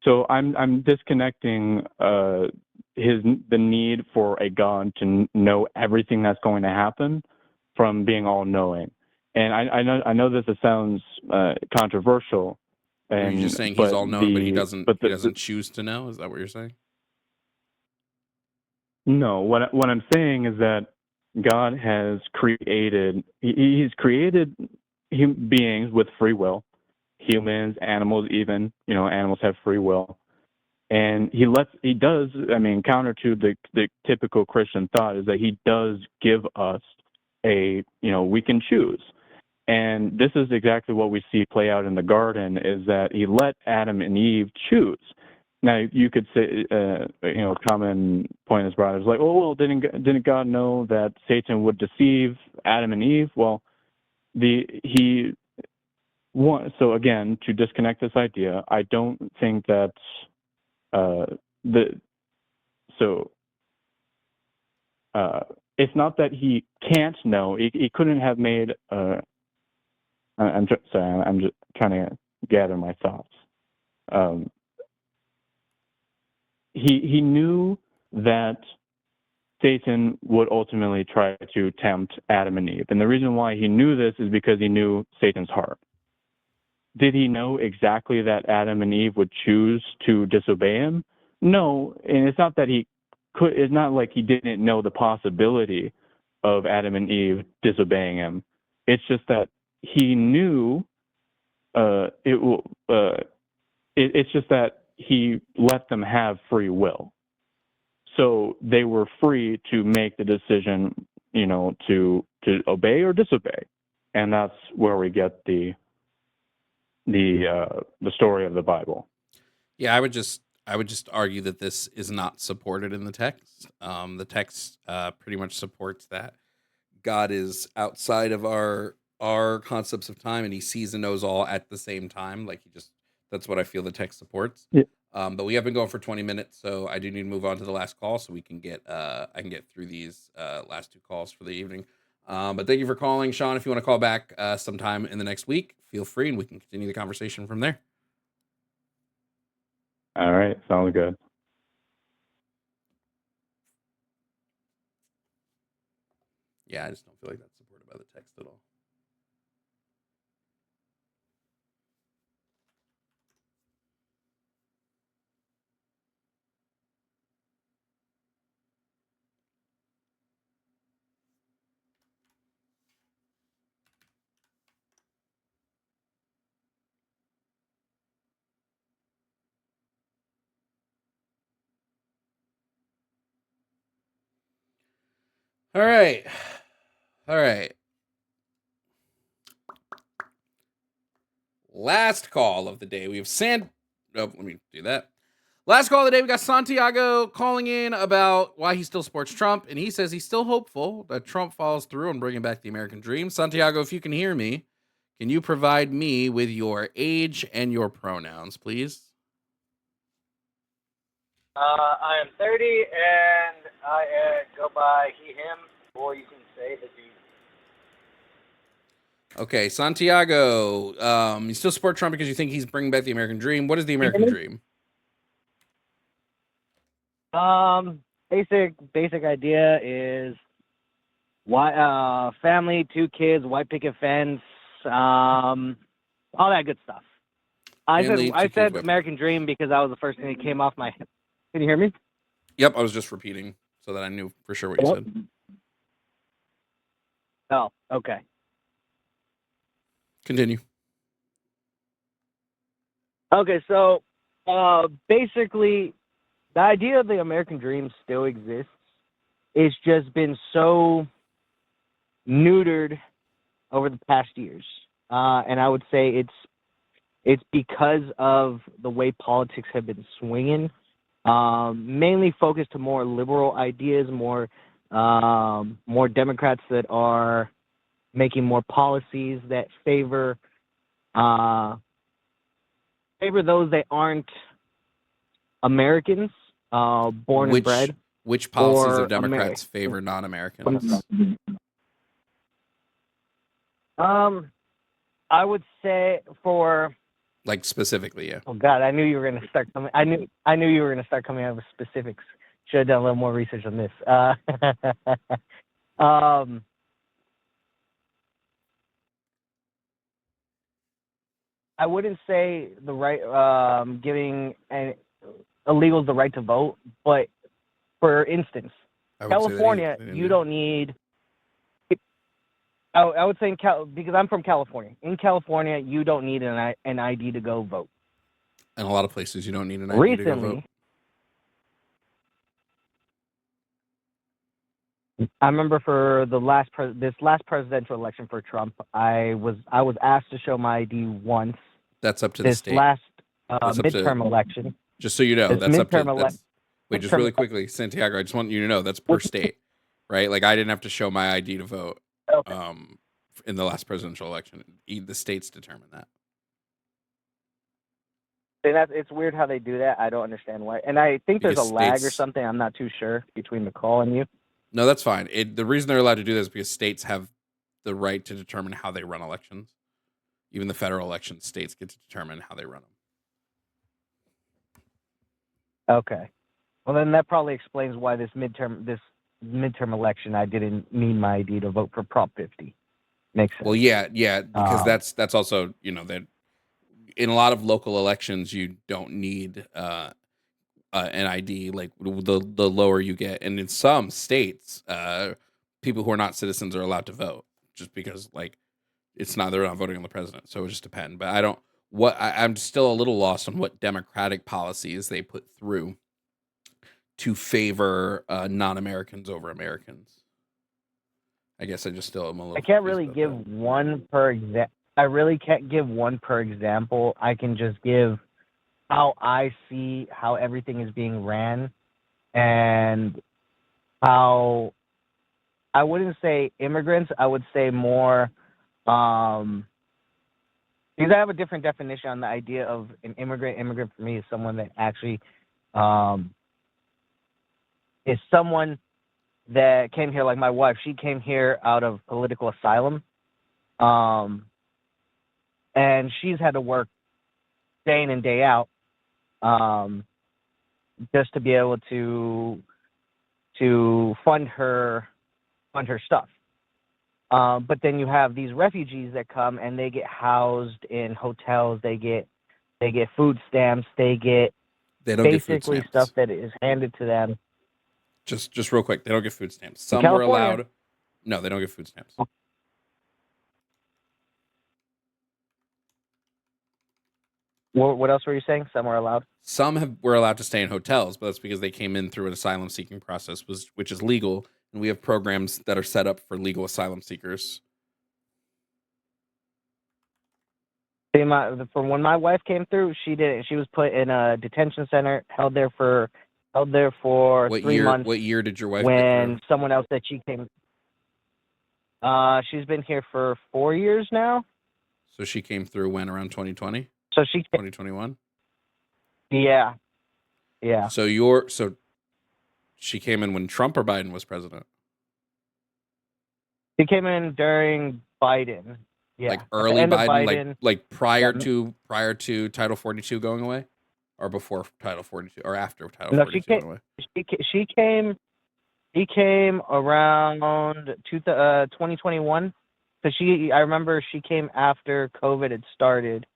So I'm disconnecting the need for a God to know everything that's going to happen from being all knowing. And I know this sounds controversial. Are you just saying he's all knowing, but he doesn't choose to know? Is that what you're saying? No, what I'm saying is that God has created. He's created beings with free will, humans, animals, even animals have free will, and he does. I mean, counter to the typical Christian thought is that he does give us we can choose. And this is exactly what we see play out in the garden, is that he let Adam and Eve choose. Now, you could say, a common point is brought up, like, oh, well, didn't God know that Satan would deceive Adam and Eve? Well, so again, to disconnect this idea, I don't think that it's not that he can't know. He couldn't have made. I'm just trying to gather my thoughts. He knew that Satan would ultimately try to tempt Adam and Eve. And the reason why he knew this is because he knew Satan's heart. Did he know exactly that Adam and Eve would choose to disobey him? No, and it's not that it's not like he didn't know the possibility of Adam and Eve disobeying him. It's just that he knew it's just that he let them have free will. So they were free to make the decision, to obey or disobey. And that's where we get the story of the Bible. Yeah, I would just argue that this is not supported in the text. The text pretty much supports that God is outside of our concepts of time, and he sees and knows all at the same time. That's what I feel the text supports. Yeah. But we have been going for 20 minutes, so I do need to move on to the last call so we can I can get through these last two calls for the evening. But thank you for calling, Sean. If you want to call back sometime in the next week, feel free, and we can continue the conversation from there. All right, sounds good. Yeah, I just don't feel like that's supported by the text at all. All right. Last call of the day. We have let me do that. Last call of the day, we got Santiago calling in about why he still supports Trump, and he says he's still hopeful that Trump follows through on bringing back the American dream. Santiago, if you can hear me, can you provide me with your age and your pronouns, please? I am 30, and I go by he, him, or you can say the dude. Okay, Santiago, you still support Trump because you think he's bringing back the American dream. What is the American dream? Basic idea is family, 2 kids, white picket fence, all that good stuff. I said American dream because that was the first thing that came off my head. Can you hear me? Yep, I was just repeating so that I knew for sure what you said. Oh, okay. Continue. Okay, so basically, the idea of the American dream still exists. It's just been so neutered over the past years, and I would say it's because of the way politics have been swinging, mainly focused to more liberal ideas, more Democrats that are making more policies that favor those that aren't Americans, born and bred. Which policies of Democrats favor non-Americans? I would say for specifically, yeah. Oh God, I knew you were going to start coming. I knew you were going to start coming out with specifics. Should have done a little more research on this. I wouldn't say the right giving illegals the right to vote, but for instance, California, you don't need. I would say because I'm from California. In California, you don't need an ID to go vote. In a lot of places, you don't need an ID to go vote. I remember for the last presidential election for Trump, I was asked to show my ID once. That's up to the state. This last midterm election. Just so you know, that's up to. Wait, just really quickly, Santiago. I just want you to know that's per state, right? Like I didn't have to show my ID to vote. Okay. In the last presidential election, the states determine that. And it's weird how they do that. I don't understand why. And I think there's a lag or something. I'm not too sure between the call and you. No, that's fine. The reason they're allowed to do this is because states have the right to determine how they run elections. Even the federal elections, states get to determine how they run them. Okay. Well, then that probably explains why this midterm election, I didn't need my ID to vote for Prop 50. Makes sense. Well, yeah, because that's also, that in a lot of local elections you don't need an ID, like the lower you get, and in some states, people who are not citizens are allowed to vote just because they're not voting on the president, so it just depends. But I'm still a little lost on what democratic policies they put through to favor non-Americans over Americans. I guess I just still am a little. I can't really give one per example. I really can't give one per example. I can just give how I see how everything is being ran, and how I wouldn't say immigrants. I would say more because I have a different definition on the idea of an immigrant. Immigrant for me is someone that actually is someone that came here, like my wife. She came here out of political asylum, and she's had to work day in and day out just to be able to fund her stuff. But then you have these refugees that come and they get housed in hotels. They get food stamps. They get basically stuff that is handed to them. Just real quick, they don't get food stamps. Some were allowed. No, they don't get food stamps. What else were you saying? Some were allowed? Some were allowed to stay in hotels, but that's because they came in through an asylum seeking process, which is legal, and we have programs that are set up for legal asylum seekers. From when my wife came through, she was put in a detention center, held there for 3 months. What year did your wife when someone else that she came? She's been here for 4 years now. So she came through when, around 2020? So 2021? Yeah. So she came in when Trump or Biden was president? She came in during Biden. Yeah. Like early Biden, like prior to Title 42 going away? Or before Title 42, or after Title 42 going away? She came around 2021. I remember she came after COVID had started.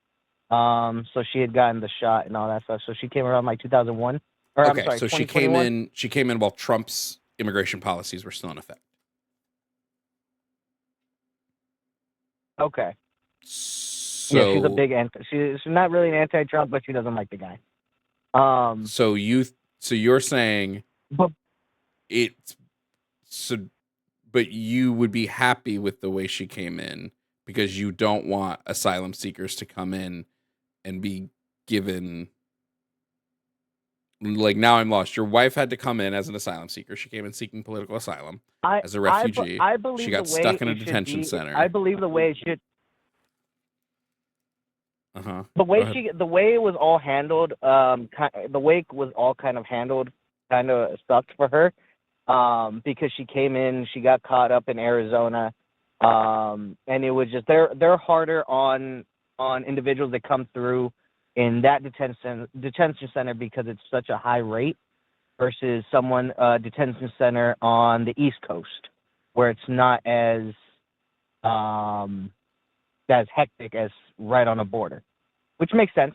So she had gotten the shot and all that stuff. So she came around like 2001. Okay, so she came in while Trump's immigration policies were still in effect. Okay. So yeah, she's a big she's not really an anti-Trump, but she doesn't like the guy. So you're saying but you would be happy with the way she came in because you don't want asylum seekers to come in and be given, like, now I'm lost. Your wife had to come in as an asylum seeker. She came in seeking political asylum as a refugee. I believe she got stuck in a detention center. I believe the way it should. The way it was all handled, the way it was all kind of handled, kind of sucked for her, because she came in, she got caught up in Arizona, and it was just they're harder on individuals that come through in that detention center because it's such a high rate versus someone detention center on the East Coast where it's not as hectic as right on a border. which makes sense.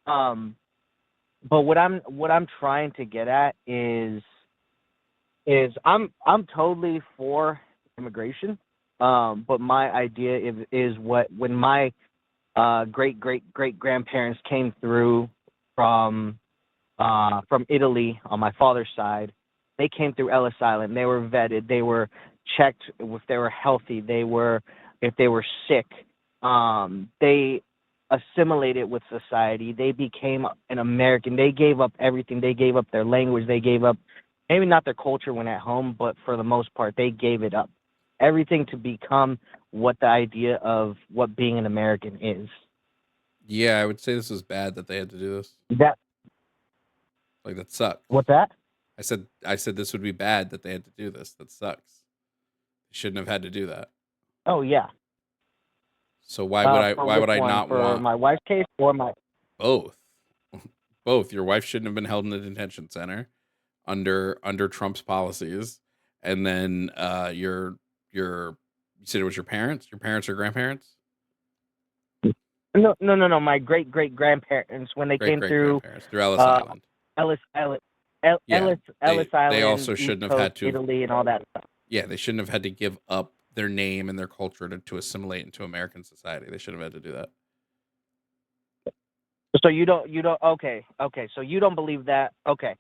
But what I'm trying to get at is I'm totally for immigration. But my idea is when my great grandparents came through from Italy on my father's side, they came through Ellis Island. They were vetted. They were checked if they were healthy. If they were sick. They assimilated with society. They became an American. They gave up everything. They gave up their language. They gave up maybe not their culture when at home, but for the most part, they gave it up. Everything to become what the idea of what being an American is. Yeah, I would say this is bad that they had to do this. That sucks. What's that? I said this would be bad that they had to do this. That sucks. They shouldn't have had to do that. Oh yeah. So why would I not want my wife's case or my both? Both. Your wife shouldn't have been held in a detention center under Trump's policies, and then you said it was your parents or grandparents? No. My great grandparents when they came through Ellis Island. Ellis Island. They also shouldn't have had to Italy and all that stuff. Yeah, they shouldn't have had to give up their name and their culture to assimilate into American society. They shouldn't have had to do that. So you don't okay. So you don't believe that. Okay.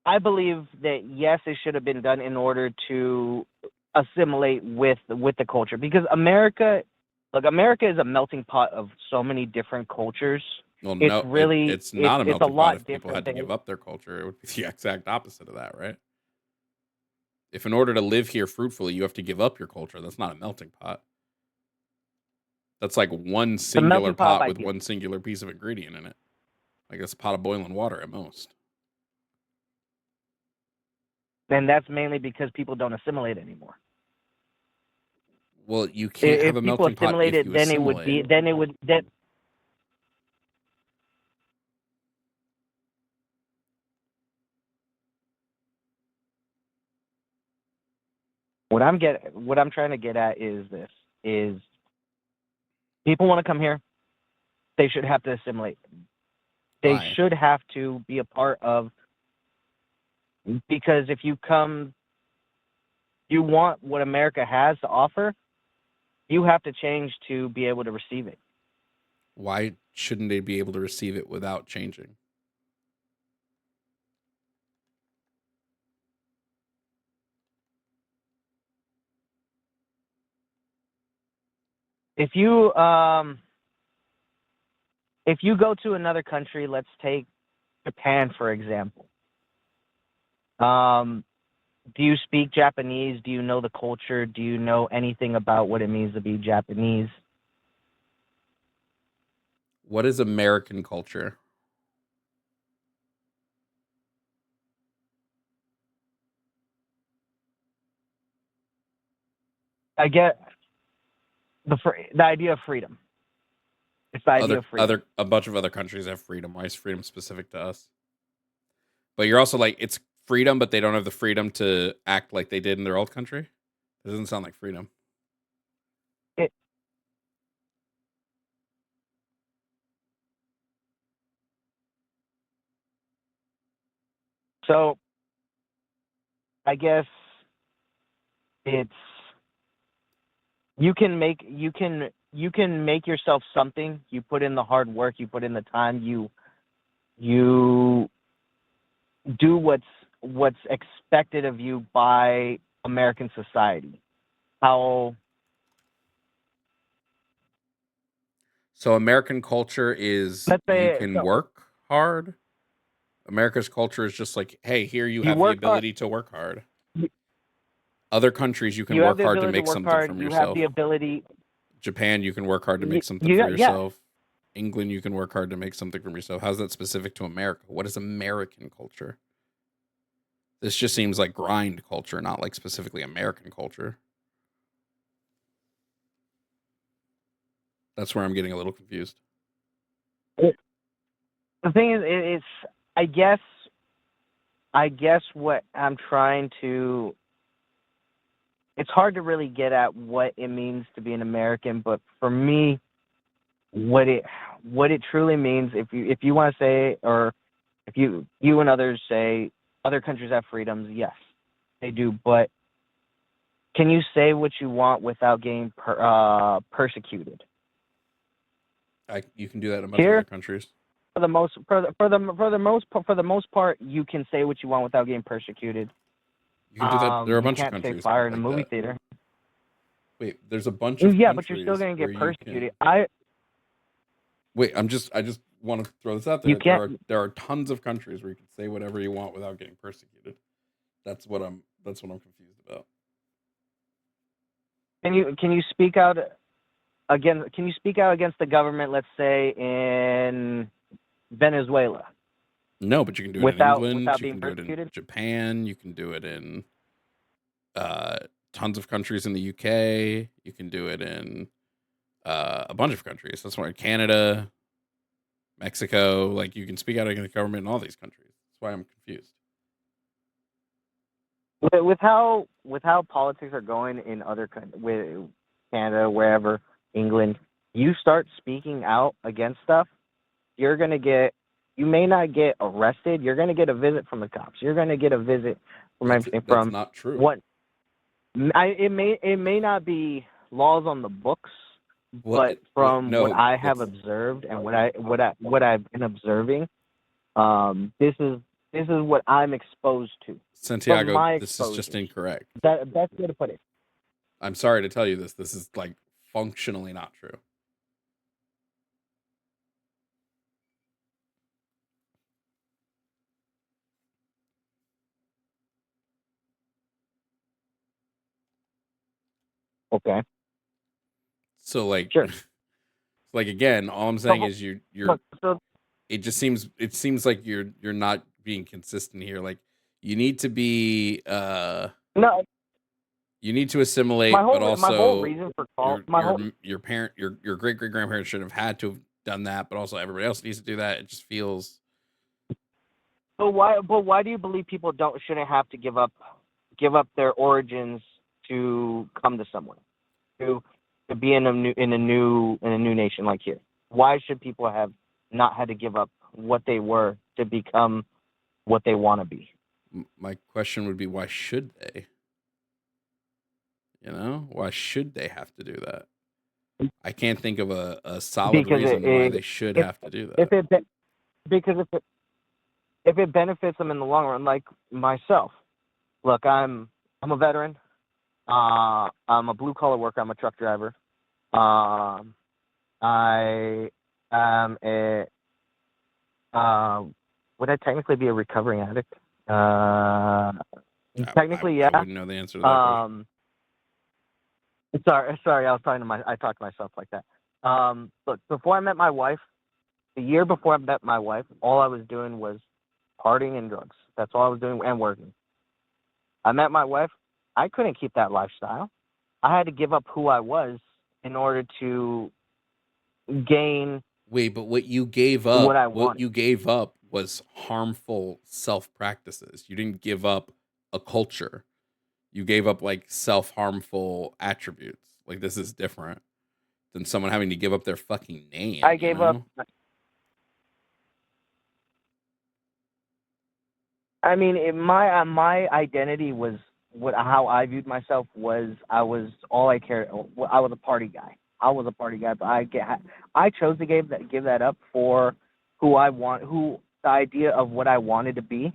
I believe that yes, it should have been done in order to assimilate with the culture, because America is a melting pot of so many different cultures. Well, it's not a melting a lot pot if people had to different give up their culture. It would be the exact opposite of that, right? If in order to live here fruitfully, you have to give up your culture, that's not a melting pot. That's like one singular pot with one singular piece of ingredient in it. Like it's a pot of boiling water at most. And that's mainly because people don't assimilate anymore. Well, you can't have a melting pot if you assimilate. What I'm trying to get at is this: is people want to come here, they should have to assimilate. They should have to be a part of, because if you come, you want what America has to offer, you have to change to be able to receive it. Why shouldn't they be able to receive it without changing? If you go to another country, let's take Japan for example. Do you speak Japanese? Do you know the culture? Do you know anything about what it means to be Japanese? What is American culture? I get the idea of freedom. It's the idea of freedom. A bunch of other countries have freedom. Why is freedom specific to us? But you're also like, it's freedom, but they don't have the freedom to act like they did in their old country? It doesn't sound like freedom. So I guess it's you can make yourself something. You put in the hard work, you put in the time, you do what's expected of you by American society. So American culture is you can work hard. America's culture is just like, hey, here you have the ability to work hard. Other countries, you can work hard to make something from yourself. You have the ability. Japan, you can work hard to make something for yourself. England, you can work hard to make something from yourself. How's that specific to America? What is American culture? This just seems like grind culture, not like specifically American culture. That's where I'm getting a little confused. The thing is, it's I guess what I'm trying to. It's hard to really get at what it means to be an American, but for me, what it truly means. If you want to say, or if you and others say other countries have freedoms, yes, they do. But can you say what you want without getting persecuted? You can do that in a bunch of other countries. For the most part, you can say what you want without getting persecuted. You can do that. There are a bunch of countries. You can't say fire in a movie theater. Wait, there's a bunch of but you're still going to get persecuted. I just want to throw this out there. There are tons of countries where you can say whatever you want without getting persecuted. That's what I'm confused about. Can you speak out again? Can you speak out against the government? Let's say in Venezuela. No, but you can do it in England. You can do it in Japan. You can do it in tons of countries in the UK. You can do it in a bunch of countries. That's why Canada, Mexico. Like, you can speak out against the government in all these countries. That's why I'm confused. With how politics are going in other countries, with Canada, wherever, England, you start speaking out against stuff, you're gonna get. You may not get arrested. You're gonna get a visit from the cops. You're gonna get a visit from That's not true. What? It may not be laws on the books, but from what I have observed and what I've been observing, this is what I'm exposed to. Santiago, this is just incorrect. That's good to put it. I'm sorry to tell you this. This is like functionally not true. Okay. So like, sure. Like, again, all I'm saying is you're. It seems like you're not being consistent here. Like, you need to be no. You need to assimilate, but also my whole reason for your parent, your great great grandparents should have had to have done that, but also everybody else needs to do that. It just feels. But why do you believe people shouldn't have to give up their origins to come to somewhere, to be in a new nation like here? Why should people have not had to give up what they were to become what they want to be? My question would be, why should they? You know, why should they have to do that? I can't think of a solid reason why they should have to do that. If it benefits them in the long run, like myself. Look, I'm a veteran. I'm a blue collar worker. I'm a truck driver. I am would I technically be a recovering addict? Technically, yeah. I wouldn't know the answer to that question. Sorry, I talked to myself like that. Look, before I met my wife, the year before I met my wife, all I was doing was partying and drugs. That's all I was doing, and working. I met my wife. I couldn't keep that lifestyle. I had to give up who I was in order to gain. Wait, but what you gave up was harmful self practices. You didn't give up a culture. You gave up like self-harmful attributes. Like, this is different than someone having to give up their fucking name. I gave up. I mean, my identity was how I viewed myself was I was all I cared. I was a party guy. But I chose to give that up for the idea of what I wanted to be.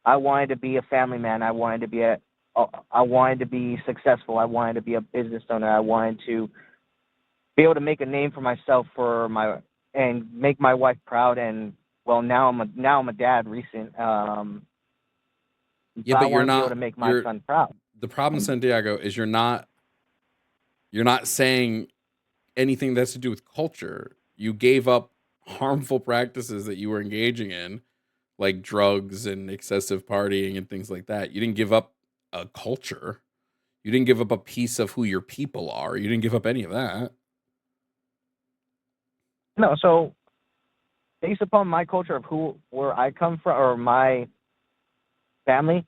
I wanted to be a family man. I wanted to be successful. I wanted to be a business owner. I wanted to be able to make a name for myself and make my wife proud. And well, now I'm a dad. Recent. Yeah, but you're not. Be able to make my son proud. The problem, Santiago, is you're not saying anything that's to do with culture. You gave up harmful practices that you were engaging in, like drugs and excessive partying and things like that. You didn't give up a culture. You didn't give up a piece of who your people are. You didn't give up any of that. No, so based upon my culture of where I come from, or my family,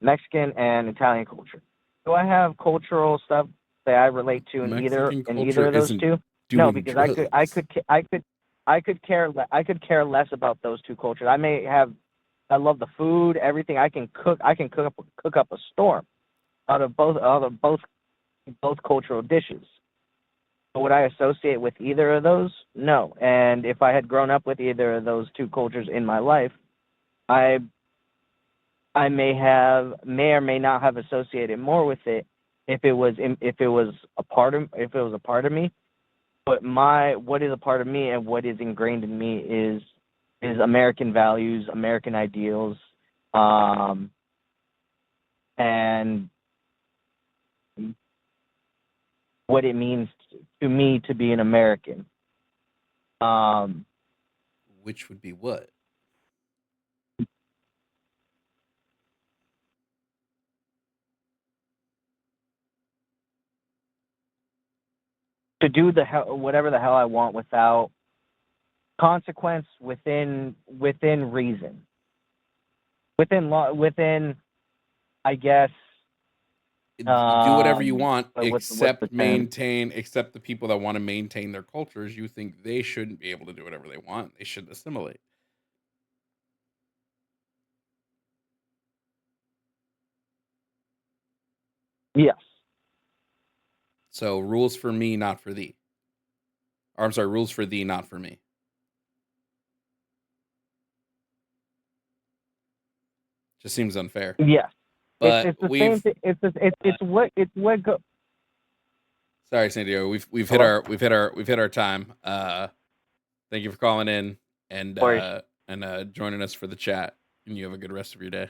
Mexican and Italian culture. Do I have cultural stuff that I relate to in either of those two? No, because I could care less about those two cultures. I love the food, everything. I can cook up a storm out of both cultural dishes. But would I associate with either of those? No. And if I had grown up with either of those two cultures in my life, I may or may not have associated more with it if it was a part of me. But what is a part of me and what is ingrained in me is American values, American ideals, and what it means to me to be an American. Which would be what? To do whatever the hell I want without consequence, within reason, within I guess. Do whatever you want, except except the people that want to maintain their cultures. You think they shouldn't be able to do whatever they want. They should assimilate. Yes. So rules for me, not for thee. Or I'm sorry, rules for thee, not for me. Just seems unfair. Yes. But it's the same thing. It's what go. Sorry, San Diego. We've hit our time. Thank you for calling in and joining us for the chat. And you have a good rest of your day.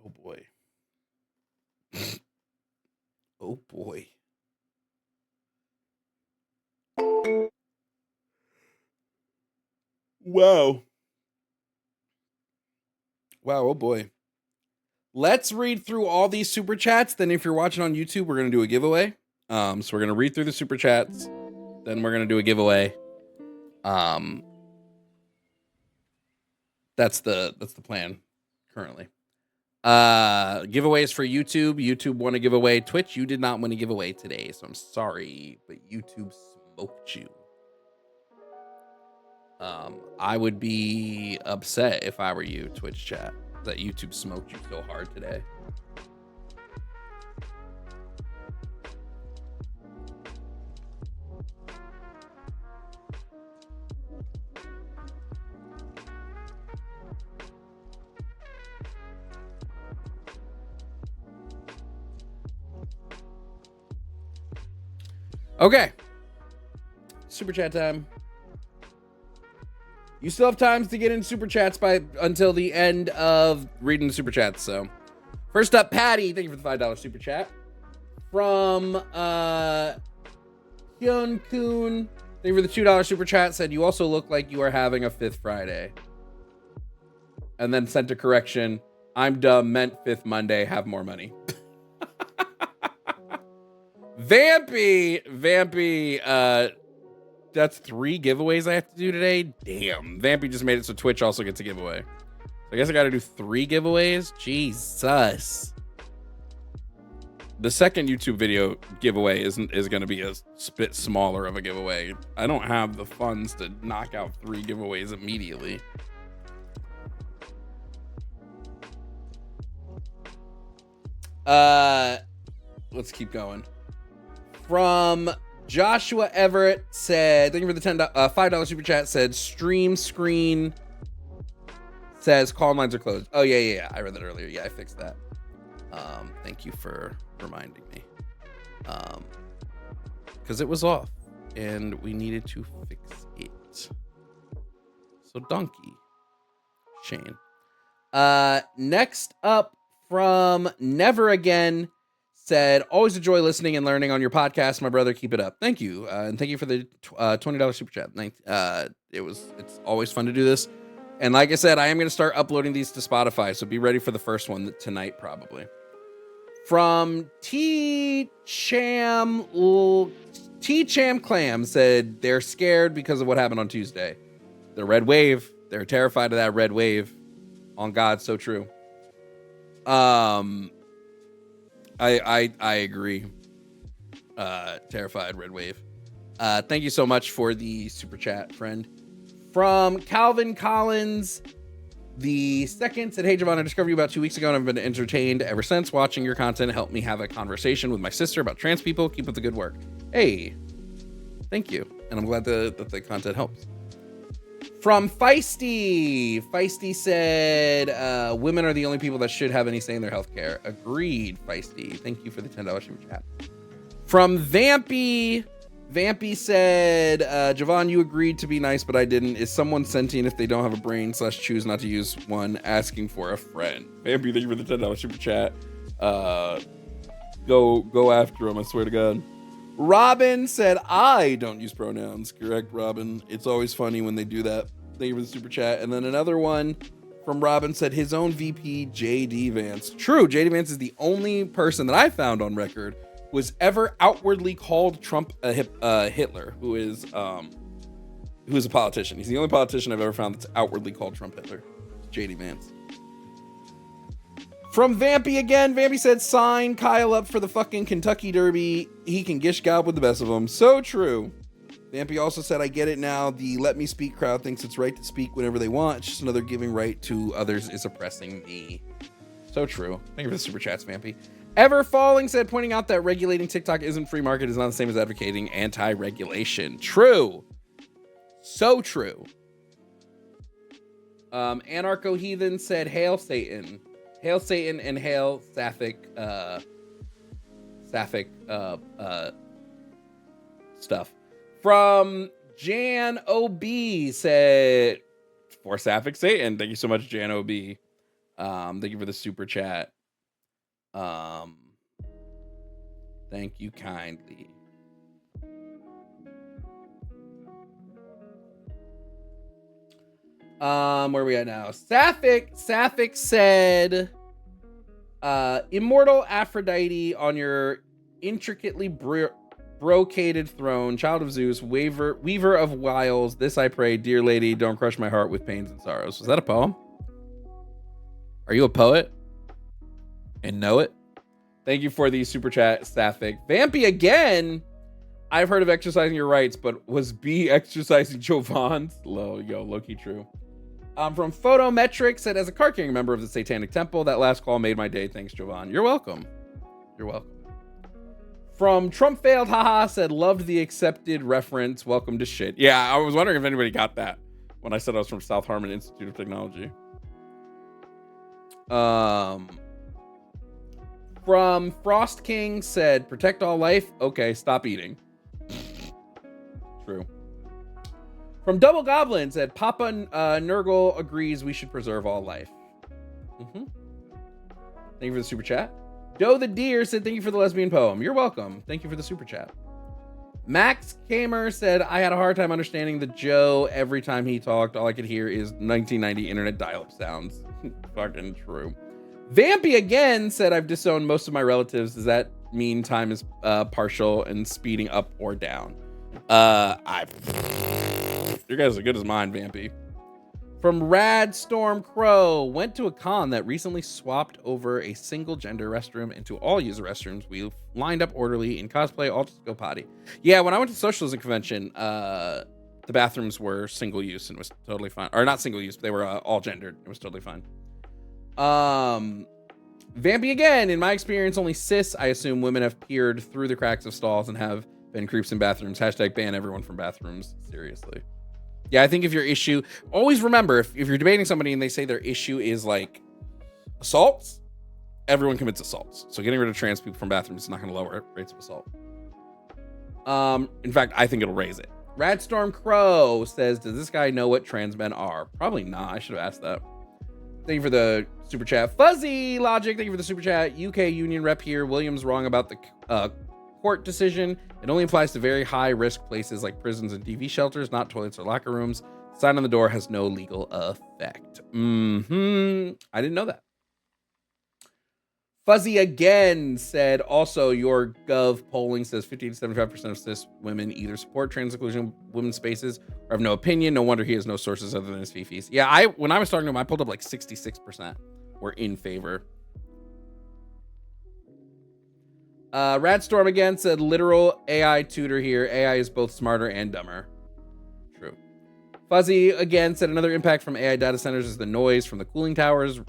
Oh boy. Oh boy. Wow. Wow, oh boy. Let's read through all these super chats. Then if you're watching on YouTube, we're going to do a giveaway. So we're going to read through the super chats. Then we're going to do a giveaway. That's the plan currently. Giveaways for YouTube. YouTube won a giveaway. Twitch, you did not win a giveaway today, so I'm sorry, but YouTube smoked you. I would be upset if I were you, Twitch chat, that YouTube smoked you so hard today. Okay. Super chat time. You still have times to get in super chats until the end of reading the super chats. So, first up, Patty, thank you for the $5 super chat. From Hyun Kun, thank you for the $2 super chat. Said you also look like you are having a fifth Friday. And then sent a correction. I'm dumb, meant fifth Monday, have more money. Vampy, that's 3 giveaways I have to do today. Damn, Vampy just made it so Twitch also gets a giveaway. I guess I got to do 3 giveaways. Jesus. The second YouTube video giveaway is going to be a bit smaller of a giveaway. I don't have the funds to knock out 3 giveaways immediately. Let's keep going. From Joshua Everett said, thank you for the $5 super chat, said stream screen says call lines are closed. Oh yeah. I read that earlier. Yeah, I fixed that. Thank you for reminding me. Because it was off and we needed to fix it. So donkey. Shane. Next up from Never Again said, always enjoy listening and learning on your podcast. My brother, keep it up. Thank you. And thank you for the $20 super chat. It's always fun to do this. And like I said, I am going to start uploading these to Spotify. So be ready for the first one tonight, probably. From T-Cham Clam said, they're scared because of what happened on Tuesday. The red wave. They're terrified of that red wave. On God, so true. I agree. Terrified Red Wave. Thank you so much for the super chat, friend. From Calvin Collins, the second said, "Hey Jovan, I discovered you about 2 weeks ago and I've been entertained ever since. Watching your content helped me have a conversation with my sister about trans people. Keep up the good work." Hey, thank you. And I'm glad that the content helps. From Feisty said, "Women are the only people that should have any say in their healthcare." Agreed, Feisty. Thank you for the $10 super chat. From Vampy said, "Jovan, you agreed to be nice, but I didn't. Is someone sentient if they don't have a brain / choose not to use one? Asking for a friend." Vampy, thank you for the $10 super chat. Go after him, I swear to God. Robin said, "I don't use pronouns." Correct, Robin. It's always funny when they do that. Thank you for the super chat. And then another one from Robin said, "His own VP, JD Vance." True, JD Vance is the only person that I found on record was ever outwardly called Trump Hitler, who is a politician. He's the only politician I've ever found that's outwardly called Trump Hitler. JD Vance. From Vampy again, Vampy said, "Sign Kyle up for the fucking Kentucky Derby. He can gish gob with the best of them." So true. Vampy also said, "I get it now. The let me speak crowd thinks it's right to speak whenever they want. It's just another giving right to others is oppressing me." So true. Thank you for the super chats, Vampy. Ever Falling said, "Pointing out that regulating TikTok isn't free market is not the same as advocating anti-regulation." True. So true. Anarcho Heathen said, "Hail Satan." Hail Satan and hail Sapphic stuff. From Jan OB said, "For Sapphic Satan." Thank you so much, Jan OB. Thank you for the super chat. Thank you kindly. Where are we at now? Sapphic said, "Immortal Aphrodite on your intricately brocaded throne, child of Zeus, weaver of wiles, this I pray, dear lady, don't crush my heart with pains and sorrows." Was that a poem? Are you a poet? And know it? Thank you for the super chat, Sapphic. Vampy again. "I've heard of exercising your rights, but was B exercising Jovan's?" Low-key true. From Photometric said, "As a card-carrying member of the Satanic Temple, that last call made my day. Thanks, Jovan." You're welcome. You're welcome. From Trump Failed Haha said, "Loved the accepted reference. Welcome to shit." Yeah, I was wondering if anybody got that when I said I was from South Harmon Institute of Technology. From Frost King said, "Protect all life. Okay, stop eating." True. From Double Goblin said, "Papa Nurgle agrees we should preserve all life." Thank you for the super chat. Doe the Deer said, "Thank you for the lesbian poem." You're welcome. Thank you for the super chat. Max Kamer said, "I had a hard time understanding the Joe. Every time he talked, all I could hear is 1990 internet dial-up sounds." Fucking true. Vampy again said, "I've disowned most of my relatives. Does that mean time is partial and speeding up or down?" Your guys are good as mine, Vampy. From Rad Storm Crow, "Went to a con that recently swapped over a single gender restroom into all user restrooms. We lined up orderly in cosplay, all just go potty." Yeah, when I went to Socialism Convention, the bathrooms were single use and was totally fine. Or not single use, but they were all gendered. It was totally fine. Vampy again, "In my experience, only cis, I assume, women have peered through the cracks of stalls and have been creeps in bathrooms. Hashtag ban everyone from bathrooms." Seriously. Yeah, I think if your issue, always remember, if you're debating somebody and they say their issue is like assaults, everyone commits assaults. So getting rid of trans people from bathrooms is not going to lower rates of assault. In fact, I think it'll raise it. Radstorm Crow says, "Does this guy know what trans men are?" Probably not. I should have asked that. Thank you for the super chat. Fuzzy Logic, thank you for the super chat. "UK union rep here. Williams wrong about the court decision. It only applies to very high risk places like prisons and DV shelters, not toilets or locker rooms. Sign on the door has no legal effect." I didn't know that. Fuzzy again said, "Also, your Gov polling says 50 to 75% of cis women either support trans inclusion women's spaces or have no opinion. No wonder he has no sources other than his fifis." Yeah, when I was talking to him, I pulled up like 66% were in favor. Radstorm again said literal AI tutor here. AI is both smarter and dumber. True. Fuzzy again said another impact from AI data centers is the noise from the cooling towers.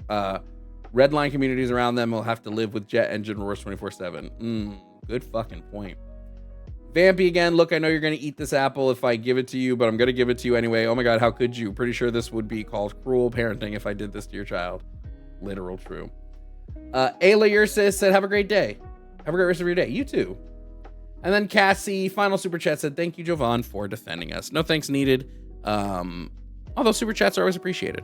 Redline communities around them will have to live with jet engine roars 24/7. Good fucking point. Vampy again, look, I know you're going to eat this apple if I give it to you, but I'm going to give it to you anyway. Oh my god, how could you? Pretty sure this would be called cruel parenting if I did this to your child. Literal true. Ayla Ursis said, have a great day. Have a great rest of your day. You too. And then Cassie, final super chat, said, thank you, Jovan, for defending us. No thanks needed. Although super chats are always appreciated.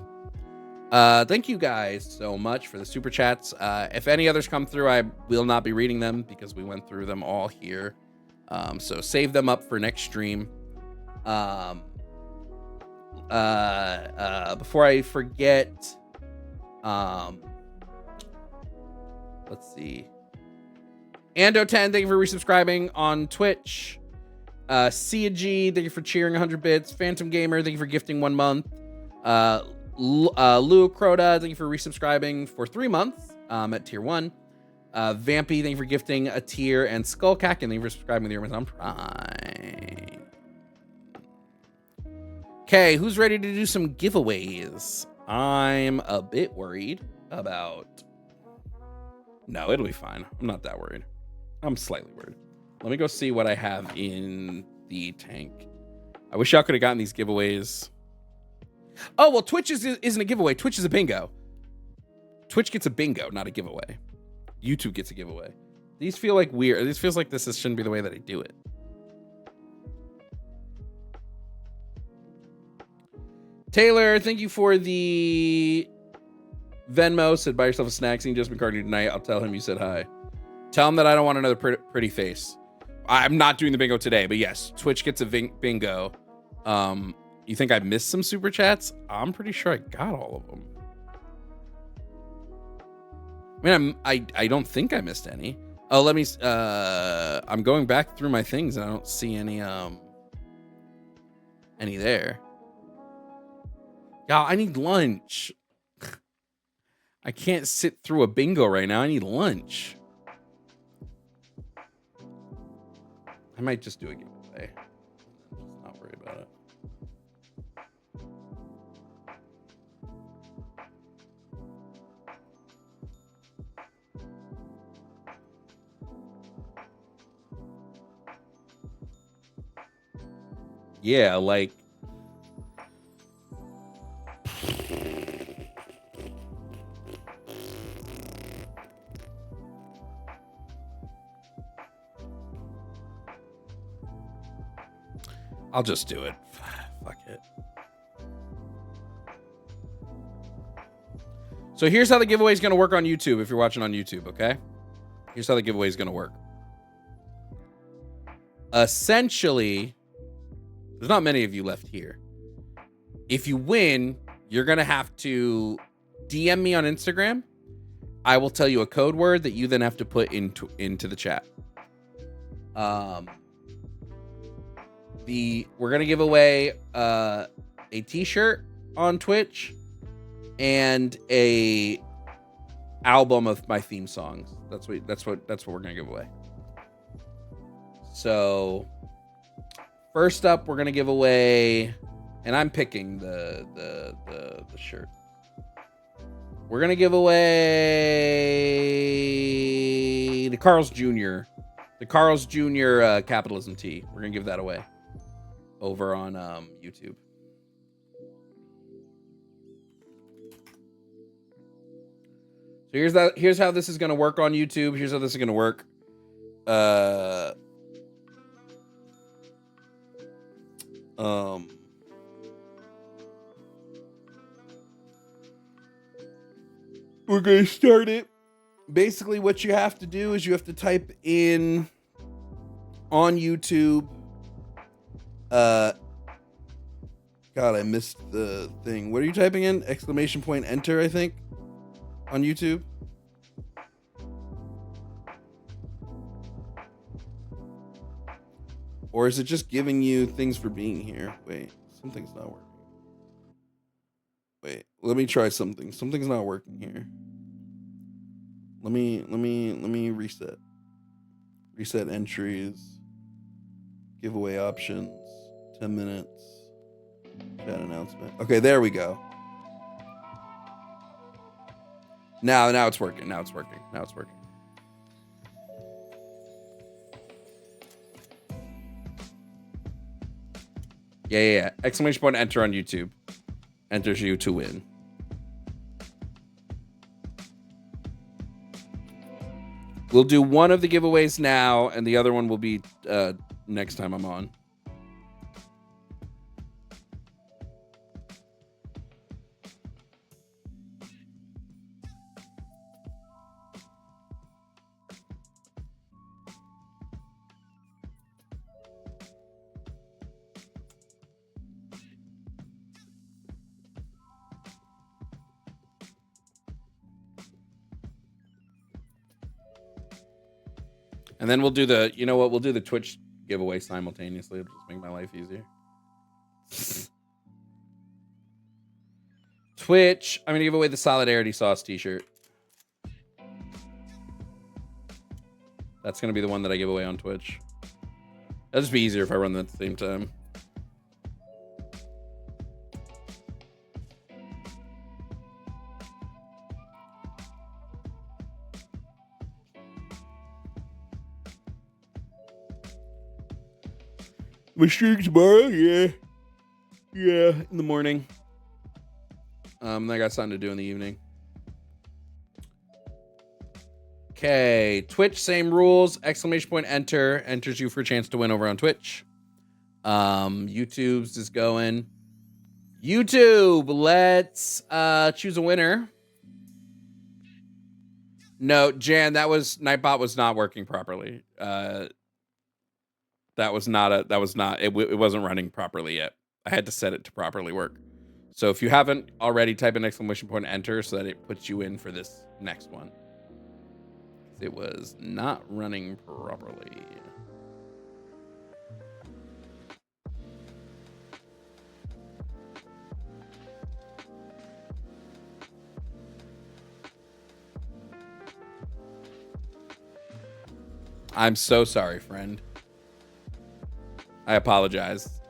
Thank you guys so much for the super chats. If any others come through, I will not be reading them because we went through them all here. So save them up for next stream. Before I forget, let's see. Ando10, thank you for resubscribing on Twitch. Cia G, thank you for cheering 100 bits. Phantom Gamer, thank you for gifting 1 month. Lou Crota, thank you for resubscribing for 3 months at tier 1. Vampy, thank you for gifting a tier. And Skullcack, thank you for subscribing with your Amazon Prime. Okay, who's ready to do some giveaways? I'm a bit worried about... No, it'll be fine. I'm not that worried. I'm slightly worried. Let me go see what I have in the tank. I wish y'all could have gotten these giveaways. Oh, well, Twitch isn't a giveaway. Twitch is a bingo. Twitch gets a bingo, not a giveaway. YouTube gets a giveaway. These feel like weird. This feels like this shouldn't be the way that I do it. Taylor, thank you for the Venmo. Said buy yourself a snack. Seeing Just McCartney tonight. I'll tell him you said hi. Tell him that I don't want another pretty face. I'm not doing the bingo today, but yes, Twitch gets a bingo. You think I missed some super chats? I'm pretty sure I got all of them. I mean, I don't think I missed any. Oh, let me. I'm going back through my things and I don't see any there. Y'all, I need lunch. I can't sit through a bingo right now. I need lunch. I might just do a giveaway. Just not worry about it. Yeah, like... I'll just do it. Fuck it. So here's how the giveaway is going to work on YouTube if you're watching on YouTube, okay? Here's how the giveaway is going to work. Essentially, there's not many of you left here. If you win, you're going to have to DM me on Instagram. I will tell you a code word that you then have to put into the chat. We're gonna give away a t-shirt on Twitch and a album of my theme songs. That's what we're gonna give away. So first up, we're gonna give away, and I'm picking the shirt. We're gonna give away the Carl's Jr. Capitalism tee. We're gonna give that away over on YouTube. So here's how this is gonna work on YouTube. Here's how this is gonna work. We're gonna start it. Basically, what you have to do is you have to type in on YouTube. God, I missed the thing. What are you typing in? Exclamation point enter, I think, on YouTube. Or is it just giving you things for being here? Wait, something's not working. Wait, let me try something. Something's not working here. Let me reset. Reset entries. Giveaway options. 10 minutes. Chat announcement. Okay, there we go. Now it's working. Now it's working. Yeah. Exclamation point enter on YouTube. Enters you to win. We'll do one of the giveaways now, and the other one will be next time I'm on. And then we'll do the, you know what? We'll do the Twitch giveaway simultaneously. It'll just make my life easier. Twitch, I'm going to give away the Solidarity Sauce t-shirt. That's going to be the one that I give away on Twitch. That'll just be easier if I run them at the same time. My stream tomorrow, yeah, in the morning. I got something to do in the evening. Okay, Twitch, same rules. Exclamation point enter enters you for a chance to win over on Twitch. YouTube's is going. YouTube, let's choose a winner. No, Jan, Nightbot was not working properly. It wasn't running properly yet. I had to set it to properly work. So if you haven't already, type an exclamation point enter so that it puts you in for this next one. It was not running properly. I'm so sorry, friend. I apologize.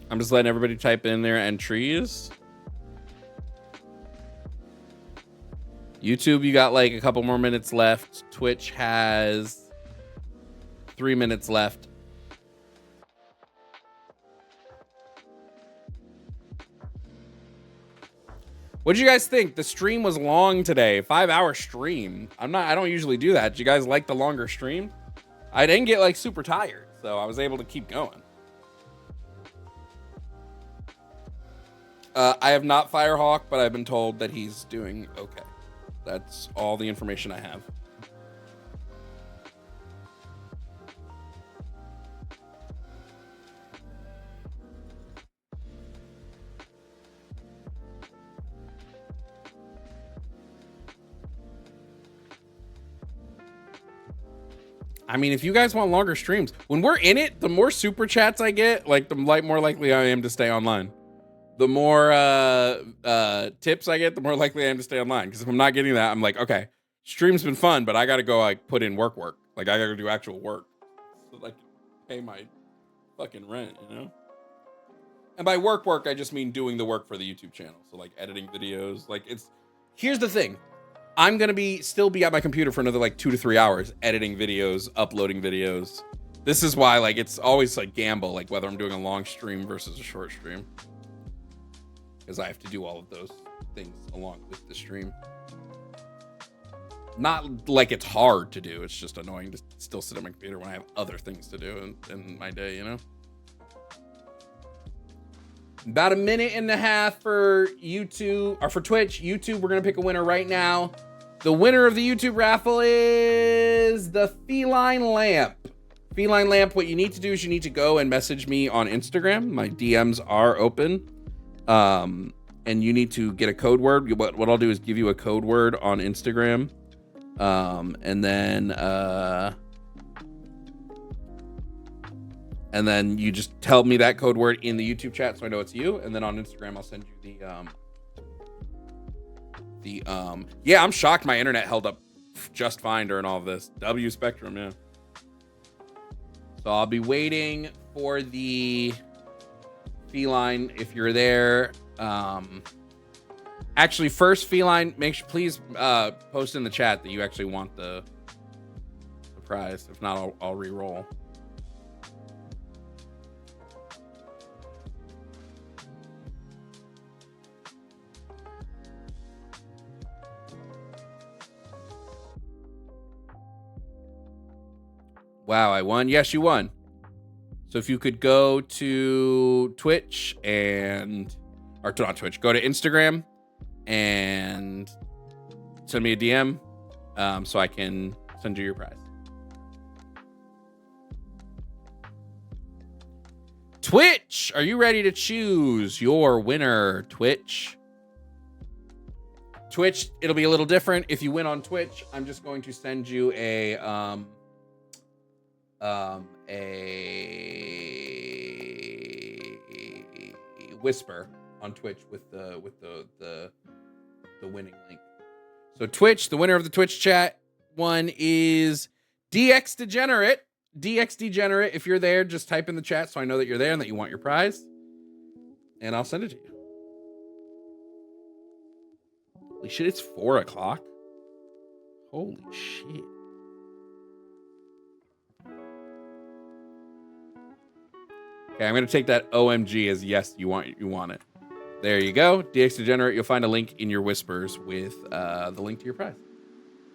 I'm just letting everybody type in their entries. YouTube, you got like a couple more minutes left. Twitch has 3 minutes left. What did you guys think? The stream was long today. 5-hour stream. I don't usually do that. Did you guys like the longer stream? I didn't get like super tired, so I was able to keep going. I have not Firehawk, but I've been told that he's doing okay. That's all the information I have. I mean, if you guys want longer streams, when we're in it, the more super chats I get, like the more likely I am to stay online. The more tips I get, the more likely I am to stay online. Because if I'm not getting that, I'm like, okay, stream's been fun, but I got to go like put in work. Like I got to do actual work, so like pay my fucking rent, you know. And by work, I just mean doing the work for the YouTube channel. So like editing videos. Like here's the thing, I'm gonna still be at my computer for another like 2 to 3 hours editing videos, uploading videos. This is why like it's always like gamble, like whether I'm doing a long stream versus a short stream. Because I have to do all of those things along with the stream. Not like it's hard to do. It's just annoying to still sit at my computer when I have other things to do in my day, you know? About a minute and a half for YouTube, or for Twitch. YouTube, we're going to pick a winner right now. The winner of the YouTube raffle is the Feline Lamp. Feline Lamp, what you need to do is you need to go and message me on Instagram. My DMs are open. And you need to get a code word. What I'll do is give you a code word on Instagram. And then you just tell me that code word in the YouTube chat so I know it's you. And then on Instagram, I'll send you yeah, I'm shocked my internet held up just fine during all of this. W Spectrum, yeah. So I'll be waiting for the Feline if you're there. Actually, first Feline, please post in the chat that you actually want the prize. If not, I'll re-roll. Wow, I won. Yes, you won. So if you could go to Twitch or not Twitch, go to Instagram and send me a DM so I can send you your prize. Twitch, are you ready to choose your winner, Twitch? Twitch, it'll be a little different. If you win on Twitch, I'm just going to send you a whisper on Twitch with the winning link. So Twitch, the winner of the Twitch chat one is DX Degenerate. DX Degenerate, if you're there, just type in the chat so I know that you're there and that you want your prize. And I'll send it to you. Holy shit, it's 4 o'clock. Holy shit. Okay, I'm going to take that OMG as yes, you want it. There you go. DX Degenerate, you'll find a link in your whispers with the link to your prize,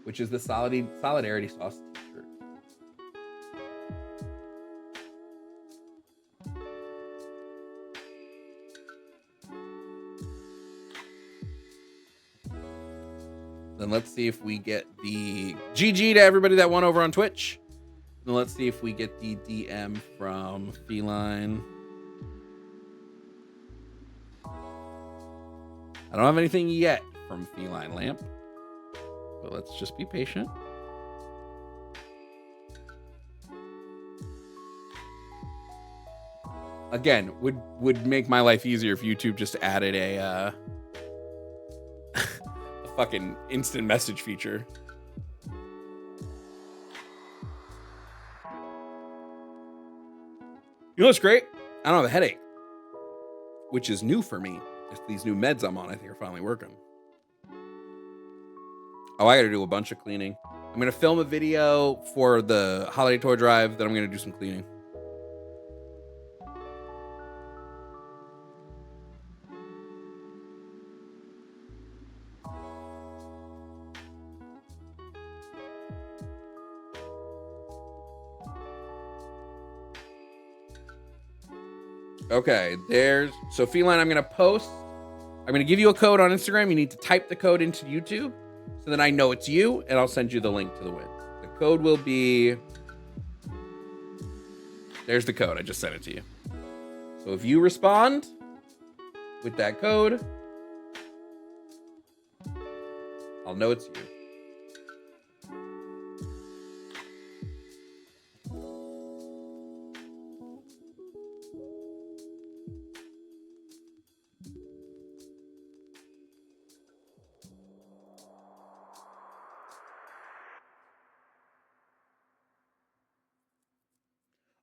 which is the Solidarity Sauce t-shirt. Then let's see if we get the GG to everybody that won over on Twitch. Then let's see if we get the DM from Feline. I don't have anything yet from Feline Lamp, but let's just be patient. Again, would make my life easier if YouTube just added a fucking instant message feature. You know what's great? I don't have a headache, which is new for me. Just these new meds I'm on, I think, are finally working. Oh, I got to do a bunch of cleaning. I'm going to film a video for the holiday toy drive, then I'm going to do some cleaning. Okay, so Feline, I'm going to give you a code on Instagram. You need to type the code into YouTube so then I know it's you, and I'll send you the link to the win. The code will be, there's the code. I just sent it to you. So if you respond with that code, I'll know it's you.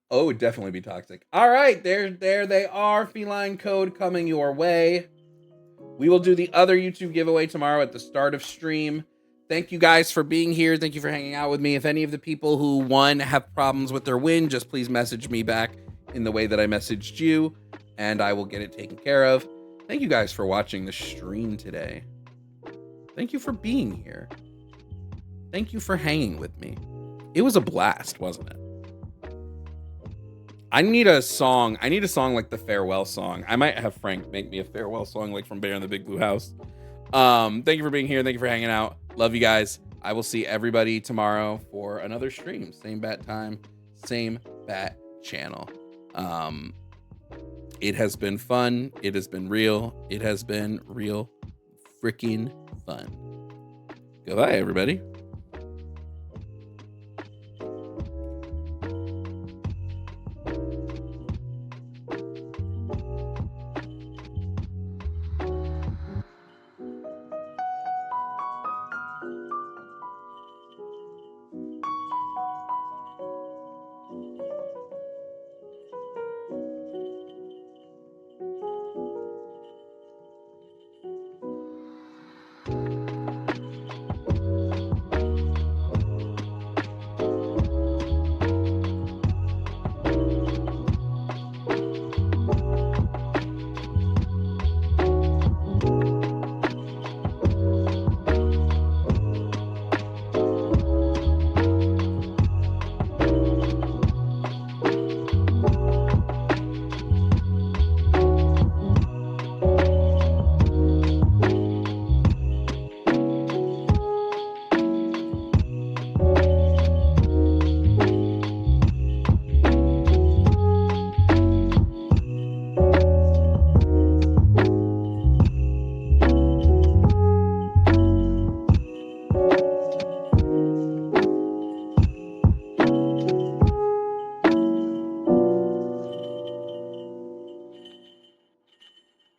Oh, it would definitely be toxic. All right, there they are. Feline code coming your way. We will do the other YouTube giveaway tomorrow at the start of stream. Thank you guys for being here. Thank you for hanging out with me. If any of the people who won have problems with their win, just please message me back in the way that I messaged you, and I will get it taken care of. Thank you guys for watching the stream today. Thank you for being here. Thank you for hanging with me. It was a blast, wasn't it? I need a song. I need a song like the farewell song. I might have Frank make me a farewell song like from Bear in the Big Blue House. Thank you for being here. Thank you for hanging out. Love you guys. I will see everybody tomorrow for another stream. Same bat time, same bat channel. It has been fun. It has been real. It has been real freaking fun. Goodbye, everybody.